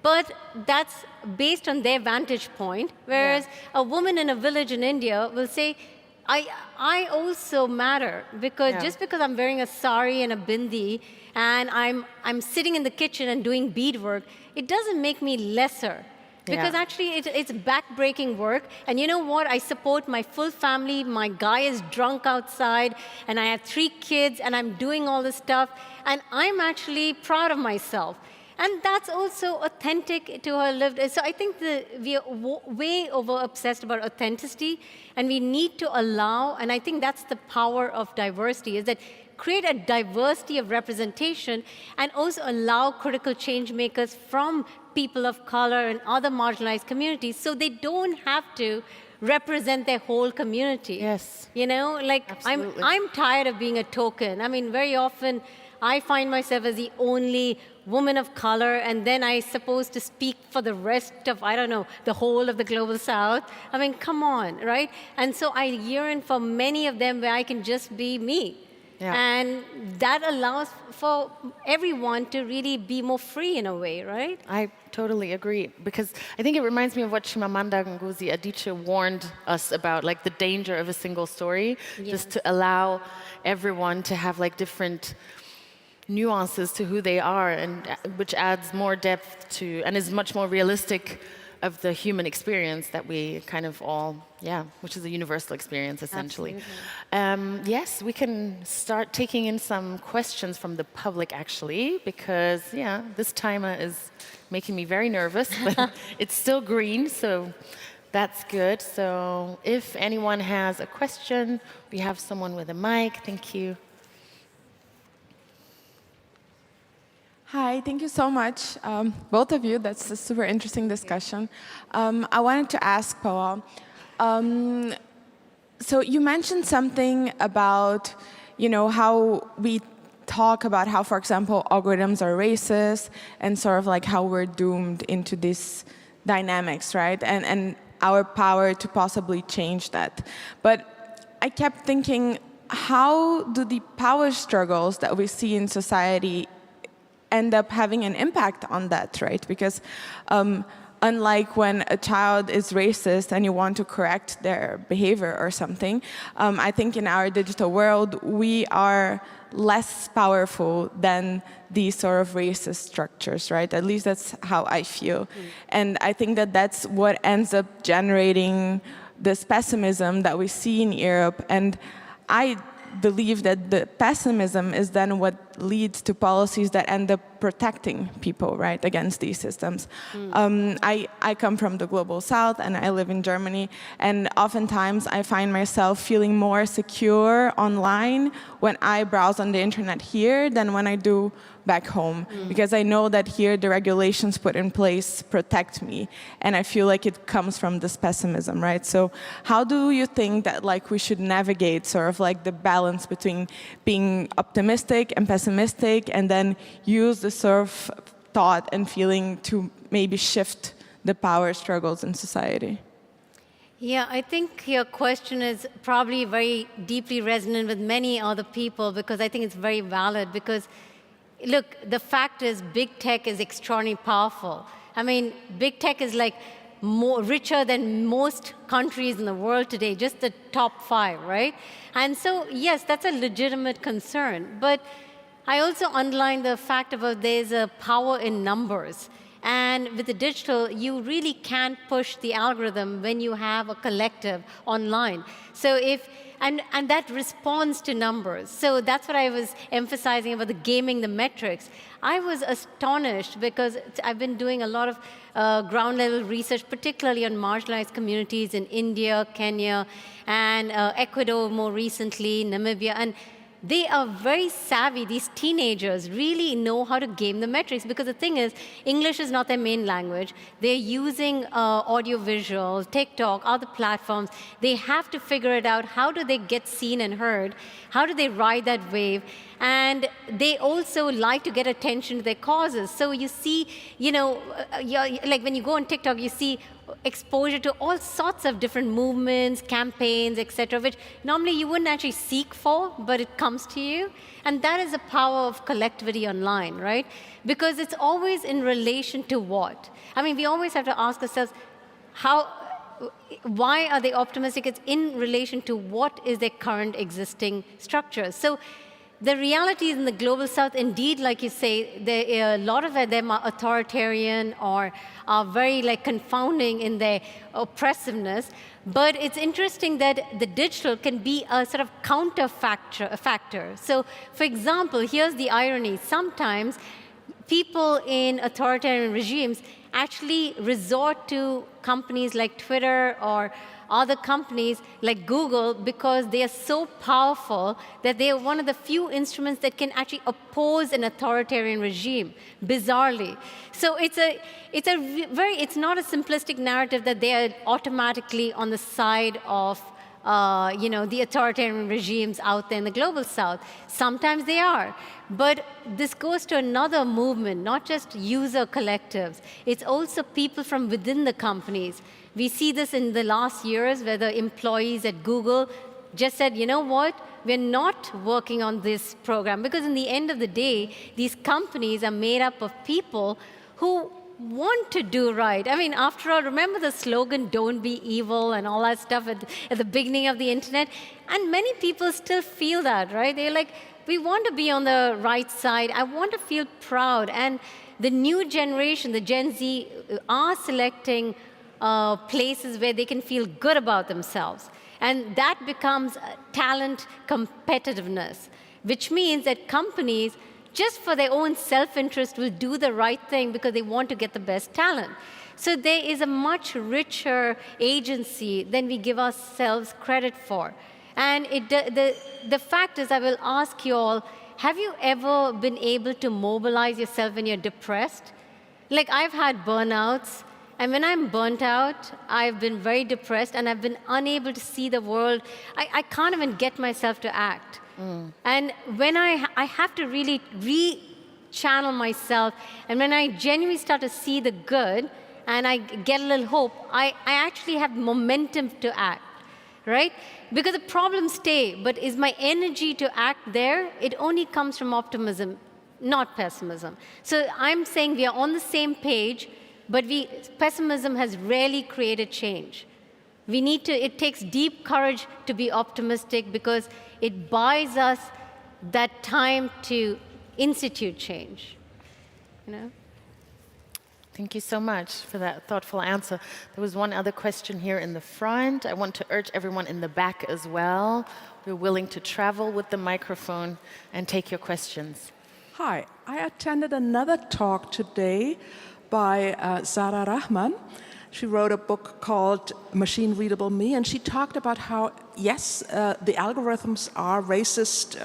S14: But that's based on their vantage point, whereas a woman in a village in India will say, I also matter because just because I'm wearing a sari and a bindi and I'm sitting in the kitchen and doing beadwork, it doesn't make me lesser. Because actually it's back-breaking work. And you know what? I support my full family. My guy is drunk outside and I have 3 kids and I'm doing all this stuff. And I'm actually proud of myself. And that's also authentic to her lived. So I think we are way over obsessed about authenticity, and we need to allow, and I think that's the power of diversity, is that create a diversity of representation and also allow critical change makers from people of color and other marginalized communities so they don't have to represent their whole community.
S4: Yes.
S14: You know, like I'm tired of being a token. I mean, very often I find myself as the only woman of color, and then I'm supposed to speak for the rest of, I don't know, the whole of the global south. I mean, come on, right? And so I yearn for many of them where I can just be me.
S4: Yeah.
S14: And that allows for everyone to really be more free in a way, right?
S4: I totally agree, because I think it reminds me of what Chimamanda Ngozi Adichie warned us about, like the danger of a single story, just to allow everyone to have like different nuances to who they are, and which adds more depth to, and is much more realistic of the human experience that we kind of all, which is a universal experience essentially. Yes, we can start taking in some questions from the public actually, because this timer is making me very nervous, but it's still green, so that's good. So if anyone has a question, we have someone with a mic. Thank you.
S15: Hi, thank you so much, both of you. That's a super interesting discussion. I wanted to ask Paul, so you mentioned something about, how we talk about how, for example, algorithms are racist and sort of like how we're doomed into these dynamics, right? And our power to possibly change that. But I kept thinking, how do the power struggles that we see in society end up having an impact on that, right? Because unlike when a child is racist and you want to correct their behavior or something, I think in our digital world, we are less powerful than these sort of racist structures, right? At least that's how I feel. And I think that that's what ends up generating this pessimism that we see in Europe. And I believe that the pessimism is then what leads to policies that end up protecting people, right, against these systems. I come from the global south and I live in Germany, and oftentimes I find myself feeling more secure online when I browse on the internet here than when I do back home, because I know that here the regulations put in place protect me, and I feel like it comes from this pessimism, right? So how do you think that like we should navigate sort of like the balance between being optimistic and pessimistic, and then use the sort of thought and feeling to maybe shift the power struggles in society?
S14: Yeah, I think your question is probably very deeply resonant with many other people, because I think it's very valid. Because look, the fact is big tech is extraordinarily powerful. I mean, big tech is like more richer than most countries in the world today, just the top 5, right? And so, yes, that's a legitimate concern. But I also underline the fact about there's a power in numbers. And with the digital, you really can't push the algorithm when you have a collective online. So and that responds to numbers. So that's what I was emphasizing about the gaming the metrics. I was astonished because I've been doing a lot of ground level research, particularly on marginalized communities in India, Kenya, and Ecuador more recently, Namibia. And they are very savvy. These teenagers really know how to game the metrics, because the thing is, English is not their main language. They're using audio-visual, TikTok, other platforms. They have to figure it out. How do they get seen and heard? How do they ride that wave? And they also like to get attention to their causes. So you see, like when you go on TikTok, you see exposure to all sorts of different movements, campaigns, etc., which normally you wouldn't actually seek for, but it comes to you. And that is the power of collectivity online, right? Because it's always in relation to what? I mean, we always have to ask ourselves, why are they optimistic? It's in relation to what is their current existing structure. So the realities in the global south, indeed, like you say, a lot of them are authoritarian or are very confounding in their oppressiveness. But it's interesting that the digital can be a sort of factor. So, for example, here's the irony. Sometimes people in authoritarian regimes actually resort to companies like Twitter or other companies like Google because they are so powerful that they are one of the few instruments that can actually oppose an authoritarian regime, bizarrely. So it's not a simplistic narrative that they are automatically on the side of the authoritarian regimes out there in the global south. Sometimes they are. But this goes to another movement, not just user collectives. It's also people from within the companies. We see this in the last years where the employees at Google just said, you know what, we're not working on this program, because in the end of the day, these companies are made up of people who want to do right. I mean, after all, remember the slogan, "Don't be evil," and all that stuff at the beginning of the internet? And many people still feel that, right? They're like, we want to be on the right side. I want to feel proud. And the new generation, the Gen Z, are selecting places where they can feel good about themselves. And that becomes talent competitiveness, which means that companies, just for their own self-interest, will do the right thing because they want to get the best talent. So there is a much richer agency than we give ourselves credit for. And the fact is, I will ask you all, have you ever been able to mobilize yourself when you're depressed? Like, I've had burnouts, and when I'm burnt out, I've been very depressed, and I've been unable to see the world. I can't even get myself to act. And when I have to really re-channel myself, and when I genuinely start to see the good, and I get a little hope, I actually have momentum to act, right? Because the problems stay, but is my energy to act there? It only comes from optimism, not pessimism. So I'm saying we are on the same page, but pessimism has rarely created change. It takes deep courage to be optimistic because it buys us that time to institute change, you know?
S4: Thank you so much for that thoughtful answer. There was one other question here in the front. I want to urge everyone in the back as well. We're willing to travel with the microphone and take your questions.
S16: Hi, I attended another talk today by Zara Rahman. She wrote a book called Machine Readable Me, and she talked about how, yes, the algorithms are racist,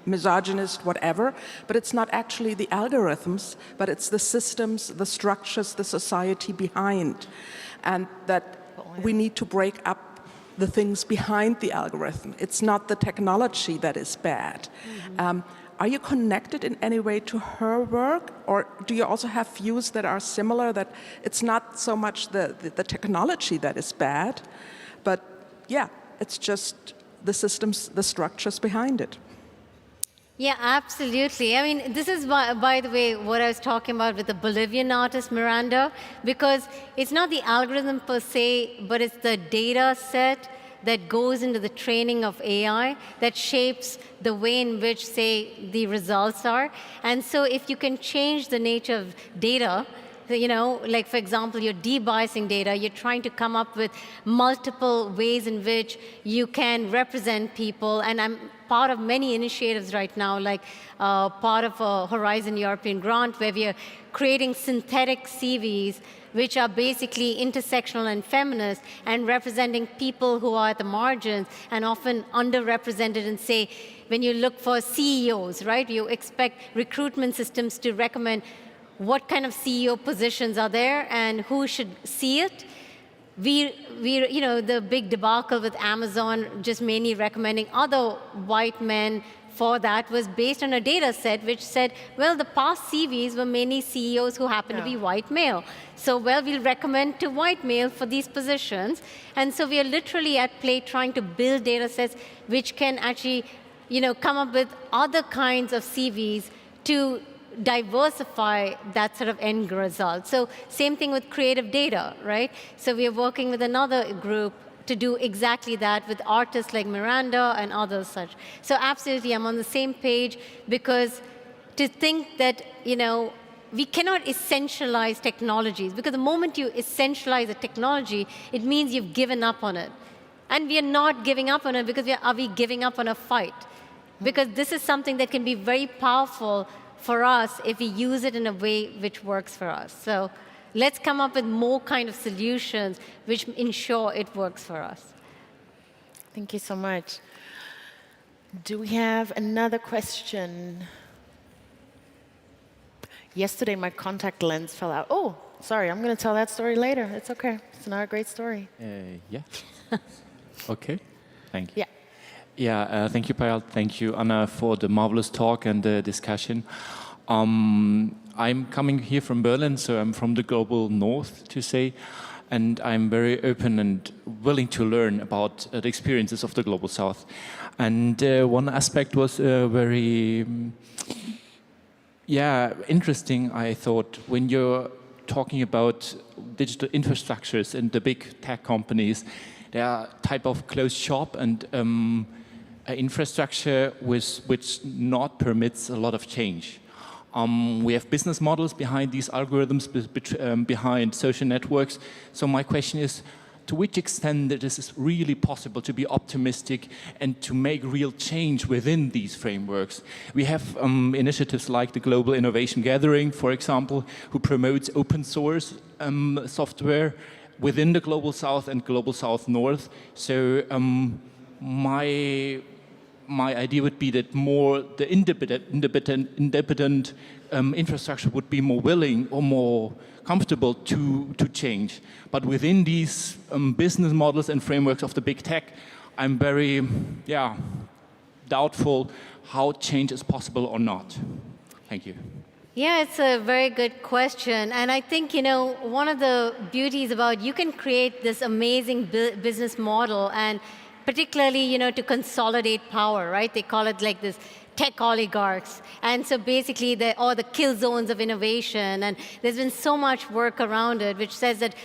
S16: misogynist, whatever, but it's not actually the algorithms, but it's the systems, the structures, the society behind, and that we need to break up the things behind the algorithm. It's not the technology that is bad. Are you connected in any way to her work, or do you also have views that are similar, that it's not so much the technology that is bad, but yeah, it's just the systems, the structures behind it?
S14: Yeah, absolutely. I mean, this is, by the way, what I was talking about with the Bolivian artist Miranda, because it's not the algorithm per se, but it's the data set that goes into the training of AI that shapes the way in which, say, the results are. And so if you can change the nature of data, you know, like, for example, you're debiasing data, you're trying to come up with multiple ways in which you can represent people. And I'm part of many initiatives right now, like part of a Horizon European grant, where we are creating synthetic CVs, which are basically intersectional and feminist, and representing people who are at the margins and often underrepresented in, say, when you look for CEOs, right? You expect recruitment systems to recommend what kind of CEO positions are there and who should see it. You know, the big debacle with Amazon just mainly recommending other white men for that was based on a data set which said, well, the past CVs were mainly CEOs who happen to be white male. So, well, we'll recommend to white male for these positions. And so we are literally at play trying to build data sets which can actually, you know, come up with other kinds of CVs to diversify that sort of end result. So same thing with creative data, right? So we are working with another group to do exactly that with artists like Miranda and others such. So absolutely, I'm on the same page, because to think that, you know, we cannot essentialize technologies, because the moment you essentialize a technology, it means you've given up on it. And we are not giving up on it, because are we giving up on a fight? Because this is something that can be very powerful for us if we use it in a way which works for us. So let's come up with more kind of solutions which ensure it works for us.
S4: Thank you so much. Do we have another question? Yesterday, my contact lens fell out. Oh, sorry, I'm going to tell that story later. It's okay. It's not a great story.
S17: Yeah. Okay. Thank you.
S4: Yeah.
S17: Yeah, thank you, Payal. Thank you, Anna, for the marvelous talk and the discussion. I'm coming here from Berlin, so I'm from the global north, to say. and I'm very open and willing to learn about the experiences of the Global South. And one aspect was very interesting, I thought, when you're talking about digital infrastructures in the big tech companies. They are type of closed shop and infrastructure which not permits a lot of change. We have business models behind these algorithms, behind social networks. So my question is, to which extent it is really possible to be optimistic and to make real change within these frameworks? We have initiatives like the Global Innovation Gathering, for example, who promotes open source software within the Global South and Global South North. So my idea would be that more the independent infrastructure would be more willing or more comfortable to change. But within these business models and frameworks of the big tech, I'm very doubtful how change is possible or not. Thank you.
S14: Yeah, it's a very good question. And I think, one of the beauties about you can create this amazing business model and particularly, to consolidate power, right? They call it like this tech oligarchs. And so basically, all the kill zones of innovation. And there's been so much work around it, which says that,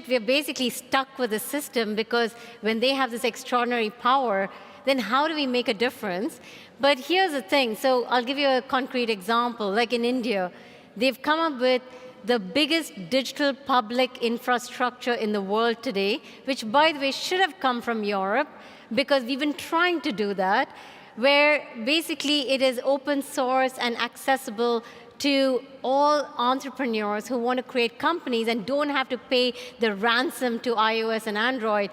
S14: we're basically stuck with the system because when they have this extraordinary power, then how do we make a difference? But here's the thing. So I'll give you a concrete example. Like in India, they've come up with the biggest digital public infrastructure in the world today, which, by the way, should have come from Europe because we've been trying to do that, where basically it is open source and accessible to all entrepreneurs who want to create companies and don't have to pay the ransom to iOS and Android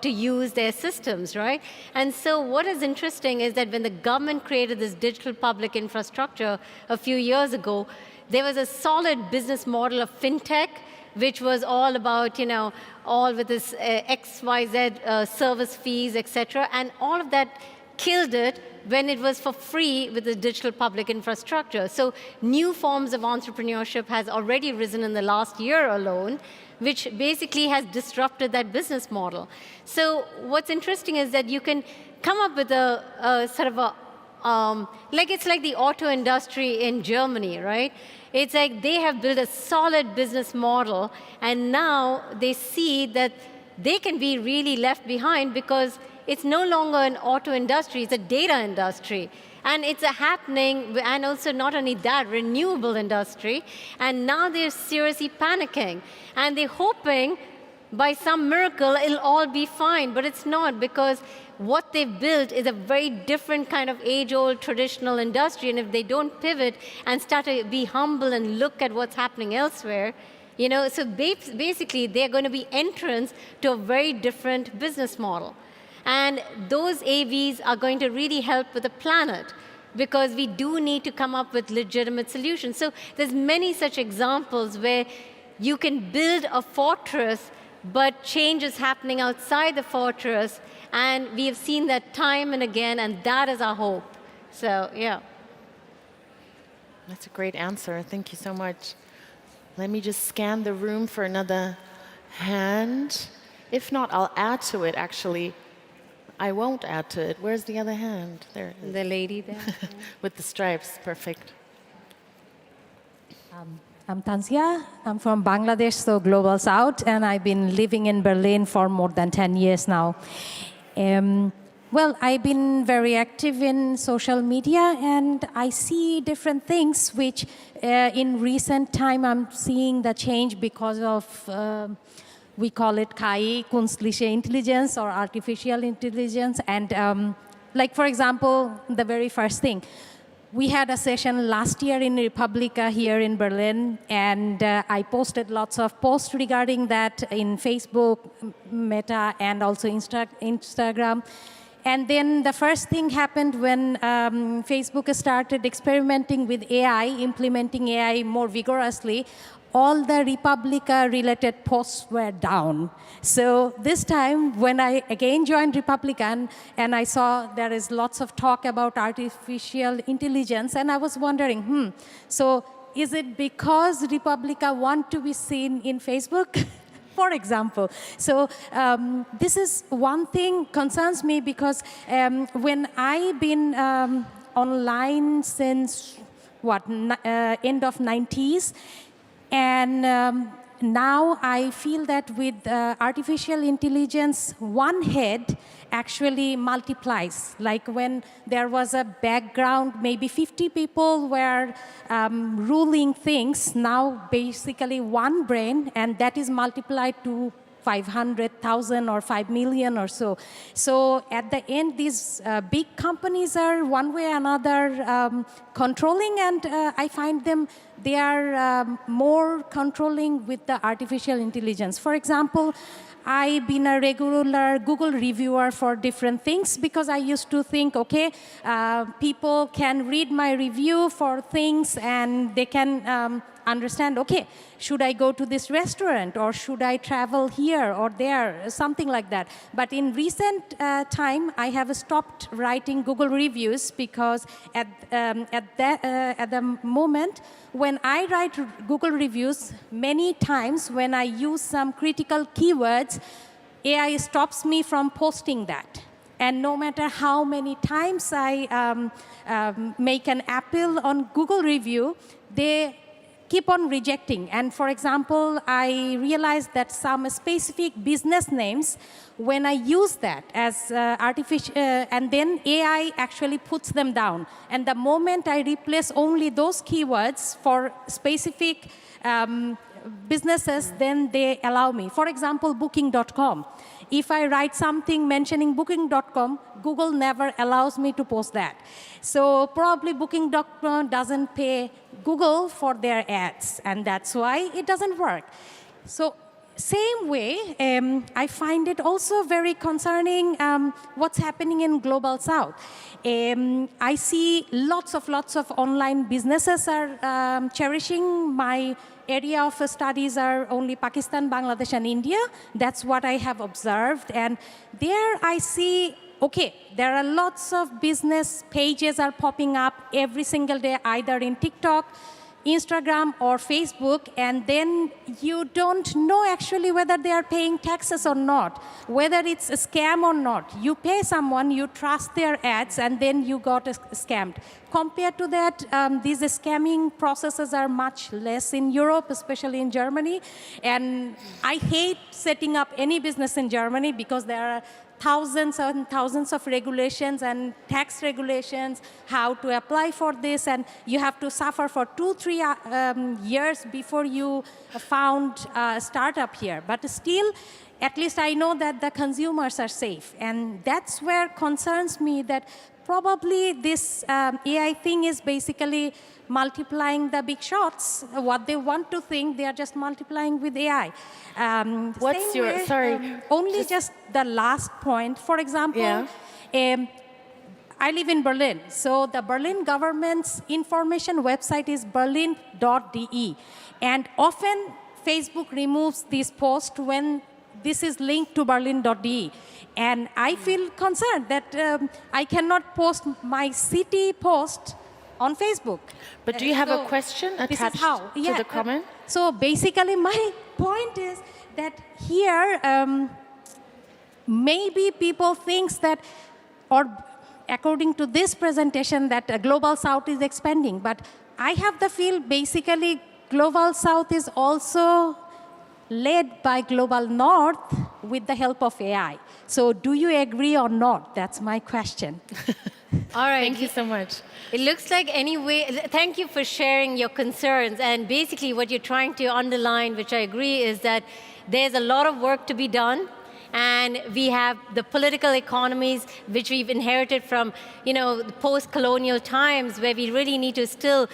S14: to use their systems, right? And so what is interesting is that when the government created this digital public infrastructure a few years ago, there was a solid business model of fintech, which was all about, all with this XYZ service fees, et cetera, and all of that killed it when it was for free with the digital public infrastructure. So new forms of entrepreneurship has already risen in the last year alone, which basically has disrupted that business model. So what's interesting is that you can come up with a sort of it's like the auto industry in Germany, right? It's like they have built a solid business model, and now they see that they can be really left behind because it's no longer an auto industry, it's a data industry. And it's happening, and also not only that, renewable industry. And now they're seriously panicking. And they're hoping by some miracle it'll all be fine, but it's not, because what they've built is a very different kind of age-old traditional industry, and if they don't pivot and start to be humble and look at what's happening elsewhere, so basically they're going to be entrants to a very different business model. And those AVs are going to really help with the planet, because we do need to come up with legitimate solutions. So there's many such examples where you can build a fortress, but change is happening outside the fortress. And we have seen that time and again, and that is our hope. So, yeah.
S4: That's a great answer. Thank you so much. Let me just scan the room for another hand. If not, I'll add to it, actually. I won't add to it. Where's the other hand? There it is.
S14: The lady there.
S4: With the stripes. Perfect.
S18: I'm Tanzia. I'm from Bangladesh, so Global South, and I've been living in Berlin for more than 10 years now. Well, I've been very active in social media, and I see different things which in recent time I'm seeing the change because of we call it KI, künstliche Intelligenz, or artificial intelligence. And like, for example, the very first thing, we had a session last year in Republica here in Berlin, and I posted lots of posts regarding that in Facebook, Meta, and also Instagram. And then the first thing happened when Facebook started experimenting with AI, implementing AI more vigorously. All the Republica-related posts were down. So this time, when I again joined Republica, and I saw there is lots of talk about artificial intelligence, and I was wondering, so is it because Republica want to be seen in Facebook? For example. So this is one thing concerns me because when I've been online since, end of 90s, and now I feel that with artificial intelligence, one head actually multiplies. Like when there was a background, maybe 50 people were ruling things, now basically one brain, and that is multiplied to 500,000 or 5 million or so. So at the end, these big companies are one way or another controlling, and I find they are more controlling with the artificial intelligence. For example, I've been a regular Google reviewer for different things because I used to think, okay, people can read my review for things and they can understand, okay, should I go to this restaurant or should I travel here or there, something like that. But in recent time, I have stopped writing Google reviews because at the moment, when I write Google reviews, many times when I use some critical keywords, AI stops me from posting that. And no matter how many times I make an appeal on Google review, they keep on rejecting. And for example, I realized that some specific business names, when I use that as artificial, and then AI actually puts them down. And the moment I replace only those keywords for specific businesses, then they allow me. For example, booking.com. If I write something mentioning booking.com, Google never allows me to post that. So probably booking.com doesn't pay Google for their ads, and that's why it doesn't work. So same way, I find it also very concerning what's happening in Global South. I see lots of online businesses are cherishing. My area of studies are only Pakistan, Bangladesh, and India. That's what I have observed. And there I see, okay, there are lots of business pages are popping up every single day, either in TikTok, Instagram, or Facebook, and then you don't know actually whether they are paying taxes or not, whether it's a scam or not. You pay someone, you trust their ads, and then you got scammed. Compared to that, these scamming processes are much less in Europe, especially in Germany. And I hate setting up any business in Germany because there are thousands and thousands of regulations and tax regulations, how to apply for this, and you have to suffer for 2-3 years before you found a startup here. But still, at least I know that the consumers are safe. And that's where concerns me that probably this AI thing is basically multiplying the big shots. What they want to think, they are just multiplying with AI.
S4: What's your,
S18: way,
S4: sorry.
S18: Only just the last point. For example, I live in Berlin. So the Berlin government's information website is berlin.de. And often Facebook removes this post when this is linked to berlin.de. And I feel concerned that I cannot post my city post on Facebook.
S4: But do you have a question attached to the comment?
S18: So basically my point is that here maybe people think that, or according to this presentation, that Global South is expanding. But I have the feel basically Global South is also led by Global North with the help of AI. So do you agree or not? That's my question.
S14: All right.
S4: Thank you so much.
S14: It looks like anyway, thank you for sharing your concerns. And basically what you're trying to underline, which I agree, is that there's a lot of work to be done. And we have the political economies, which we've inherited from, the post-colonial times, where we really need to still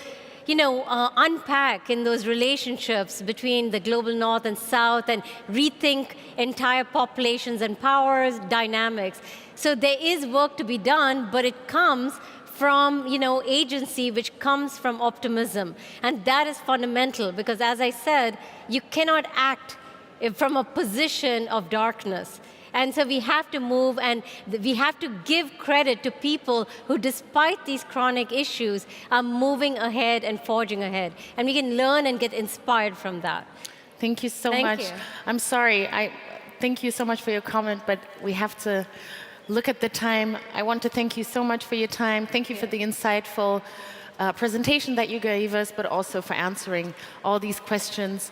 S14: unpack in those relationships between the global north and south and rethink entire populations and powers dynamics. So there is work to be done, but it comes from, agency, which comes from optimism. And that is fundamental because, as I said, you cannot act from a position of darkness. And so we have to move, and we have to give credit to people who, despite these chronic issues, are moving ahead and forging ahead. And we can learn and get inspired from that.
S4: Thank you so
S14: Thank
S4: much.
S14: you.
S4: I'm sorry. Thank you so much for your comment, but we have to look at the time. I want to thank you so much for your time. Thank you for the insightful presentation that you gave us, but also for answering all these questions.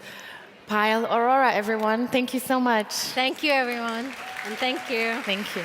S4: Pyle, Aurora, everyone, thank you so much.
S14: Thank you, everyone. And thank you.
S4: Thank you.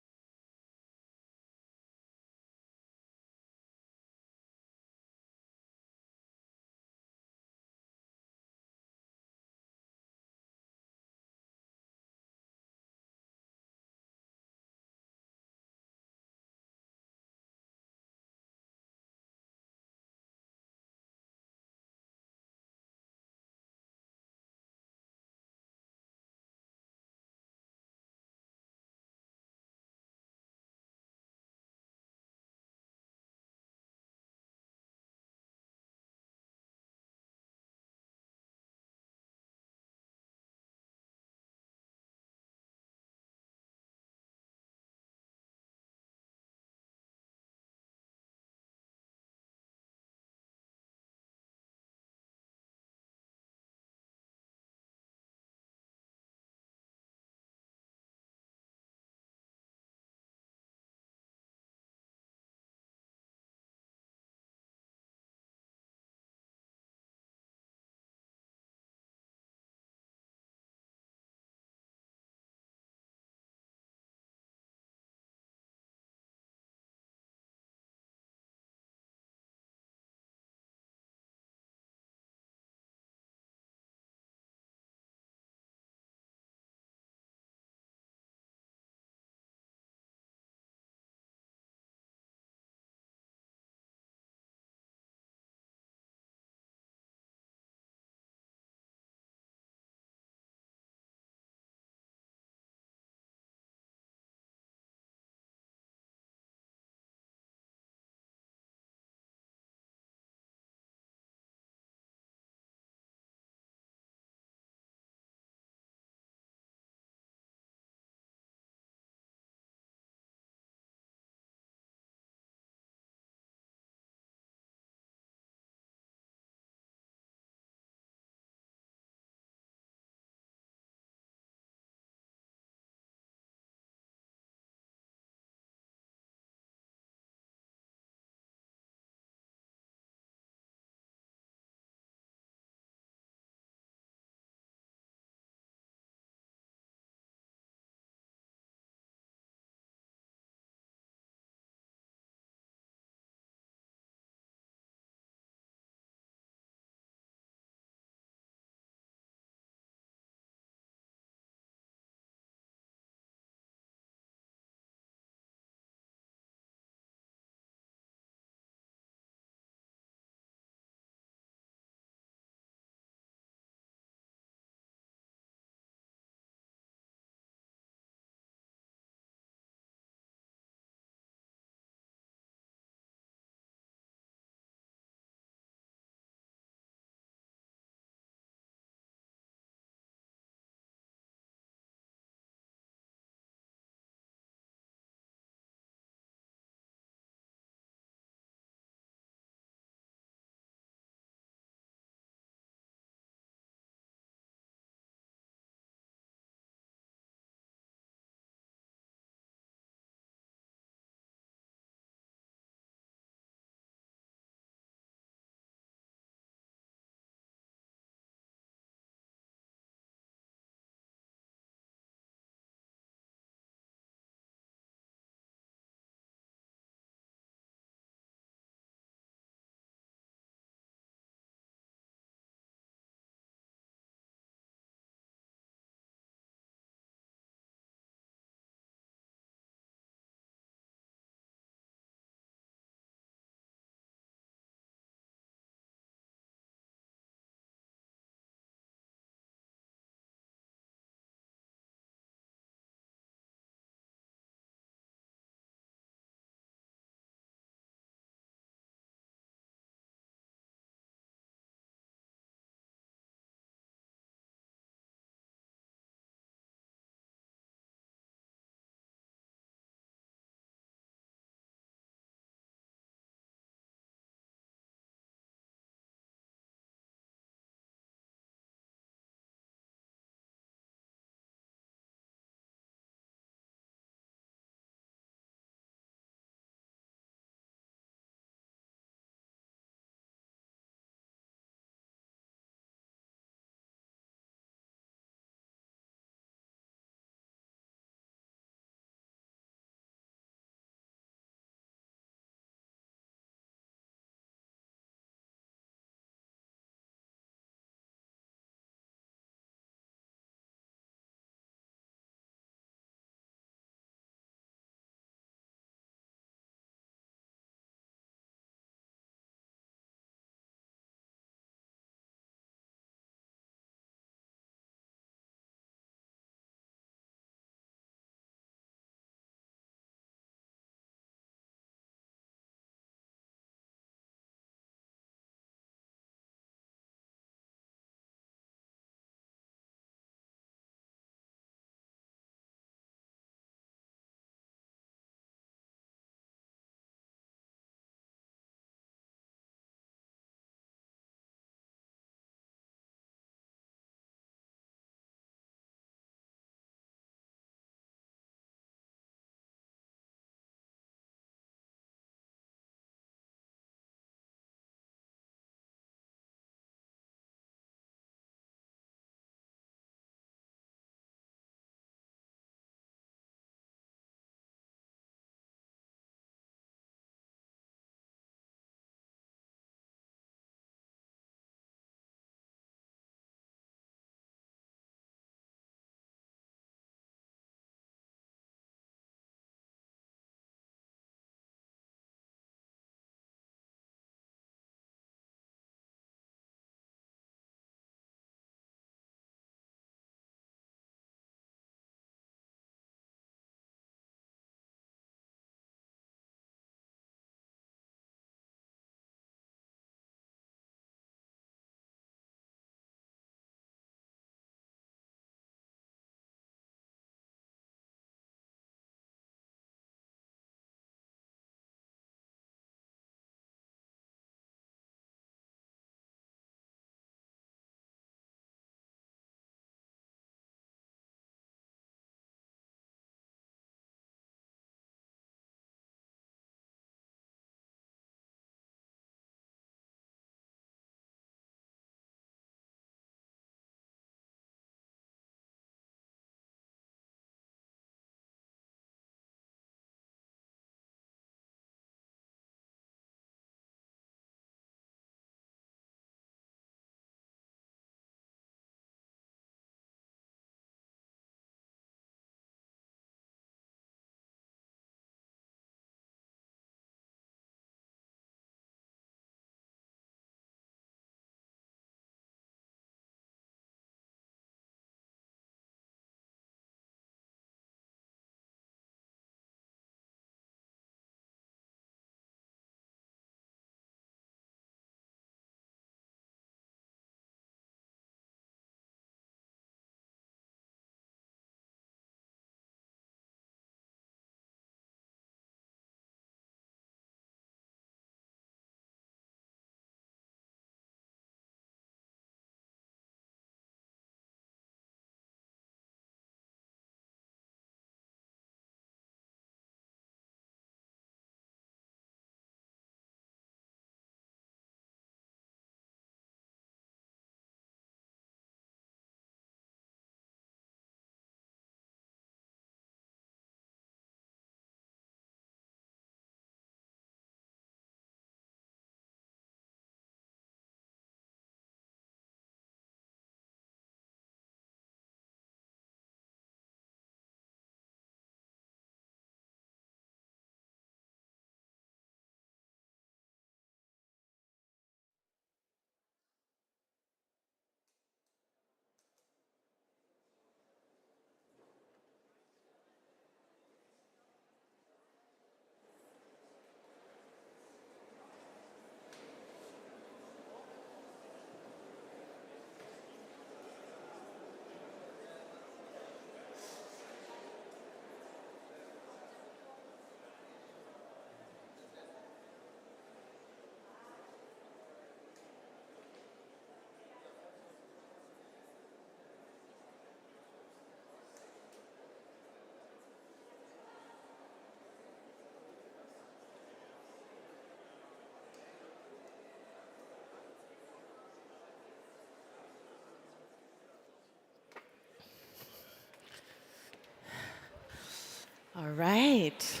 S4: All right.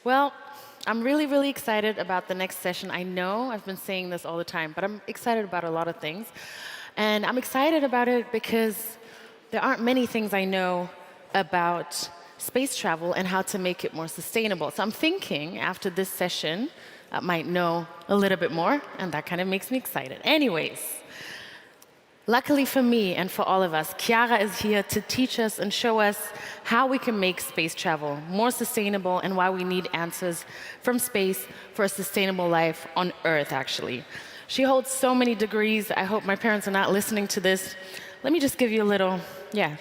S4: Well, I'm really, really excited about the next session. I know I've been saying this all the time, but I'm excited about a lot of things. And I'm excited about it because there aren't many things I know about space travel and how to make it more sustainable. So I'm thinking after this session, I might know a little bit more, and that kind of makes me excited. Anyways, luckily for me and for all of us, Chiara is here to teach us and show us how we can make space travel more sustainable and why we need answers from space for a sustainable life on Earth, actually. She holds so many degrees. I hope my parents are not listening to this. Let me just give you a little,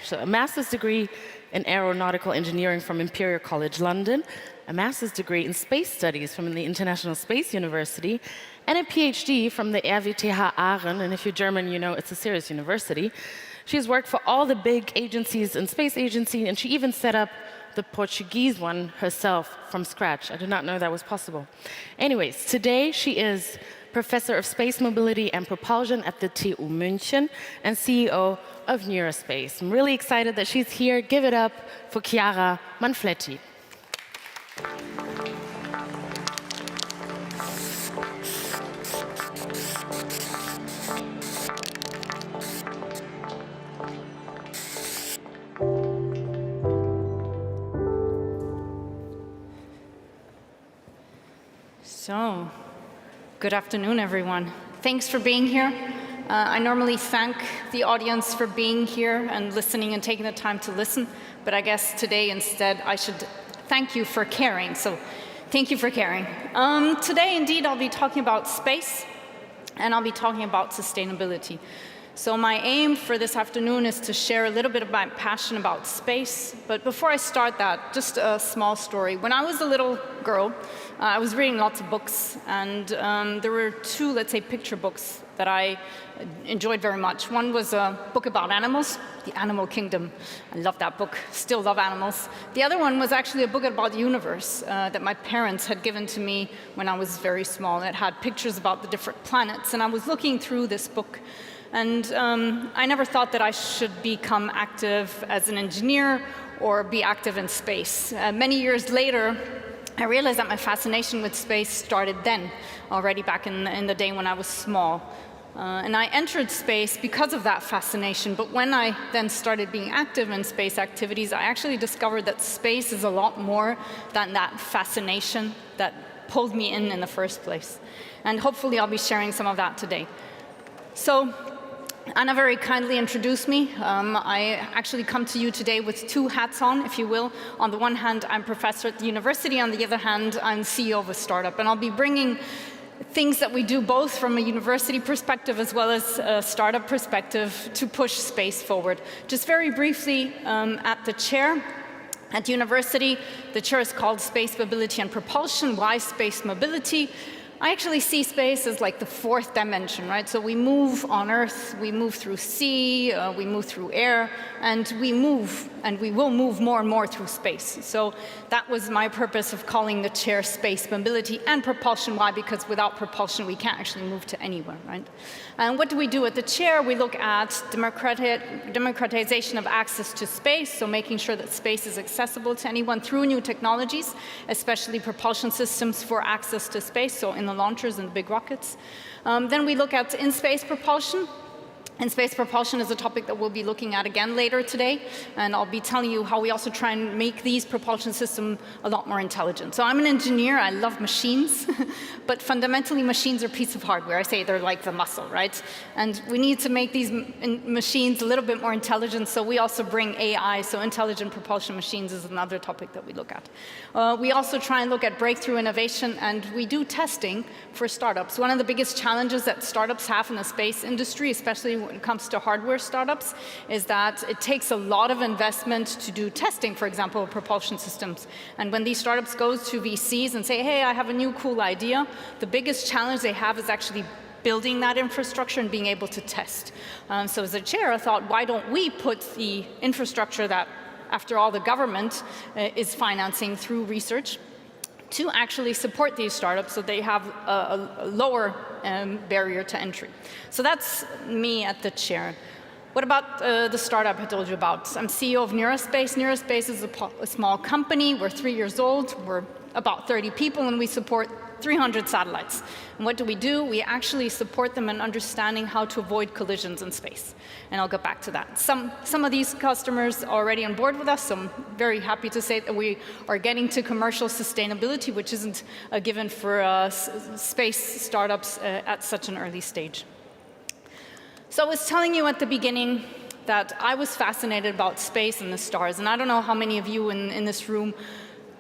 S4: so a master's degree in aeronautical engineering from Imperial College London, a master's degree in space studies from the International Space University, and a PhD from the RWTH Aachen, and if you're German, you know it's a serious university. She has worked for all the big agencies and space agency, and she even set up the Portuguese one herself from scratch. I did not know that was possible. Anyways, today she is Professor of Space Mobility and Propulsion at the TU München and CEO of Neurospace. I'm really excited that she's here. Give it up for Chiara Manfletti.
S19: So, good afternoon, everyone. Thanks for being here. I normally thank the audience for being here and listening and taking the time to listen, but I guess today instead I should thank you for caring. So, thank you for caring. Today, indeed, I'll be talking about space, and I'll be talking about sustainability. So my aim for this afternoon is to share a little bit of my passion about space. But before I start that, just a small story. When I was a little girl, I was reading lots of books, and there were two, let's say, picture books that I enjoyed very much. One was a book about animals, The Animal Kingdom. I love that book, still love animals. The other one was actually a book about the universe that my parents had given to me when I was very small. It had pictures about the different planets, and I was looking through this book. And I never thought that I should become active as an engineer or be active in space. Many years later, I realized that my fascination with space started then, already back in the day when I was small. And I entered space because of that fascination. But when I then started being active in space activities, I actually discovered that space is a lot more than that fascination that pulled me in the first place. And hopefully I'll be sharing some of that today. So, Anna very kindly introduced me. I actually come to you today with two hats on, if you will. On the one hand, I'm professor at the university. On the other hand, I'm CEO of a startup. And I'll be bringing things that we do both from a university perspective as well as a startup perspective to push space forward. Just very briefly, at the chair at university, the chair is called Space Mobility and Propulsion. Why space mobility? I actually see space as like the fourth dimension, right? So we move on Earth, we move through sea, we move through air, and we move, and we will move more and more through space. So that was my purpose of calling the chair Space Mobility and Propulsion. Why? Because without propulsion, we can't actually move to anywhere, right? And what do we do at the chair? We look at democratization of access to space, so making sure that space is accessible to anyone through new technologies, especially propulsion systems for access to space, so in the launchers and the big rockets. Then we look at in-space propulsion. In-space propulsion is a topic that we'll be looking at again later today, and I'll be telling you how we also try and make these propulsion systems a lot more intelligent. So I'm an engineer, I love machines, but fundamentally machines are a piece of hardware. I say they're like the muscle, right? And we need to make these machines a little bit more intelligent, so we also bring AI, so intelligent propulsion machines is another topic that we look at. We also try and look at breakthrough innovation, and we do testing for startups. One of the biggest challenges that startups have in the space industry, especially when it comes to hardware startups, is that it takes a lot of investment to do testing, for example, of propulsion systems. And when these startups go to VCs and say, hey, I have a new cool idea, the biggest challenge they have is actually building that infrastructure and being able to test. So as a chair, I thought, why don't we put the infrastructure that, after all, the government is financing through research to actually support these startups so they have a lower barrier to entry. So that's me at the chair. What about the startup I told you about? I'm CEO of Neurospace. Neurospace is a small company. We're 3 years old. We're about 30 people, and we support 300 satellites. And what do? We actually support them in understanding how to avoid collisions in space. And I'll get back to that. Some of these customers are already on board with us, so I'm very happy to say that we are getting to commercial sustainability, which isn't a given for space startups at such an early stage. So I was telling you at the beginning that I was fascinated about space and the stars, and I don't know how many of you in this room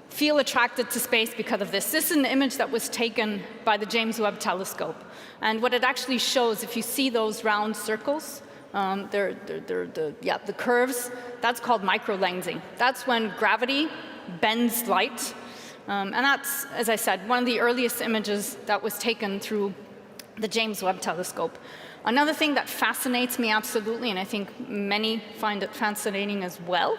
S19: feel attracted to space because of this. This is an image that was taken by the James Webb Telescope. And what it actually shows, if you see those round circles, the curves, that's called microlensing. That's when gravity bends light. And that's, as I said, one of the earliest images that was taken through the James Webb Telescope. Another thing that fascinates me absolutely, and I think many find it fascinating as well,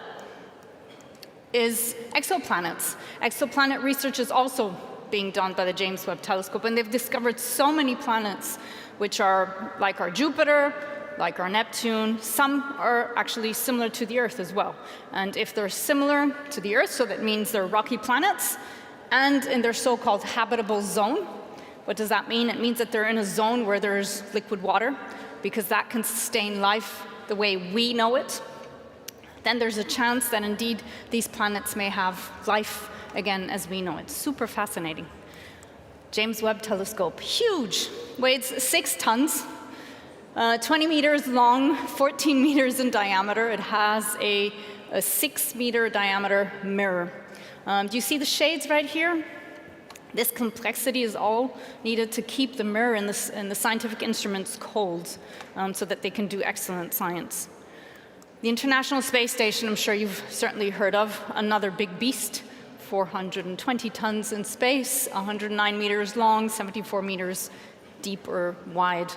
S19: is exoplanets. Exoplanet research is also being done by the James Webb Telescope, and they've discovered so many planets which are like our Jupiter, like our Neptune. Some are actually similar to the Earth as well. And if they're similar to the Earth, so that means they're rocky planets, and in their so-called habitable zone. What does that mean? It means that they're in a zone where there's liquid water, because that can sustain life the way we know it. Then there's a chance that indeed these planets may have life again as we know it. Super fascinating. James Webb Telescope, huge, weighs 6 tons, 20 meters long, 14 meters in diameter. It has a 6-meter diameter mirror. Do you see the shades right here? This complexity is all needed to keep the mirror and the scientific instruments cold so that they can do excellent science. The International Space Station, I'm sure you've certainly heard of, another big beast, 420 tons in space, 109 meters long, 74 meters deep or wide.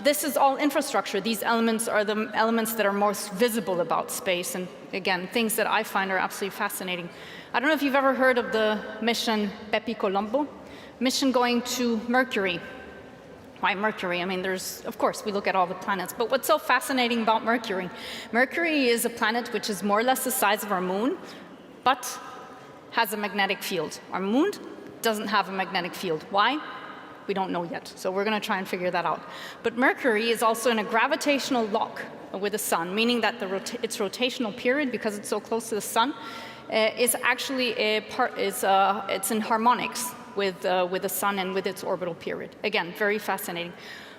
S19: This is all infrastructure. These elements are the elements that are most visible about space, and again, things that I find are absolutely fascinating. I don't know if you've ever heard of the mission Bepi Colombo, mission going to Mercury. Why Mercury? I mean, of course, we look at all the planets, but what's so fascinating about Mercury? Mercury is a planet which is more or less the size of our moon, but has a magnetic field. Our moon doesn't have a magnetic field. Why? We don't know yet, so we're going to try and figure that out. But Mercury is also in a gravitational lock with the sun, meaning that its rotational period, because it's so close to the sun, is actually it's in harmonics with the sun and with its orbital period. Again, very fascinating.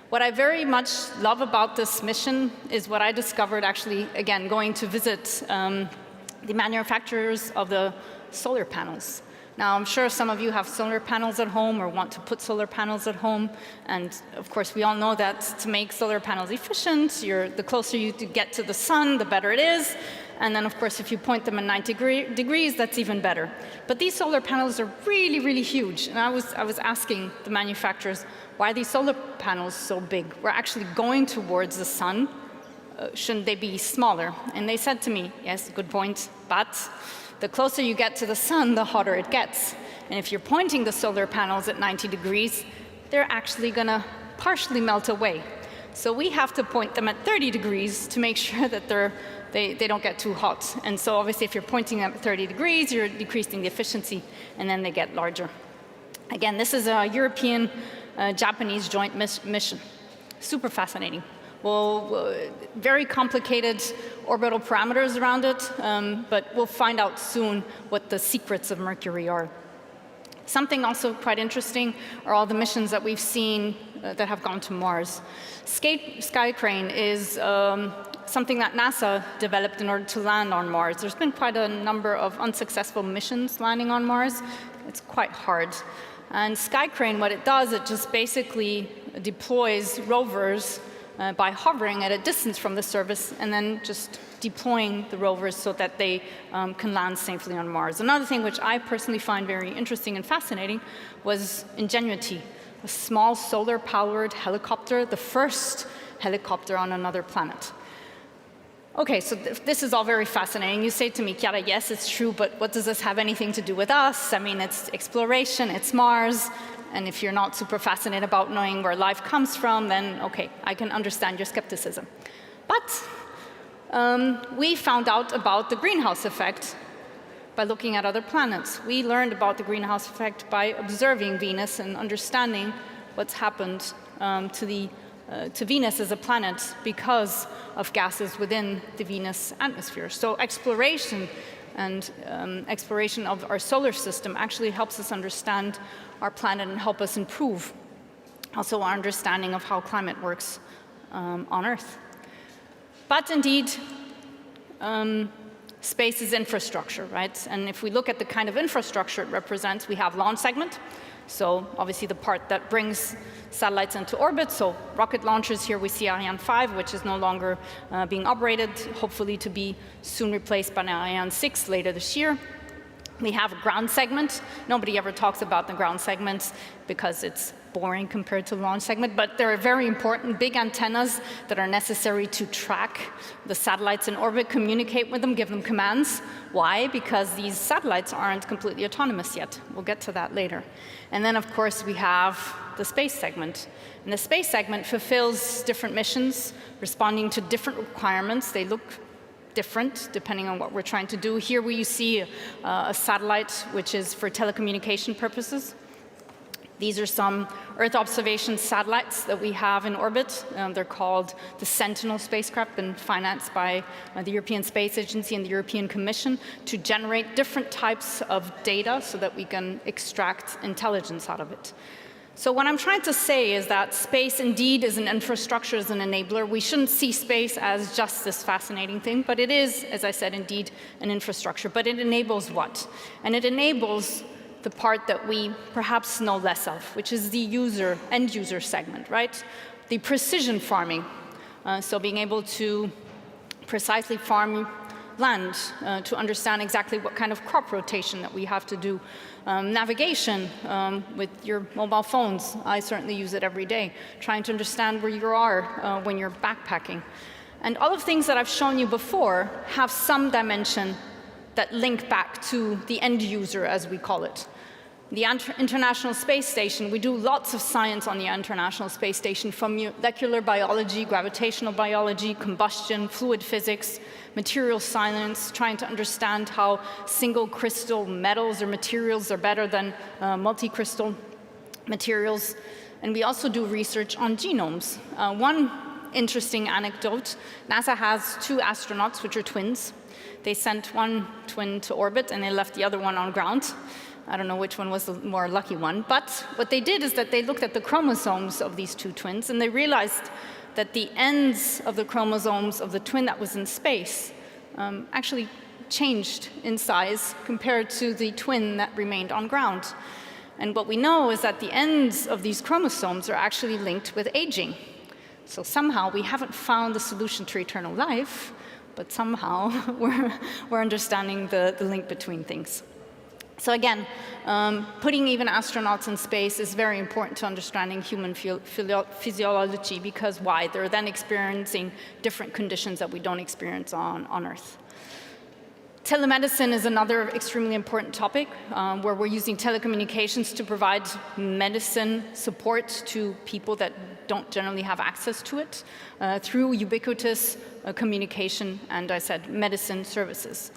S19: What I very much love about this mission is what I discovered actually, again, going to visit the manufacturers of the solar panels. Now, I'm sure some of you have solar panels at home or want to put solar panels at home. And of course, we all know that to make solar panels efficient, the closer you get to the sun, the better it is. And then, of course, if you point them at 90 degrees, that's even better. But these solar panels are really, really huge. And I was asking the manufacturers, why are these solar panels so big? We're actually going towards the sun. Shouldn't they be smaller? And they said to me, yes, good point, but the closer you get to the sun, the hotter it gets. And if you're pointing the solar panels at 90 degrees, they're actually going to partially melt away. So we have to point them at 30 degrees to make sure that they don't get too hot. And so obviously if you're pointing them at 30 degrees, you're decreasing the efficiency, and then they get larger. Again, this is a European-Japanese joint mission. Super fascinating. Well, very complicated orbital parameters around it, but we'll find out soon what the secrets of Mercury are. Something also quite interesting are all the missions that we've seen that have gone to Mars. Skycrane is something that NASA developed in order to land on Mars. There's been quite a number of unsuccessful missions landing on Mars. It's quite hard. And Skycrane, what it does, it just basically deploys rovers by hovering at a distance from the surface and then just deploying the rovers so that they can land safely on Mars. Another thing which I personally find very interesting and fascinating was Ingenuity, a small solar-powered helicopter, the first helicopter on another planet. Okay, so this is all very fascinating. You say to me, Chiara, yes, it's true, but what does this have anything to do with us? I mean, it's exploration, it's Mars. And if you're not super fascinated about knowing where life comes from, then okay, I can understand your skepticism. But we found out about the greenhouse effect by looking at other planets. We learned about the greenhouse effect by observing Venus and understanding what's happened to Venus as a planet because of gases within the Venus atmosphere. So exploration and exploration of our solar system actually helps us understand our planet and help us improve also our understanding of how climate works on Earth. But indeed, space is infrastructure, right? And if we look at the kind of infrastructure it represents, we have launch segment. So obviously the part that brings satellites into orbit. So rocket launchers, here we see Ariane 5, which is no longer being operated, hopefully to be soon replaced by Ariane 6 later this year. We have a ground segment. Nobody ever talks about the ground segments because it's boring compared to the launch segment, but there are very important big antennas that are necessary to track the satellites in orbit, communicate with them, give them commands. Why? Because these satellites aren't completely autonomous yet. We'll get to that later. And then, of course, we have the space segment. And the space segment fulfills different missions, responding to different requirements. They look different depending on what we're trying to do. Here you see a satellite which is for telecommunication purposes. These are some Earth observation satellites that we have in orbit. They're called the Sentinel spacecraft and financed by the European Space Agency and the European Commission to generate different types of data so that we can extract intelligence out of it. So what I'm trying to say is that space indeed is an infrastructure, is an enabler. We shouldn't see space as just this fascinating thing, but it is, as I said, indeed an infrastructure. But it enables what? And it enables the part that we perhaps know less of, which is the end user segment, right? The precision farming. So being able to precisely farm land, to understand exactly what kind of crop rotation that we have to do. Navigation with your mobile phones. I certainly use it every day, trying to understand where you are when you're backpacking. And all of the things that I've shown you before have some dimension that link back to the end user, as we call it. The International Space Station, we do lots of science on the International Space Station, from molecular biology, gravitational biology, combustion, fluid physics, material science, trying to understand how single crystal metals or materials are better than multi-crystal materials. And we also do research on genomes. One interesting anecdote, NASA has 2 astronauts, which are twins. They sent one twin to orbit and they left the other one on ground. I don't know which one was the more lucky one, but what they did is that they looked at the chromosomes of these 2 twins and they realized that the ends of the chromosomes of the twin that was in space actually changed in size compared to the twin that remained on ground. And what we know is that the ends of these chromosomes are actually linked with aging. So somehow we haven't found the solution to eternal life, but somehow we're understanding the link between things. So again, putting even astronauts in space is very important to understanding human physiology, because why? They're then experiencing different conditions that we don't experience on Earth. Telemedicine is another extremely important topic where we're using telecommunications to provide medicine support to people that don't generally have access to it through ubiquitous communication and, I said, medicine services.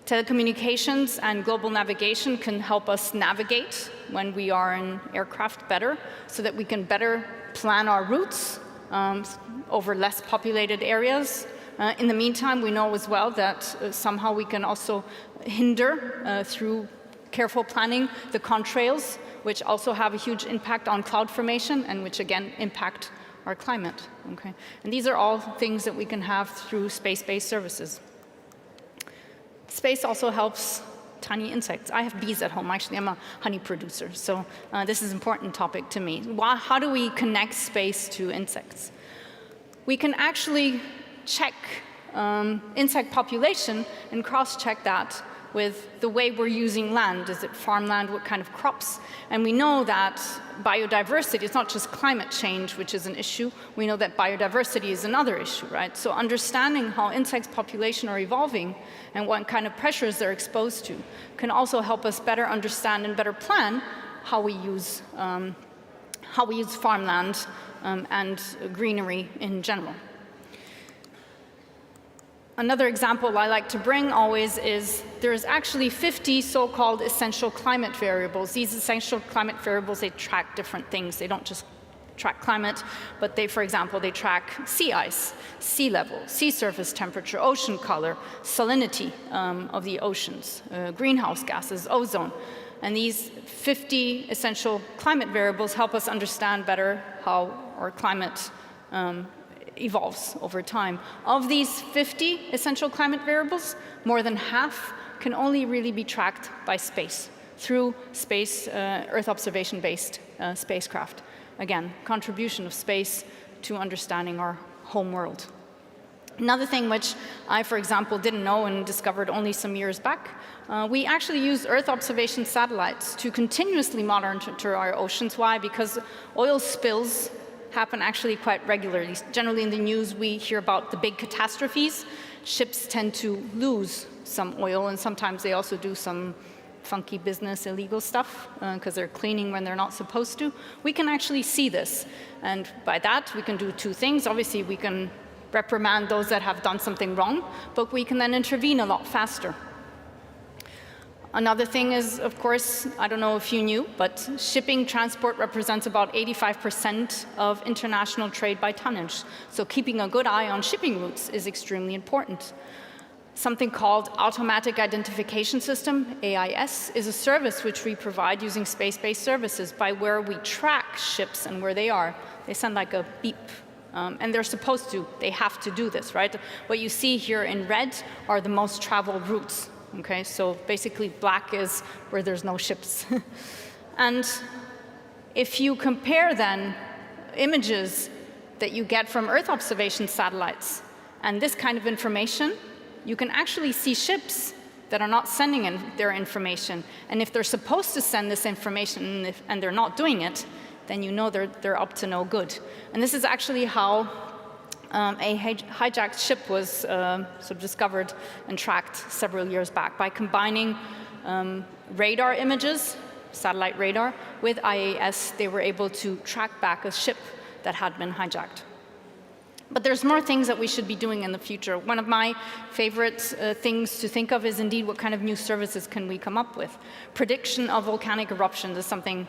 S19: Telecommunications and global navigation can help us navigate when we are in aircraft better, so that we can better plan our routes over less populated areas. In the meantime, we know as well that somehow we can also hinder, through careful planning, the contrails, which also have a huge impact on cloud formation and which again impact our climate. Okay? And these are all things that we can have through space-based services. Space also helps tiny insects. I have bees at home. Actually, I'm a honey producer, so this is an important topic to me. How do we connect space to insects? We can actually check insect population and cross-check that with the way we're using land. Is it farmland? What kind of crops? And we know that biodiversity is not just climate change, which is an issue. We know that biodiversity is another issue, right? So understanding how insects' population are evolving and what kind of pressures they're exposed to can also help us better understand and better plan how we use farmland and greenery in general. Another example I like to bring always is there's actually 50 so-called essential climate variables. These essential climate variables, they track different things. They don't just track climate, but they, for example, they track sea ice, sea level, sea surface temperature, ocean color, salinity of the oceans, greenhouse gases, ozone. And these 50 essential climate variables help us understand better how our climate evolves over time. Of these 50 essential climate variables, more than half can only really be tracked by space, through space, Earth observation-based spacecraft. Again, contribution of space to understanding our home world. Another thing which I, for example, didn't know and discovered only some years back, we actually use Earth observation satellites to continuously monitor our oceans. Why? Because oil spills happen actually quite regularly. Generally in the news we hear about the big catastrophes. Ships tend to lose some oil, and sometimes they also do some funky business, illegal stuff, because they're cleaning when they're not supposed to. We can actually see this, and by that we can do two things. Obviously we can reprimand those that have done something wrong, but we can then intervene a lot faster. Another thing is, of course, I don't know if you knew, but shipping transport represents about 85% of international trade by tonnage. So keeping a good eye on shipping routes is extremely important. Something called Automatic Identification System, AIS, is a service which we provide using space-based services by where we track ships and where they are. They send like a beep. And they're supposed to, they have to do this, right? What you see here in red are the most traveled routes. Okay, so basically black is where there's no ships. And if you compare then images that you get from Earth observation satellites and this kind of information, you can actually see ships that are not sending in their information. And if they're supposed to send this information and they're not doing it, then you know they're up to no good. And this is actually how a hijacked ship was sort of discovered and tracked several years back by combining radar images, satellite radar, with IAS. They were able to track back a ship that had been hijacked. But there's more things that we should be doing in the future. One of my favorite things to think of is indeed what kind of new services can we come up with. Prediction of volcanic eruptions is something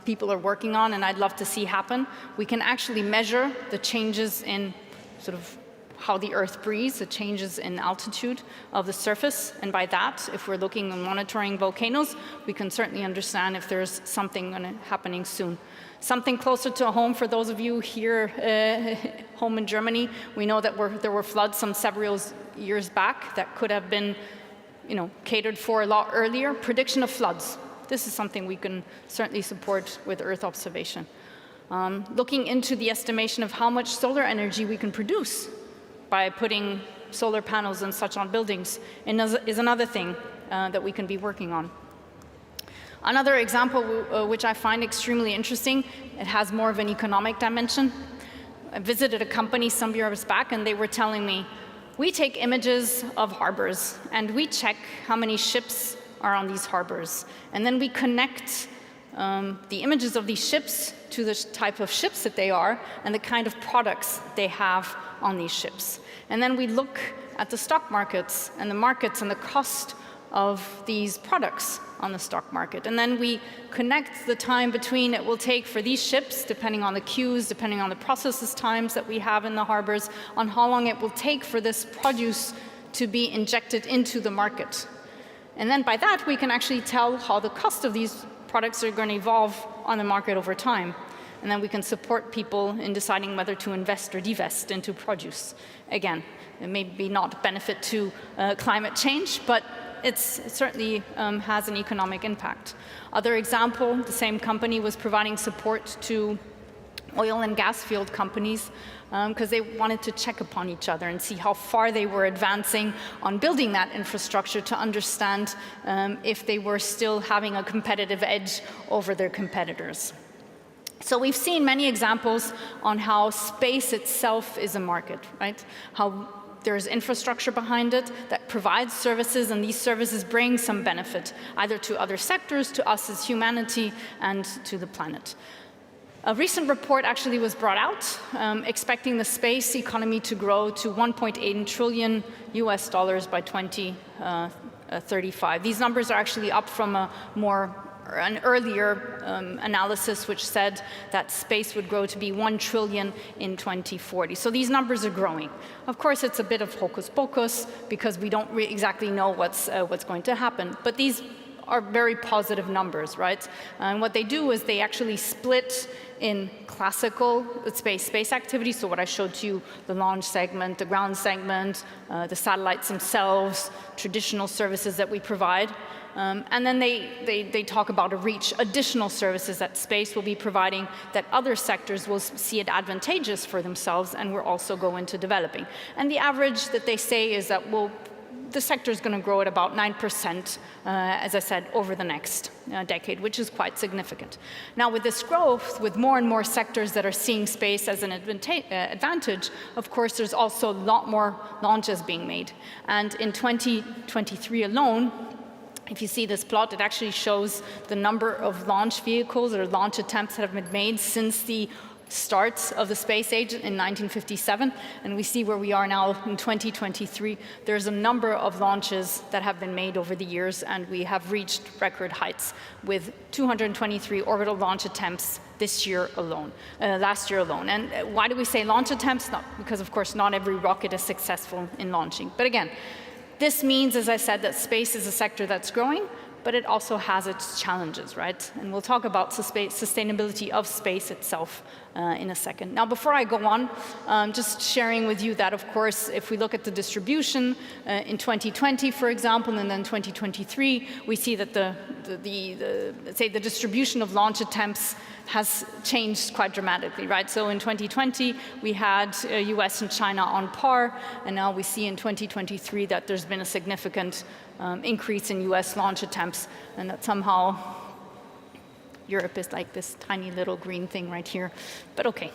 S19: people are working on, and I'd love to see happen. We can actually measure the changes in sort of how the Earth breathes, the changes in altitude of the surface, and by that, if we're looking and monitoring volcanoes, we can certainly understand if there's something happening soon. Something closer to home for those of you here home in Germany, we know that there were floods some several years back that could have been catered for a lot earlier. Prediction of floods. This is something we can certainly support with Earth observation. Looking into the estimation of how much solar energy we can produce by putting solar panels and such on buildings is another thing that we can be working on. Another example which I find extremely interesting, it has more of an economic dimension. I visited a company some years back and they were telling me, we take images of harbors and we check how many ships are on these harbors. And then we connect the images of these ships to the type of ships that they are and the kind of products they have on these ships. And then we look at the stock markets and the cost of these products on the stock market. And then we connect the time between it will take for these ships, depending on the queues, depending on the processes times that we have in the harbors, on how long it will take for this produce to be injected into the market. And then by that, we can actually tell how the cost of these products are going to evolve on the market over time. And then we can support people in deciding whether to invest or divest into produce. Again, it may be not benefit to climate change, but it certainly has an economic impact. Other example, the same company was providing support to oil and gas field companies because they wanted to check upon each other and see how far they were advancing on building that infrastructure to understand if they were still having a competitive edge over their competitors. So we've seen many examples on how space itself is a market, right? How there's infrastructure behind it that provides services, and these services bring some benefit, either to other sectors, to us as humanity, and to the planet. A recent report actually was brought out, expecting the space economy to grow to $1.8 trillion by 2035. These numbers are actually up from an earlier analysis which said that space would grow to be 1 trillion in 2040. So these numbers are growing. Of course, it's a bit of hocus pocus because we don't exactly know what's going to happen. But these are very positive numbers, right? And what they do is they actually split in classical space activity. So what I showed to you, the launch segment, the ground segment, the satellites themselves, traditional services that we provide. And then they talk about additional services that space will be providing that other sectors will see it advantageous for themselves and will also go into developing. And the average that they say is that the sector is going to grow at about 9%, as I said, over the next decade, which is quite significant. Now, with this growth, with more and more sectors that are seeing space as an advantage, of course, there's also a lot more launches being made. And in 2023 alone, if you see this plot, it actually shows the number of launch vehicles or launch attempts that have been made since the start of the space age in 1957, and we see where we are now in 2023. There's a number of launches that have been made over the years, and we have reached record heights with 223 orbital launch attempts last year alone. And why do we say launch attempts? Not because, of course, not every rocket is successful in launching. But again, this means, as I said, that space is a sector that's growing, but it also has its challenges, right? And we'll talk about sustainability of space itself in a second. Now, before I go on, just sharing with you that, of course, if we look at the distribution in 2020, for example, and then 2023, we see that let's say the distribution of launch attempts has changed quite dramatically, right? So in 2020, we had US and China on par, and now we see in 2023 that there's been a significant increase in US launch attempts, and that somehow Europe is like this tiny little green thing right here. But okay,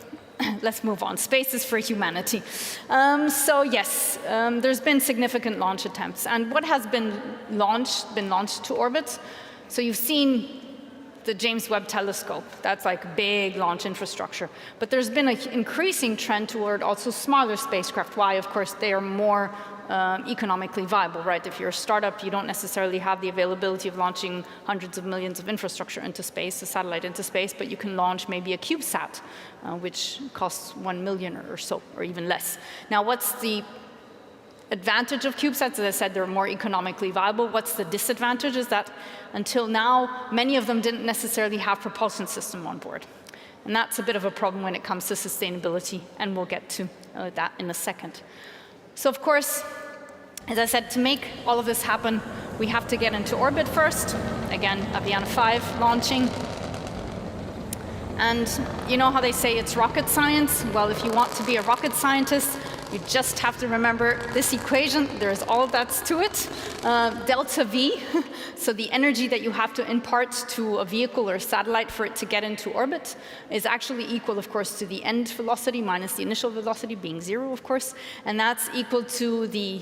S19: let's move on. Space is for humanity. So yes, there's been significant launch attempts. And what has been launched to orbit? So you've seen the James Webb Telescope. That's like big launch infrastructure. But there's been an increasing trend toward also smaller spacecraft. Why? Of course, they are more economically viable, right? If you're a startup, you don't necessarily have the availability of launching hundreds of millions of infrastructure into space, a satellite into space, but you can launch maybe a CubeSat, which costs 1 million or so, or even less. Now, what's the advantage of CubeSats? As I said, they're more economically viable. What's the disadvantage is that until now, many of them didn't necessarily have propulsion system on board. And that's a bit of a problem when it comes to sustainability, and we'll get to that in a second. So of course, as I said, to make all of this happen, we have to get into orbit first. Again, Ariane 5 launching. And you know how they say it's rocket science? Well, if you want to be a rocket scientist, you just have to remember this equation. There's all that's to it. Delta V, so the energy that you have to impart to a vehicle or a satellite for it to get into orbit is actually equal, of course, to the end velocity minus the initial velocity being 0, of course. And that's equal to the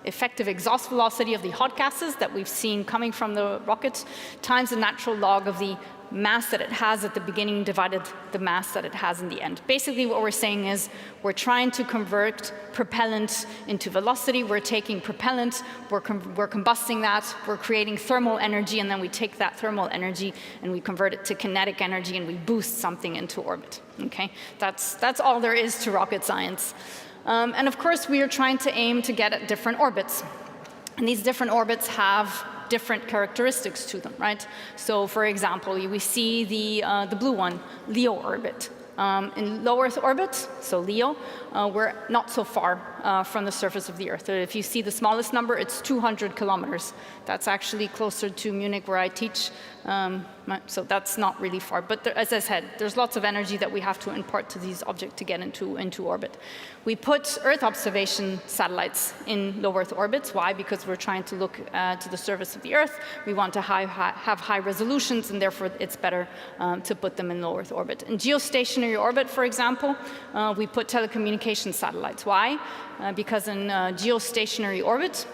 S19: effective exhaust velocity of the hot gases that we've seen coming from the rocket times the natural log of the mass that it has at the beginning divided the mass that it has in the end. Basically, what we're saying is we're trying to convert propellant into velocity. We're taking propellant, we're combusting that, we're creating thermal energy, and then we take that thermal energy and we convert it to kinetic energy and we boost something into orbit. Okay, that's all there is to rocket science. And of course, we are trying to aim to get at different orbits. And these different orbits have different characteristics to them, right? So for example, we see the blue one, LEO orbit. In low Earth orbit, so LEO, we're not so far from the surface of the Earth. If you see the smallest number, it's 200 kilometers. That's actually closer to Munich, where I teach. So that's not really far. But there, as I said, there's lots of energy that we have to impart to these objects to get into orbit. We put Earth observation satellites in low Earth orbits. Why? Because we're trying to look to the surface of the Earth. We want to have high resolutions, and therefore it's better to put them in low Earth orbit. In geostationary orbit, for example, we put telecommunication satellites. Why? Because in geostationary orbit,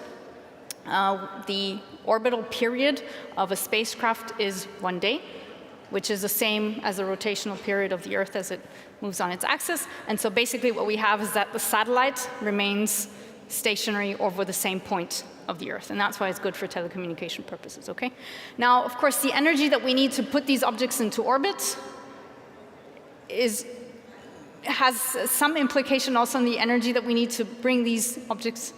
S19: the orbital period of a spacecraft is 1 day, which is the same as the rotational period of the Earth as it moves on its axis. And so basically what we have is that the satellite remains stationary over the same point of the Earth, and that's why it's good for telecommunication purposes, okay? Now, of course, the energy that we need to put these objects into orbit has some implication also on the energy that we need to bring these objects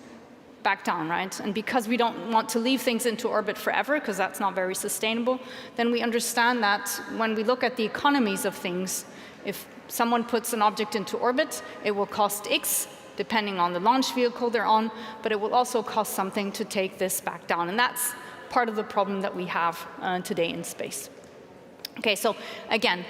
S19: back down, right? And because we don't want to leave things into orbit forever, because that's not very sustainable, then we understand that when we look at the economies of things, if someone puts an object into orbit, it will cost X, depending on the launch vehicle they're on, but it will also cost something to take this back down. And that's part of the problem that we have today in space. Okay, so again,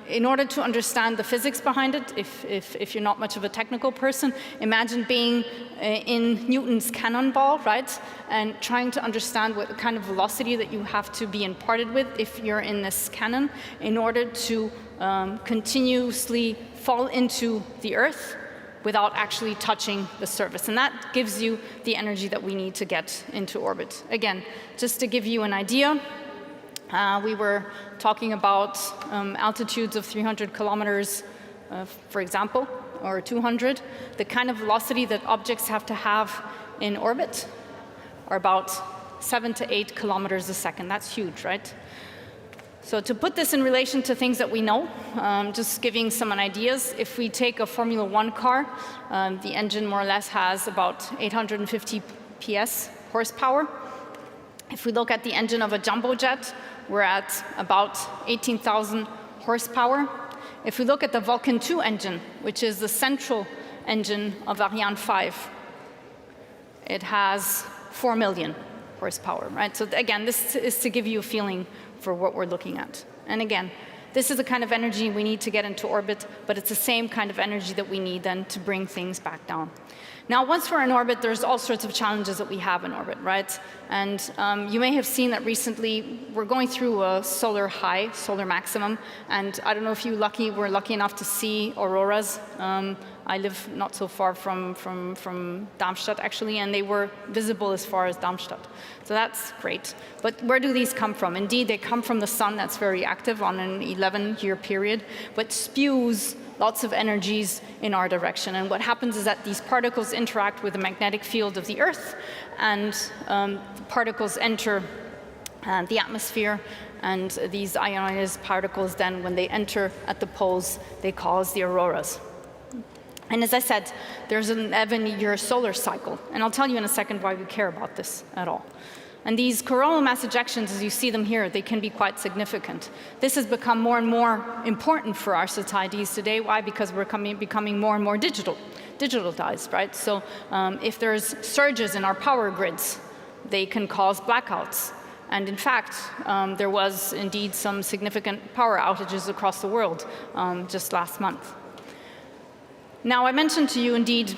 S19: in order to understand the physics behind it, if you're not much of a technical person, imagine being in Newton's cannonball, right? And trying to understand what kind of velocity that you have to be imparted with if you're in this cannon in order to continuously fall into the Earth without actually touching the surface. And that gives you the energy that we need to get into orbit. Again, just to give you an idea, we were talking about altitudes of 300 kilometers, for example, or 200. The kind of velocity that objects have to have in orbit are about 7 to 8 kilometers a second. That's huge, right? So to put this in relation to things that we know, just giving some ideas, if we take a Formula One car, the engine more or less has about 850 PS horsepower. If we look at the engine of a jumbo jet, we're at about 18,000 horsepower. If we look at the Vulcan 2 engine, which is the central engine of Ariane 5, it has 4 million horsepower, right? So again, this is to give you a feeling for what we're looking at. And again, this is the kind of energy we need to get into orbit, but it's the same kind of energy that we need then to bring things back down. Now, once we're in orbit, there's all sorts of challenges that we have in orbit, right? And you may have seen that recently we're going through a solar high, solar maximum, and I don't know if you were lucky enough to see auroras. I live not so far from Darmstadt, actually, and they were visible as far as Darmstadt. So that's great. But where do these come from? Indeed, they come from the sun that's very active on an 11-year period, but spews lots of energies in our direction. And what happens is that these particles interact with the magnetic field of the Earth, and the particles enter the atmosphere, and these ionized particles then, when they enter at the poles, they cause the auroras. And as I said, there's an 11-year solar cycle, and I'll tell you in a second why we care about this at all. And these coronal mass ejections, as you see them here, they can be quite significant. This has become more and more important for our societies today. Why? Because we're becoming more and more digitalized, right? So if there's surges in our power grids, they can cause blackouts. And in fact, there was indeed some significant power outages across the world just last month. Now, I mentioned to you, indeed,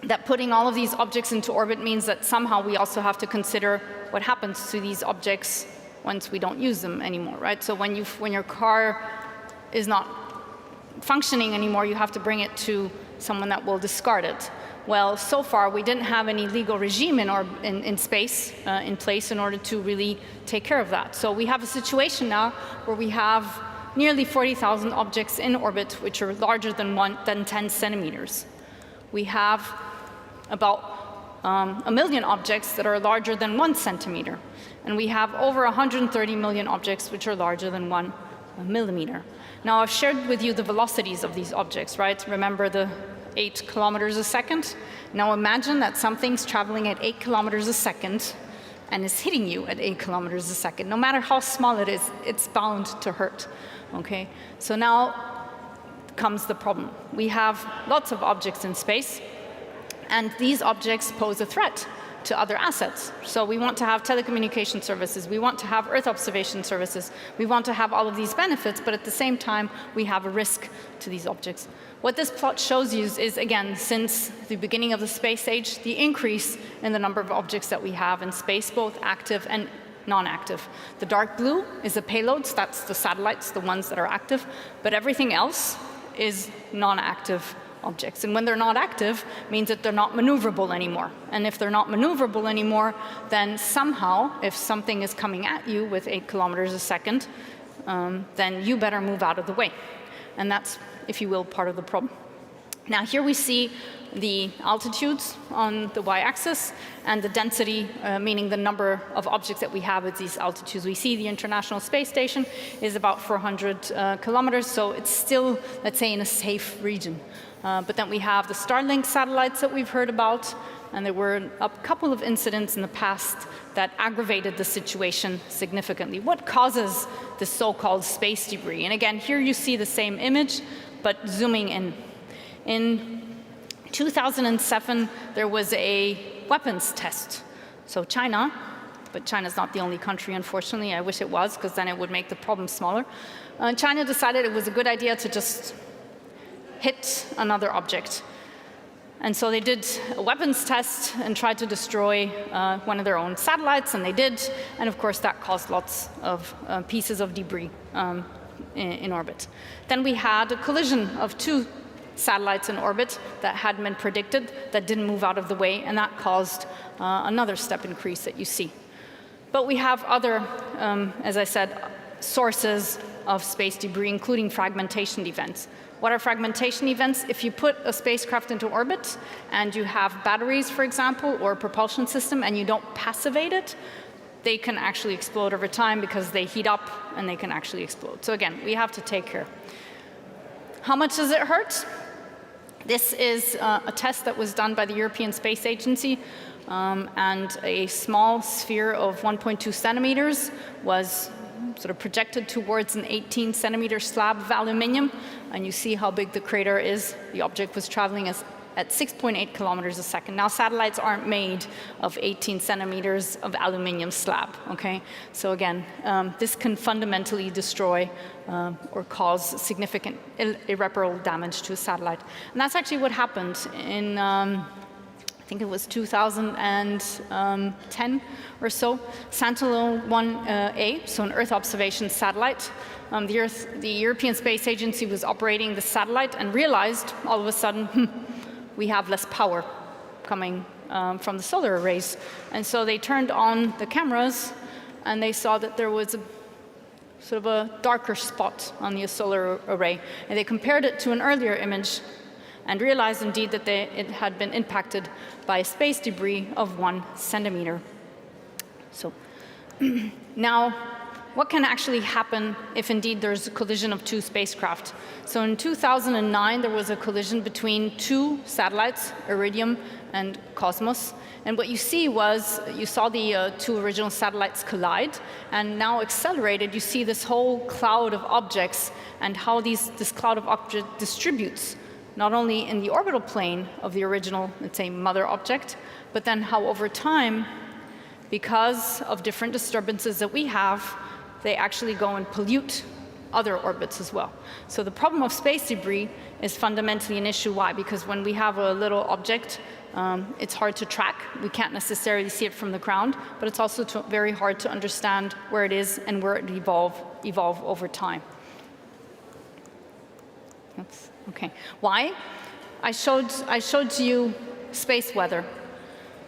S19: that putting all of these objects into orbit means that somehow we also have to consider what happens to these objects once we don't use them anymore, right? So when your car is not functioning anymore, you have to bring it to someone that will discard it. Well, so far we didn't have any legal regime in space in place in order to really take care of that. So we have a situation now where we have nearly 40,000 objects in orbit which are larger than 10 centimeters. We have about 1 million objects that are larger than 1 centimeter. And we have over 130 million objects which are larger than 1 millimeter. Now, I've shared with you the velocities of these objects, right? Remember the 8 kilometers a second? Now imagine that something's traveling at 8 kilometers a second and is hitting you at 8 kilometers a second. No matter how small it is, it's bound to hurt, okay? So now comes the problem. We have lots of objects in space, and these objects pose a threat to other assets. So we want to have telecommunication services, we want to have Earth observation services, we want to have all of these benefits, but at the same time, we have a risk to these objects. What this plot shows you is, again, since the beginning of the space age, the increase in the number of objects that we have in space, both active and non-active. The dark blue is the payloads, that's the satellites, the ones that are active, but everything else is non-active objects. And when they're not active, means that they're not maneuverable anymore. And if they're not maneuverable anymore, then somehow, if something is coming at you with 8 kilometers a second, then you better move out of the way. And that's, if you will, part of the problem. Now here we see the altitudes on the y-axis and the density, meaning the number of objects that we have at these altitudes. We see the International Space Station is about 400 kilometers, so it's still, let's say, in a safe region. But then we have the Starlink satellites that we've heard about, and there were a couple of incidents in the past that aggravated the situation significantly. What causes this so-called space debris? And again, here you see the same image, but zooming in. In 2007, there was a weapons test. So China, but China's not the only country, unfortunately. I wish it was, because then it would make the problem smaller. China decided it was a good idea to just hit another object. And so they did a weapons test and tried to destroy one of their own satellites, and they did. And of course, that caused lots of pieces of debris in orbit. Then we had a collision of two satellites in orbit that hadn't been predicted, that didn't move out of the way, and that caused another step increase that you see. But we have other, as I said, sources of space debris, including fragmentation events. What are fragmentation events? If you put a spacecraft into orbit and you have batteries, for example, or a propulsion system, and you don't passivate it, they can actually explode over time because they heat up and they can actually explode. So again, we have to take care. How much does it hurt? This is a test that was done by the European Space Agency, and a small sphere of 1.2 centimeters was sort of projected towards an 18-centimeter slab of aluminium, and you see how big the crater is. The object was traveling at 6.8 kilometers a second. Now, satellites aren't made of 18 centimeters of aluminium slab, okay? So again, this can fundamentally destroy or cause significant irreparable damage to a satellite. And that's actually what happened in, I think it was 2010 or so. Sentinel-1A, so an Earth observation satellite. The European Space Agency was operating the satellite and realized all of a sudden, we have less power coming from the solar arrays. And so they turned on the cameras, and they saw that there was a sort of a darker spot on the solar array. And they compared it to an earlier image and realized indeed that it had been impacted by a space debris of 1 centimeter. So now, what can actually happen if indeed there's a collision of two spacecraft? So in 2009, there was a collision between two satellites, Iridium and Cosmos. And what you see was, you saw the two original satellites collide, and now accelerated, you see this whole cloud of objects and how this cloud of objects distributes, not only in the orbital plane of the original, let's say, mother object, but then how over time, because of different disturbances that we have, they actually go and pollute other orbits as well. So the problem of space debris is fundamentally an issue. Why? Because when we have a little object, it's hard to track. We can't necessarily see it from the ground, but it's also very hard to understand where it is and where it evolve over time. Oops. Okay. Why? I showed you space weather.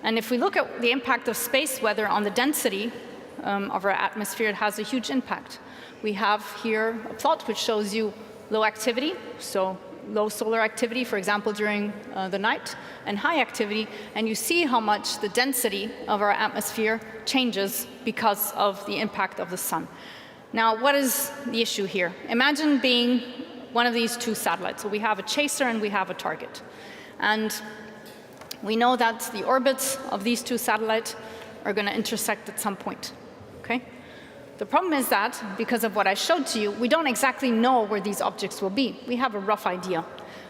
S19: And if we look at the impact of space weather on the density of our atmosphere, it has a huge impact. We have here a plot which shows you low activity, so low solar activity, for example, during the night, and high activity, and you see how much the density of our atmosphere changes because of the impact of the sun. Now, what is the issue here? Imagine being one of these two satellites. So we have a chaser and we have a target. And we know that the orbits of these two satellites are going to intersect at some point. Okay? The problem is that, because of what I showed to you, we don't exactly know where these objects will be. We have a rough idea.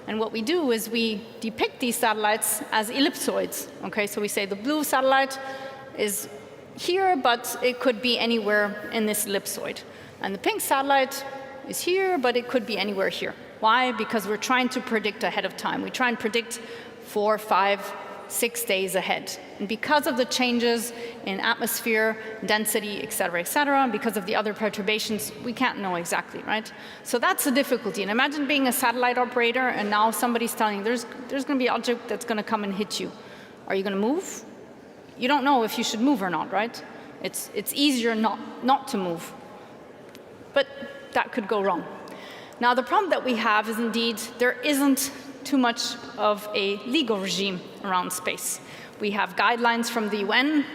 S19: And what we do is we depict these satellites as ellipsoids. Okay? So we say the blue satellite is here, but it could be anywhere in this ellipsoid. And the pink satellite is here, but it could be anywhere here. Why? Because we're trying to predict ahead of time. We try and predict 4, 5, 6 days ahead. And because of the changes in atmosphere, density, et cetera, and because of the other perturbations, we can't know exactly, right? So that's a difficulty. And imagine being a satellite operator, and now somebody's telling you, there's going to be an object that's going to come and hit you. Are you going to move? You don't know if you should move or not, right? It's easier not to move. But that could go wrong. Now, the problem that we have is indeed there isn't too much of a legal regime around space. We have guidelines from the UN.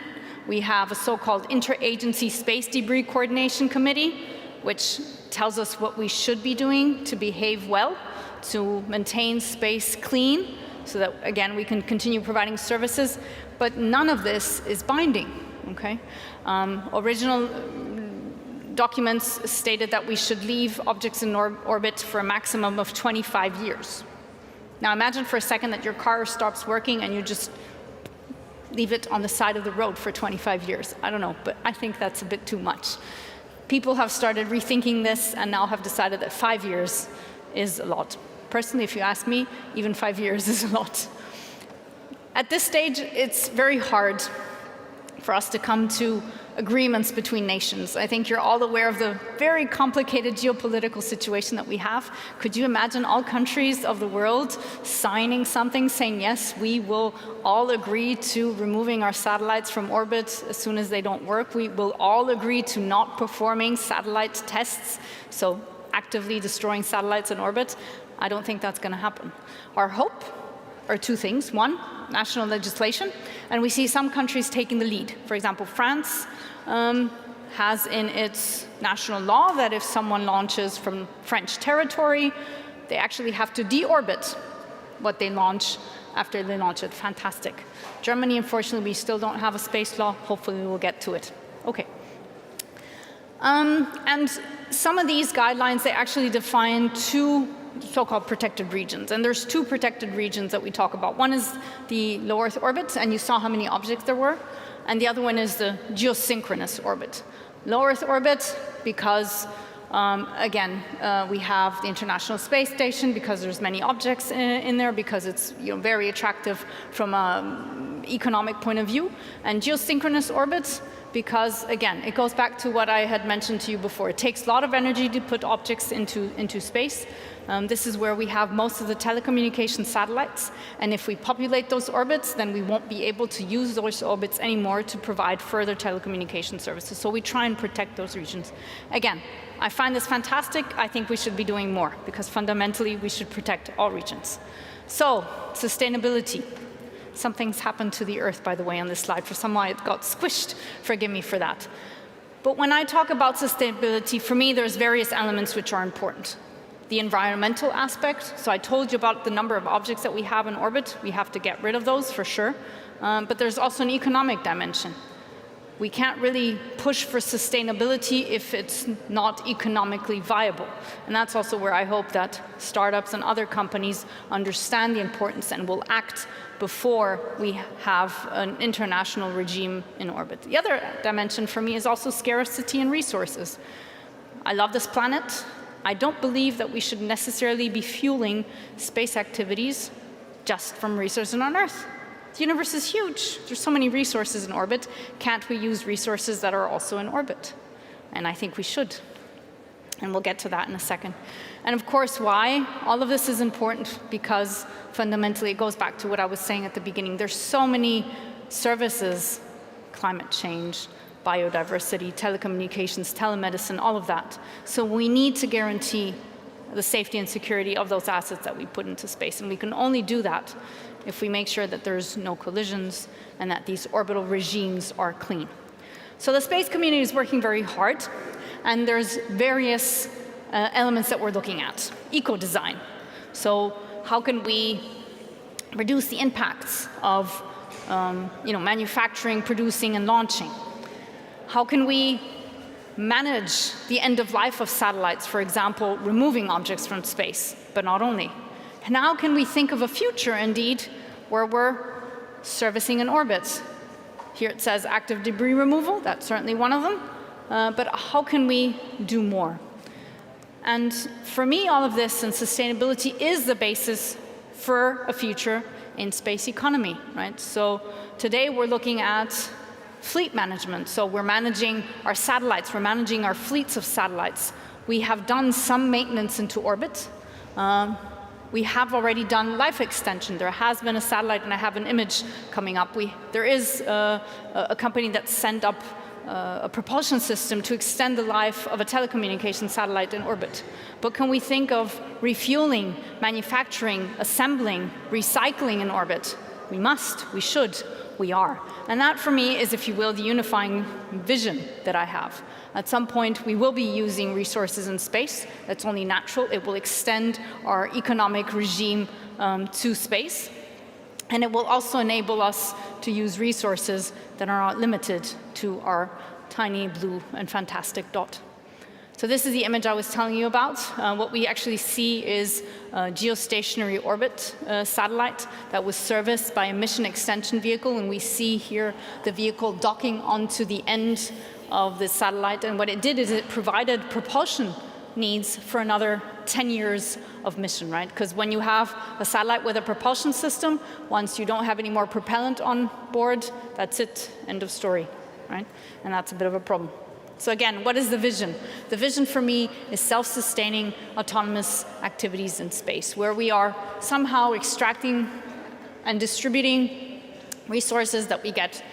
S19: We have a so-called Interagency Space Debris Coordination Committee, which tells us what we should be doing to behave well, to maintain space clean, so that, again, we can continue providing services. But none of this is binding, okay? Original documents stated that we should leave objects in orbit for a maximum of 25 years. Now imagine for a second that your car stops working and you just leave it on the side of the road for 25 years. I don't know, but I think that's a bit too much. People have started rethinking this and now have decided that 5 years is a lot. Personally, if you ask me, even 5 years is a lot. At this stage, it's very hard for us to come to agreements between nations. I think you're all aware of the very complicated geopolitical situation that we have. Could you imagine all countries of the world signing something saying, yes, we will all agree to removing our satellites from orbit as soon as they don't work. We will all agree to not performing satellite tests, so actively destroying satellites in orbit. I don't think that's going to happen. Our hope are two things. One, national legislation, and we see some countries taking the lead. For example, France has in its national law that if someone launches from French territory, they actually have to deorbit what they launch after they launch it. Fantastic. Germany, unfortunately, we still don't have a space law. Hopefully, we will get to it. Okay. And some of these guidelines, they actually define two so-called protected regions. And there's two protected regions that we talk about. One is the low Earth orbit, and you saw how many objects there were. And the other one is the geosynchronous orbit. Low Earth orbit, because, again, we have the International Space Station, because there's many objects in there, because it's very attractive from an economic point of view. And geosynchronous orbits, because, again, it goes back to what I had mentioned to you before. It takes a lot of energy to put objects into space. This is where we have most of the telecommunication satellites. And if we populate those orbits, then we won't be able to use those orbits anymore to provide further telecommunication services. So we try and protect those regions. Again, I find this fantastic. I think we should be doing more, because fundamentally we should protect all regions. So, sustainability. Something's happened to the Earth, by the way, on this slide. For some why it got squished. Forgive me for that. But when I talk about sustainability, for me, there's various elements which are important. The environmental aspect, so I told you about the number of objects that we have in orbit. We have to get rid of those for sure. But there's also an economic dimension. We can't really push for sustainability if it's not economically viable. And that's also where I hope that startups and other companies understand the importance and will act before we have an international regime in orbit. The other dimension for me is also scarcity and resources. I love this planet. I don't believe that we should necessarily be fueling space activities just from resources on Earth. The universe is huge. There's so many resources in orbit. Can't we use resources that are also in orbit? And I think we should. And we'll get to that in a second. And of course, why? All of this is important because fundamentally it goes back to what I was saying at the beginning. There's so many services, climate change, biodiversity, telecommunications, telemedicine, all of that. So we need to guarantee the safety and security of those assets that we put into space. And we can only do that if we make sure that there's no collisions and that these orbital regimes are clean. So the space community is working very hard, and there's various elements that we're looking at. Eco-design. So how can we reduce the impacts of manufacturing, producing, and launching? How can we manage the end of life of satellites, for example, removing objects from space, but not only? And how can we think of a future, indeed, where we're servicing in orbit? Here it says active debris removal, that's certainly one of them, but how can we do more? And for me, all of this and sustainability is the basis for a future in space economy, right? So today we're looking at fleet management. So we're managing our satellites, we're managing our fleets of satellites. We have done some maintenance into orbit. We have already done life extension. There has been a satellite, and I have an image coming up. There is a company that sent up a propulsion system to extend the life of a telecommunications satellite in orbit. But can we think of refueling, manufacturing, assembling, recycling in orbit? We must, we should, we are. And that, for me, is, if you will, the unifying vision that I have. At some point, we will be using resources in space. That's only natural. It will extend our economic regime to space. And it will also enable us to use resources that are not limited to our tiny blue and fantastic dot. So this is the image I was telling you about. What we actually see is a geostationary orbit satellite that was serviced by a mission extension vehicle, and we see here the vehicle docking onto the end of the satellite. And what it did is it provided propulsion needs for another 10 years of mission, right? Because when you have a satellite with a propulsion system, once you don't have any more propellant on board, that's it, end of story, right? And that's a bit of a problem. So again, what is the vision? The vision for me is self-sustaining autonomous activities in space, where we are somehow extracting and distributing resources that we get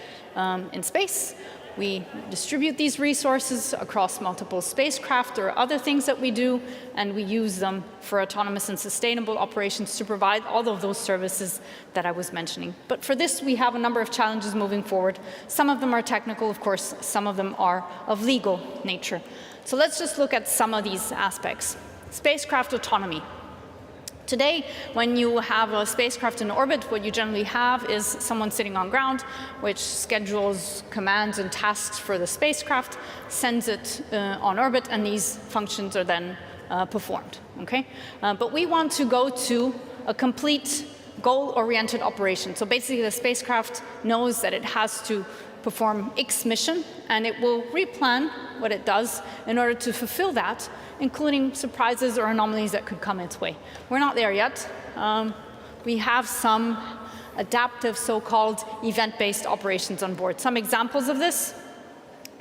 S19: in space. We distribute these resources across multiple spacecraft or other things that we do, and we use them for autonomous and sustainable operations to provide all of those services that I was mentioning. But for this, we have a number of challenges moving forward. Some of them are technical, of course. Some of them are of legal nature. So let's just look at some of these aspects. Spacecraft autonomy. Today, when you have a spacecraft in orbit, what you generally have is someone sitting on ground, which schedules commands and tasks for the spacecraft, sends it on orbit, and these functions are then performed. Okay? But we want to go to a complete goal-oriented operation. So basically, the spacecraft knows that it has to perform X mission, and it will replan what it does in order to fulfill that, including surprises or anomalies that could come its way. We're not there yet. We have some adaptive so-called event-based operations on board. Some examples of this: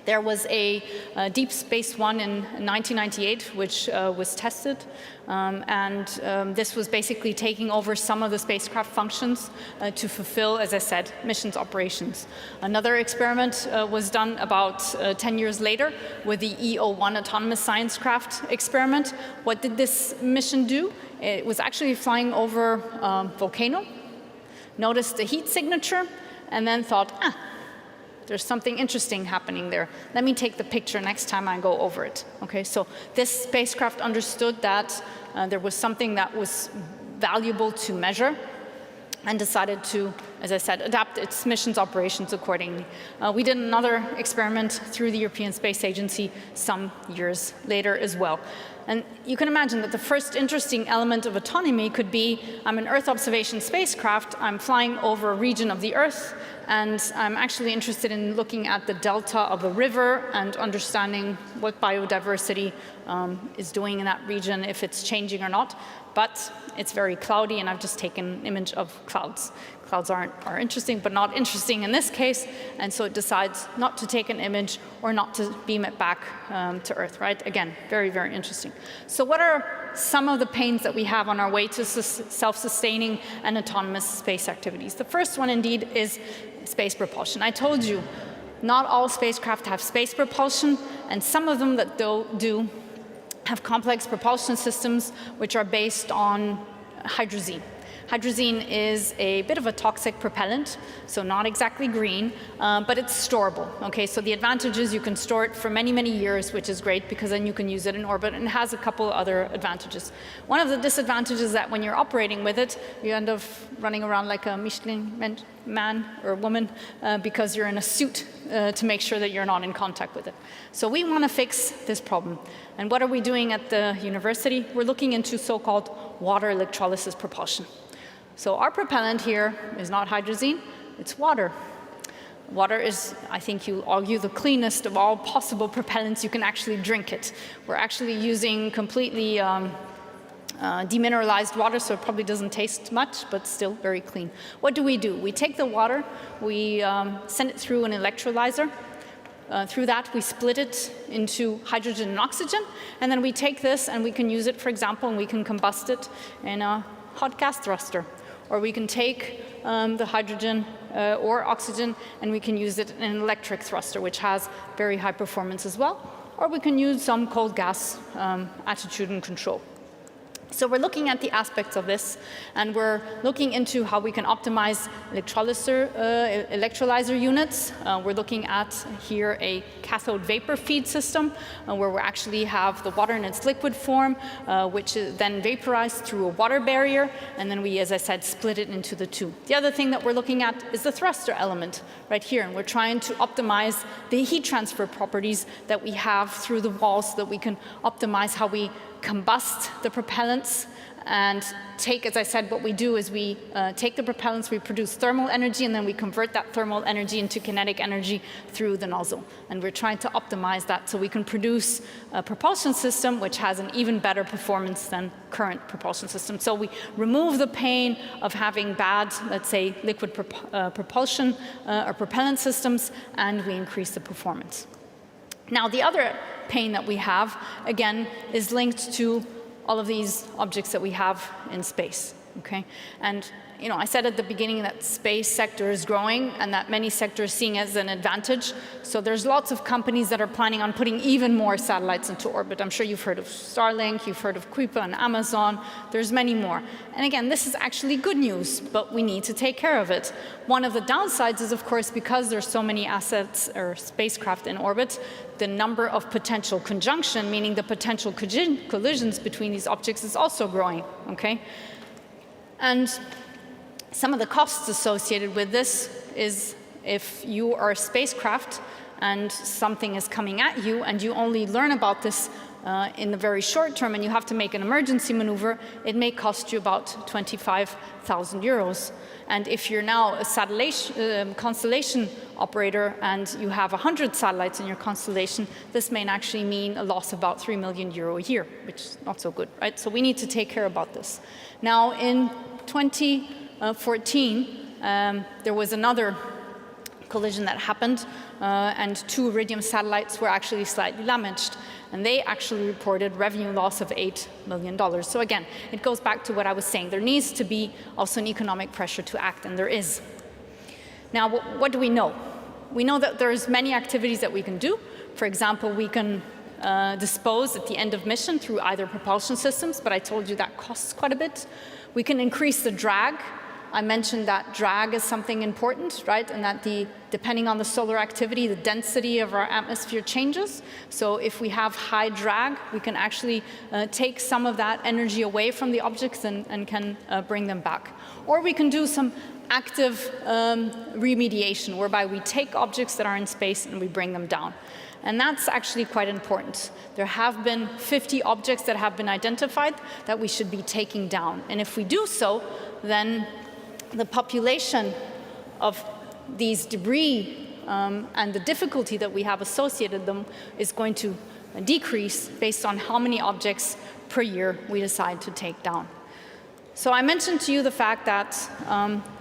S19: there was a Deep Space One in 1998, which was tested, and this was basically taking over some of the spacecraft functions to fulfill, as I said, missions operations. Another experiment was done about 10 years later with the EO-1 autonomous science craft experiment. What did this mission do? It was actually flying over a volcano, noticed the heat signature, and then thought, there's something interesting happening there. Let me take the picture next time I go over it. Okay, so this spacecraft understood that there was something that was valuable to measure and decided to, as I said, adapt its missions operations accordingly. We did another experiment through the European Space Agency some years later as well. And you can imagine that the first interesting element of autonomy could be, I'm an Earth observation spacecraft, I'm flying over a region of the Earth, and I'm actually interested in looking at the delta of a river and understanding what biodiversity is doing in that region, if it's changing or not. But it's very cloudy, and I've just taken an image of clouds. Clouds are interesting, but not interesting in this case, and so it decides not to take an image or not to beam it back to Earth, right? Again, very, very interesting. So what are some of the pains that we have on our way to self-sustaining and autonomous space activities? The first one, indeed, is space propulsion. I told you, not all spacecraft have space propulsion, and some of them that do have complex propulsion systems which are based on hydrazine. Hydrazine is a bit of a toxic propellant, so not exactly green, but it's storable. Okay, so the advantage is you can store it for many, many years, which is great because then you can use it in orbit, and it has a couple other advantages. One of the disadvantages is that when you're operating with it, you end up running around like a Michelin man or woman because you're in a suit to make sure that you're not in contact with it. So we want to fix this problem. And what are we doing at the university? We're looking into so-called water electrolysis propulsion. So our propellant here is not hydrazine, it's water. Water is, I think you argue, the cleanest of all possible propellants. You can actually drink it. We're actually using completely demineralized water, so it probably doesn't taste much, but still very clean. What do? We take the water, we send it through an electrolyzer. Through that, we split it into hydrogen and oxygen, and then we take this and we can use it, for example, and we can combust it in a hot gas thruster. Or we can take the hydrogen or oxygen, and we can use it in an electric thruster, which has very high performance as well. Or we can use some cold gas attitude and control. So we're looking at the aspects of this, and we're looking into how we can optimize electrolyzer units. We're looking at here a cathode vapor feed system, where we actually have the water in its liquid form, which is then vaporized through a water barrier, and then we, as I said, split it into the two. The other thing that we're looking at is the thruster element right here, and we're trying to optimize the heat transfer properties that we have through the walls so that we can optimize how we combust the propellants and take, as I said, what we do is we take the propellants, we produce thermal energy, and then we convert that thermal energy into kinetic energy through the nozzle. And we're trying to optimize that so we can produce a propulsion system which has an even better performance than current propulsion systems. So we remove the pain of having bad, let's say, liquid propulsion or propellant systems, and we increase the performance. Now, the other pain that we have, again, is linked to all of these objects that we have in space, okay? And, you know, I said at the beginning that space sector is growing and that many sectors seeing it as an advantage. So there's lots of companies that are planning on putting even more satellites into orbit. I'm sure you've heard of Starlink, you've heard of Kuiper and Amazon. There's many more. And again, this is actually good news, but we need to take care of it. One of the downsides is, of course, because there's so many assets or spacecraft in orbit, the number of potential conjunction, meaning the potential collisions between these objects, is also growing, okay? And some of the costs associated with this is if you are a spacecraft and something is coming at you and you only learn about this in the very short term and you have to make an emergency maneuver, it may cost you about 25,000 euros. And if you're now a constellation operator and you have 100 satellites in your constellation, this may actually mean a loss of about 3 million euro a year, which is not so good, right? So we need to take care about this. Now, in 2014, there was another collision that happened, and 2 Iridium satellites were actually slightly damaged, and they actually reported revenue loss of $8 million. So again, it goes back to what I was saying. There needs to be also an economic pressure to act, and there is. Now, what do we know? We know that there's many activities that we can do. For example, we can dispose at the end of mission through either propulsion systems, but I told you that costs quite a bit. We can increase the drag. I mentioned that drag is something important, right? And that depending on the solar activity, the density of our atmosphere changes. So if we have high drag, we can actually take some of that energy away from the objects and can bring them back. Or we can do some active remediation, whereby we take objects that are in space and we bring them down. And that's actually quite important. There have been 50 objects that have been identified that we should be taking down. And if we do so, then the population of these debris and the difficulty that we have associated them is going to decrease based on how many objects per year we decide to take down. So I mentioned to you the fact that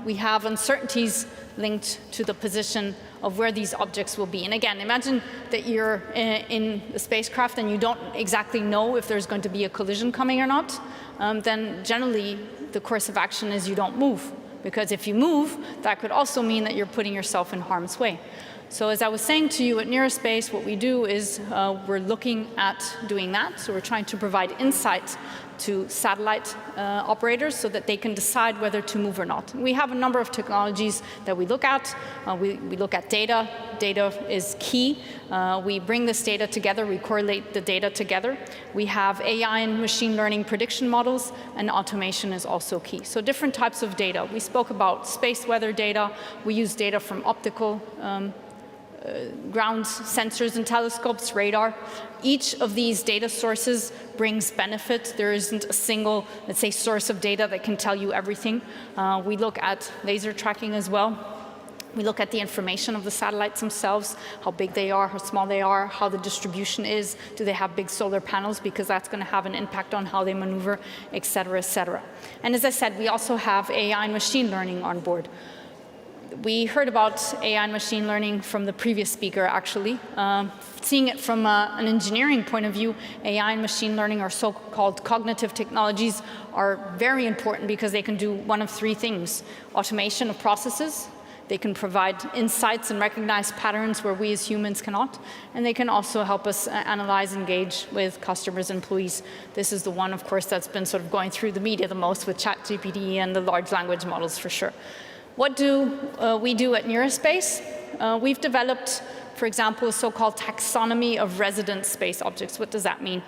S19: we have uncertainties linked to the position of where these objects will be. And again, imagine that you're in a spacecraft and you don't exactly know if there's going to be a collision coming or not. Then generally, the course of action is you don't move. Because if you move, that could also mean that you're putting yourself in harm's way. So as I was saying to you at Neurospace, what we do is we're looking at doing that. So we're trying to provide insight to satellite operators so that they can decide whether to move or not. And we have a number of technologies that we look at. We look at data. Data is key. We bring this data together. We correlate the data together. We have AI and machine learning prediction models, and automation is also key. So different types of data. We spoke about space weather data. We use data from optical ground sensors and telescopes, radar. Each of these data sources brings benefit. There isn't a single, let's say, source of data that can tell you everything. We look at laser tracking as well. We look at the information of the satellites themselves, how big they are, how small they are, how the distribution is, do they have big solar panels, because that's going to have an impact on how they maneuver, et cetera, et cetera. And as I said, we also have AI and machine learning on board. We heard about AI and machine learning from the previous speaker, actually. Seeing it from an engineering point of view, AI and machine learning, or so-called cognitive technologies, are very important because they can do one of 3 things: automation of processes, They can provide insights and recognize patterns where we as humans cannot. And they can also help us analyze, engage with customers, employees. This is the one, of course, that's been sort of going through the media the most with ChatGPT and the large language models for sure. What do we do at Neurospace? We've developed, for example, a so-called taxonomy of resident space objects. What does that mean?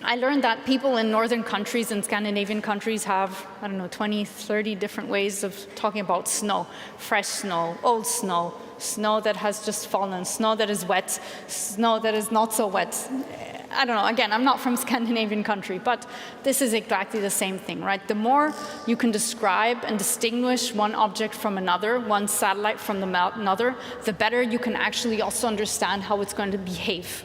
S19: I learned that people in northern countries and Scandinavian countries have, 20, 30 different ways of talking about snow. Fresh snow, old snow, snow that has just fallen, snow that is wet, snow that is not so wet. I don't know, again, I'm not from Scandinavian country, but this is exactly the same thing, right? The more you can describe and distinguish one object from another, one satellite from another, the better you can actually also understand how it's going to behave.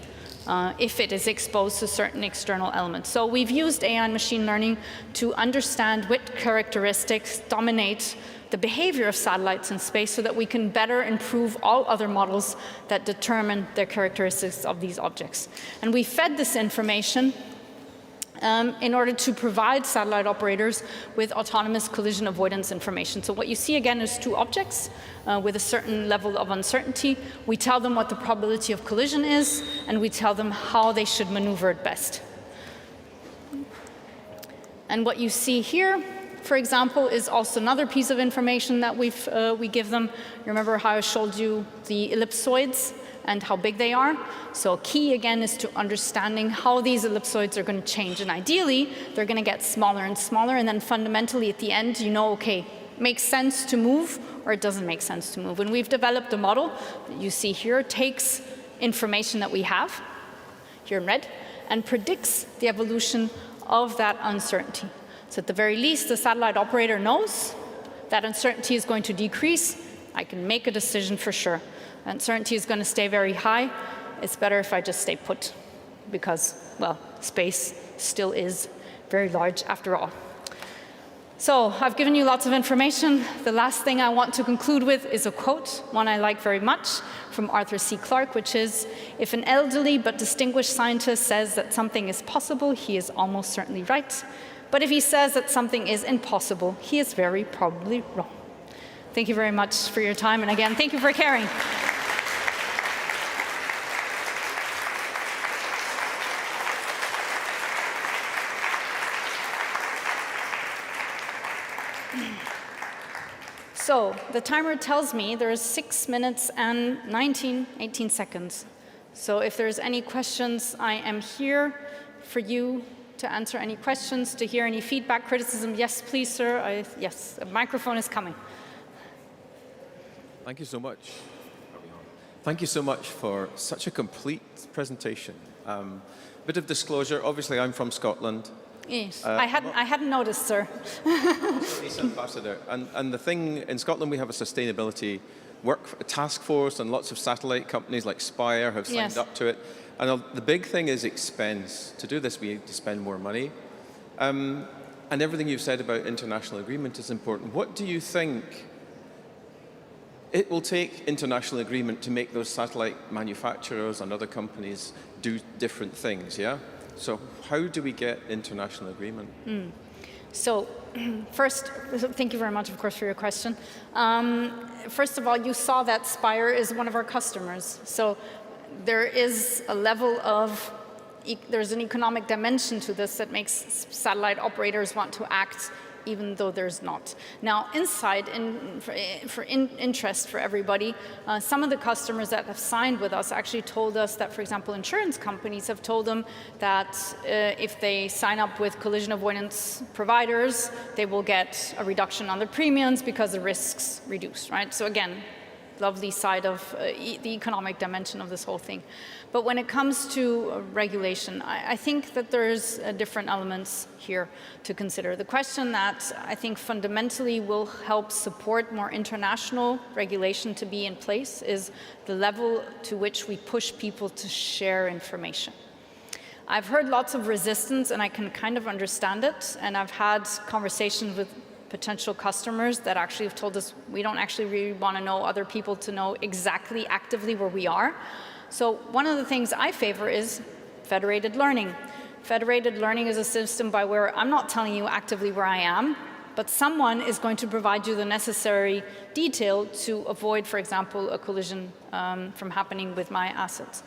S19: If it is exposed to certain external elements. So we've used AI and machine learning to understand what characteristics dominate the behavior of satellites in space so that we can better improve all other models that determine the characteristics of these objects. And we fed this information in order to provide satellite operators with autonomous collision avoidance information. So what you see again is two objects with a certain level of uncertainty. We tell them what the probability of collision is, and we tell them how they should maneuver it best. And what you see here, for example, is also another piece of information that we give them. You remember how I showed you the ellipsoids and how big they are? So key, again, is to understanding how these ellipsoids are going to change. And ideally, they're going to get smaller and smaller, and then fundamentally at the end, you know, okay, makes sense to move or it doesn't make sense to move. And we've developed a model that you see here, takes information that we have, here in red, and predicts the evolution of that uncertainty. So at the very least, the satellite operator knows that uncertainty is going to decrease. I can make a decision for sure. Uncertainty is going to stay very high. It's better if I just stay put because, well, space still is very large after all. So I've given you lots of information. The last thing I want to conclude with is a quote, one I like very much, from Arthur C. Clarke, which is, "If an elderly but distinguished scientist says that something is possible, he is almost certainly right. But if he says that something is impossible, he is very probably wrong." Thank you very much for your time. And again, thank you for caring. So the timer tells me there is 6 minutes and 18 seconds. So if there's any questions, I am here for you to answer any questions, to hear any feedback, criticism. Yes, please, sir. Yes, a microphone is coming.
S20: Thank you so much. Thank you so much for such a complete presentation. Bit of disclosure, obviously I'm from Scotland.
S19: Yes, I hadn't noticed, sir.
S20: East Ambassador. And the thing, in Scotland we have a sustainability a task force, and lots of satellite companies like Spire have signed up to it. And the big thing is expense. To do this, we need to spend more money. And everything you've said about international agreement is important. What do you think it will take international agreement to make those satellite manufacturers and other companies do different things, yeah? So how do we get international agreement?
S19: So first, thank you very much, of course, for your question. First of all, you saw that Spire is one of our customers. So there is a level of, there's an economic dimension to this that makes satellite operators want to act even though there's not. Now, inside, for interest for everybody, some of the customers that have signed with us actually told us that, for example, insurance companies have told them that if they sign up with collision avoidance providers, they will get a reduction on their premiums because the risks reduce, right? So again, lovely side of the economic dimension of this whole thing. But when it comes to regulation, I think that there's different elements here to consider. The question that I think fundamentally will help support more international regulation to be in place is the level to which we push people to share information. I've heard lots of resistance, and I can kind of understand it, and I've had conversations with potential customers that actually have told us we don't actually really want to know other people to know exactly actively where we are. So one of the things I favor is federated learning. Federated learning is a system by where I'm not telling you actively where I am, but someone is going to provide you the necessary detail to avoid, for example, a collision from happening with my assets.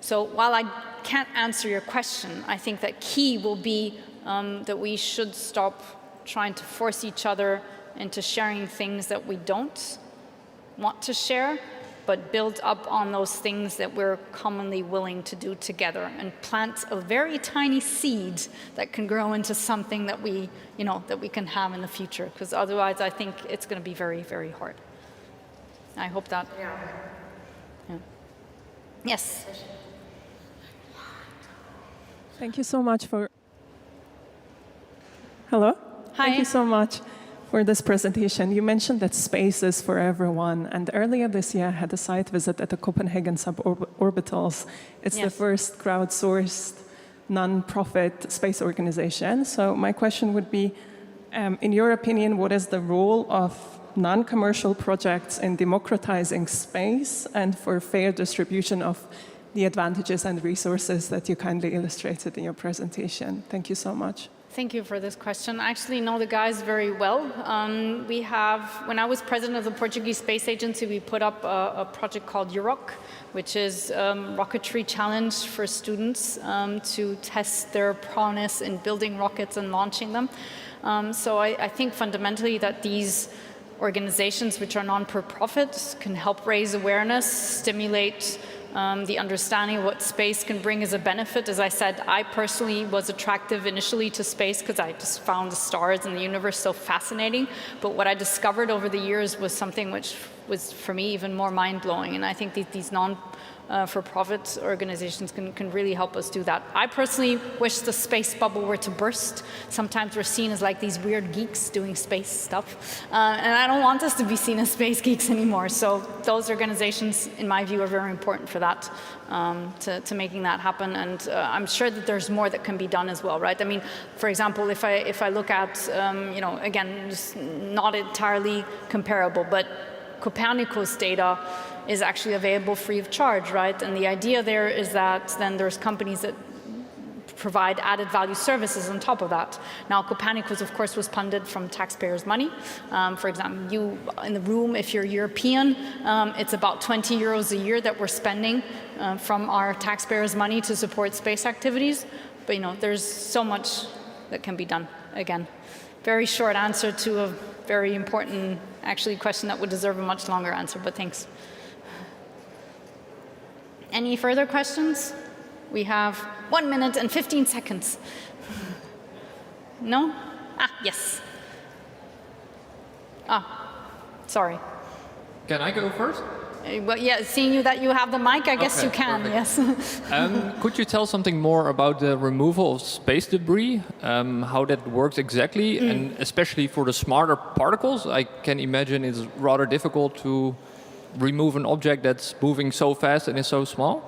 S19: So while I can't answer your question, I think that key will be that we should stop trying to force each other into sharing things that we don't want to share, but build up on those things that we're commonly willing to do together and plant a very tiny seed that can grow into something that we, that we can have in the future. Because otherwise, I think it's going to be very, very hard. I hope that. Yeah. Yes.
S21: Thank you so much for. Hello.
S19: Hi.
S21: Thank you so much for this presentation. You mentioned that space is for everyone, and earlier this year I had a site visit at the Copenhagen suborbitals. It's the first crowdsourced non-profit space organization. So my question would be, in your opinion, what is the role of non-commercial projects in democratizing space and for fair distribution of the advantages and resources that you kindly illustrated in your presentation? Thank you so much.
S19: Thank you for this question. I actually know the guys very well. When I was president of the Portuguese Space Agency, we put up a project called EUROC, which is rocketry challenge for students to test their prowess in building rockets and launching them. So I think fundamentally that these organizations, which are non-for-profit, can help raise awareness, stimulate the understanding of what space can bring as a benefit. As I said, I personally was attracted initially to space because I just found the stars and the universe so fascinating. But what I discovered over the years was something which was, for me, even more mind-blowing. And I think these non-for-profit organizations can really help us do that. I personally wish the space bubble were to burst. Sometimes we're seen as like these weird geeks doing space stuff. And I don't want us to be seen as space geeks anymore. So those organizations, in my view, are very important for that, to making that happen. And I'm sure that there's more that can be done as well, right? I mean, for example, if I look at, again, just not entirely comparable, but Copernicus data is actually available free of charge, right? And the idea there is that then there's companies that provide added value services on top of that. Now, Copernicus, of course, was funded from taxpayers' money. For example, you in the room, if you're European, it's about 20 euros a year that we're spending from our taxpayers' money to support space activities. But there's so much that can be done. Again, very short answer to a very important, actually, question that would deserve a much longer answer, but thanks. Any further questions? We have 1 minute and 15 seconds. No? Yes. Sorry.
S22: Can I go first?
S19: Well, yeah, seeing that you have the mic, I guess you can,
S22: perfect.
S19: Yes.
S22: Could you tell something more about the removal of space debris, how that works exactly, and especially for the smarter particles? I can imagine it's rather difficult to remove an object that's moving so fast and is so small.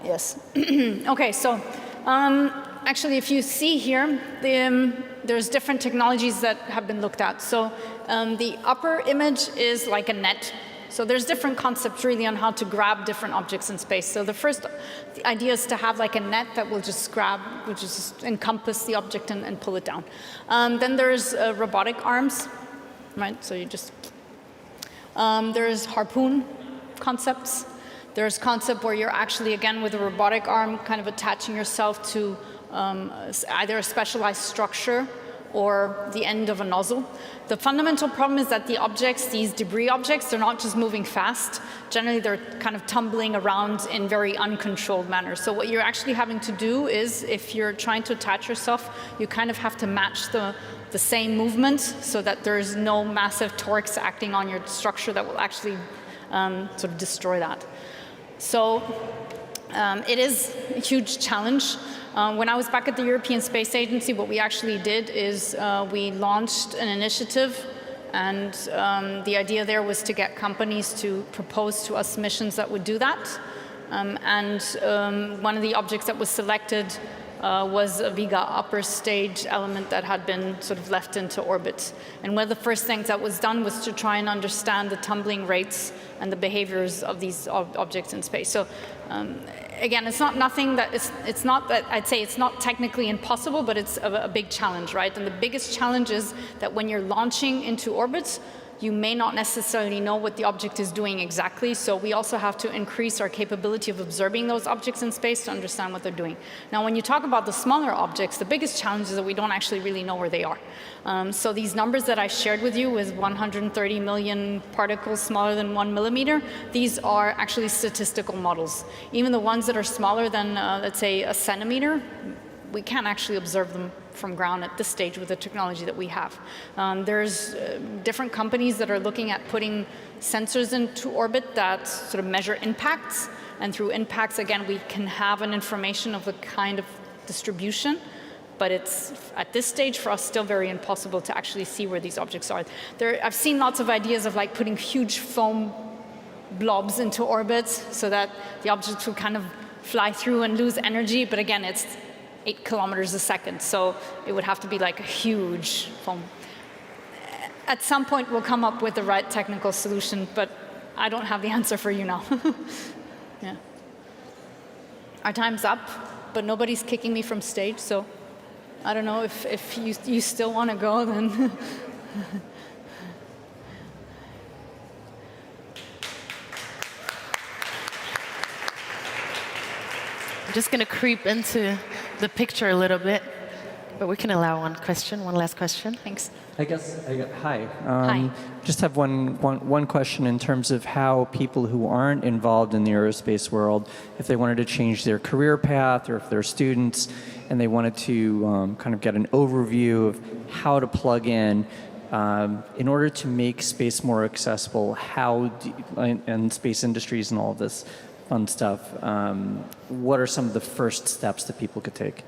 S19: Yes. Okay, so actually, if you see here, there's different technologies that have been looked at. So the upper image is like a net. So there's different concepts really on how to grab different objects in space. So the idea is to have like a net that will just grab, which just encompass the object and pull it down. Then there's robotic arms, right? So you just, there's harpoon concepts. There's concept where you're actually, again, with a robotic arm, kind of attaching yourself to either a specialized structure or the end of a nozzle. The fundamental problem is that the objects, these debris objects, they're not just moving fast. Generally, they're kind of tumbling around in very uncontrolled manner. So what you're actually having to do is, if you're trying to attach yourself, you kind of have to match the same movement so that there's no massive torques acting on your structure that will actually sort of destroy that. So it is a huge challenge. When I was back at the European Space Agency, what we actually did is we launched an initiative, and the idea there was to get companies to propose to us missions that would do that. And one of the objects that was selected was a Vega upper stage element that had been sort of left into orbit. And one of the first things that was done was to try and understand the tumbling rates and the behaviors of these objects in space. So again, it's not nothing that it's not that I'd say it's not technically impossible, but it's a big challenge, right? And the biggest challenge is that when you're launching into orbit, you may not necessarily know what the object is doing exactly, so we also have to increase our capability of observing those objects in space to understand what they're doing. Now, when you talk about the smaller objects, the biggest challenge is that we don't actually really know where they are. So these numbers that I shared with you with 130 million particles smaller than 1 millimeter, these are actually statistical models. Even the ones that are smaller than, let's say, a centimeter, we can't actually observe them from ground at this stage with the technology that we have. There's different companies that are looking at putting sensors into orbit that sort of measure impacts, and through impacts, again, we can have an information of the kind of distribution, but it's, at this stage, for us, still very impossible to actually see where these objects are. I've seen lots of ideas of like putting huge foam blobs into orbit so that the objects will kind of fly through and lose energy, but again, it's 8 kilometers a second, so it would have to be like a huge foam. At some point, we'll come up with the right technical solution, but I don't have the answer for you now. Yeah. Our time's up, but nobody's kicking me from stage, so I don't know if you still want to go, then.
S4: I'm just going to creep into the picture a little bit, but we can allow one last question.
S19: Thanks.
S1: Hi.
S19: Hi.
S1: Just have one question in terms of how people who aren't involved in the aerospace world, if they wanted to change their career path or if they're students and they wanted to kind of get an overview of how to plug in order to make space more accessible, and space industries and all of this fun stuff, what are some of the first steps that people could take?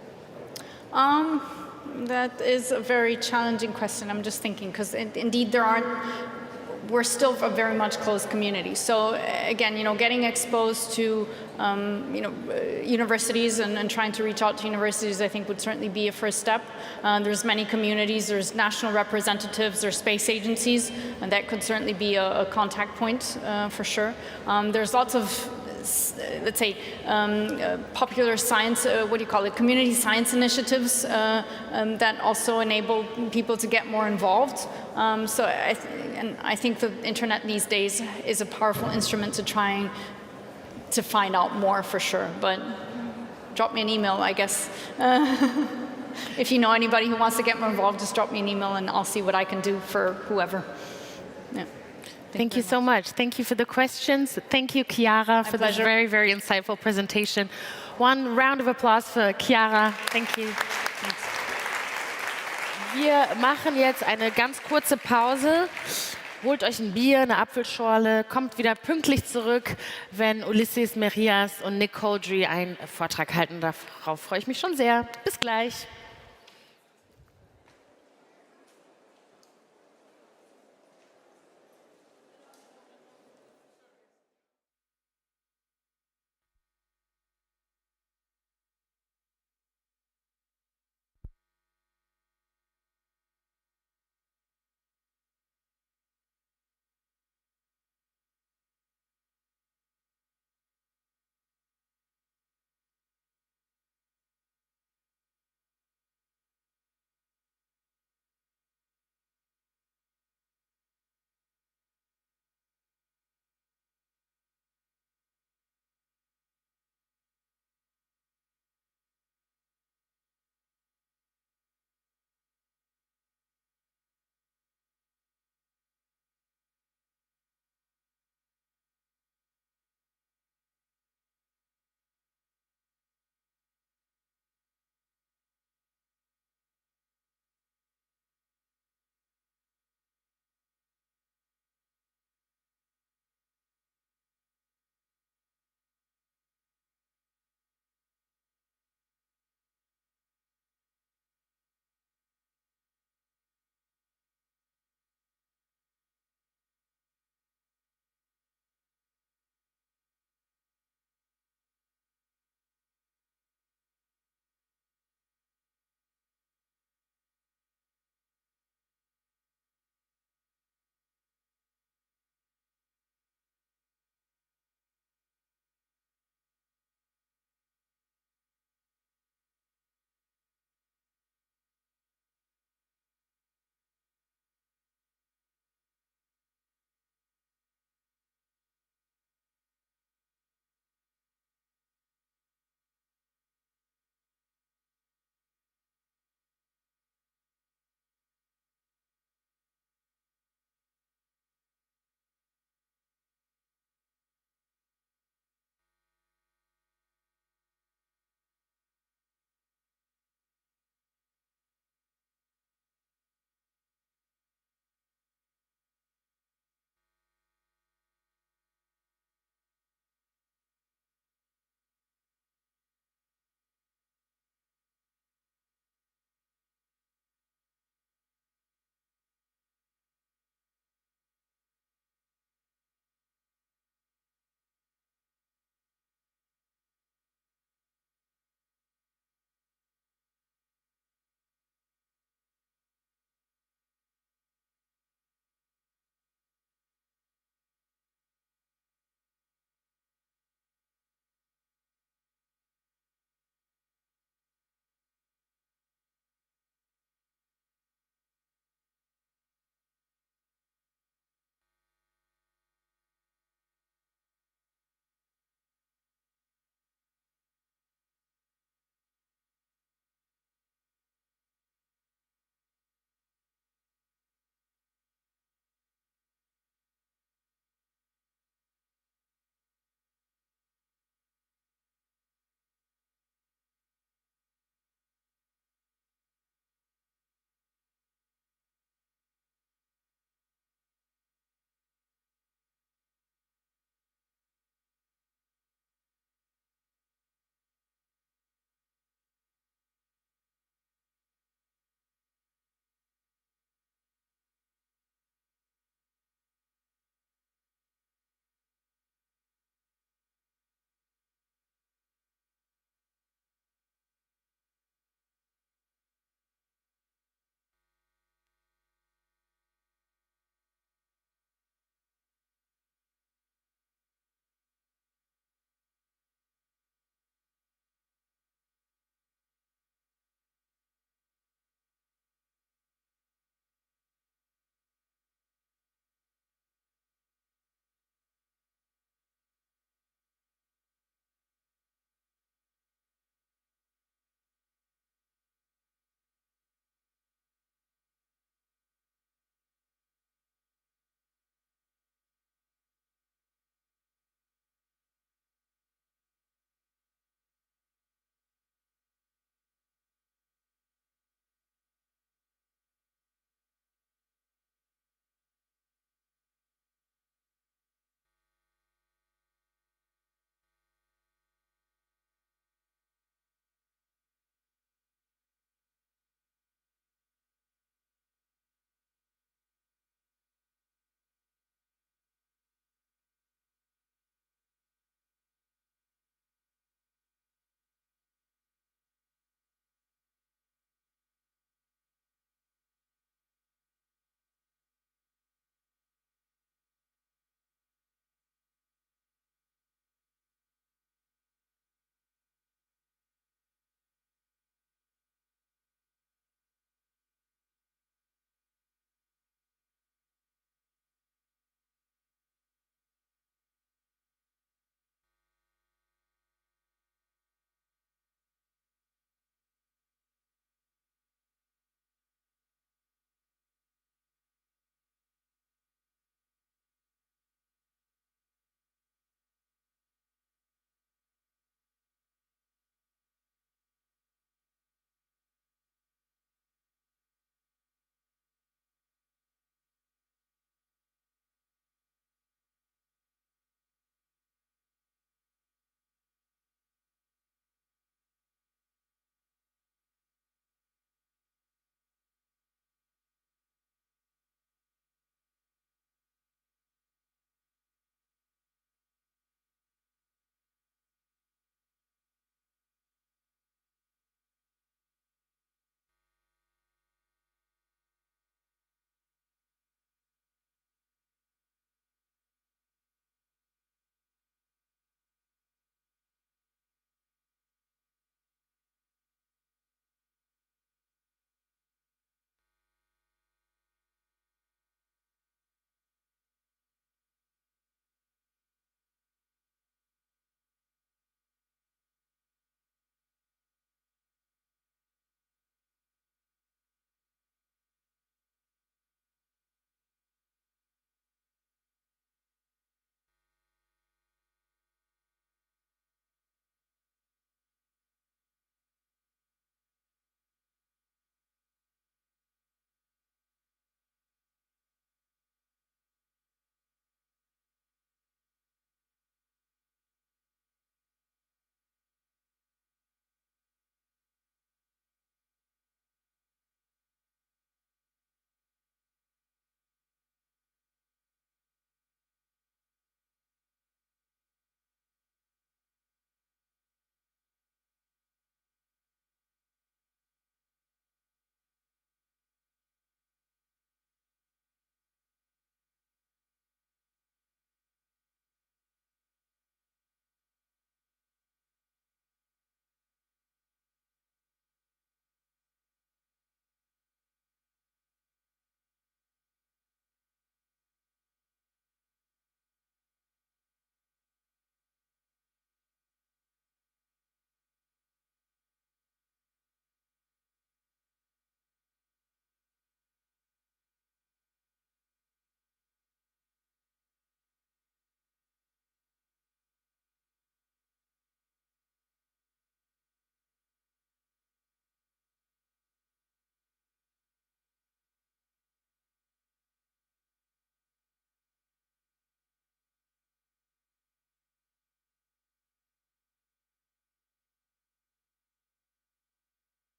S19: That is a very challenging question. I'm just thinking, because indeed we're still a very much closed community. So again, getting exposed to, universities and trying to reach out to universities, I think would certainly be a first step. There's many communities, there's national representatives, there's space agencies, and that could certainly be a contact point for sure. There's lots of let's say, popular science, community science initiatives that also enable people to get more involved. So I think the internet these days is a powerful instrument to trying to find out more for sure. But drop me an email, I guess. If you know anybody who wants to get more involved, just drop me an email and I'll see what I can do for whoever. Yeah.
S4: Thank you so much. Thank you for the questions. Thank you, Chiara, for this very, very insightful presentation. One round of applause for Chiara. Thank you. Wir machen jetzt eine ganz kurze Pause. Holt euch ein Bier, eine Apfelschorle, kommt wieder pünktlich zurück, wenn Ulysses Merias und Nick Coldry einen Vortrag halten. Darauf freue ich mich schon sehr. Bis gleich.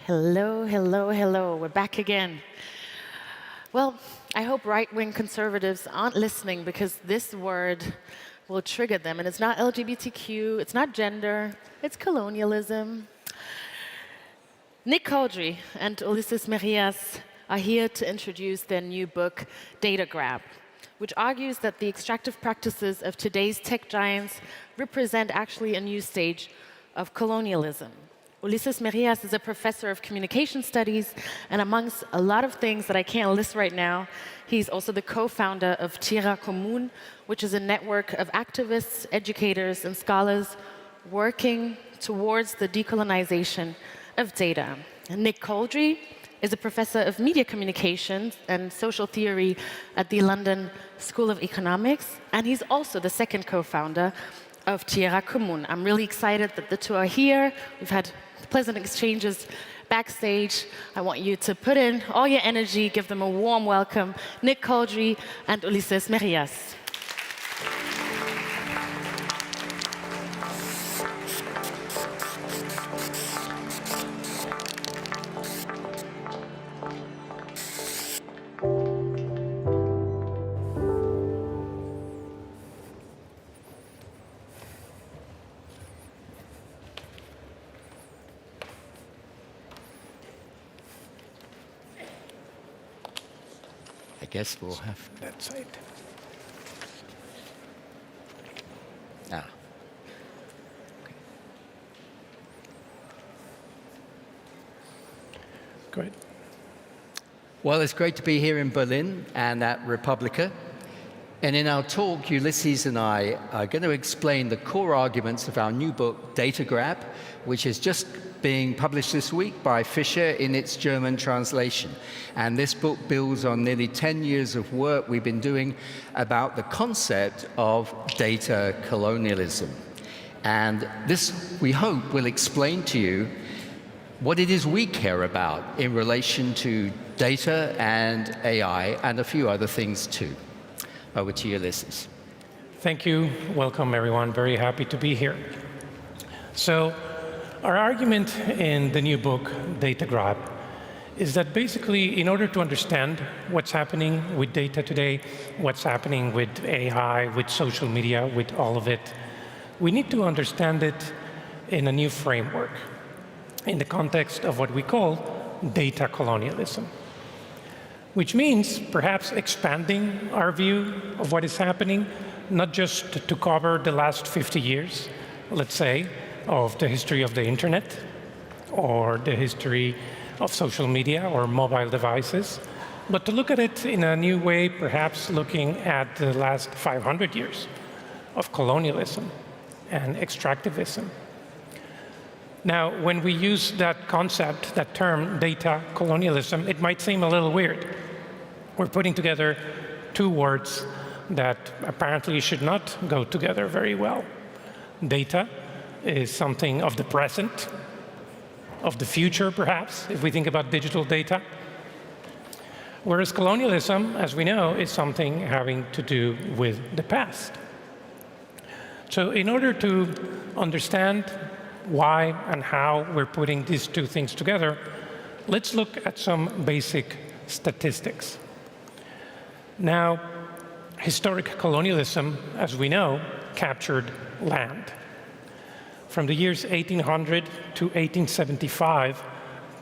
S4: Hello, hello, hello. We're back again. Well, I hope right-wing conservatives aren't listening because this word will trigger them. And it's not LGBTQ, it's not gender, it's colonialism. Nick Cowdery and Ulises Merias are here to introduce their new book, Data Grab, which argues that the extractive practices of today's tech giants represent actually a new stage of colonialism. Ulises Merias is a professor of communication studies, and amongst a lot of things that I can't list right now, he's also the co-founder of Tierra Común, which is a network of activists, educators, and scholars working towards the decolonization of data. And Nick Cowdery is a professor of media communications and social theory at the London School of Economics, and he's also the second co-founder of Tierra Común. I'm really excited that the two are here. We've had pleasant exchanges backstage. I want you to put in all your energy, give them a warm welcome, Nick Cowdery and Ulises Merias.
S3: I guess we'll have
S6: that side.
S3: Ah.
S6: Great.
S3: Well, it's great to be here in Berlin and at Republica. And in our talk, Ulises and I are going to explain the core arguments of our new book, Data Grab, which is just being published this week by Fischer in its German translation. And this book builds on nearly 10 years of work we've been doing about the concept of data colonialism. And this, we hope, will explain to you what it is we care about in relation to data and AI and a few other things too. Over to you, Ulises.
S5: Thank you. Welcome, everyone. Very happy to be here. So, our argument in the new book, Data Grab, is that basically, in order to understand what's happening with data today, what's happening with AI, with social media, with all of it, we need to understand it in a new framework, in the context of what we call data colonialism, which means perhaps expanding our view of what is happening, not just to cover the last 50 years, let's say, of the history of the internet, or the history of social media or mobile devices, but to look at it in a new way, perhaps looking at the last 500 years of colonialism and extractivism. Now, when we use that concept, that term, data colonialism, it might seem a little weird. We're putting together two words that apparently should not go together very well. Data is something of the present, of the future, perhaps, if we think about digital data. Whereas colonialism, as we know, is something having to do with the past. So in order to understand why and how we're putting these two things together, let's look at some basic statistics. Now, historic colonialism, as we know, captured land. From the years 1800 to 1875,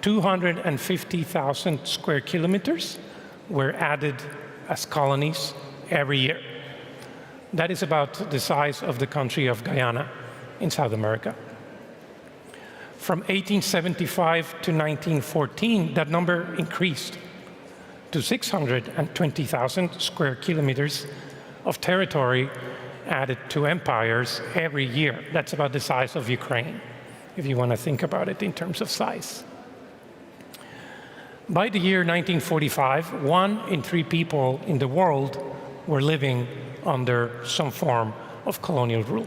S5: 250,000 square kilometers were added as colonies every year. That is about the size of the country of Guyana in South America. From 1875 to 1914, that number increased to 620,000 square kilometers of territory added to empires every year. That's about the size of Ukraine, if you want to think about it in terms of size. By the year 1945, 1 in 3 people in the world were living under some form of colonial rule.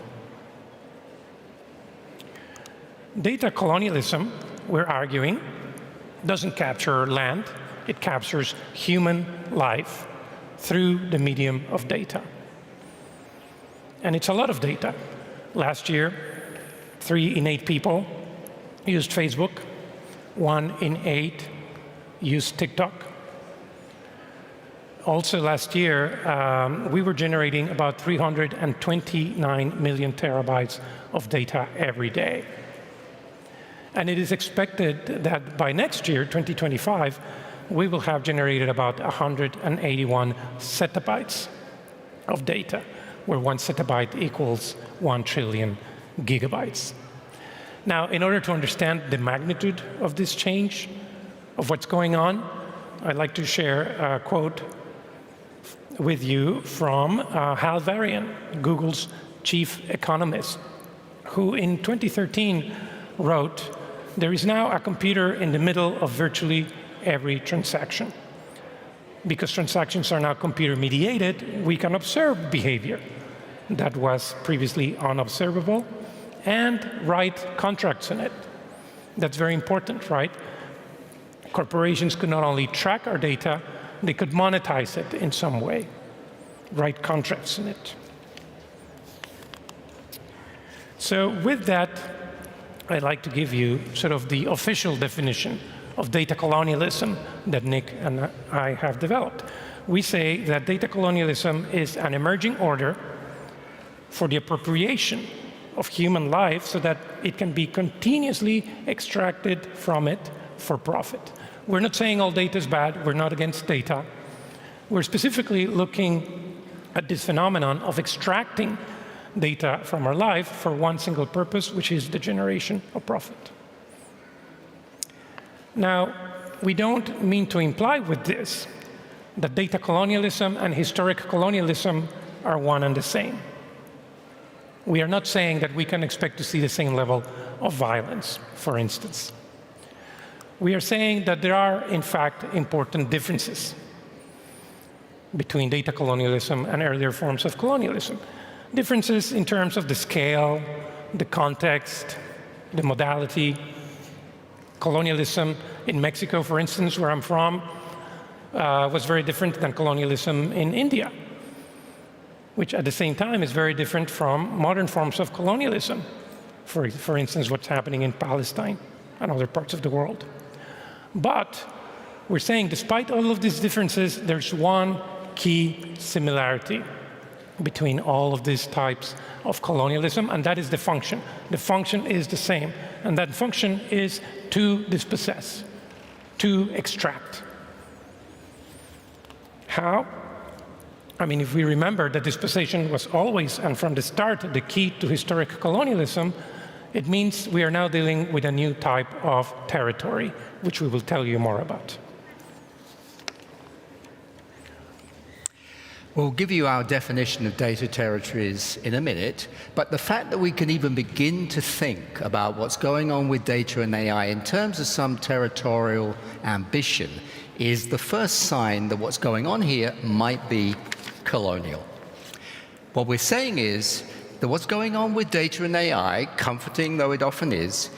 S5: Data colonialism, we're arguing, doesn't capture land, it captures human life through the medium of data. And it's a lot of data. Last year, 3 in 8 people used Facebook. 1 in 8 use TikTok. Also last year, we were generating about 329 million terabytes of data every day. And it is expected that by next year, 2025, we will have generated about 181 zettabytes of data, where 1 zettabyte equals 1 trillion gigabytes. Now, in order to understand the magnitude of this change, of what's going on, I'd like to share a quote with you from Hal Varian, Google's chief economist, who in 2013 wrote, "There is now a computer in the middle of virtually every transaction. Because transactions are now computer-mediated, we can observe behavior that was previously unobservable and write contracts in it." That's very important, right? Corporations could not only track our data, they could monetize it in some way, write contracts in it. So with that, I'd like to give you sort of the official definition of data colonialism that Nick and I have developed. We say that data colonialism is an emerging order for the appropriation of human life so that it can be continuously extracted from it for profit. We're not saying all data is bad. We're not against data. We're specifically looking at this phenomenon of extracting data from our life for one single purpose, which is the generation of profit. Now, we don't mean to imply with this that data colonialism and historic colonialism are one and the same. We are not saying that we can expect to see the same level of violence, for instance. We are saying that there are, in fact, important differences between data colonialism and earlier forms of colonialism. Differences in terms of the scale, the context, the modality. Colonialism in Mexico, for instance, where I'm from, was very different than colonialism in India, which at the same time is very different from modern forms of colonialism. For instance, what's happening in Palestine and other parts of the world. But we're saying, despite all of these differences, there's one key similarity between all of these types of colonialism, and that is the function. The function is the same, and that function is to dispossess, to extract. How? I mean, if we remember that dispossession was always, and from the start, the key to historic colonialism, it means we are now dealing with a new type of territory, which we will tell you more about.
S3: We'll give you our definition of data territories in a minute, but the fact that we can even begin to think about what's going on with data and AI in terms of some territorial ambition is the first sign that what's going on here might be colonial. What we're saying is that what's going on with data and AI, comforting though it often is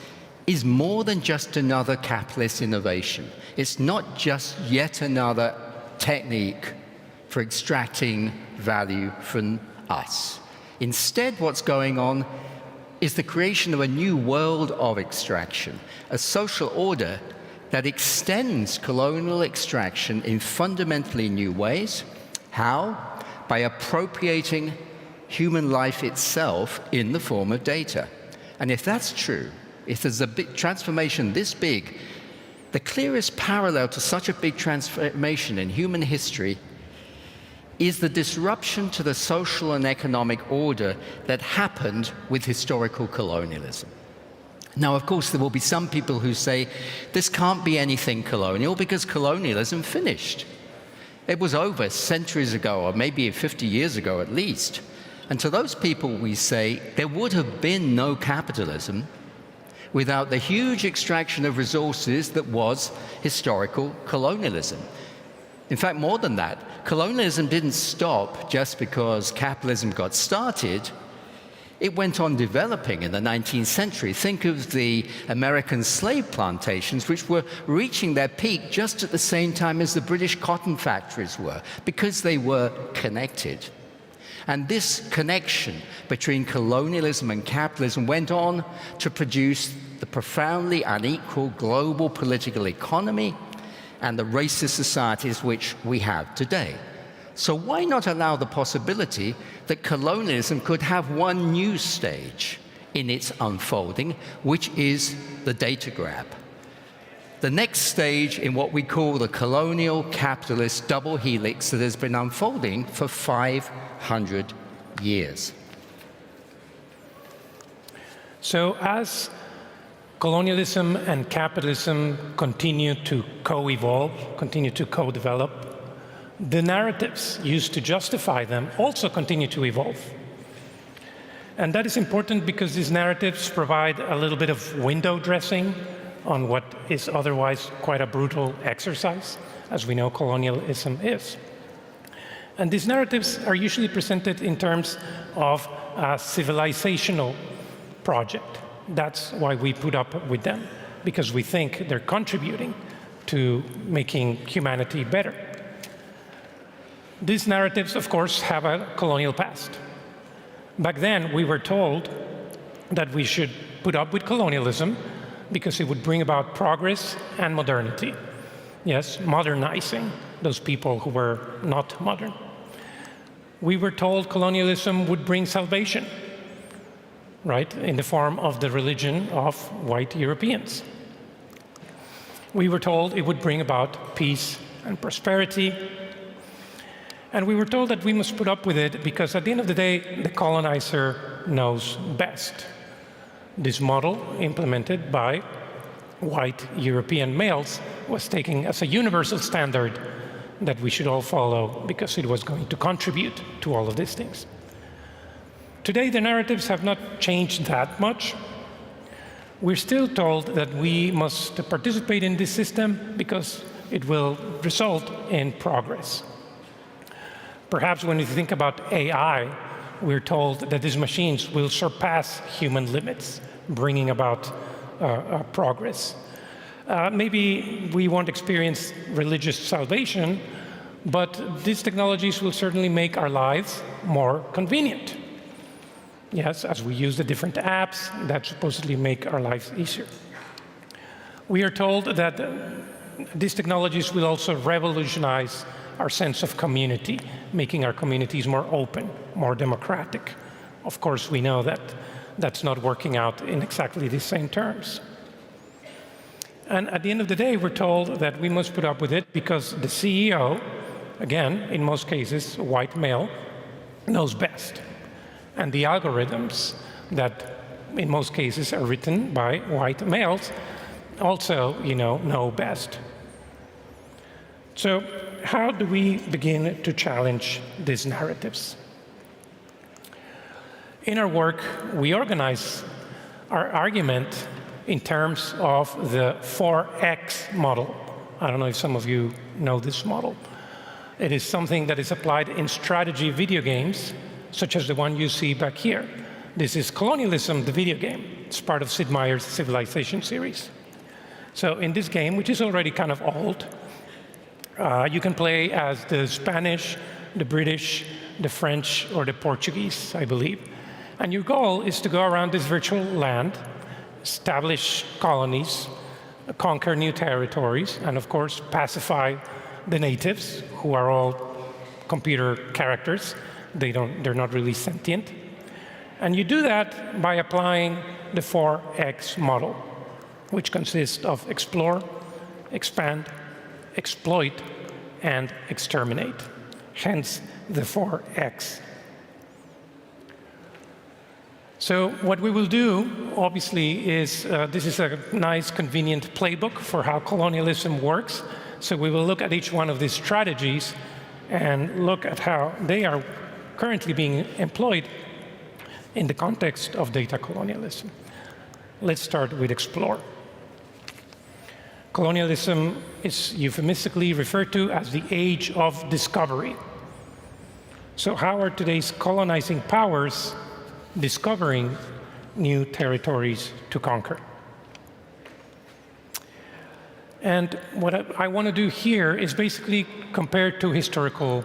S3: more than just another capitalist innovation. It's not just yet another technique for extracting value from us. Instead, what's going on is the creation of a new world of extraction, a social order that extends colonial extraction in fundamentally new ways. How? By appropriating human life itself in the form of data. And if that's true, if there's a big transformation this big, the clearest parallel to such a big transformation in human history is the disruption to the social and economic order that happened with historical colonialism. Now, of course, there will be some people who say this can't be anything colonial because colonialism finished. It was over centuries ago, or maybe 50 years ago at least. And to those people we say there would have been no capitalism without the huge extraction of resources that was historical colonialism. In fact, more than that, colonialism didn't stop just because capitalism got started. It went on developing in the 19th century. Think of the American slave plantations, which were reaching their peak just at the same time as the British cotton factories were, because they were connected. And this connection between colonialism and capitalism went on to produce the profoundly unequal global political economy and the racist societies which we have today. So why not allow the possibility that colonialism could have one new stage in its unfolding, which is the data grab? The next stage in what we call the colonial capitalist double helix that has been unfolding for 500 years.
S5: So as colonialism and capitalism continue to co-evolve, continue to co-develop, the narratives used to justify them also continue to evolve. And that is important because these narratives provide a little bit of window dressing on what is otherwise quite a brutal exercise, as we know colonialism is. And these narratives are usually presented in terms of a civilizational project. That's why we put up with them, because we think they're contributing to making humanity better. These narratives, of course, have a colonial past. Back then, we were told that we should put up with colonialism because it would bring about progress and modernity. Yes, modernizing those people who were not modern. We were told colonialism would bring salvation, right, in the form of the religion of white Europeans. We were told it would bring about peace and prosperity. And we were told that we must put up with it because at the end of the day, the colonizer knows best. This model, implemented by white European males, was taken as a universal standard that we should all follow because it was going to contribute to all of these things. Today, the narratives have not changed that much. We're still told that we must participate in this system because it will result in progress. Perhaps when we think about AI, we're told that these machines will surpass human limits, bringing about progress. Maybe we won't experience religious salvation, but these technologies will certainly make our lives more convenient. Yes, as we use the different apps that supposedly make our lives easier. We are told that these technologies will also revolutionize our sense of community, making our communities more open, more democratic. Of course, we know that that's not working out in exactly the same terms. And at the end of the day, we're told that we must put up with it because the CEO, again, in most cases, a white male, knows best. And the algorithms that, in most cases, are written by white males also, know best. So how do we begin to challenge these narratives? In our work, we organize our argument in terms of the 4X model. I don't know if some of you know this model. It is something that is applied in strategy video games, such as the one you see back here. This is Colonialism, the video game. It's part of Sid Meier's Civilization series. So in this game, which is already kind of old, you can play as the Spanish, the British, the French, or the Portuguese, I believe. And your goal is to go around this virtual land, establish colonies, conquer new territories, and of course, pacify the natives, who are all computer characters. They're not really sentient. And you do that by applying the 4X model, which consists of explore, expand, exploit, and exterminate, hence the 4X. So what we will do, obviously, is this is a nice, convenient playbook for how colonialism works. So we will look at each one of these strategies and look at how they are currently being employed in the context of data colonialism. Let's start with explore. Colonialism is euphemistically referred to as the age of discovery. So how are today's colonizing powers discovering new territories to conquer? And what I want to do here is basically compare two historical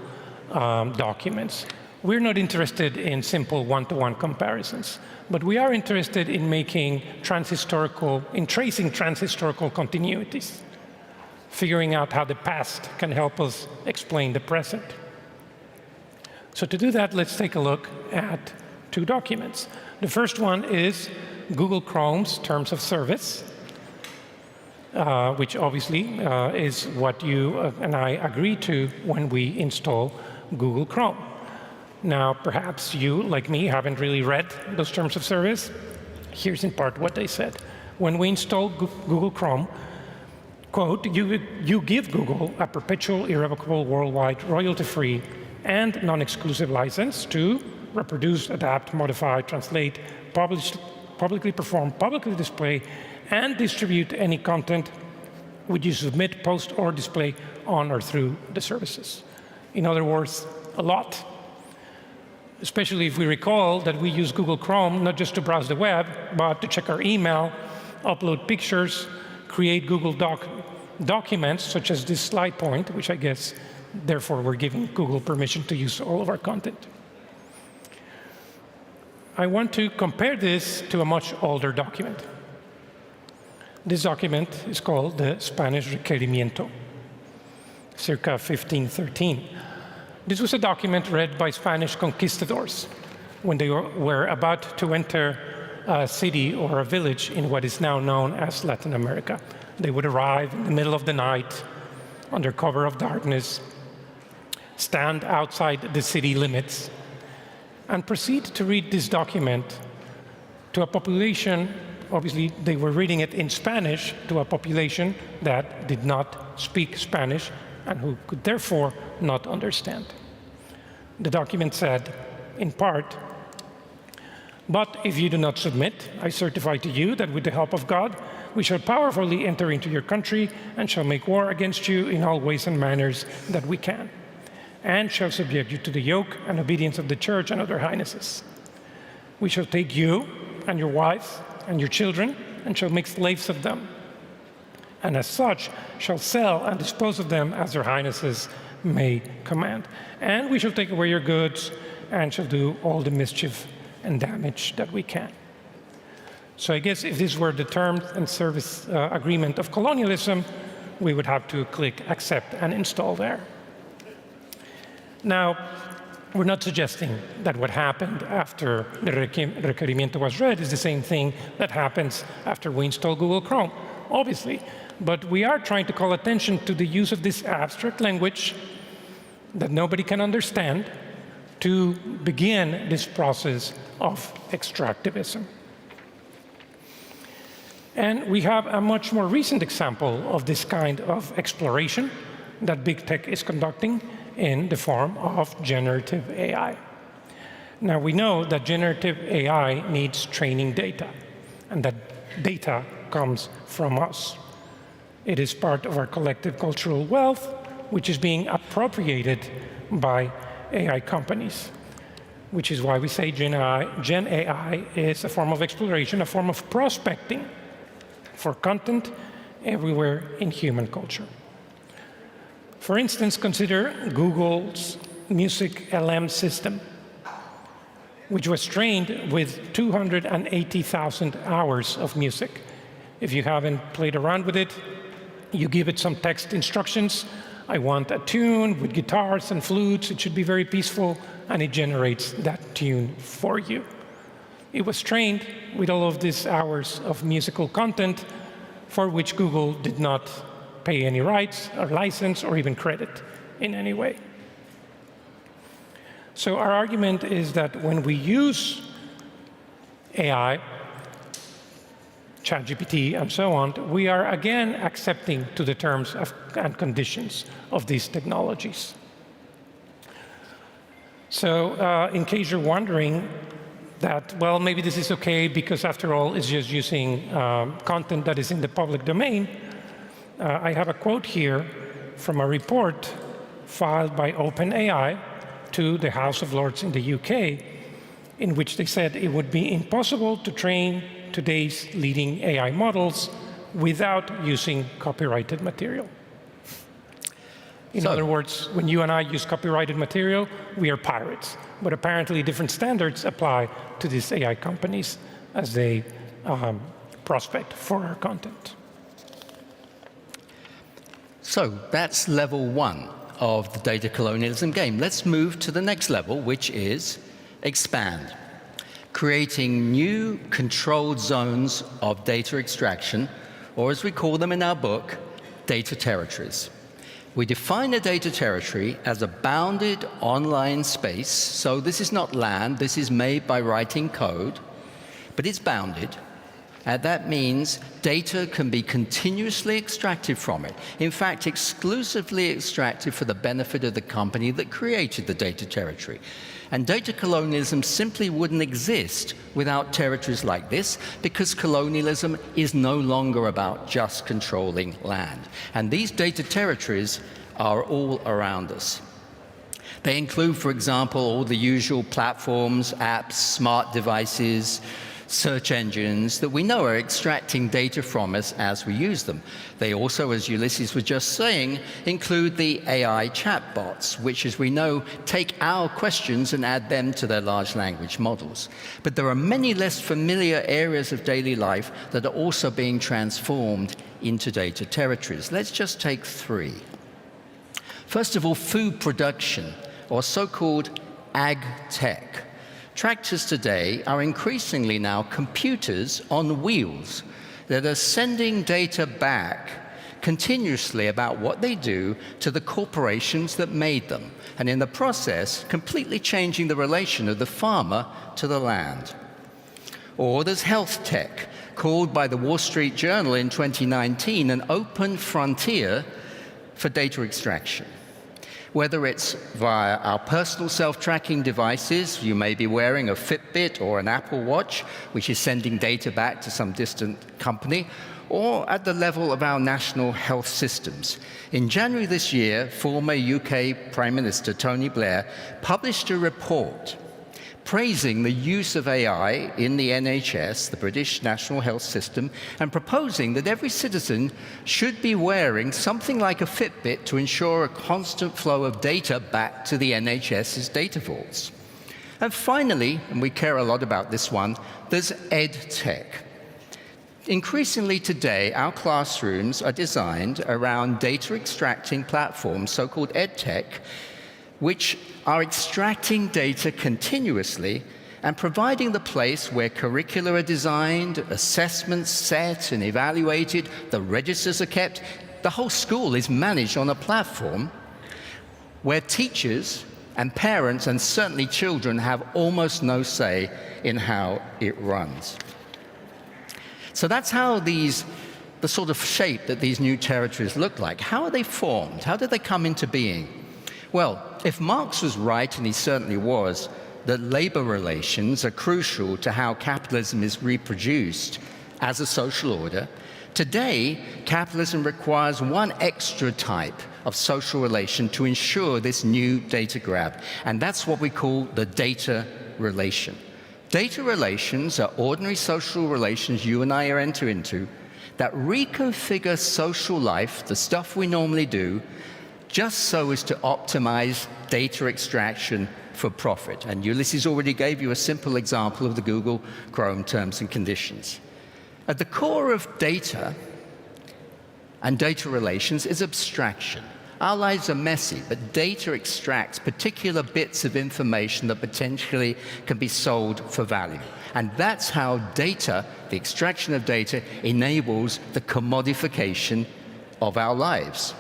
S5: documents. we're not interested in simple one-to-one comparisons, but we are interested in tracing transhistorical continuities, figuring out how the past can help us explain the present. So to do that, let's take a look at two documents. The first one is Google Chrome's Terms of Service, which obviously is what you and I agree to when we install Google Chrome. Now, perhaps you, like me, haven't really read those Terms of Service. Here's in part what they said. When we install Google Chrome, quote, you give Google a perpetual, irrevocable, worldwide, royalty-free, and non-exclusive license to reproduce, adapt, modify, translate, publish, publicly perform, publicly display, and distribute any content which you submit, post, or display on or through the services. In other words, a lot. Especially if we recall that we use Google Chrome not just to browse the web, but to check our email, upload pictures, create Google documents, such as this slide point, which I guess, therefore, we're giving Google permission to use all of our content. I want to compare this to a much older document. This document is called the Spanish Requerimiento, circa 1513. This was a document read by Spanish conquistadors when they were about to enter a city or a village in what is now known as Latin America. They would arrive in the middle of the night, under cover of darkness, stand outside the city limits, and proceed to read this document to a population. Obviously, they were reading it in Spanish to a population that did not speak Spanish and who could therefore not understand. The document said, in part, "But if you do not submit, I certify to you that with the help of God, we shall powerfully enter into your country and shall make war against you in all ways and manners that we can, and shall subject you to the yoke and obedience of the church and other highnesses. We shall take you and your wives and your children and shall make slaves of them, and as such shall sell and dispose of them as their highnesses may command. And we shall take away your goods and shall do all the mischief and damage that we can." So I guess if this were the terms and service agreement of colonialism, we would have to click accept and install there. Now, we're not suggesting that what happened after the requerimiento was read is the same thing that happens after we install Google Chrome, obviously. But we are trying to call attention to the use of this abstract language that nobody can understand to begin this process of extractivism. And we have a much more recent example of this kind of exploration that big tech is conducting in the form of generative AI. Now, we know that generative AI needs training data, and that data comes from us. It is part of our collective cultural wealth, which is being appropriated by AI companies, which is why we say Gen AI is a form of exploration, a form of prospecting for content everywhere in human culture. For instance, consider Google's Music LM system, which was trained with 280,000 hours of music. If you haven't played around with it, you give it some text instructions. I want a tune with guitars and flutes. It should be very peaceful, and it generates that tune for you. It was trained with all of these hours of musical content for which Google did not pay any rights or license or even credit in any way. So our argument is that when we use AI, ChatGPT and so on, we are again accepting to the terms and conditions of these technologies. So in case you're wondering that, well, maybe this is okay because after all, it's just using content that is in the public domain, I have a quote here from a report filed by OpenAI to the House of Lords in the UK, in which they said it would be impossible to train today's leading AI models without using copyrighted material. In other words, when you and I use copyrighted material, we are pirates. But apparently different standards apply to these AI companies as they prospect for our content.
S3: So that's level 1 of the data colonialism game. Let's move to the next level, which is expand. Creating new controlled zones of data extraction, or as we call them in our book, data territories. We define a data territory as a bounded online space. So this is not land, this is made by writing code, but it's bounded. And that means data can be continuously extracted from it. In fact, exclusively extracted for the benefit of the company that created the data territory. And data colonialism simply wouldn't exist without territories like this, because colonialism is no longer about just controlling land. And these data territories are all around us. They include, for example, all the usual platforms, apps, smart devices, search engines that we know are extracting data from us as we use them. They also, as Ulysses was just saying, include the AI chatbots, which, as we know, take our questions and add them to their large language models. But there are many less familiar areas of daily life that are also being transformed into data territories. Let's just take 3. First of all, food production, or so-called ag tech. Tractors today are increasingly now computers on wheels that are sending data back continuously about what they do to the corporations that made them, and in the process, completely changing the relation of the farmer to the land. Or there's health tech, called by the Wall Street Journal in 2019 an open frontier for data extraction. Whether it's via our personal self-tracking devices, you may be wearing a Fitbit or an Apple Watch, which is sending data back to some distant company, or at the level of our national health systems. In January this year, former UK Prime Minister Tony Blair published a report praising the use of AI in the NHS, the British National Health System, and proposing that every citizen should be wearing something like a Fitbit to ensure a constant flow of data back to the NHS's data vaults. And finally, and we care a lot about this one, there's EdTech. Increasingly today, our classrooms are designed around data extracting platforms, so-called EdTech, which are extracting data continuously and providing the place where curricula are designed, assessments set and evaluated, the registers are kept. The whole school is managed on a platform where teachers and parents, and certainly children, have almost no say in how it runs. So that's how the sort of shape that these new territories look like. How are they formed? How did they come into being? Well, if Marx was right, and he certainly was, that labor relations are crucial to how capitalism is reproduced as a social order, today capitalism requires one extra type of social relation to ensure this new data grab, and that's what we call the data relation. Data relations are ordinary social relations you and I are enter into that reconfigure social life, the stuff we normally do, just so as to optimize data extraction for profit. And Ulysses already gave you a simple example of the Google Chrome terms and conditions. At the core of data and data relations is abstraction. Our lives are messy, but data extracts particular bits of information that potentially can be sold for value. And that's how data, the extraction of data, enables the commodification of our lives.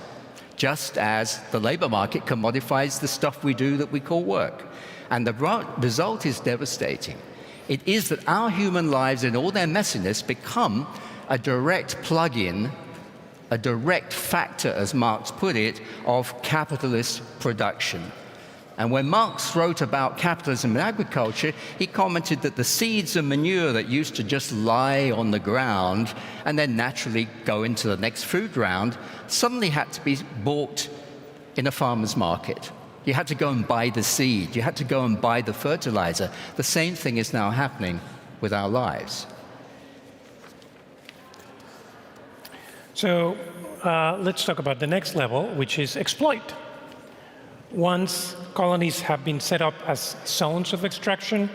S3: Just as the labor market commodifies the stuff we do that we call work. And the result is devastating. It is that our human lives in all their messiness become a direct plug-in, a direct factor, as Marx put it, of capitalist production. And when Marx wrote about capitalism and agriculture, he commented that the seeds and manure that used to just lie on the ground and then naturally go into the next food round suddenly had to be bought in a farmer's market. You had to go and buy the seed. You had to go and buy the fertilizer. The same thing is now happening with our lives.
S5: So let's talk about the next level, which is exploit. Once colonies have been set up as zones of extraction,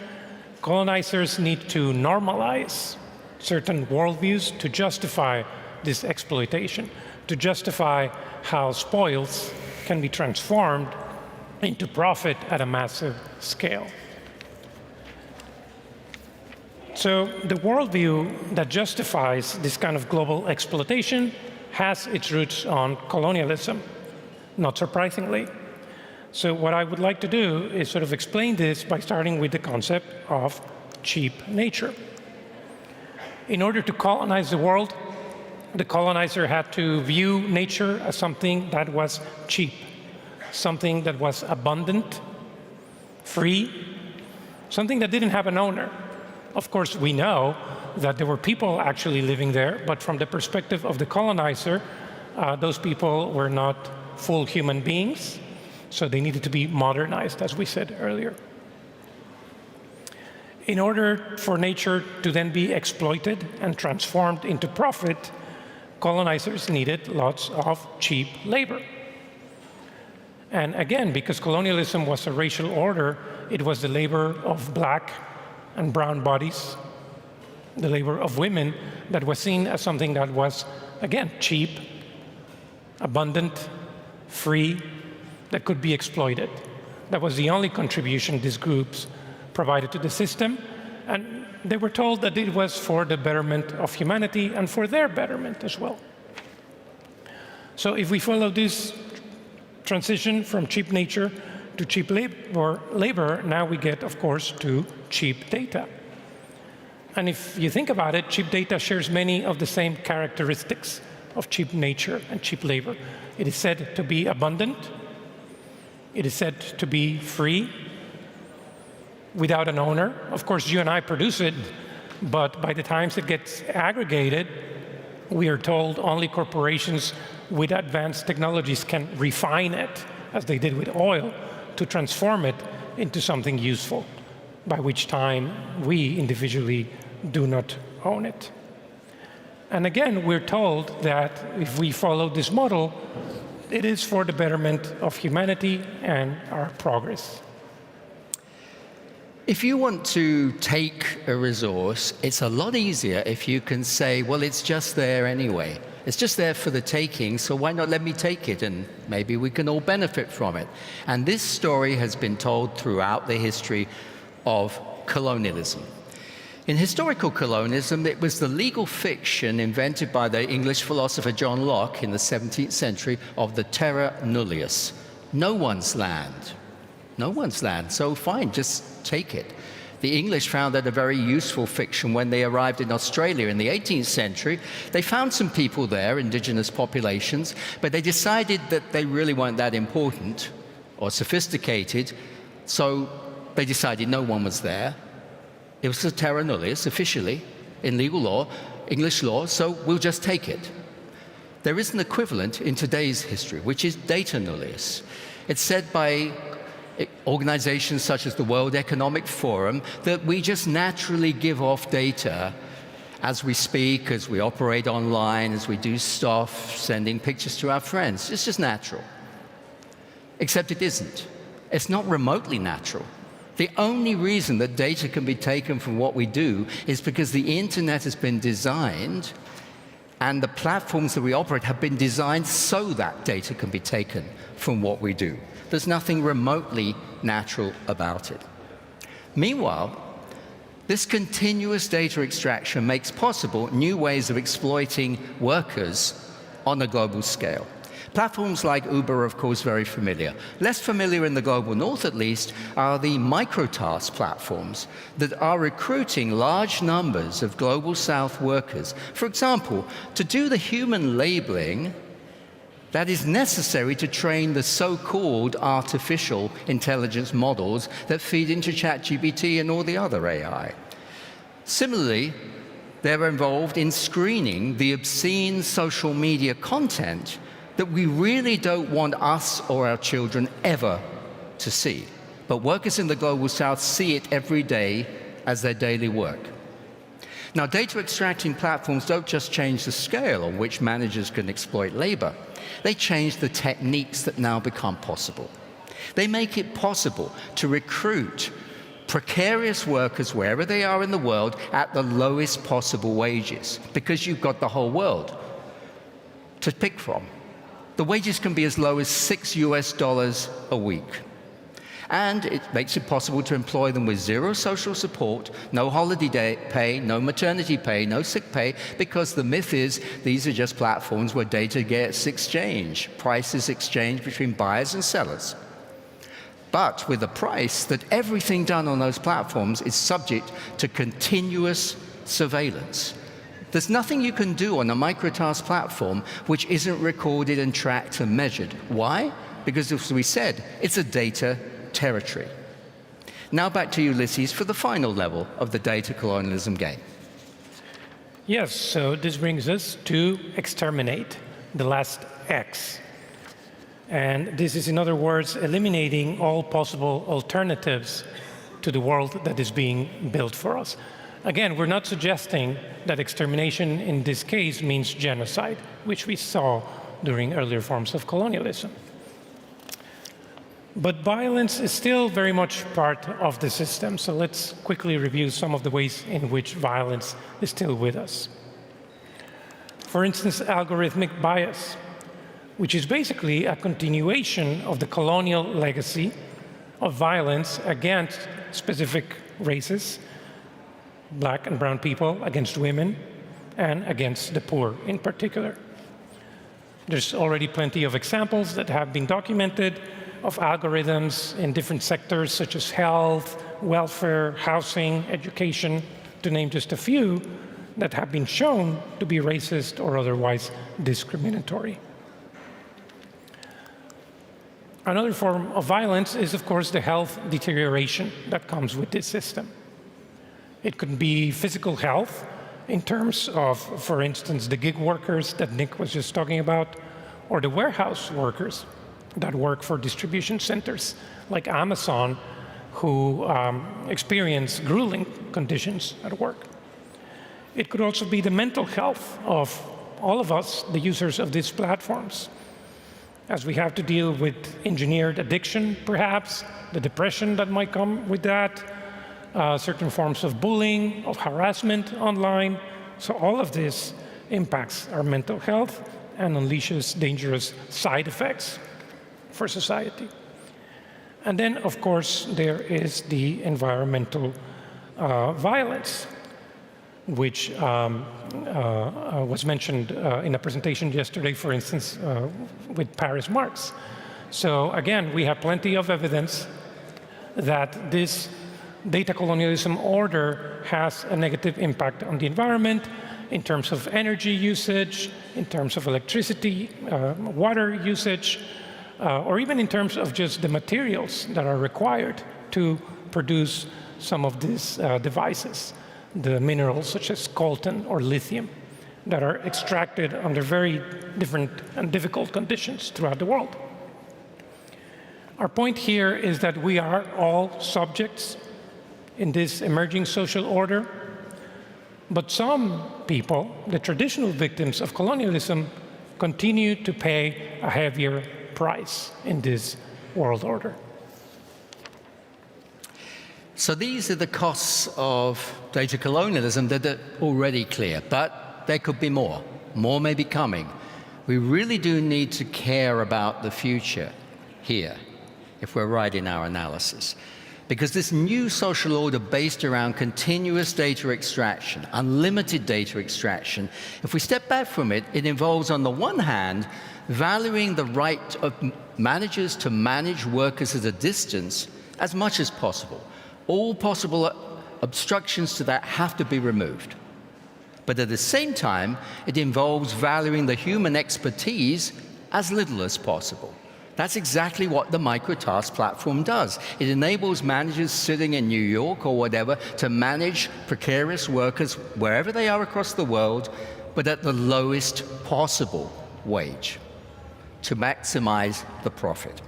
S5: colonizers need to normalize certain worldviews to justify this exploitation, to justify how spoils can be transformed into profit at a massive scale. So the worldview that justifies this kind of global exploitation has its roots on colonialism, not surprisingly. So what I would like to do is sort of explain this by starting with the concept of cheap nature. In order to colonize the world, the colonizer had to view nature as something that was cheap, something that was abundant, free, something that didn't have an owner. Of course, we know that there were people actually living there, but from the perspective of the colonizer, those people were not full human beings, so they needed to be modernized, as we said earlier. In order for nature to then be exploited and transformed into profit, colonizers needed lots of cheap labor. And again, because colonialism was a racial order, it was the labor of black and brown bodies, the labor of women, that was seen as something that was, again, cheap, abundant, free, that could be exploited. That was the only contribution these groups provided to the system, and they were told that it was for the betterment of humanity and for their betterment as well. So if we follow this transition from cheap nature to cheap labor, now we get, of course, to cheap data. And if you think about it, cheap data shares many of the same characteristics of cheap nature and cheap labor. It is said to be abundant. It is said to be free, without an owner. Of course, you and I produce it, but by the time it gets aggregated, we are told only corporations with advanced technologies can refine it, as they did with oil, to transform it into something useful, by which time we individually do not own it. And again, we're told that if we follow this model, it is for the betterment of humanity and our progress.
S3: If you want to take a resource, it's a lot easier if you can say, well, it's just there anyway. It's just there for the taking, so why not let me take it, and maybe we can all benefit from it. And this story has been told throughout the history of colonialism. In historical colonialism, it was the legal fiction invented by the English philosopher John Locke in the 17th century of the terra nullius. No one's land. No one's land, so fine, just take it. The English found that a very useful fiction when they arrived in Australia in the 18th century. They found some people there, indigenous populations, but they decided that they really weren't that important or sophisticated, so they decided no one was there. It was a terra nullius, officially, in legal law, English law, so we'll just take it. There is an equivalent in today's history, which is data nullius. It's said by organizations such as the World Economic Forum that we just naturally give off data as we speak, as we operate online, as we do stuff, sending pictures to our friends. It's just natural. Except it isn't. It's not remotely natural. The only reason that data can be taken from what we do is because the internet has been designed and the platforms that we operate have been designed so that data can be taken from what we do. There's nothing remotely natural about it. Meanwhile, this continuous data extraction makes possible new ways of exploiting workers on a global scale. Platforms like Uber are, of course, very familiar. Less familiar in the global north, at least, are the microtask platforms that are recruiting large numbers of global south workers. For example, to do the human labeling that is necessary to train the so-called artificial intelligence models that feed into ChatGPT and all the other AI. Similarly, they're involved in screening the obscene social media content that we really don't want us or our children ever to see. But workers in the global south see it every day as their daily work. Now, data extracting platforms don't just change the scale on which managers can exploit labor. They change the techniques that now become possible. They make it possible to recruit precarious workers wherever they are in the world at the lowest possible wages, because you've got the whole world to pick from. The wages can be as low as $6 a week. And it makes it possible to employ them with zero social support, no holiday pay, no maternity pay, no sick pay, because the myth is these are just platforms where data gets exchanged, prices exchanged between buyers and sellers. But with the price that everything done on those platforms is subject to continuous surveillance. There's nothing you can do on a microtask platform which isn't recorded and tracked and measured. Why? Because, as we said, it's a data territory. Now back to Ulysses for the final level of the data colonialism game.
S5: Yes, so this brings us to exterminate, the last X. And this is, in other words, eliminating all possible alternatives to the world that is being built for us. Again, we're not suggesting that extermination in this case means genocide, which we saw during earlier forms of colonialism. But violence is still very much part of the system, so let's quickly review some of the ways in which violence is still with us. For instance, algorithmic bias, which is basically a continuation of the colonial legacy of violence against specific races, black and brown people, against women, and against the poor in particular. There's already plenty of examples that have been documented of algorithms in different sectors such as health, welfare, housing, education, to name just a few, that have been shown to be racist or otherwise discriminatory. Another form of violence is, of course, the health deterioration that comes with this system. It could be physical health in terms of, for instance, the gig workers that Nick was just talking about, or the warehouse workers that work for distribution centers like Amazon, who experience grueling conditions at work. It could also be the mental health of all of us, the users of these platforms, as we have to deal with engineered addiction, perhaps, the depression that might come with that, certain forms of bullying, of harassment online. So all of this impacts our mental health and unleashes dangerous side effects for society. And then, of course, there is the environmental violence, which was mentioned in a presentation yesterday, for instance, with Paris Marx. So again, we have plenty of evidence that this data colonialism order has a negative impact on the environment in terms of energy usage, in terms of electricity, water usage, or even in terms of just the materials that are required to produce some of these devices, the minerals such as coltan or lithium that are extracted under very different and difficult conditions throughout the world. Our point here is that we are all subjects in this emerging social order, but some people, the traditional victims of colonialism, continue to pay a heavier price in this world order.
S3: So these are the costs of data colonialism that are already clear, but there could be more. More may be coming. We really do need to care about the future here, if we're right in our analysis. Because this new social order based around continuous data extraction, unlimited data extraction, if we step back from it, it involves, on the one hand, valuing the right of managers to manage workers at a distance as much as possible. All possible obstructions to that have to be removed. But at the same time, it involves valuing the human expertise as little as possible. That's exactly what the microtask platform does. It enables managers sitting in New York or whatever to manage precarious workers wherever they are across the world, but at the lowest possible wage to maximize the profit.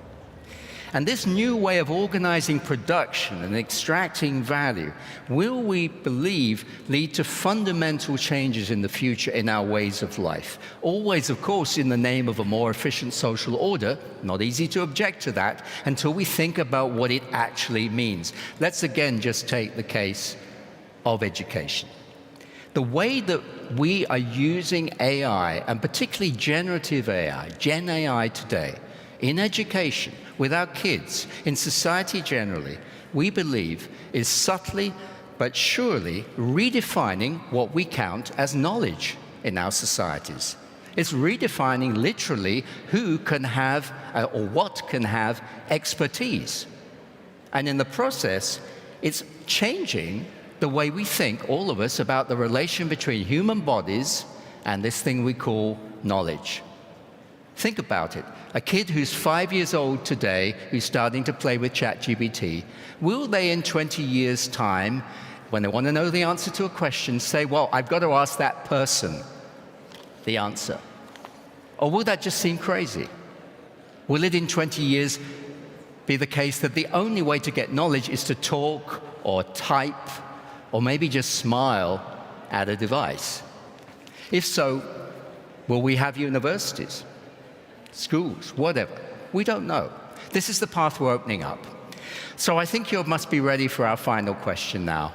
S3: And this new way of organizing production and extracting value will, we believe, lead to fundamental changes in the future in our ways of life. Always, of course, in the name of a more efficient social order. Not easy to object to that until we think about what it actually means. Let's again just take the case of education. The way that we are using AI, and particularly generative AI, Gen AI today, in education, with our kids, in society generally, we believe is subtly but surely redefining what we count as knowledge in our societies. It's redefining literally who can have or what can have expertise. And in the process, it's changing the way we think, all of us, about the relation between human bodies and this thing we call knowledge. Think about it. A kid who's 5 years old today, who's starting to play with ChatGPT, will they in 20 years' time, when they want to know the answer to a question, say, well, I've got to ask that person the answer? Or will that just seem crazy? Will it in 20 years be the case that the only way to get knowledge is to talk or type or maybe just smile at a device? If so, will we have universities, schools, whatever? We don't know. This is the path we're opening up. So I think you must be ready for our final question now.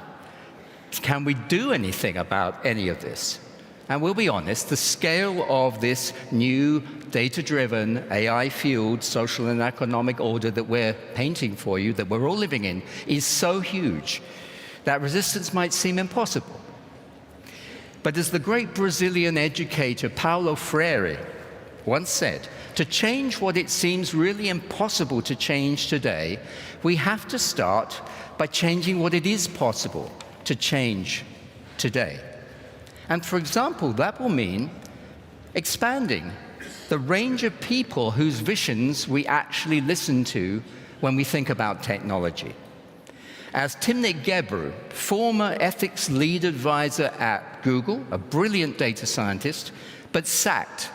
S3: Can we do anything about any of this? And we'll be honest, the scale of this new data-driven, AI-fueled social and economic order that we're painting for you, that we're all living in, is so huge that resistance might seem impossible. But as the great Brazilian educator Paulo Freire once said, to change what it seems really impossible to change today, we have to start by changing what it is possible to change today. And for example, that will mean expanding the range of people whose visions we actually listen to when we think about technology. As Timnit Gebru, former ethics lead advisor at Google, a brilliant data scientist, but sacked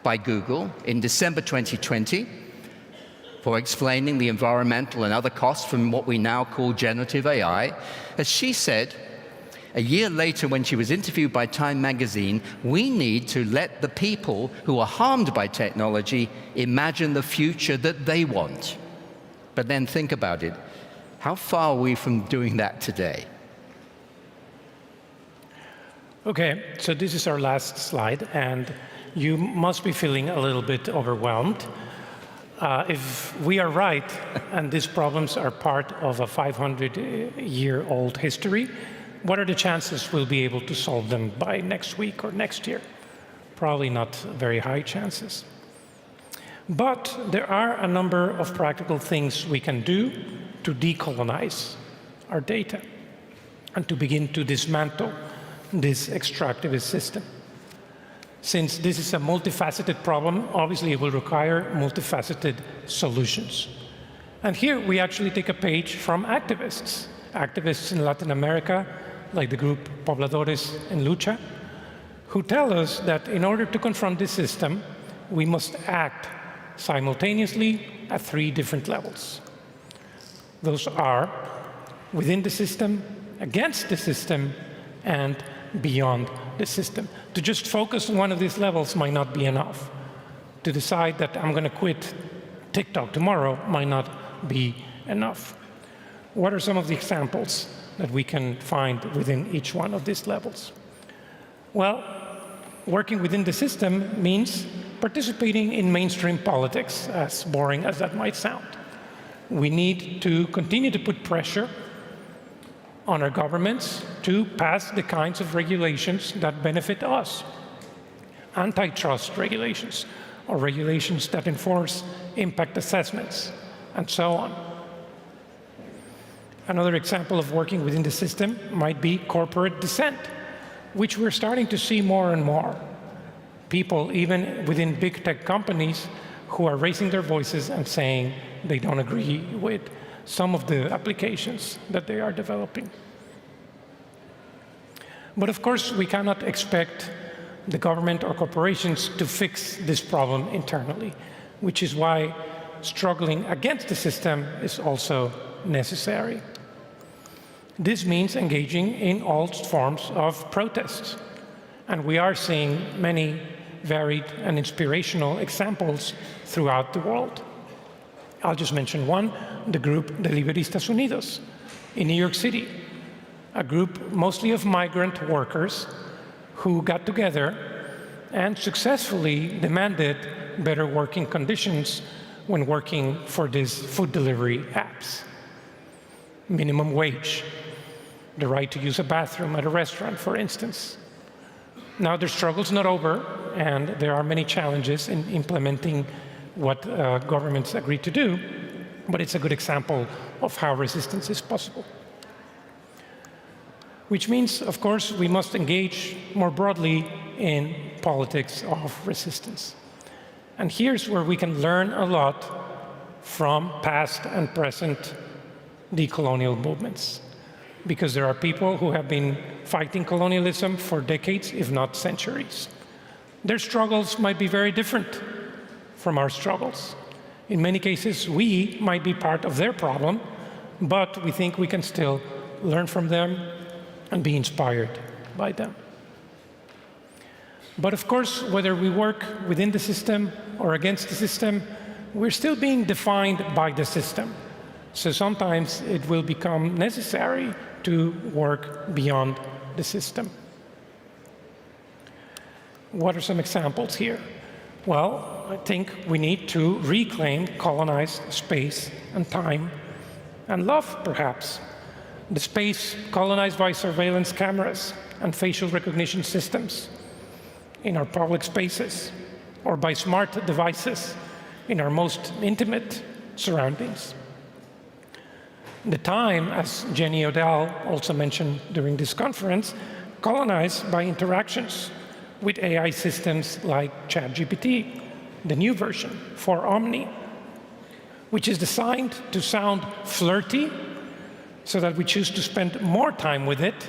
S3: by Google in December 2020 for explaining the environmental and other costs from what we now call generative AI, as she said, a year later when she was interviewed by Time magazine, we need to let the people who are harmed by technology imagine the future that they want. But then think about it. How far are we from doing that today?
S5: Okay, so this is our last slide, and you must be feeling a little bit overwhelmed. If we are right, and these problems are part of a 500-year-old history, what are the chances we'll be able to solve them by next week or next year? Probably not very high chances. But there are a number of practical things we can do to decolonize our data and to begin to dismantle this extractivist system. Since this is a multifaceted problem, obviously it will require multifaceted solutions. And here we actually take a page from activists. Activists in Latin America, like the group Pobladores en Lucha, who tell us that in order to confront this system, we must act simultaneously at 3 different levels. Those are within the system, against the system, and beyond the system. To just focus on one of these levels might not be enough. To decide that I'm going to quit TikTok tomorrow might not be enough. What are some of the examples that we can find within each one of these levels? Well, working within the system means participating in mainstream politics, as boring as that might sound. We need to continue to put pressure on our governments to pass the kinds of regulations that benefit us. Antitrust regulations, or regulations that enforce impact assessments, and so on. Another example of working within the system might be corporate dissent, which we're starting to see more and more. People, even within big tech companies, who are raising their voices and saying they don't agree with some of the applications that they are developing. But of course, we cannot expect the government or corporations to fix this problem internally, which is why struggling against the system is also necessary. This means engaging in all forms of protests. And we are seeing many varied and inspirational examples throughout the world. I'll just mention one, the group De Liberistas Unidos in New York City, a group mostly of migrant workers who got together and successfully demanded better working conditions when working for these food delivery apps. Minimum wage, the right to use a bathroom at a restaurant, for instance. Now, their struggle's not over, and there are many challenges in implementing what governments agree to do, but it's a good example of how resistance is possible. Which means, of course, we must engage more broadly in politics of resistance. And here's where we can learn a lot from past and present decolonial movements, because there are people who have been fighting colonialism for decades, if not centuries. Their struggles might be very different from our struggles. In many cases, we might be part of their problem, but we think we can still learn from them and be inspired by them. But of course, whether we work within the system or against the system, we're still being defined by the system. So sometimes it will become necessary to work beyond the system. What are some examples here? Well, I think we need to reclaim colonized space and time and love, perhaps. The space colonized by surveillance cameras and facial recognition systems in our public spaces, or by smart devices in our most intimate surroundings. The time, as Jenny Odell also mentioned during this conference, colonized by interactions with AI systems like ChatGPT, the new version for Omni, which is designed to sound flirty so that we choose to spend more time with it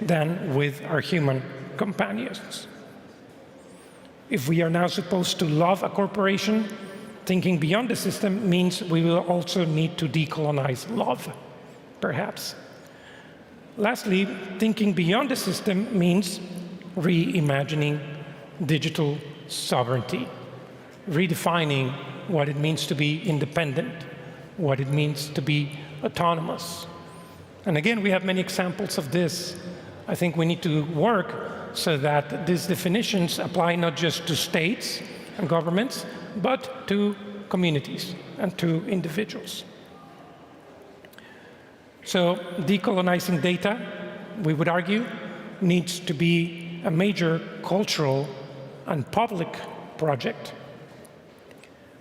S5: than with our human companions. If we are now supposed to love a corporation, thinking beyond the system means we will also need to decolonize love, perhaps. Lastly, thinking beyond the system means reimagining digital sovereignty, redefining what it means to be independent, what it means to be autonomous. And again, we have many examples of this. I think we need to work so that these definitions apply not just to states and governments, but to communities and to individuals. So decolonizing data, we would argue, needs to be a major cultural and public project.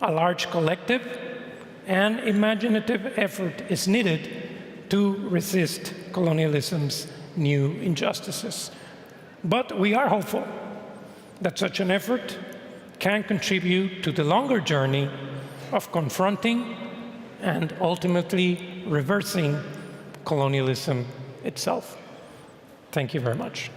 S5: A large collective and imaginative effort is needed to resist colonialism's new injustices. But we are hopeful that such an effort can contribute to the longer journey of confronting and ultimately reversing colonialism itself. Thank you very much.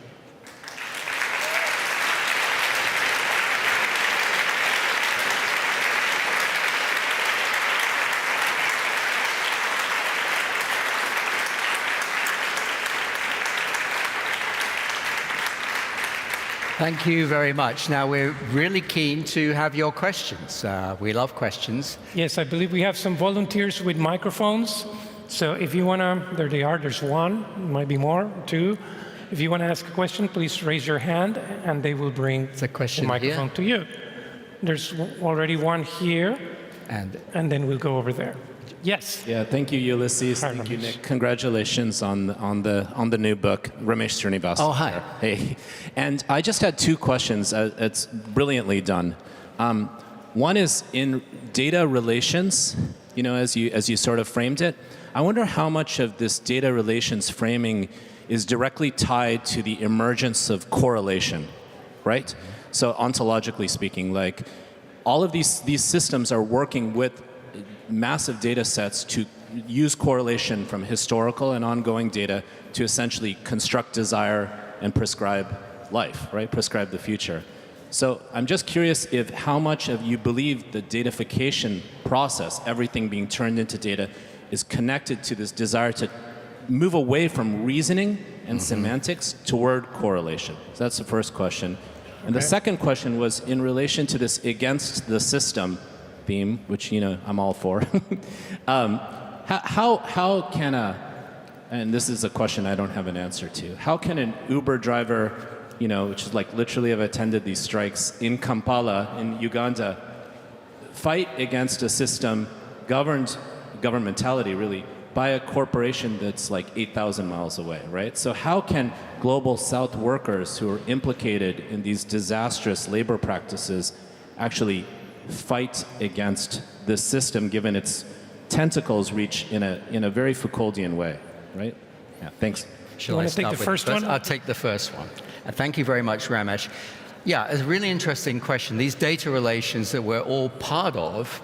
S3: Thank you very much. Now, we're really keen to have your questions. We love questions.
S5: Yes, I believe we have some volunteers with microphones. So if you want to, there they are, there's one, might be more, two. If you want to ask a question, please raise your hand and they will bring the microphone to you. There's already one here, and then we'll go over there. Yes.
S7: Yeah. Thank you, Ulysses. Thank you, Nick. Congratulations on the new book, Ramesh Srinivasan.
S3: Oh, hi.
S7: Hey. And I just had two questions. It's brilliantly done. One is in data relations. You know, as you sort of framed it, I wonder how much of this data relations framing is directly tied to the emergence of correlation, right? So ontologically speaking, like all of these systems are working with massive data sets to use correlation from historical and ongoing data to essentially construct desire and prescribe life, right? Prescribe the future. So I'm just curious if how much of you believe the datafication process, everything being turned into data, is connected to this desire to move away from reasoning and semantics toward correlation. So that's the first question. And the second question was in relation to this against the system theme, which, you know, I'm all for. How can and this is a question I don't have an answer to, how can an Uber driver, you know, which is like literally have attended these strikes in Kampala, in Uganda, fight against a system governed, governmentality really, by a corporation that's like 8,000 miles away, right? So how can global South workers who are implicated in these disastrous labor practices actually fight against this system given its tentacles reach in a very Foucauldian way, right? Yeah, thanks.
S3: Shall I take the first one? I'll take the first one. Thank you very much, Ramesh. Yeah, it's a really interesting question. These data relations that we're all part of,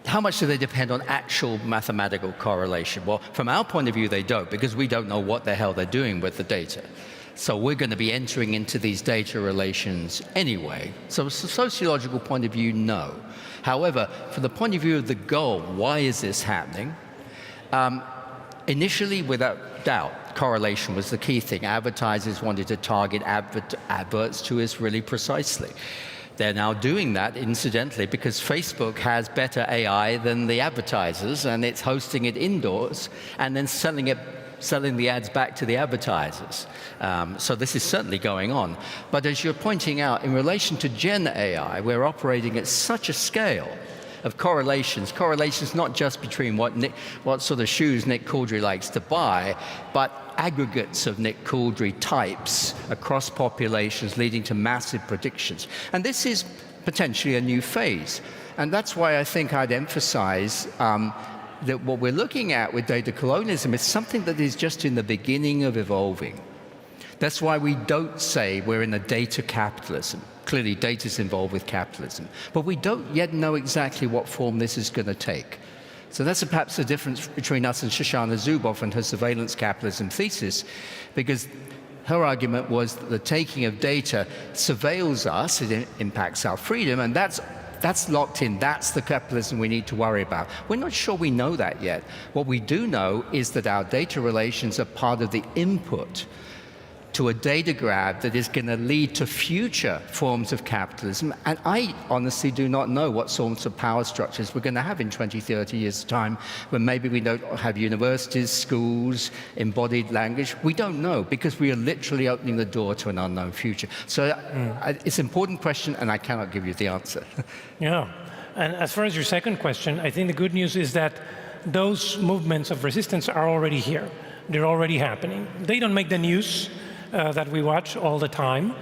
S3: how much do they depend on actual mathematical correlation? Well, from our point of view, they don't, because we don't know what the hell they're doing with the data. So we're going to be entering into these data relations anyway. So from a sociological point of view, no. However, from the point of view of the goal, why is this happening? Initially, without doubt, correlation was the key thing. Advertisers wanted to target adverts to us really precisely. They're now doing that, incidentally, because Facebook has better AI than the advertisers, and it's hosting it indoors and then selling the ads back to the advertisers. So this is certainly going on. But as you're pointing out, in relation to Gen AI, we're operating at such a scale of correlations not just between what sort of shoes Nick Couldry likes to buy, but aggregates of Nick Couldry types across populations leading to massive predictions. And this is potentially a new phase. And that's why I think I'd emphasize that what we're looking at with data colonialism is something that is just in the beginning of evolving. That's why we don't say we're in a data capitalism. Clearly, data is involved with capitalism. But we don't yet know exactly what form this is going to take. So that's perhaps the difference between us and Shoshana Zuboff and her surveillance capitalism thesis, because her argument was that the taking of data surveils us, it impacts our freedom, and that's locked in. That's the capitalism we need to worry about. We're not sure we know that yet. What we do know is that our data relations are part of the input to a data grab that is going to lead to future forms of capitalism. And I honestly do not know what sorts of power structures we're going to have in 20, 30 years' time, when maybe we don't have universities, schools, embodied language. We don't know, because we are literally opening the door to an unknown future. So it's an important question, and I cannot give you the answer.
S5: Yeah. And as far as your second question, I think the good news is that those movements of resistance are already here. They're already happening. They don't make the news that we watch all the time.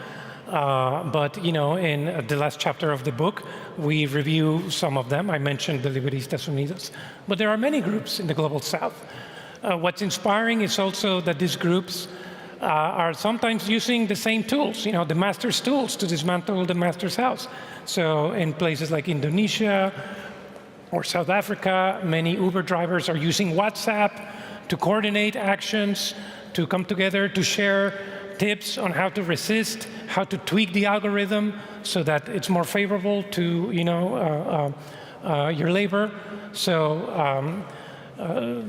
S5: But, you know, in the last chapter of the book, we review some of them. I mentioned the Liberistas Unidos. But there are many groups in the Global South. What's inspiring is also that these groups are sometimes using the same tools, you know, the master's tools to dismantle the master's house. So in places like Indonesia or South Africa, many Uber drivers are using WhatsApp to coordinate actions, to come together, to share tips on how to resist, how to tweak the algorithm so that it's more favorable to, you know, your labor. So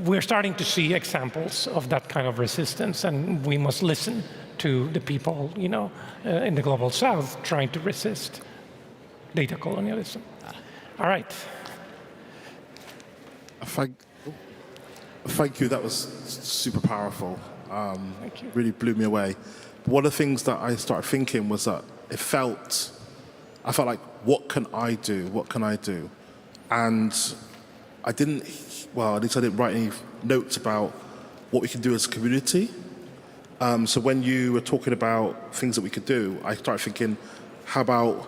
S5: we're starting to see examples of that kind of resistance, and we must listen to the people, you know, in the Global South trying to resist data colonialism. All right.
S8: Thank you. That was super powerful. Really blew me away. One of the things that I started thinking was that I felt like, what can I do? What can I do? And I didn't, well, at least I didn't write any notes about what we can do as a community. So when you were talking about things that we could do, I started thinking, how about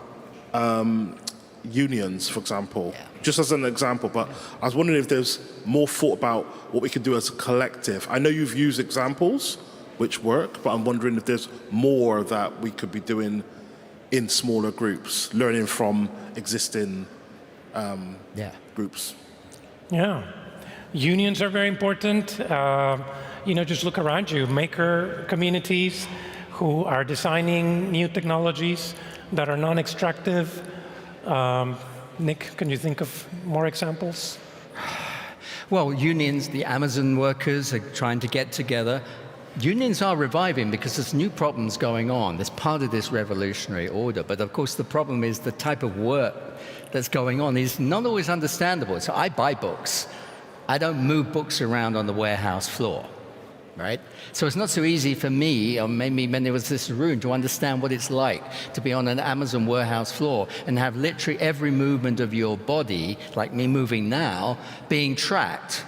S8: unions, for example, just as an example, but I was wondering if there's more thought about what we could do as a collective. I know you've used examples which work, but I'm wondering if there's more that we could be doing in smaller groups, learning from existing groups.
S5: Yeah, unions are very important. You know, just look around you, maker communities who are designing new technologies, that are non-extractive. Nick, can you think of more examples?
S3: Well, unions, the Amazon workers are trying to get together. Unions are reviving because there's new problems going on. There's part of this revolutionary order. But of course, the problem is the type of work that's going on is not always understandable. So I buy books. I don't move books around on the warehouse floor, right? So it's not so easy for me, or maybe many of us in this room, to understand what it's like to be on an Amazon warehouse floor and have literally every movement of your body, like me moving now, being tracked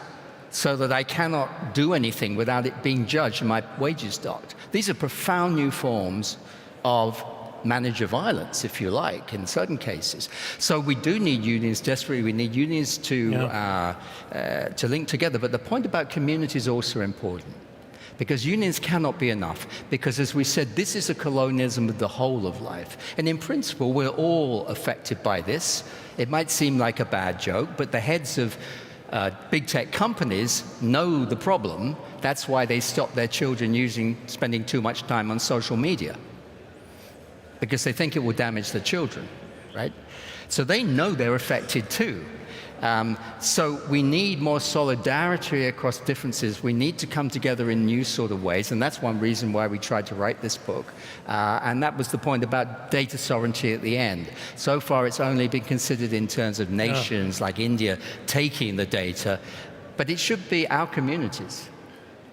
S3: so that I cannot do anything without it being judged and my wages docked. These are profound new forms of manager violence, if you like, in certain cases. So we do need unions desperately. We need unions to link together. But the point about community is also important, because unions cannot be enough. Because, as we said, this is a colonialism of the whole of life. And in principle, we're all affected by this. It might seem like a bad joke, but the heads of big tech companies know the problem. That's why they stop their children spending too much time on social media, because they think it will damage the children, right? So they know they're affected too. So we need more solidarity across differences. We need to come together in new sort of ways, and that's one reason why we tried to write this book. And that was the point about data sovereignty at the end. So far, it's only been considered in terms of nations like India taking the data, but it should be our communities.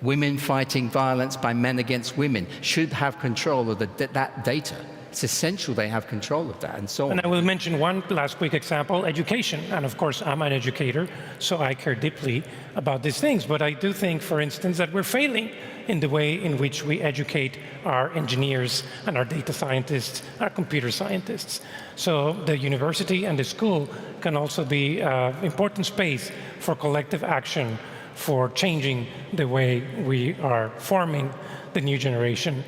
S3: Women fighting violence by men against women should have control of that data. It's essential they have control of that, and so on.
S5: And I will mention one last quick example, education. And of course, I'm an educator, so I care deeply about these things. But I do think, for instance, that we're failing in the way in which we educate our engineers and our data scientists, our computer scientists. So the university and the school can also be an important space for collective action, for changing the way we are forming the new generation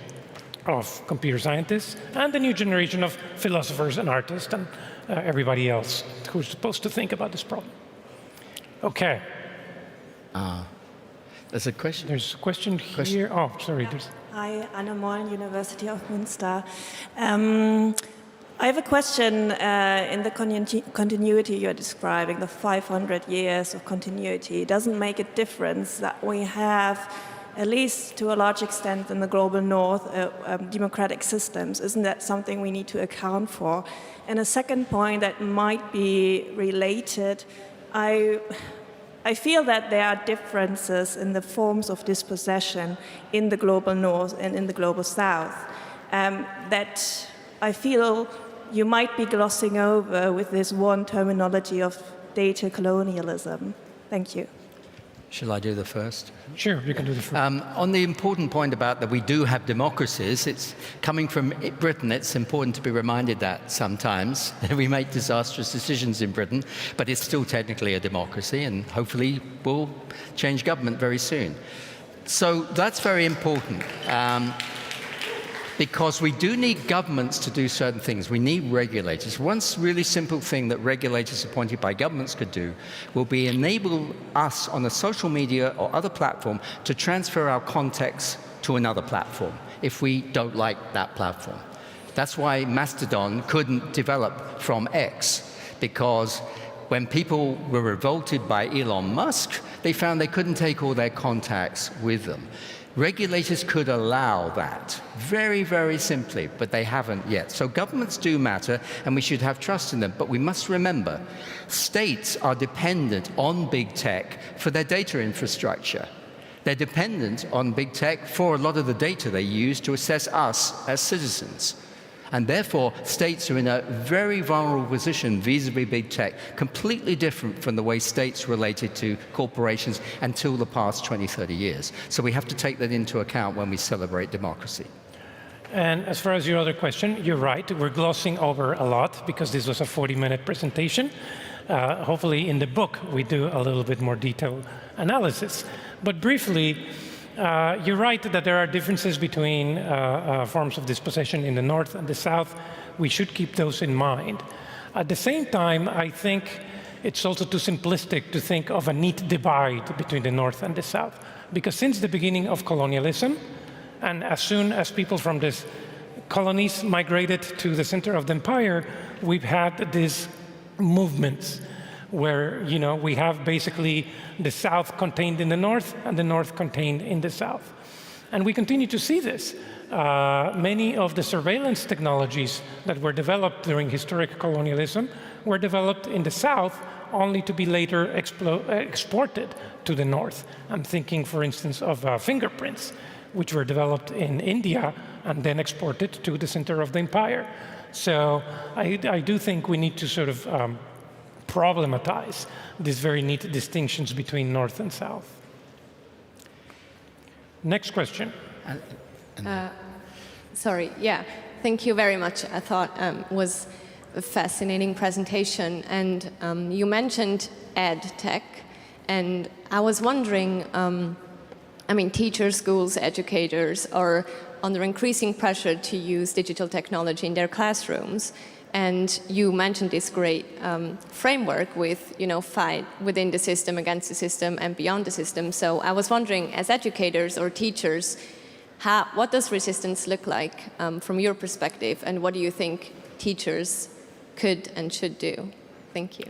S5: of computer scientists and the new generation of philosophers and artists and everybody else who's supposed to think about this problem. Okay.
S3: There's a question.
S5: There's a question here. Oh, sorry.
S10: Hi, Anna Moll, University of Münster. I have a question in the continuity you're describing, the 500 years of continuity. Doesn't make a difference that we have, at least to a large extent in the global north, democratic systems. Isn't that something we need to account for? And a second point that might be related, I feel that there are differences in the forms of dispossession in the global north and in the global south that I feel you might be glossing over with this one terminology of data colonialism. Thank you.
S3: Shall I do the first?
S5: Sure, you can do the first.
S3: On the important point about that we do have democracies, it's coming from Britain. It's important to be reminded that sometimes we make disastrous decisions in Britain, but it's still technically a democracy, and hopefully we'll change government very soon. So that's very important. Because we do need governments to do certain things. We need regulators. One really simple thing that regulators appointed by governments could do will be enable us on a social media or other platform to transfer our context to another platform if we don't like that platform. That's why Mastodon couldn't develop from X, because when people were revolted by Elon Musk, they found they couldn't take all their contacts with them. Regulators could allow that, very, very simply, but they haven't yet. So governments do matter, and we should have trust in them. But we must remember, states are dependent on big tech for their data infrastructure. They're dependent on big tech for a lot of the data they use to assess us as citizens. And therefore, states are in a very vulnerable position vis-a-vis big tech, completely different from the way states related to corporations until the past 20, 30 years. So we have to take that into account when we celebrate democracy.
S5: And as far as your other question, you're right. We're glossing over a lot because this was a 40-minute presentation. Hopefully in the book, we do a little bit more detailed analysis. But briefly, you're right that there are differences between forms of dispossession in the North and the South. We should keep those in mind. At the same time, I think it's also too simplistic to think of a neat divide between the North and the South. Because since the beginning of colonialism, and as soon as people from this colonies migrated to the center of the empire, we've had these movements where, you know, we have basically the south contained in the north and the north contained in the south. And we continue to see this. Many of the surveillance technologies that were developed during historic colonialism were developed in the south only to be later exported to the north. I'm thinking, for instance, of fingerprints, which were developed in India and then exported to the center of the empire. So I do think we need to sort of problematize these very neat distinctions between North and South. Next question.
S2: Sorry, yeah, thank you very much. I thought was a fascinating presentation, and you mentioned ed tech, and I was wondering, I mean, teachers, schools, educators are under increasing pressure to use digital technology in their classrooms. And you mentioned this great framework with, you know, fight within the system, against the system, and beyond the system. So I was wondering, as educators or teachers, what does resistance look like from your perspective, and what do you think teachers could and should do? Thank you.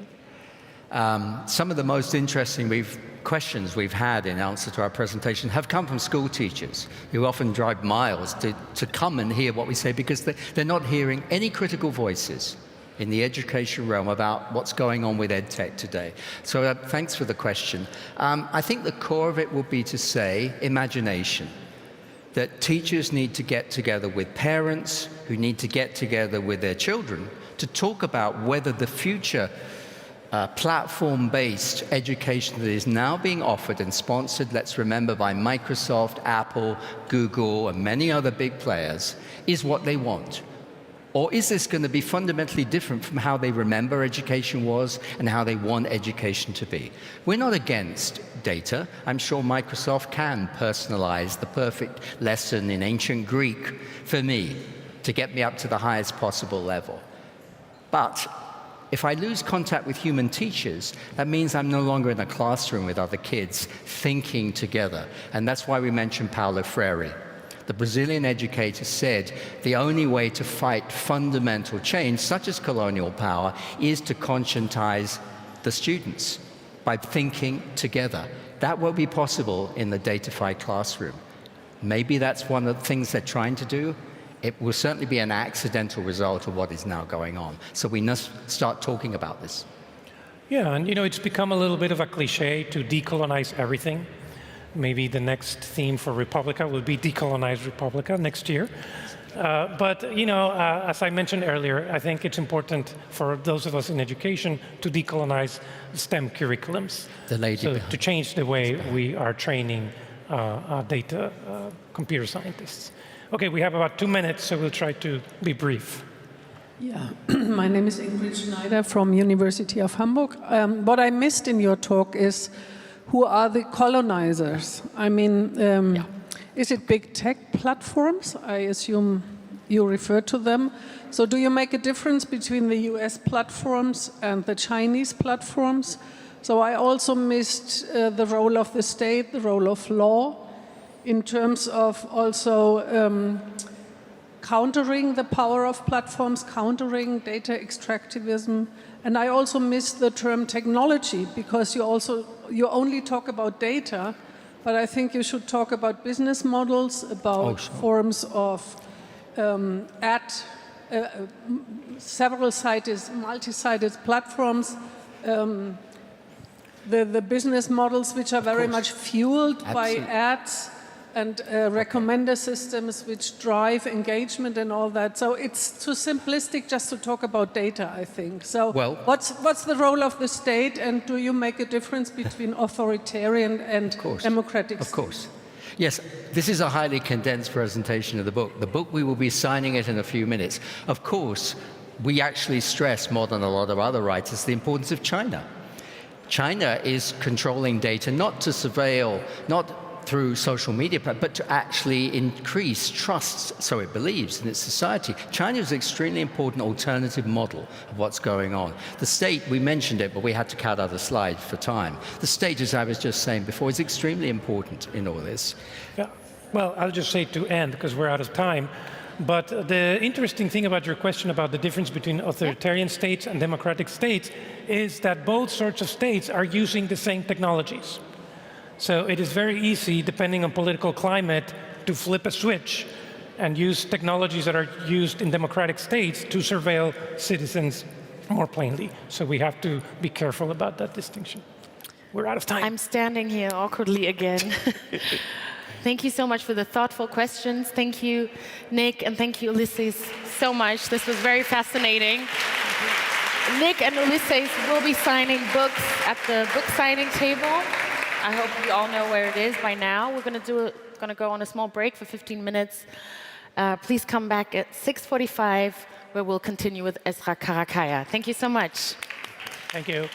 S3: Some of the most interesting questions we've had in answer to our presentation have come from school teachers who often drive miles to come and hear what we say, because they're not hearing any critical voices in the education realm about what's going on with EdTech today. So thanks for the question. I think the core of it will be to say imagination, that teachers need to get together with parents who need to get together with their children to talk about whether the future platform-based education that is now being offered and sponsored, let's remember, by Microsoft, Apple, Google, and many other big players, is what they want. Or is this going to be fundamentally different from how they remember education was and how they want education to be? We're not against data. I'm sure Microsoft can personalize the perfect lesson in ancient Greek for me to get me up to the highest possible level. But if I lose contact with human teachers, that means I'm no longer in a classroom with other kids thinking together. And that's why we mentioned Paulo Freire. The Brazilian educator said the only way to fight fundamental change, such as colonial power, is to conscientize the students by thinking together. That will be possible in the datafied classroom. Maybe that's one of the things they're trying to do. It will certainly be an accidental result of what is now going on. So we must start talking about this.
S5: Yeah, and you know, it's become a little bit of a cliche to decolonize everything. Maybe the next theme for Republica will be Decolonize Republica next year. But, you know, as I mentioned earlier, I think it's important for those of us in education to decolonize STEM curriculums. So to change the way we are training data computer scientists. Okay, we have about 2 minutes, so we'll try to be brief.
S11: Yeah, my name is Ingrid Schneider from University of Hamburg. What I missed in your talk is, who are the colonizers? I mean, is it big tech platforms? I assume you refer to them. So do you make a difference between the US platforms and the Chinese platforms? So I also missed the role of the state, the role of law, in terms of also countering the power of platforms, countering data extractivism. And I also missed the term technology, because you only talk about data, but I think you should talk about business models, about forms of several-sided, multi-sided platforms, the business models which are very much fueled by ads, and recommender systems which drive engagement and all that. So it's too simplistic just to talk about data, I think. So what's the role of the state, and do you make a difference between authoritarian and democratic?
S3: Of course. Yes, this is a highly condensed presentation of the book. The book, we will be signing it in a few minutes. Of course, we actually stress, more than a lot of other writers, the importance of China. China is controlling data not to surveil, not through social media, but to actually increase trust, so it believes, in its society. China is an extremely important alternative model of what's going on. The state, we mentioned it, but we had to cut out a slide for time. The state, as I was just saying before, is extremely important in all this.
S5: Yeah. Well, I'll just say to end, because we're out of time, But the interesting thing about your question about the difference between authoritarian states and democratic states is that both sorts of states are using the same technologies. So it is very easy, depending on political climate, to flip a switch and use technologies that are used in democratic states to surveil citizens more plainly. So we have to be careful about that distinction. We're out of time.
S4: I'm standing here awkwardly again. Thank you so much for the thoughtful questions. Thank you, Nick, and thank you, Ulysses, so much. This was very fascinating. Nick and Ulysses will be signing books at the book signing table. I hope you all know where it is by now. We're going to go on a small break for 15 minutes. Please come back at 6:45, where we'll continue with Ezra Karakaya. Thank you so much.
S5: Thank you.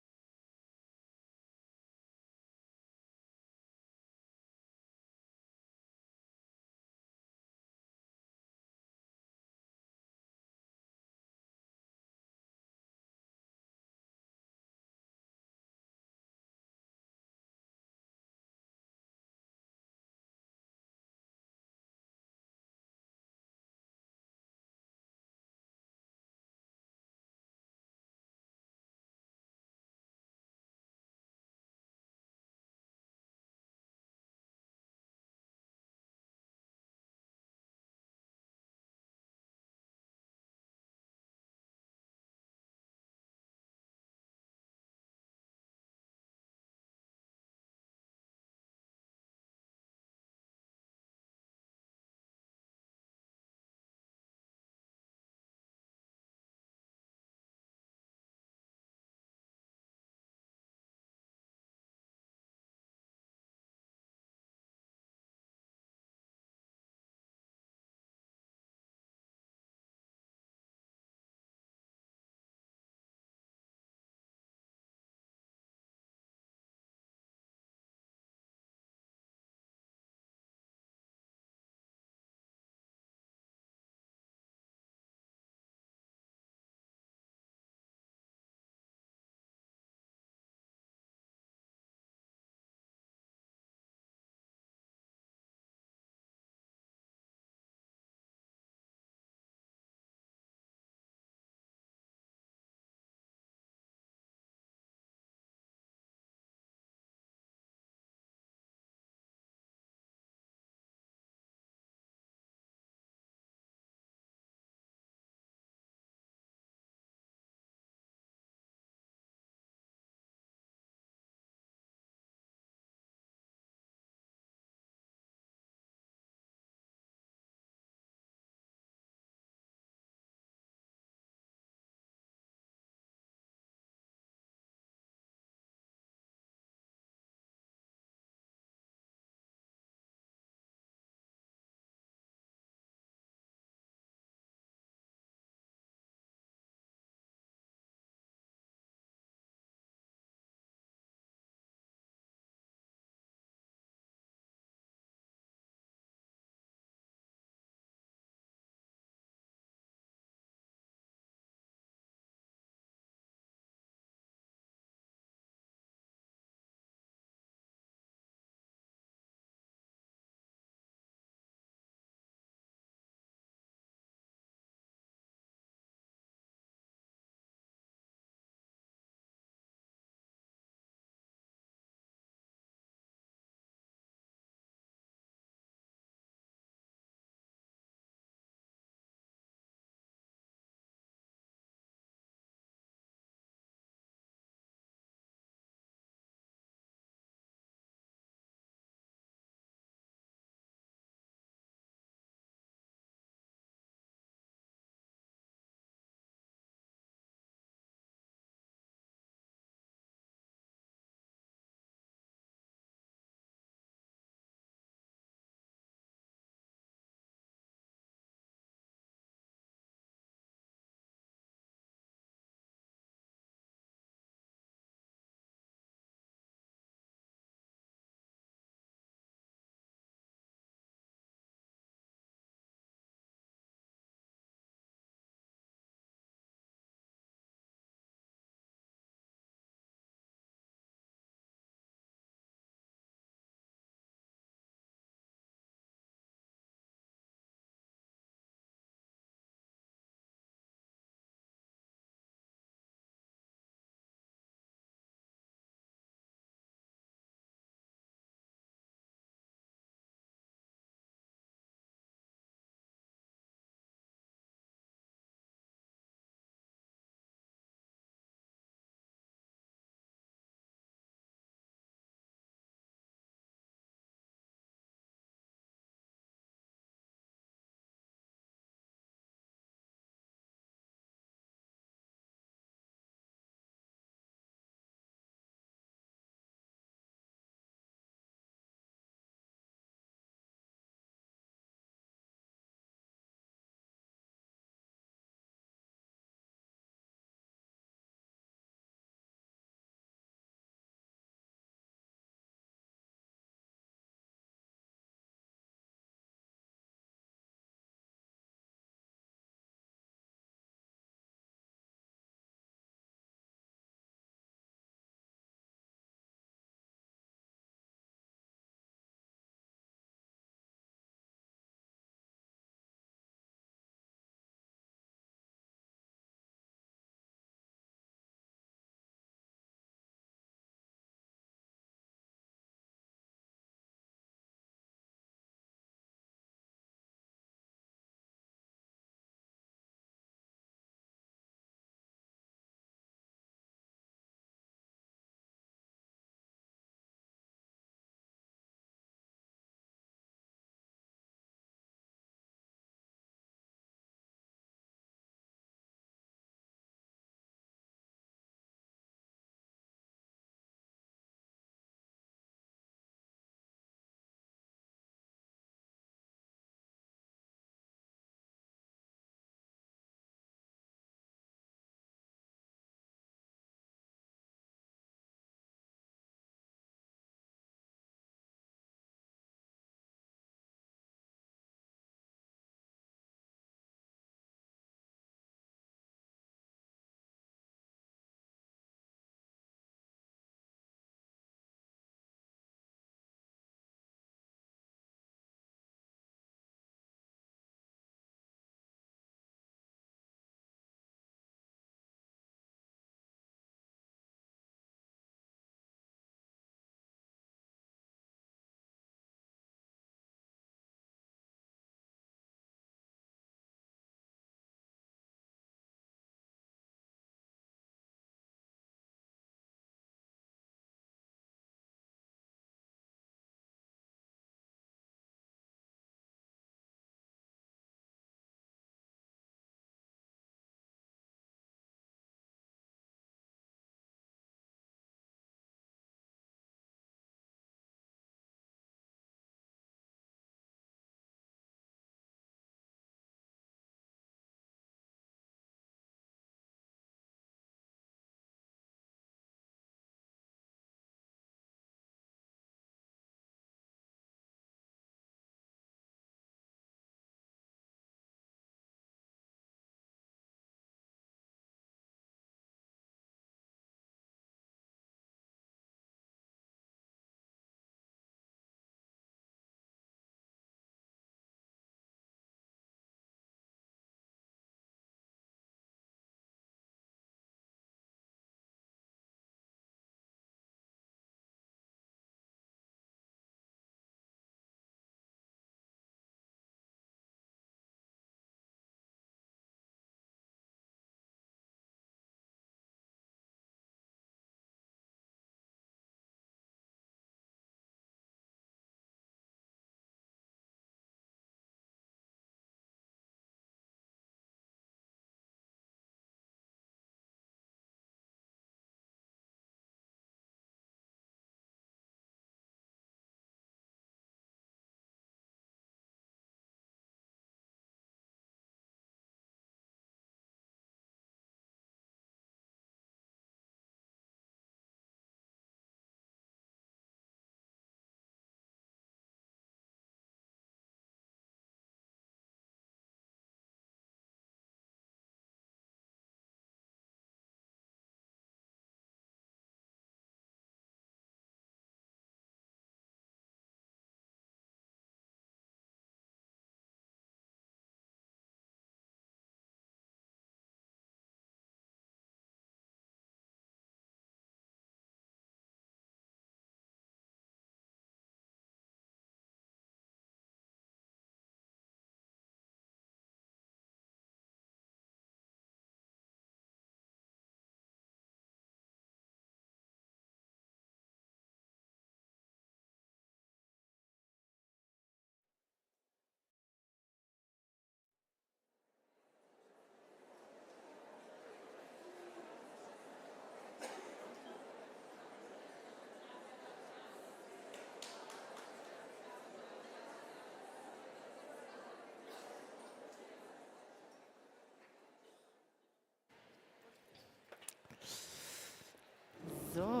S4: So.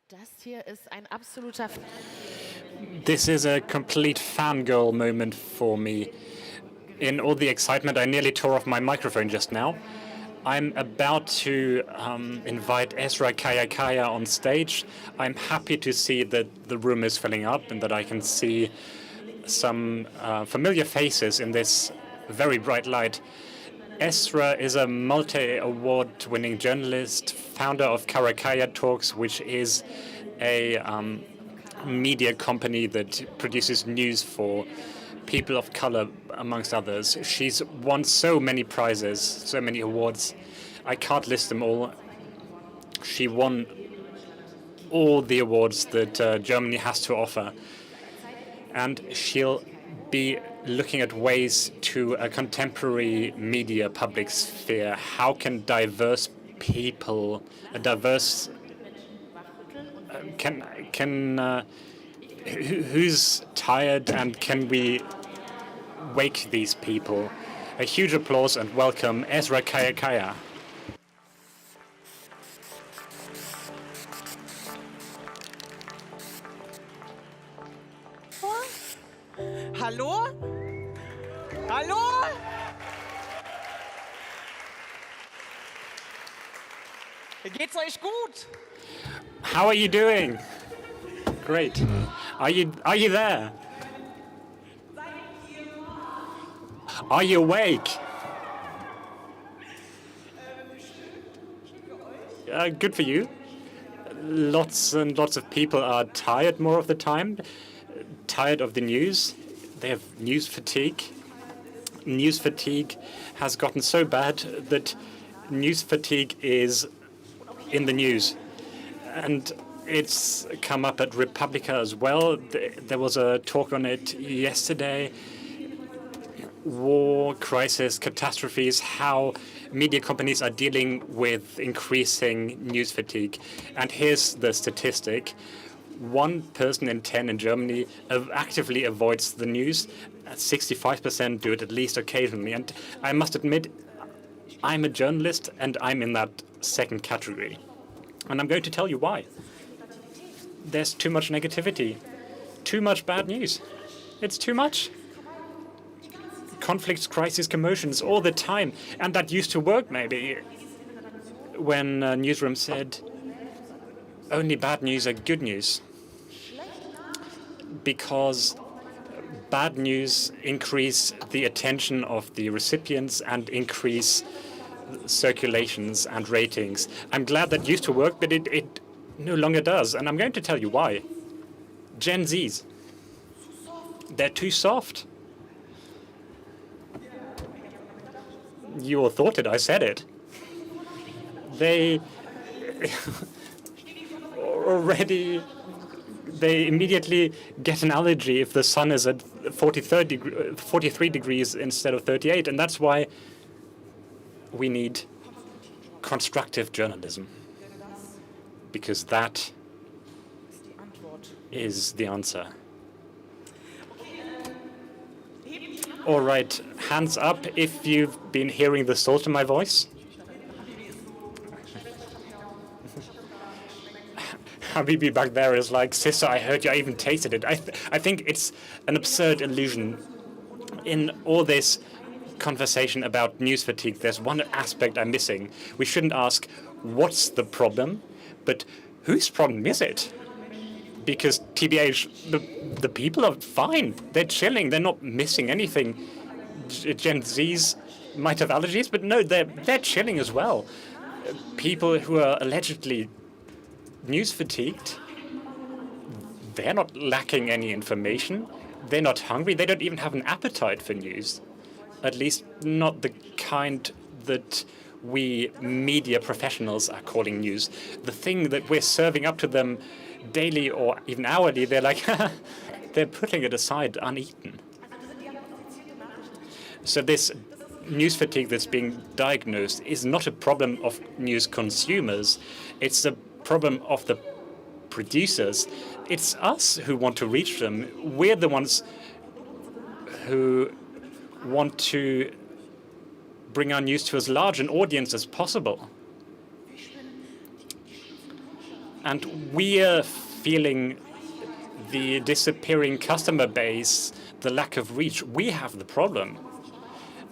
S4: Das hier ist ein absoluter...
S9: This is a complete fangirl moment for me. In all the excitement, I nearly tore off my microphone just now. I'm about to invite Ezra Kayakaya on stage. I'm happy to see that the room is filling up and that I can see some familiar faces in this very bright light. Ezra is a multi-award-winning journalist, founder of Karakaya Talks, which is a media company that produces news for people of color, amongst others. She's won so many prizes, so many awards. I can't list them all. She won all the awards that Germany has to offer. And she'll be looking at ways to a contemporary media public sphere. How can diverse people, a diverse, who's tired and can we wake these people? A huge applause and welcome Ezra Kayakaya.
S12: Hallo? Hallo? Geht's euch gut?
S9: How are you doing? Great. Are you there? Are you awake? Good for you. Lots and lots of people are tired more of the time, tired of the news. They have news fatigue. News fatigue has gotten so bad that news fatigue is in the news. And it's come up at Republica as well. There was a talk on it yesterday. War, crisis, catastrophes, how media companies are dealing with increasing news fatigue. And here's the statistic. 1 person in 10 in Germany actively avoids the news. 65% do it at least occasionally. And I must admit, I'm a journalist and I'm in that second category. And I'm going to tell you why. There's too much negativity, too much bad news. It's too much. Conflicts, crises, commotions all the time. And that used to work maybe when newsrooms said only bad news are good news. Because bad news increase the attention of the recipients and increase circulations and ratings. I'm glad that used to work, but it no longer does. And I'm going to tell you why. Gen Zs. They're too soft. You all thought it, I said it. They they immediately get an allergy if the sun is at 43 degrees instead of 38. And that's why we need constructive journalism. Because that is the answer. All right, hands up if you've been hearing the salt in my voice. Habibi back there is like, sister, I heard you, I even tasted it. I think it's an absurd illusion. In all this conversation about news fatigue, there's one aspect I'm missing. We shouldn't ask, what's the problem, but whose problem is it? Because TBH, the people are fine. They're chilling. They're not missing anything. Gen Zs might have allergies, but no, they're chilling as well. People who are allegedly news fatigued, they're not lacking any information. They're not hungry. They don't even have an appetite for news. At least not the kind that we media professionals are calling news. The thing that we're serving up to them daily or even hourly, they're like, they're putting it aside uneaten. So this news fatigue that's being diagnosed is not a problem of news consumers. It's a problem of the producers. It's us who want to reach them. We're the ones who want to bring our news to as large an audience as possible. And we're feeling the disappearing customer base, the lack of reach. We have the problem.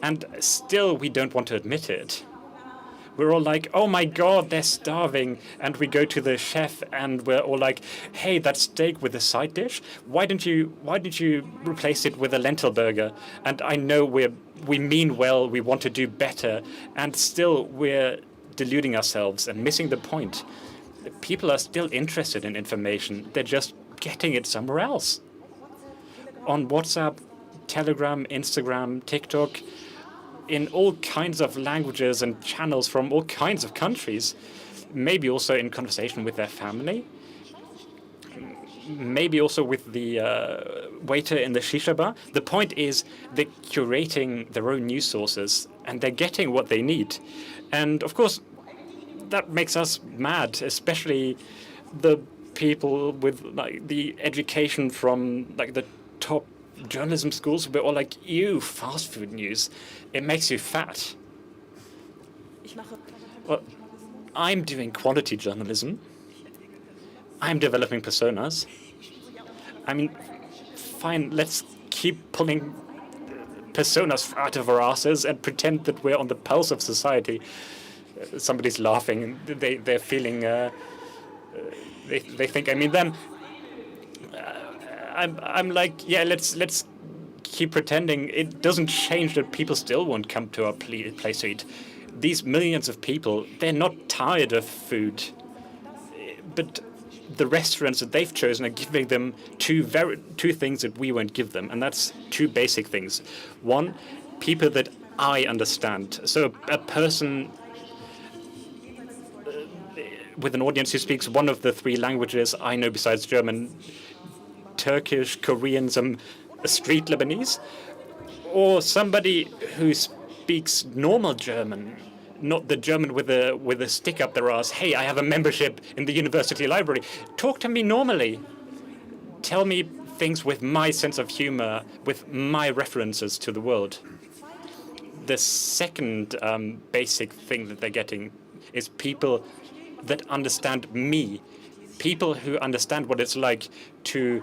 S9: And still we don't want to admit it. We're all like, oh my God, they're starving. And we go to the chef and we're all like, hey, that steak with a side dish, why didn't you replace it with a lentil burger? And I know we mean well, we want to do better, and still we're deluding ourselves and missing the point. People are still interested in information. They're just getting it somewhere else. On WhatsApp, Telegram, Instagram, TikTok, in all kinds of languages and channels from all kinds of countries, maybe also in conversation with their family, maybe also with the waiter in the shisha bar. The point is they're curating their own news sources and they're getting what they need. And of course, that makes us mad, especially the people with like the education from like the top journalism schools. We're all like, ew, fast food news. It makes you fat. Well, I'm doing quality journalism. I'm developing personas. I mean, fine, let's keep pulling personas out of our asses and pretend that we're on the pulse of society. Somebody's laughing. They're feeling. They think I mean them. I'm like, yeah, let's keep pretending. It doesn't change that people still won't come to our place to eat. These millions of people, they're not tired of food, but the restaurants that they've chosen are giving them two things that we won't give them, and that's two basic things. One, people that I understand. So a person with an audience who speaks one of the three languages I know besides German, Turkish, Korean, some street Lebanese, or somebody who speaks normal German, not the German with a stick up their ass. Hey, I have a membership in the university library. Talk to me normally. Tell me things with my sense of humor, with my references to the world. The second basic thing that they're getting is people that understand me, people who understand what it's like to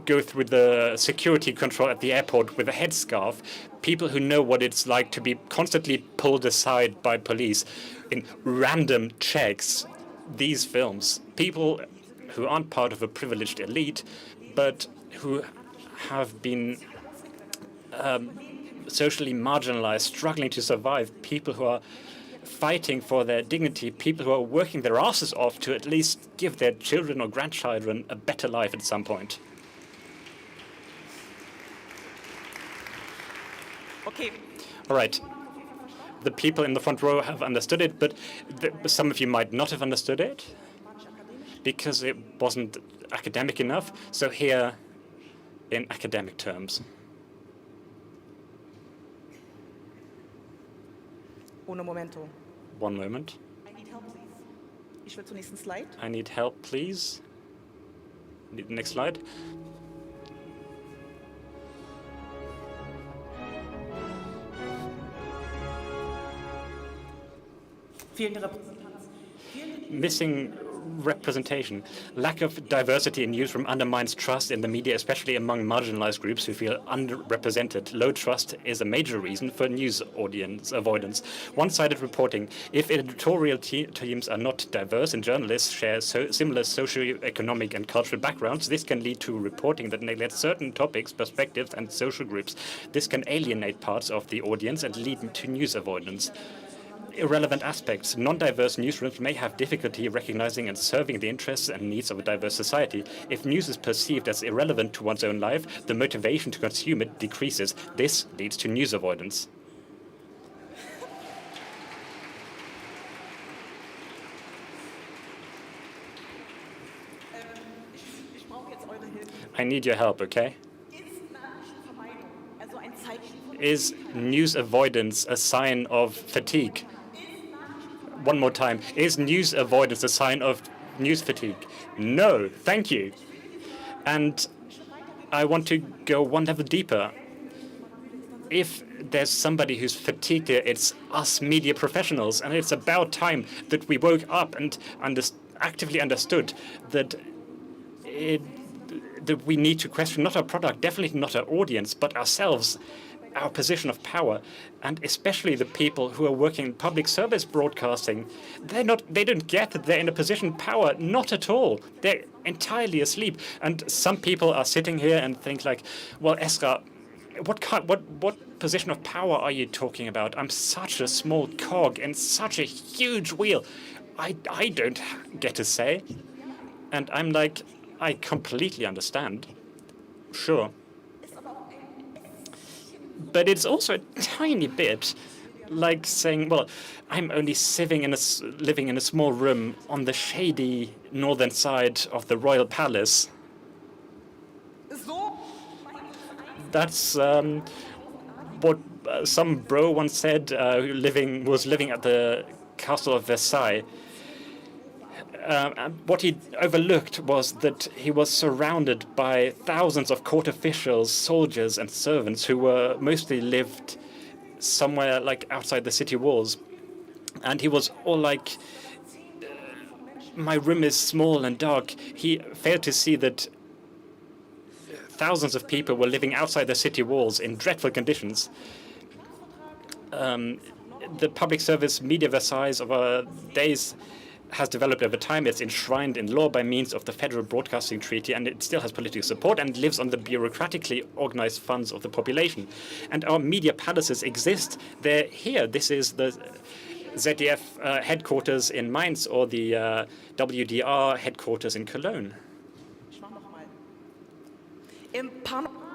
S9: go through the security control at the airport with a headscarf, people who know what it's like to be constantly pulled aside by police in random checks. These films, people who aren't part of a privileged elite, but who have been socially marginalized, struggling to survive, people who are fighting for their dignity, people who are working their asses off to at least give their children or grandchildren a better life at some point.
S12: Okay.
S9: All right. The people in the front row have understood it, but some of you might not have understood it because it wasn't academic enough. So here, in academic terms.
S12: Uno momento.
S9: One moment.
S12: I need help, please. Ich will zur nächsten Slide.
S9: I need help, please. Need the next slide.
S12: Fehlende Repräsentanz.
S9: Missing representation. Lack of diversity in newsroom undermines trust in the media, especially among marginalized groups who feel underrepresented. Low trust is a major reason for news audience avoidance. One-sided reporting. If editorial teams are not diverse and journalists share similar socio-economic and cultural backgrounds, this can lead to reporting that neglects certain topics, perspectives, and social groups. This can alienate parts of the audience and lead to news avoidance. Irrelevant aspects. Non-diverse newsrooms may have difficulty recognizing and serving the interests and needs of a diverse society. If news is perceived as irrelevant to one's own life, the motivation to consume it decreases. This leads to news avoidance. I need your help, okay? Is news avoidance a sign of fatigue? One more time. Is news avoidance a sign of news fatigue? No, thank you. And I want to go one level deeper. If there's somebody who's fatigued here, it's us media professionals, and it's about time that we woke up and actively understood that that we need to question not our product, definitely not our audience, but ourselves, our position of power, and especially the people who are working in public service broadcasting. They don't get that they're in a position of power, not at all. They're entirely asleep. And some people are sitting here and think like, well, Esra, what position of power are you talking about? I'm such a small cog in such a huge wheel. I don't get a say. And I'm like, I completely understand. Sure. But it's also a tiny bit like saying, well, I'm only living in a small room on the shady northern side of the royal palace. That's what some bro once said, who was living at the castle of Versailles. And what he overlooked was that he was surrounded by thousands of court officials, soldiers, and servants who were mostly lived somewhere like outside the city walls. And he was all like, my room is small and dark. He failed to see that thousands of people were living outside the city walls in dreadful conditions. The public service media Versailles of our days has developed over time. It's enshrined in law by means of the Federal Broadcasting Treaty, and it still has political support and lives on the bureaucratically organized funds of the population. And our media palaces exist. They're here. This is the ZDF headquarters in Mainz or the WDR headquarters in Cologne.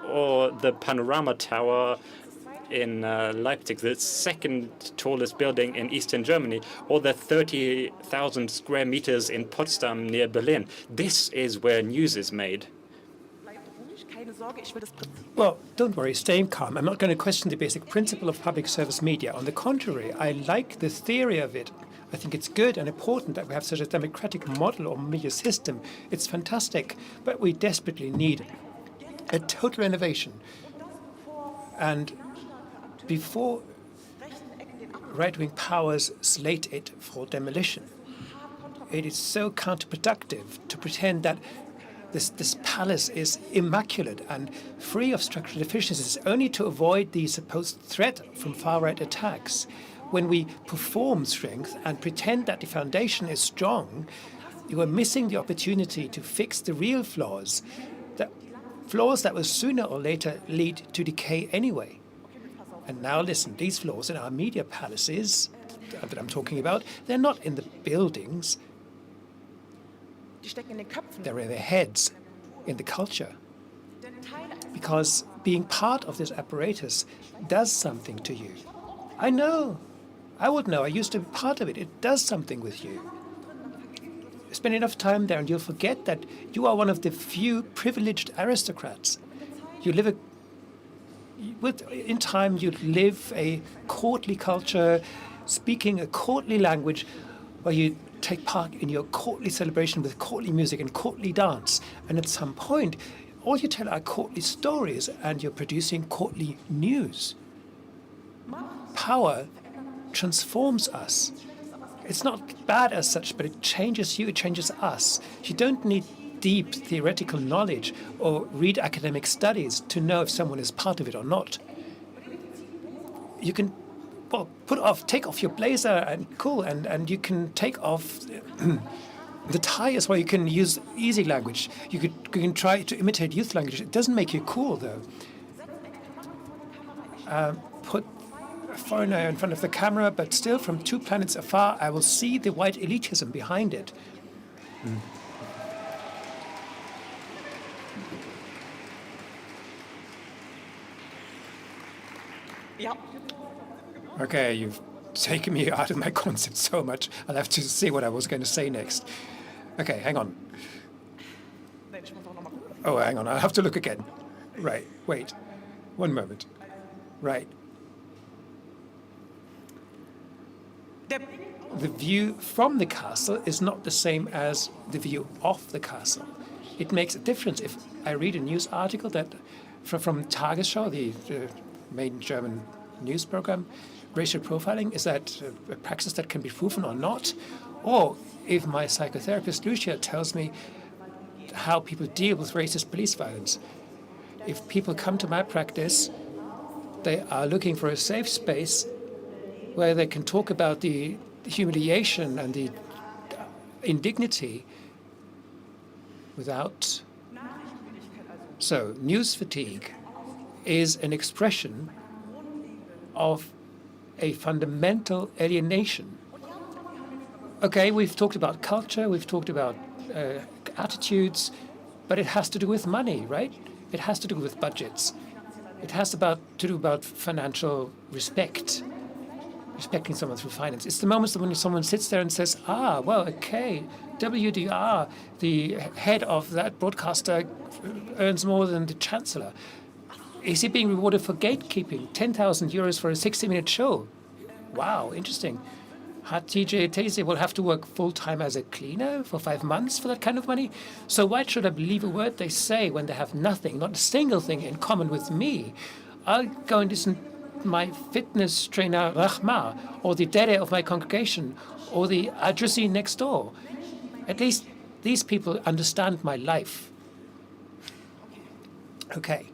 S9: Or the Panorama Tower in Leipzig, the second tallest building in Eastern Germany, or the 30,000 square meters in Potsdam near Berlin. This is where news is made.
S13: Well, don't worry, stay calm. I'm not going to question the basic principle of public service media. On the contrary, I like the theory of it. I think it's good and important that we have such a democratic model or media system. It's fantastic, but we desperately need a total innovation. And before right-wing powers slate it for demolition, it is so counterproductive to pretend that this palace is immaculate and free of structural deficiencies only to avoid the supposed threat from far-right attacks. When we perform strength and pretend that the foundation is strong, you are missing the opportunity to fix the real flaws that will sooner or later lead to decay anyway. And now listen, these flaws in our media palaces that I'm talking about, they're not in the buildings. They're in their heads, in the culture. Because being part of this apparatus does something to you. I know. I would know. I used to be part of it. It does something with you. Spend enough time there and you'll forget that you are one of the few privileged aristocrats. You live in time you live a courtly culture, speaking a courtly language, where you take part in your courtly celebration with courtly music and courtly dance. And at some point, all you tell are courtly stories and you're producing courtly news. Power transforms us. It's not bad as such, but it changes you, it changes us. You don't need deep theoretical knowledge or read academic studies to know if someone is part of it or not. You can, well, take off your blazer and and you can take off the tie as well. You can use easy language. You can try to imitate youth language. It doesn't make you cool, though. Put a foreigner in front of the camera, but still from 2 planets afar, I will see the white elitism behind it.
S12: Yep.
S13: Okay, you've taken me out of my concept so much. I'll have to see what I was going to say next. Okay, hang on. Oh, hang on. I'll have to look again. Right, wait. One moment. Right. The view from the castle is not the same as the view of the castle. It makes a difference if I read a news article that from Tagesschau, the main German news program, racial profiling, is that a praxis that can be proven or not? Or if my psychotherapist, Lucia, tells me how people deal with racist police violence. If people come to my practice, they are looking for a safe space where they can talk about the humiliation and the indignity without. So, news fatigue is an expression of a fundamental alienation. Okay, we've talked about culture, we've talked about attitudes, but it has to do with money, right? It has to do with budgets. It has to do about financial respect, respecting someone through finance. It's the moments when someone sits there and says, well, okay, WDR, the head of that broadcaster, earns more than the chancellor. Is he being rewarded for gatekeeping? 10,000 euros for a 60-minute show. Wow, interesting. TJ Tese will have to work full-time as a cleaner for 5 months for that kind of money. So why should I believe a word they say when they have nothing, not a single thing in common with me? I'll go and listen to my fitness trainer, Rahma, or the dere of my congregation, or the Adresi next door. At least these people understand my life. Okay.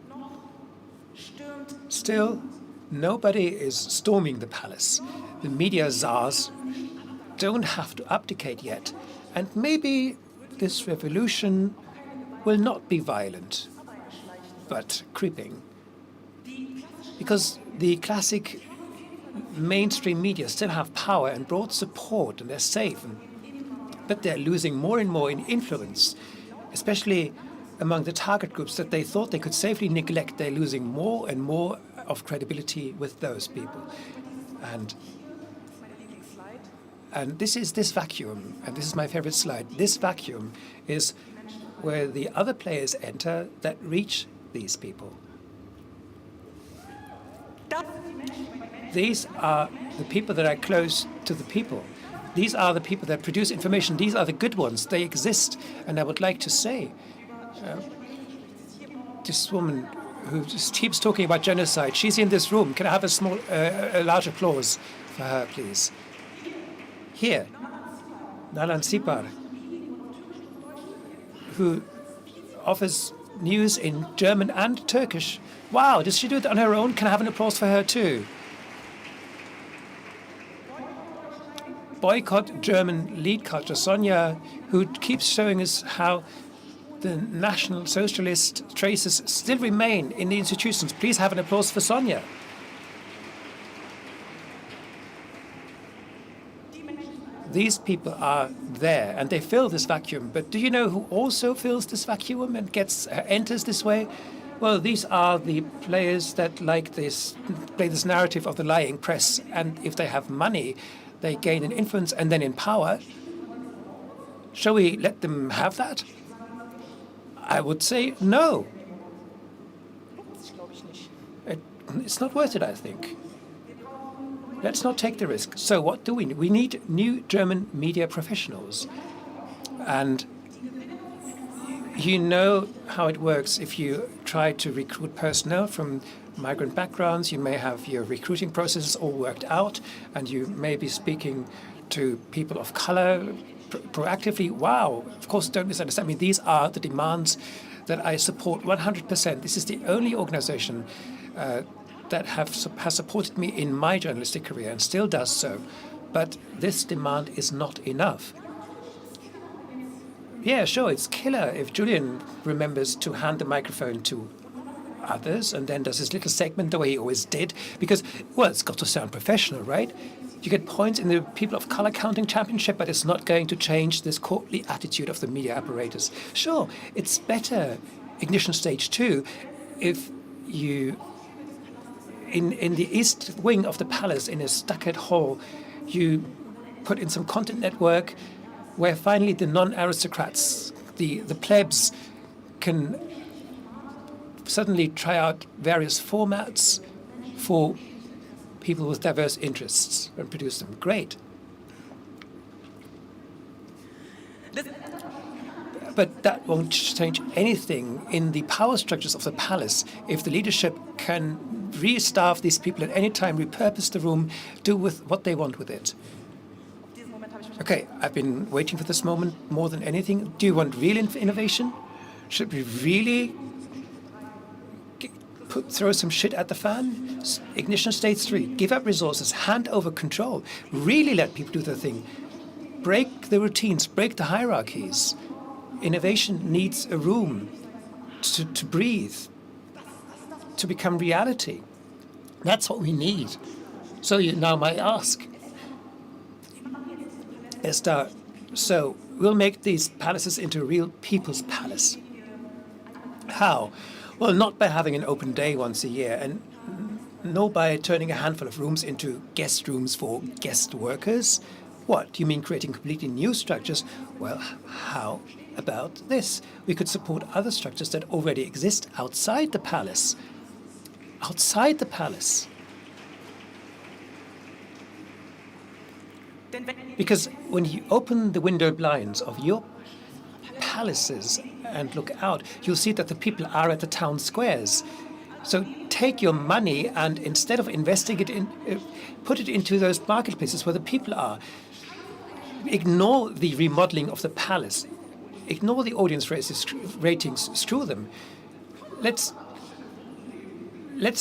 S13: Still, nobody is storming the palace. The media czars don't have to abdicate yet. And maybe this revolution will not be violent, but creeping. Because the classic mainstream media still have power and broad support, and they're safe, but they're losing more and more in influence, especially among the target groups that they thought they could safely neglect. They're losing more and more of credibility with those people. And this is this vacuum, and this is my favorite slide. This vacuum is where the other players enter that reach these people. These are the people that are close to the people. These are the people that produce information. These are the good ones. They exist. And I would like to say, this woman who just keeps talking about genocide, she's in this room. Can I have a large applause for her, please? Here, Nalan Sipar, who offers news in German and Turkish. Wow, does she do it on her own? Can I have an applause for her too? Boycott German lead culture, Sonja, who keeps showing us how the National Socialist traces still remain in the institutions. Please have an applause for Sonja. These people are there, and they fill this vacuum. But do you know who also fills this vacuum and enters this way? Well, these are the players that play this narrative of the lying press, and if they have money, they gain in influence and then in power. Shall we let them have that? I would say no. It's not worth it, I think. Let's not take the risk. So what do we need? We need new German media professionals. And you know how it works if you try to recruit personnel from migrant backgrounds. You may have your recruiting processes all worked out, and you may be speaking to people of color proactively. Wow, of course, don't misunderstand me. These are the demands that I support 100%. This is the only organization that has supported me in my journalistic career and still does so. But this demand is not enough. Yeah, sure, it's killer if Julian remembers to hand the microphone to others and then does his little segment the way he always did, because, well, it's got to sound professional, right? You get points in the People of Color Counting Championship, but it's not going to change this courtly attitude of the media apparatus. Sure, it's better, Ignition Stage 2, if you, in the east wing of the palace, in a stuccoed hall, you put in some content network where finally the non-aristocrats, the plebs, can suddenly try out various formats for people with diverse interests and produce them. Great. But that won't change anything in the power structures of the palace if the leadership can re-staff these people at any time, repurpose the room, do with what they want with it. Okay, I've been waiting for this moment more than anything. Do you want real innovation? Should we really throw some shit at the fan? Ignition stage 3, give up resources, hand over control, really let people do their thing. Break the routines, break the hierarchies. Innovation needs a room to breathe, to become reality. That's what we need. So you now might ask, Esther, so we'll make these palaces into real people's palace. How? Well, not by having an open day once a year, and nor by turning a handful of rooms into guest rooms for guest workers. What, you mean creating completely new structures? Well, how about this? We could support other structures that already exist outside the palace. Outside the palace. Because when you open the window blinds of your palaces and look out, you'll see that the people are at the town squares. So take your money and instead of investing it in, put it into those marketplaces where the people are. Ignore the remodeling of the palace. Ignore the audience ratings, screw them. Let's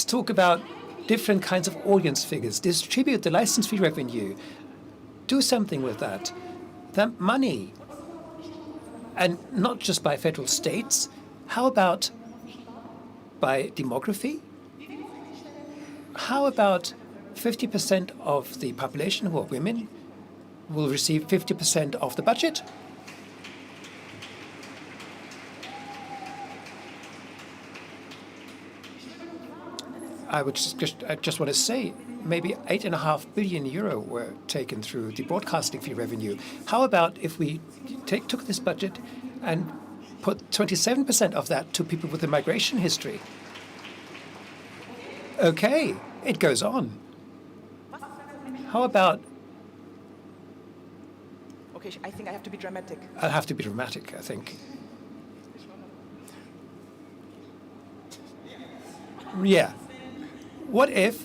S13: talk about different kinds of audience figures. Distribute the license fee revenue. Do something with that. That money. And not just by federal states. How about by demography? How about 50% of the population who are women will receive 50% of the budget? I just want to say, maybe 8.5 billion euro were taken through the broadcasting fee revenue. How about if we took this budget and put 27% of that to people with a migration history? Okay, it goes on. How about...
S12: Okay, I think I have to be dramatic.
S13: I'll have to be dramatic, I think. Yeah. What if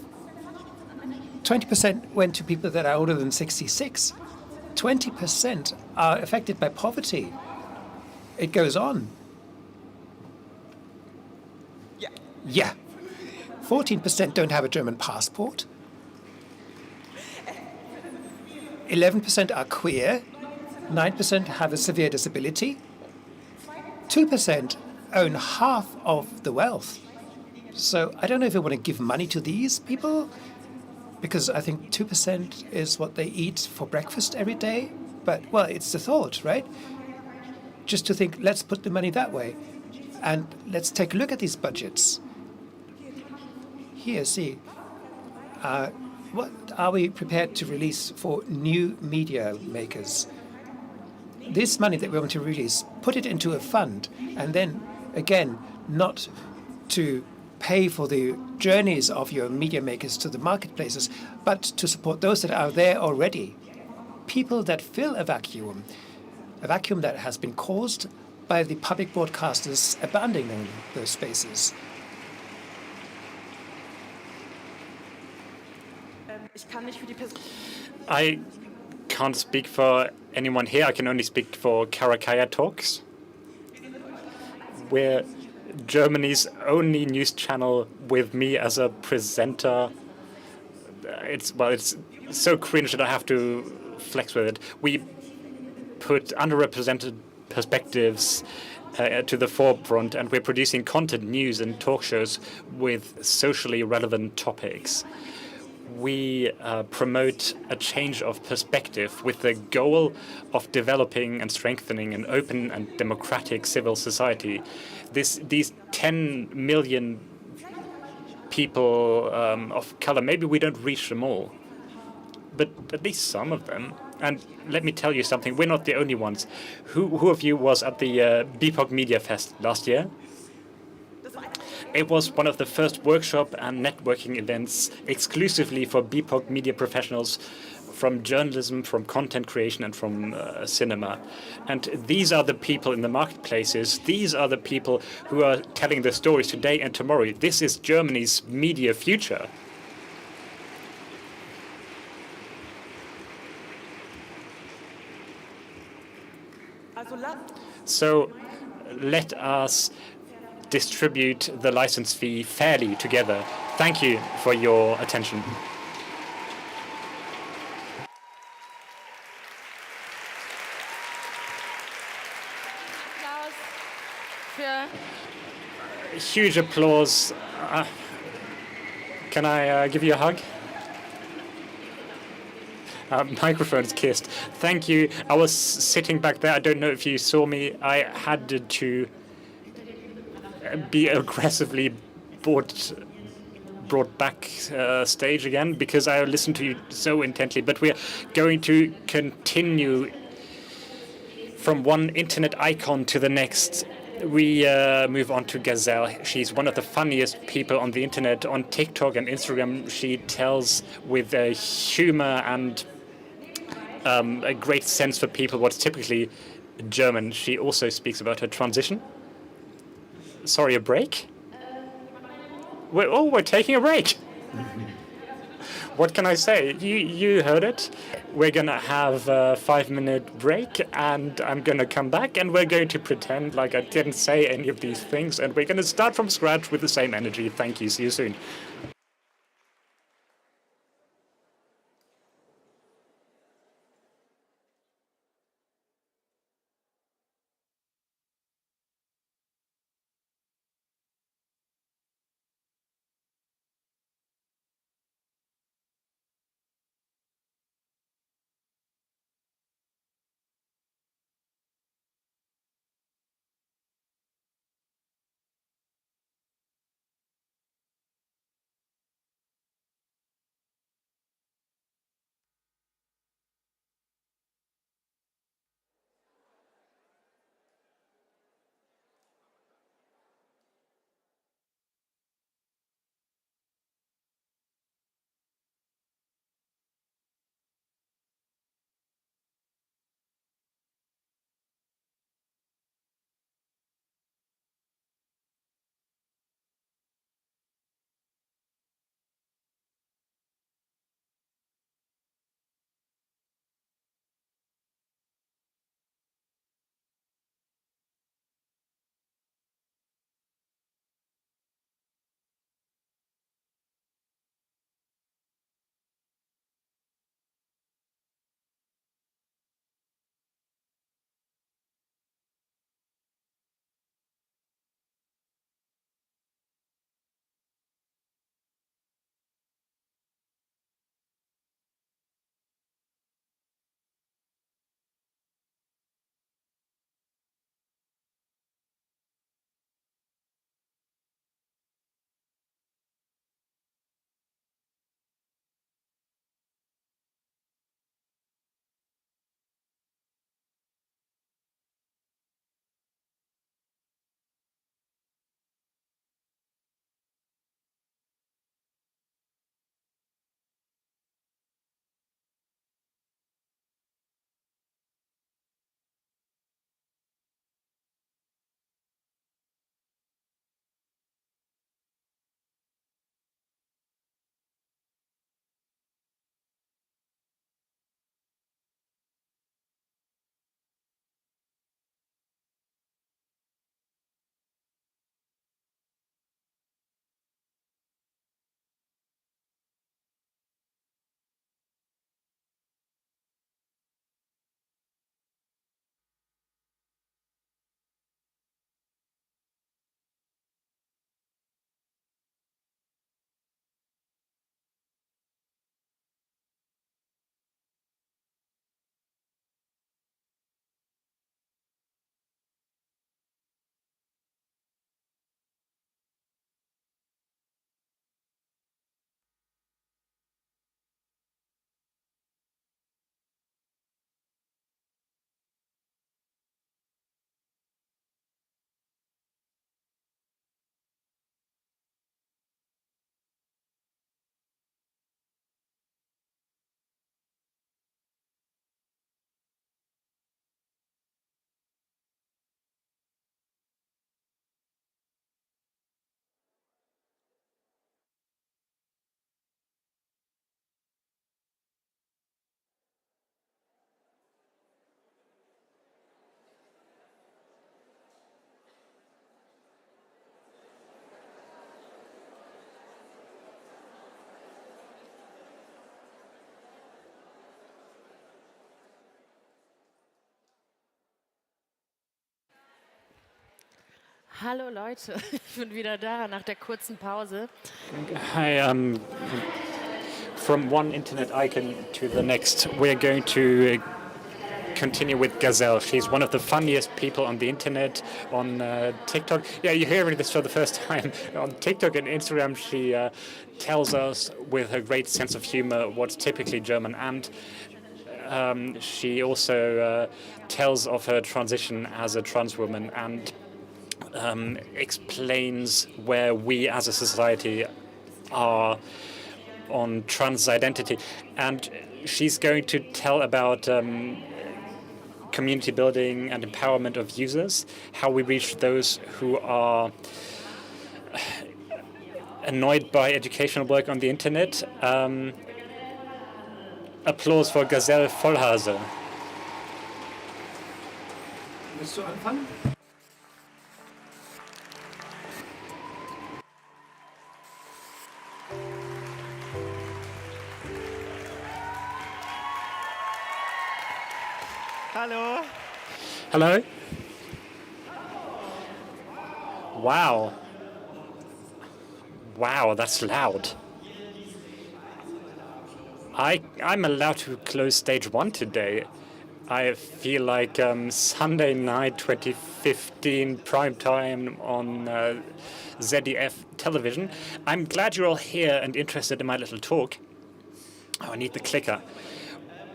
S13: 20% went to people that are older than 66? 20% are affected by poverty. It goes on.
S12: Yeah.
S13: Yeah. 14% don't have a German passport. 11% are queer. 9% have a severe disability. 2% own half of the wealth. So I don't know if I want to give money to these people, because I think 2% is what they eat for breakfast every day. But, well, it's the thought, right? Just to think, let's put the money that way. And let's take a look at these budgets. Here, see. What are we prepared to release for new media makers? This money that we want to release, put it into a fund, and then, again, not to pay for the journeys of your media makers to the marketplaces, but to support those that are there already. People that fill a vacuum that has been caused by the public broadcasters abandoning those spaces.
S9: I can't speak for anyone here. I can only speak for Karakaya Talks. We're Germany's only news channel with me as a presenter. It's so cringe that I have to flex with it. We put underrepresented perspectives to the forefront, and we're producing content, news, and talk shows with socially relevant topics. We promote a change of perspective with the goal of developing and strengthening an open and democratic civil society. These 10 million people of color, maybe we don't reach them all, but at least some of them. And let me tell you something, we're not the only ones. Who of you was at the BIPOC Media Fest last year? It was one of the first workshop and networking events exclusively for BIPOC media professionals from journalism, from content creation, and from cinema. And these are the people in the marketplaces. These are the people who are telling the stories today and tomorrow. This is Germany's media future. So let us distribute the license fee fairly together. Thank you for your attention. Huge applause. Can I give you a hug? Microphone's kissed. Thank you. I was sitting back there. I don't know if you saw me. I had to be aggressively brought back stage again because I listened to you so intently. But we're going to continue from one internet icon to the next. We move on to Gazelle. She's one of the funniest people on the internet. On TikTok and Instagram, she tells with humor and a great sense for people what's typically German. She also speaks about her transition. Sorry, a break? We're taking a break. What can I say? You heard it. We're going to have a 5-minute break, and I'm going to come back, and we're going to pretend like I didn't say any of these things, and we're going to start from scratch with the same energy. Thank you. See you soon.
S4: Hallo Leute, ich bin wieder da nach der kurzen Pause.
S9: Hi, from one internet icon to the next, we're going to continue with Gazelle. She's one of the funniest people on the internet, on TikTok. Yeah, you're hearing this for the first time. On TikTok and Instagram, she tells us with her great sense of humor what's typically German, and she also tells of her transition as a trans woman and explains where we as a society are on trans identity. And she's going to tell about community building and empowerment of users, how we reach those who are annoyed by educational work on the internet. Applause for Gazelle Vollhase.
S13: Willst du anfangen?
S9: Hello. Hello. Wow. Wow, that's loud. I'm allowed to close stage 1 today. I feel like Sunday night 2015 prime time on ZDF television. I'm glad you're all here and interested in my little talk. Oh, I need the clicker.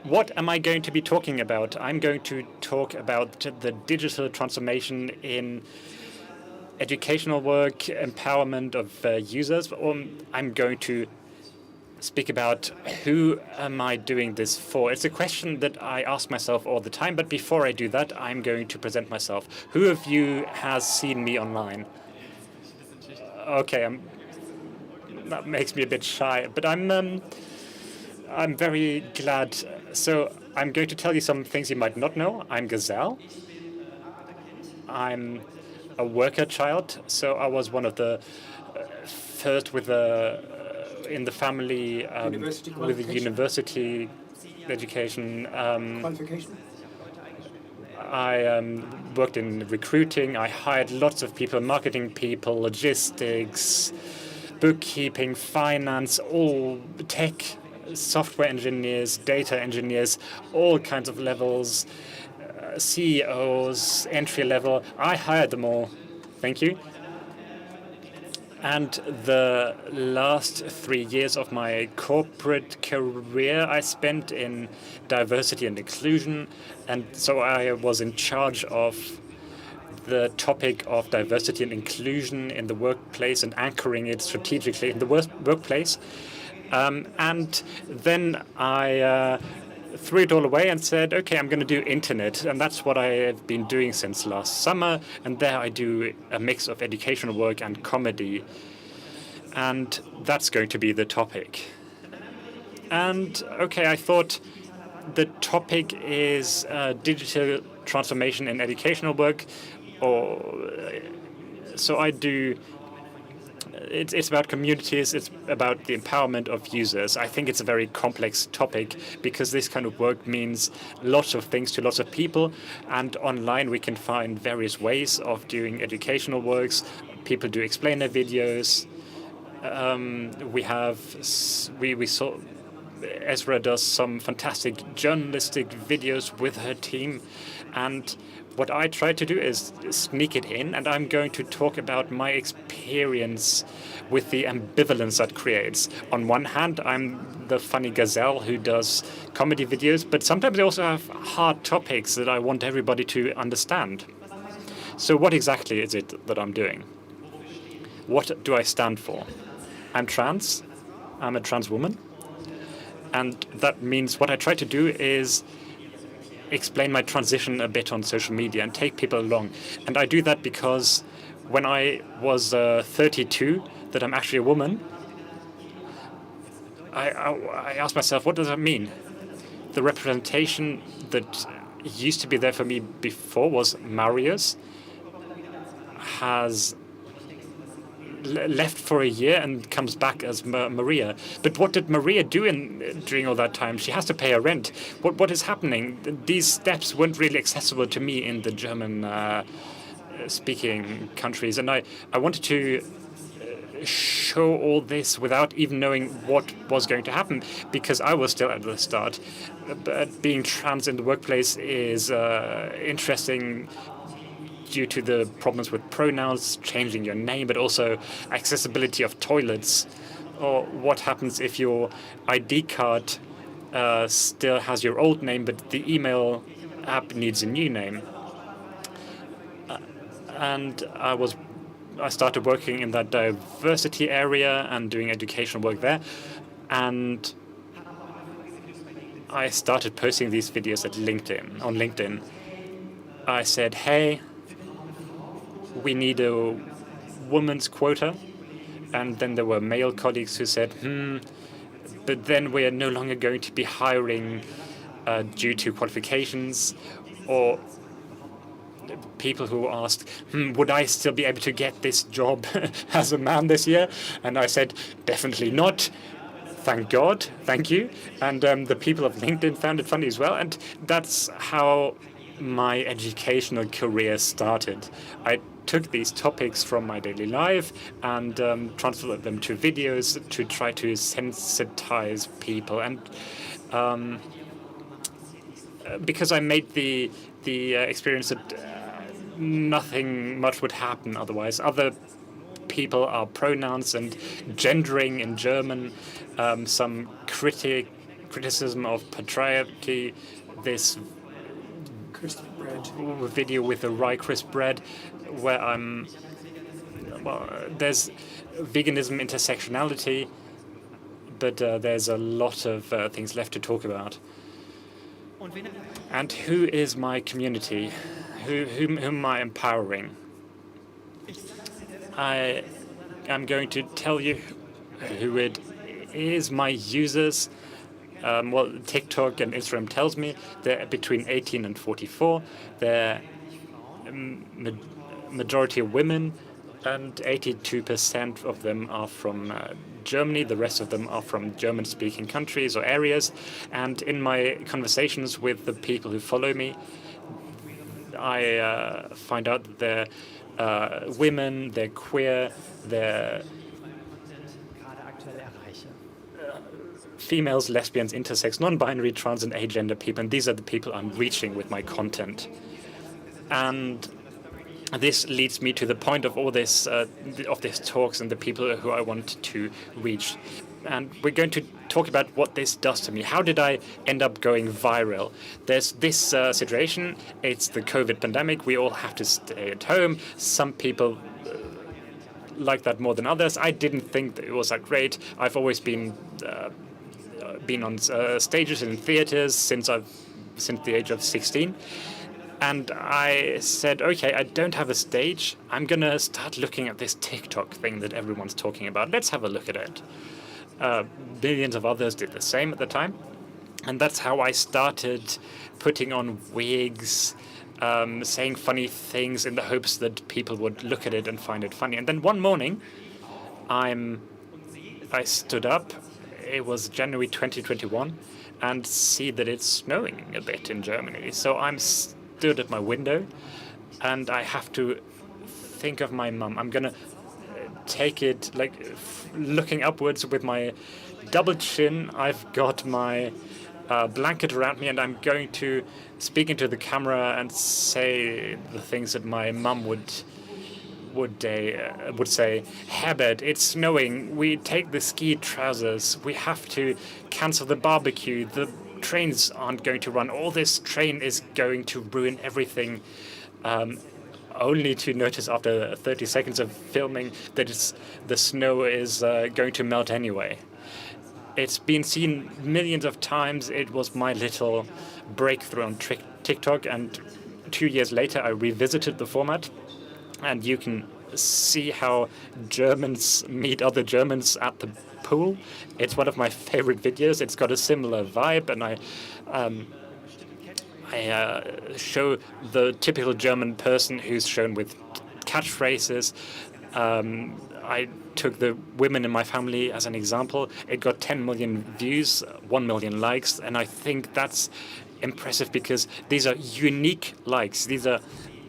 S9: What am I going to be talking about? I'm going to talk about the digital transformation in educational work, empowerment of users. I'm going to speak about who am I doing this for. It's a question that I ask myself all the time, but before I do that, I'm going to present myself. Who of you has seen me online? Okay, that makes me a bit shy, but I'm very glad. So I'm going to tell you some things you might not know. I'm Gazelle. I'm a worker child, so I was one of the first with in the family with a university education.
S13: Qualification?
S9: I worked in recruiting. I hired lots of people, marketing people, logistics, bookkeeping, finance, all tech, software engineers, data engineers, all kinds of levels, CEOs, entry level. I hired them all. Thank you. And the last 3 years of my corporate career I spent in diversity and inclusion. And so I was in charge of the topic of diversity and inclusion in the workplace and anchoring it strategically in the workplace. And then I threw it all away and said, okay, I'm going to do internet. And that's what I have been doing since last summer. And there I do a mix of educational work and comedy. And that's going to be the topic. And okay, I thought the topic is digital transformation in educational work. So I do. It's about communities, it's about the empowerment of users. I think it's a very complex topic because this kind of work means lots of things to lots of people, and online we can find various ways of doing educational works. People do explainer videos. We saw Ezra does some fantastic journalistic videos with her team, and what I try to do is sneak it in, and I'm going to talk about my experience with the ambivalence that creates. On one hand, I'm the funny Gazelle who does comedy videos, but sometimes I also have hard topics that I want everybody to understand. So what exactly is it that I'm doing? What do I stand for? I'm trans. I'm a trans woman. And that means what I try to do is explain my transition a bit on social media and take people along. And I do that because when I was 32, that I'm actually a woman, I asked myself, what does that mean? The representation that used to be there for me before was Maria's, has left for a year and comes back as Maria. But what did Maria do during all that time? She has to pay her rent. What is happening? These steps weren't really accessible to me in the German speaking countries. And I wanted to show all this without even knowing what was going to happen, because I was still at the start. But being trans in the workplace is interesting due to the problems with pronouns, changing your name, but also accessibility of toilets, or what happens if your ID card still has your old name, but the email app needs a new name. And I started working in that diversity area and doing educational work there. And I started posting these videos on LinkedIn. I said, hey, we need a woman's quota. And then there were male colleagues who said, but then we are no longer going to be hiring due to qualifications, or people who asked, would I still be able to get this job as a man this year? And I said, definitely not. Thank God, thank you. And the people of LinkedIn found it funny as well. And that's how my educational career started. I took these topics from my daily life and transferred them to videos to try to sensitize people. And because I made the experience that nothing much would happen otherwise. Other people are pronouns and gendering in German, some criticism of patriarchy, this video with the rye crisp bread, where there's veganism, intersectionality, but there's a lot of things left to talk about. And who is my community? Whom am I empowering? I am going to tell you who it is. My users, well, TikTok and Instagram tells me they're between 18 and 44. They're majority of women, and 82% of them are from Germany. The rest of them are from German-speaking countries or areas. And in my conversations with the people who follow me, I find out that they're women, they're queer, they're females, lesbians, intersex, non-binary, trans, and agender people. And these are the people I'm reaching with my content. And this leads me to the point of all this, of these talks and the people who I want to reach. And we're going to talk about what this does to me. How did I end up going viral? There's this situation. It's the COVID pandemic. We all have to stay at home. Some people like that more than others. I didn't think that it was that great. I've always been on stages in theaters since the age of 16. And I said, okay, I don't have a stage. I'm going to start looking at this TikTok thing that everyone's talking about. Let's have a look at it. Millions of others did the same at the time. And that's how I started putting on wigs, saying funny things in the hopes that people would look at it and find it funny. And then one morning, I stood up. It was January 2021, and see that it's snowing a bit in Germany. So I'm stood at my window, and I have to think of my mum. I'm gonna take it like looking upwards with my double chin. I've got my blanket around me, and I'm going to speak into the camera and say the things that my mum would say. Herbert, it's snowing. We take the ski trousers. We have to cancel the barbecue. The trains aren't going to run. All this train is going to ruin everything. Only to notice after 30 seconds of filming that the snow is going to melt anyway. It's been seen millions of times. It was my little breakthrough on TikTok, and 2 years later I revisited the format, and you can see how Germans meet other Germans at the pool. It's one of my favorite videos. It's got a similar vibe, and I show the typical German person who's shown with catchphrases. I took the women in my family as an example. It got 10 million views, 1 million likes, and I think that's impressive because these are unique likes. These are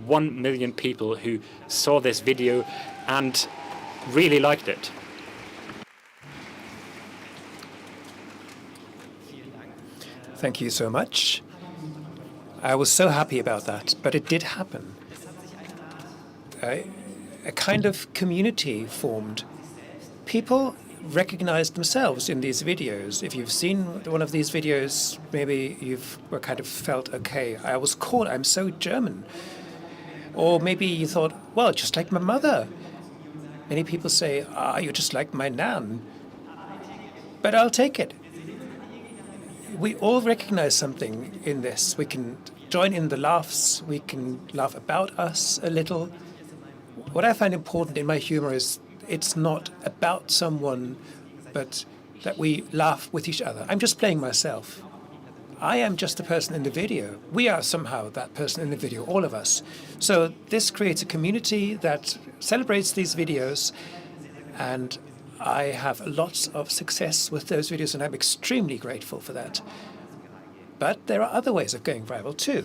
S9: 1 million people who saw this video and really liked it.
S13: Thank you so much. I was so happy about that, but it did happen. A kind of community formed. People recognized themselves in these videos. If you've seen one of these videos, maybe you've kind of felt, okay, I was caught, I'm so German. Or maybe you thought, well, just like my mother. Many people say, you're just like my nan. But I'll take it. We all recognize something in this. We can join in the laughs. We can laugh about us a little. What I find important in my humor is it's not about someone, but that we laugh with each other. I'm just playing myself. I am just the person in the video. We are somehow that person in the video, all of us. So this creates a community that celebrates these videos, and I have lots of success with those videos, and I'm extremely grateful for that. But there are other ways of going viral too.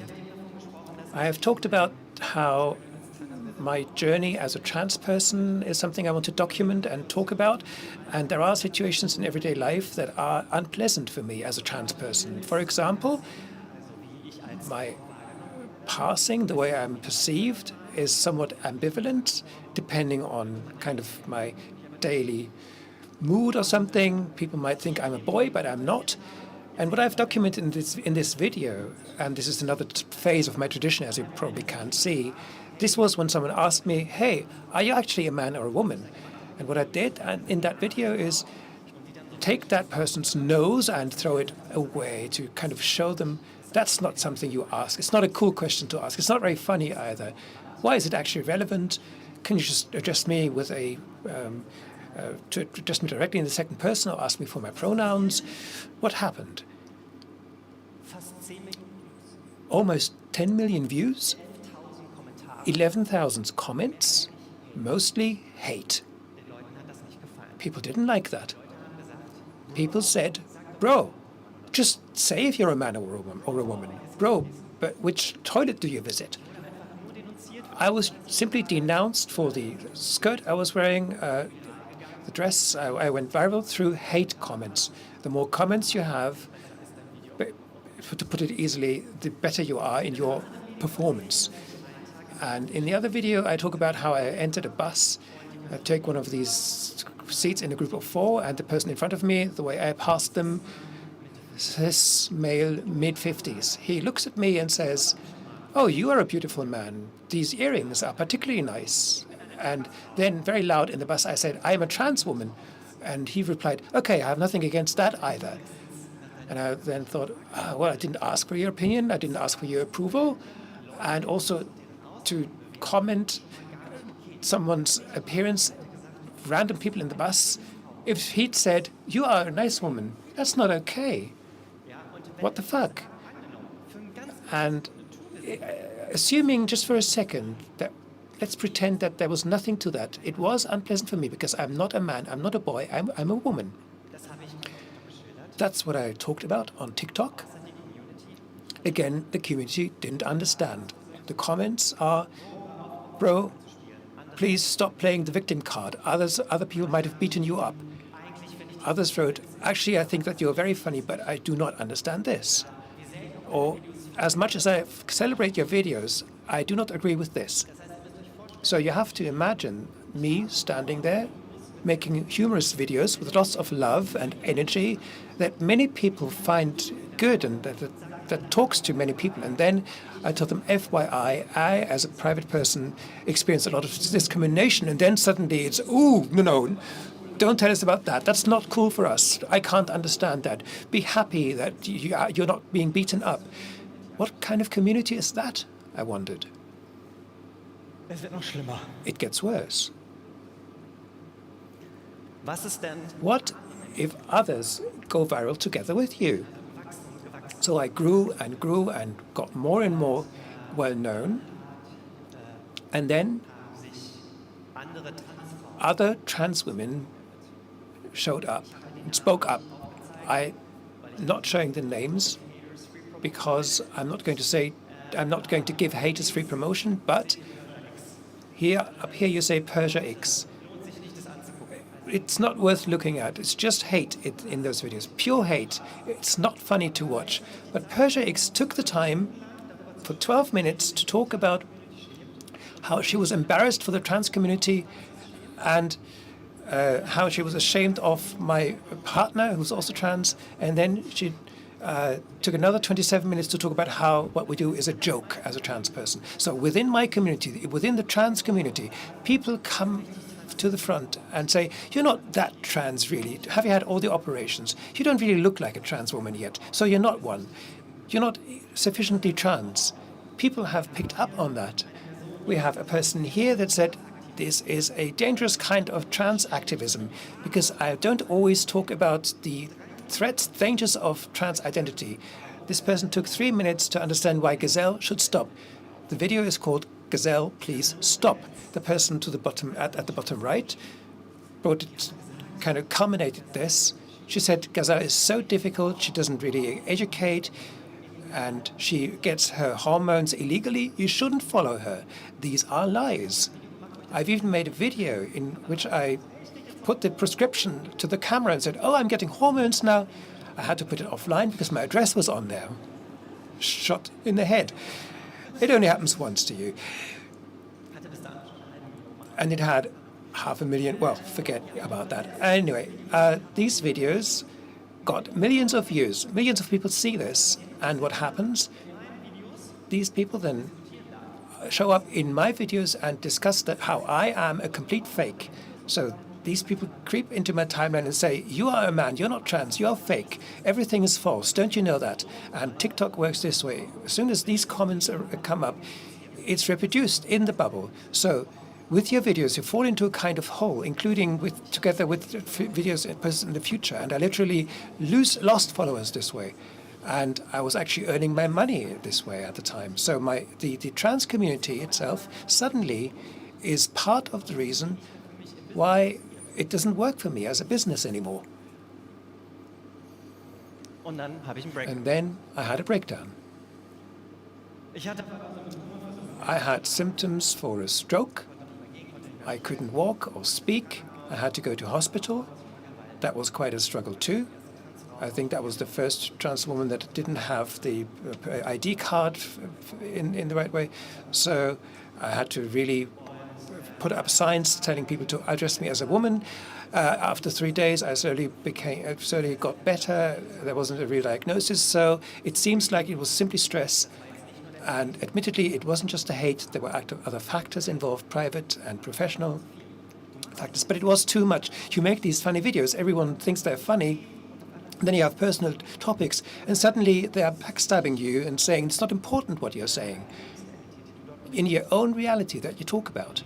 S13: I have talked about how my journey as a trans person is something I want to document and talk about, and there are situations in everyday life that are unpleasant for me as a trans person. For example, my passing, the way I'm perceived, is somewhat ambivalent, depending on kind of my daily mood or something. People might think I'm a boy, but I'm not. And what I've documented in this video, and this is another phase of my tradition, as you probably can't see, this was when someone asked me, hey, are you actually a man or a woman? And what I did in that video is take that person's nose and throw it away to kind of show them that's not something you ask. It's not a cool question to ask. It's not very funny either. Why is it actually relevant? Can you just address me with to address me directly in the second person or ask me for my pronouns? What happened? Almost 10 million views, 11,000 comments, mostly hate. People didn't like that. People said, bro, just say if you're a man or a woman. Bro, but which toilet do you visit? I was simply denounced for the skirt I was wearing, the dress. I went viral through hate comments. The more comments you have, to put it easily, the better you are in your performance. And in the other video, I talk about how I entered a bus. I take one of these seats in a group of 4, and the person in front of me, the way I passed them, cis male, mid-50s. He looks at me and says, oh, you are a beautiful man. These earrings are particularly nice. And then very loud in the bus, I said, I am a trans woman. And he replied, okay, I have nothing against that either. And I then thought, well, I didn't ask for your opinion. I didn't ask for your approval. And also to comment someone's appearance, random people in the bus, if he'd said, you are a nice woman, that's not okay. What the fuck? And assuming just for a second that, let's pretend that there was nothing to that. It was unpleasant for me because I'm not a man, I'm not a boy, I'm a woman. That's what I talked about on TikTok. Again, the community didn't understand. The comments are, bro, please stop playing the victim card. Other people might have beaten you up. Others wrote, actually, I think that you're very funny, but I do not understand this. Or, as much as I celebrate your videos, I do not agree with this. So you have to imagine me standing there, making humorous videos with lots of love and energy that many people find good and that talks to many people. And then I told them, FYI, I, as a private person, experienced a lot of discrimination. And then suddenly it's, ooh, no, don't tell us about that. That's not cool for us. I can't understand that. Be happy that you're not being beaten up. What kind of community is that? I wondered. It gets worse. What if others go viral together with you? So I grew and grew and got more and more well known. And then other trans women showed up and spoke up. I'm not showing the names because I'm not going to say I'm not going to give haters free promotion, but up here you say Persia X. It's not worth looking at. It's just hate in those videos, pure hate. It's not funny to watch. But Persia X took the time for 12 minutes to talk about how she was embarrassed for the trans community and how she was ashamed of my partner, who's also trans, and then she took another 27 minutes to talk about how what we do is a joke as a trans person. So within my community, within the trans community, people come to the front and say, you're not that trans really. Have you had all the operations? You don't really look like a trans woman yet, so you're not one. You're not sufficiently trans. People have picked up on that. We have a person here that said, this is a dangerous kind of trans activism because I don't always talk about the threats, dangers of trans identity. This person took 3 minutes to understand why Gazelle should stop. The video is called Gazelle, Please Stop. The person to the bottom at the bottom right brought it, kind of culminated this. She said Gazelle is so difficult, she doesn't really educate, and she gets her hormones illegally. You shouldn't follow her. These are lies. I've even made a video in which I put the prescription to the camera and said, oh, I'm getting hormones now. I had to put it offline because my address was on there. Shot in the head. It only happens once to you. And it had 500,000, well, forget about that. Anyway, these videos got millions of views. Millions of people see this. And what happens? These people then show up in my videos and discuss how I am a complete fake. So these people creep into my timeline and say, you are a man, you're not trans, you're fake, everything is false, don't you know that? And TikTok works this way. As soon as these comments come up, it's reproduced in the bubble. So with your videos, you fall into a kind of hole, including together with videos in the future. And I literally lost followers this way. And I was actually earning my money this way at the time. So the trans community itself suddenly is part of the reason why it doesn't work for me as a business anymore.
S15: Und dann habe ich einen Breakdown.
S13: And then I had a breakdown. I had symptoms for a stroke. I couldn't walk or speak. I had to go to hospital. That was quite a struggle too. I think that was the first trans woman that didn't have the ID card in the right way. So I had to really put up signs telling people to address me as a woman. After 3 days, I slowly got better. There wasn't a real diagnosis. So it seems like it was simply stress. And admittedly, it wasn't just a hate. There were other factors involved, private and professional factors. But it was too much. You make these funny videos. Everyone thinks they're funny. Then you have personal topics. And suddenly they are backstabbing you and saying it's not important what you're saying in your own reality that you talk about.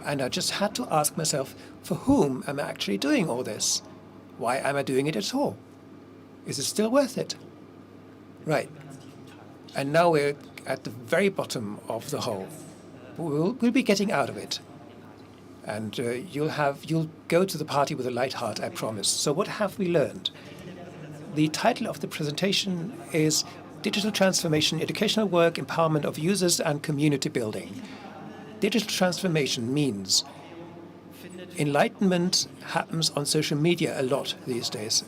S13: And I just had to ask myself, for whom am I actually doing all this? Why am I doing it at all? Is it still worth it? Right. And now we're at the very bottom of the hole. We'll be getting out of it. And you'll go to the party with a light heart, I promise. So what have we learned? The title of the presentation is Digital Transformation, Educational Work, Empowerment of Users and Community Building. Digital transformation means enlightenment happens on social media a lot these days.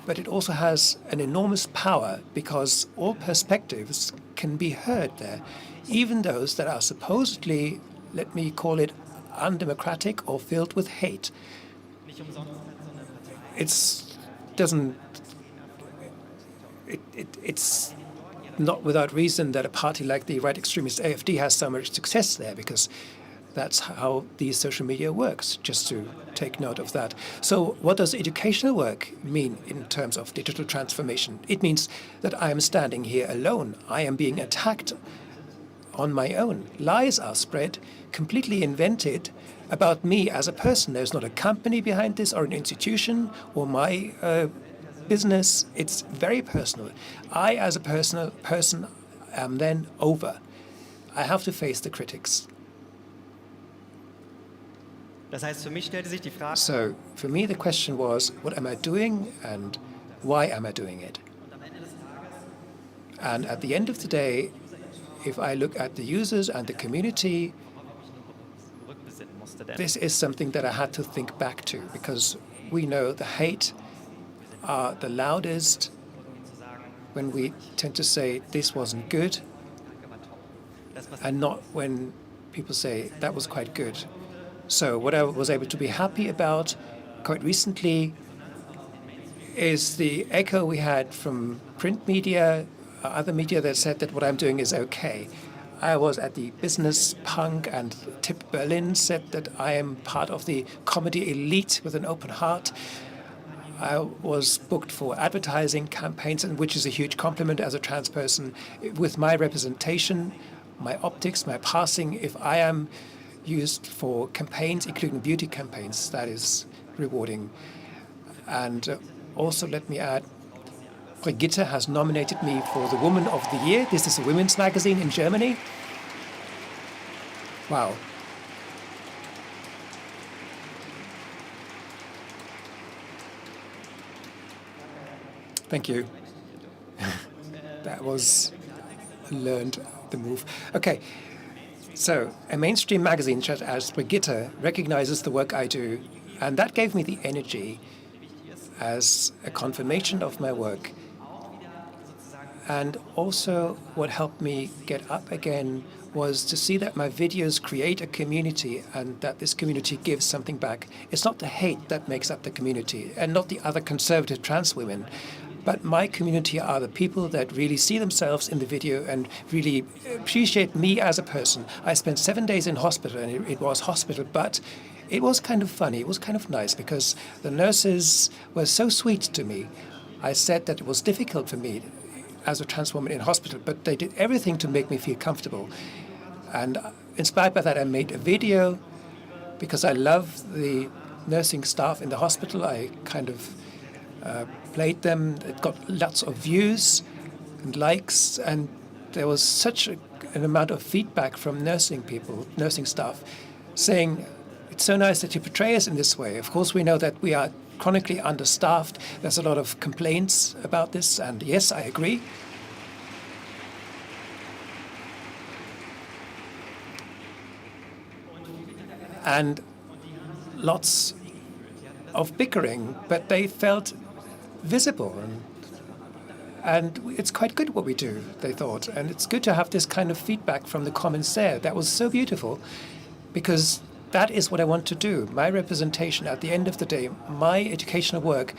S13: But it also has an enormous power because all perspectives can be heard there, even those that are supposedly, let me call it, undemocratic or filled with hate. It's not without reason that a party like the right extremist AfD has so much success there, because that's how the social media works, just to take note of that. So what does educational work mean in terms of digital transformation? It means that I am standing here alone. I am being attacked on my own. Lies are spread, completely invented, about me as a person. There's not a company behind this or an institution or my business. It's very personal. I, as a personal person, am then over. I have to face the critics.
S15: Das heißt, für mich stellte sich die Frage.
S13: So, for me, the question was, what am I doing and why am I doing it? And at the end of the day, if I look at the users and the community, this is something that I had to think back to, because we know the hate are the loudest when we tend to say this wasn't good, and not when people say that was quite good. So what I was able to be happy about quite recently is the echo we had from print media, other media that said that what I'm doing is okay. I was at the Business Punk, and Tip Berlin said that I am part of the comedy elite with an open heart. I was booked for advertising campaigns, and which is a huge compliment as a trans person. With my representation, my optics, my passing, if I am used for campaigns, including beauty campaigns, that is rewarding. And also let me add, Brigitte has nominated me for the Woman of the Year. This is a women's magazine in Germany. Wow. Thank you. That was learned the move. Okay, so a mainstream magazine such as Brigitte recognizes the work I do, and that gave me the energy as a confirmation of my work. And also what helped me get up again was to see that my videos create a community, and that this community gives something back. It's not the hate that makes up the community, and not the other conservative trans women, but my community are the people that really see themselves in the video and really appreciate me as a person. I spent 7 days in hospital, and it was hospital, but it was kind of funny. It was kind of nice because the nurses were so sweet to me. I said that it was difficult for me as a trans woman in hospital, but they did everything to make me feel comfortable. And inspired by that, I made a video because I love the nursing staff in the hospital. I kind of played them. It got lots of views and likes, and there was such an amount of feedback from nursing people, nursing staff, saying, it's so nice that you portray us in this way. Of course, we know that we are chronically understaffed. There's a lot of complaints about this, and yes, I agree. And lots of bickering, but they felt visible, and it's quite good what we do, they thought. And it's good to have this kind of feedback from the comments there. That was so beautiful, because that is what I want to do. My representation at the end of the day, my educational work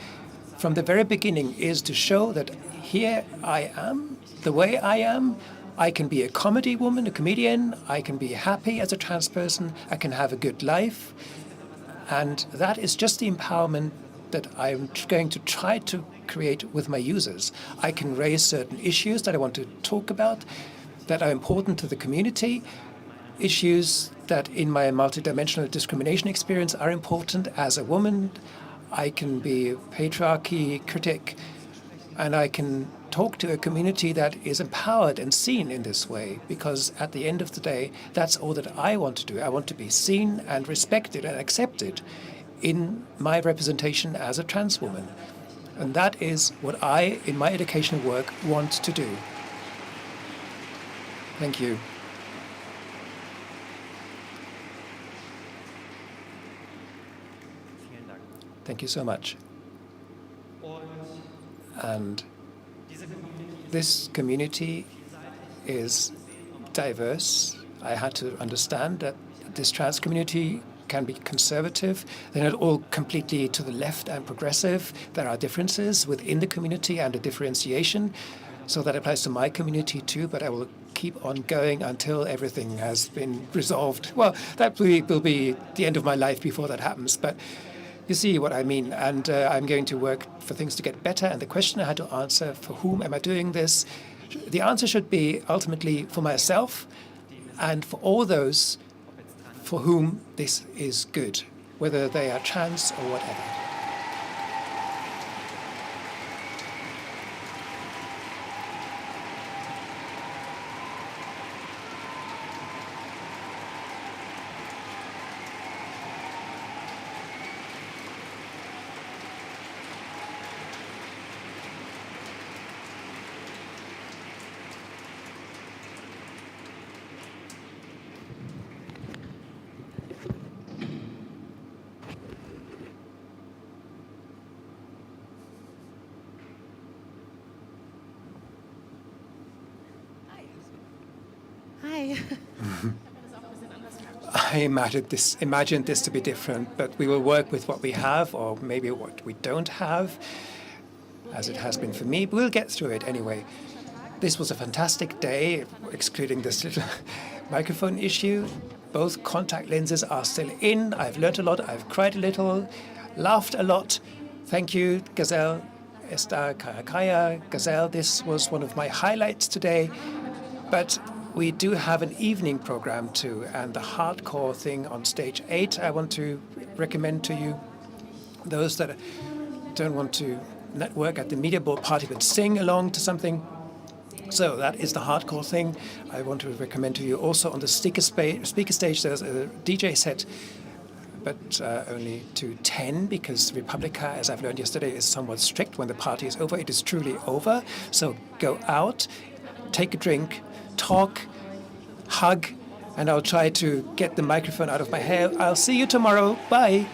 S13: from the very beginning is to show that here I am, the way I am. I can be a comedy woman, a comedian. I can be happy as a trans person. I can have a good life. And that is just the empowerment that I'm going to try to create with my users. I can raise certain issues that I want to talk about that are important to the community, issues that in my multidimensional discrimination experience are important as a woman. I can be a patriarchy critic, and I can talk to a community that is empowered and seen in this way, because at the end of the day, that's all that I want to do. I want to be seen and respected and accepted in my representation as a trans woman. And that is what I, in my educational work, want to do. Thank you. Thank you so much. And this community is diverse. I had to understand that this trans community can be conservative. They're not all completely to the left and progressive. There are differences within the community and a differentiation. So that applies to my community too, but I will keep on going until everything has been resolved. Well, that will be the end of my life before that happens, but you see what I mean. And I'm going to work for things to get better. And the question I had to answer, for whom am I doing this? The answer should be ultimately for myself and for all those for whom this is good, whether they are trans or whatever. I imagined this to be different, but we will work with what we have, or maybe what we don't have, as it has been for me. We'll get through it anyway. This was a fantastic day, excluding this little microphone issue. Both contact lenses are still in. I've learnt a lot, I've cried a little, laughed a lot. Thank you, Gazelle, Esther, Kaya, Gazelle. This was one of my highlights today. But we do have an evening program too, and the hardcore thing on stage 8 I want to recommend to you. Those that don't want to network at the media board party but sing along to something. So that is the hardcore thing I want to recommend to you. Also on the speaker stage there's a DJ set, but only to 10, because Republica, as I've learned yesterday, is somewhat strict. When the party is over, it is truly over. So go out, take a drink, talk, hug, and I'll try to get the microphone out of my hair. I'll see you tomorrow. Bye.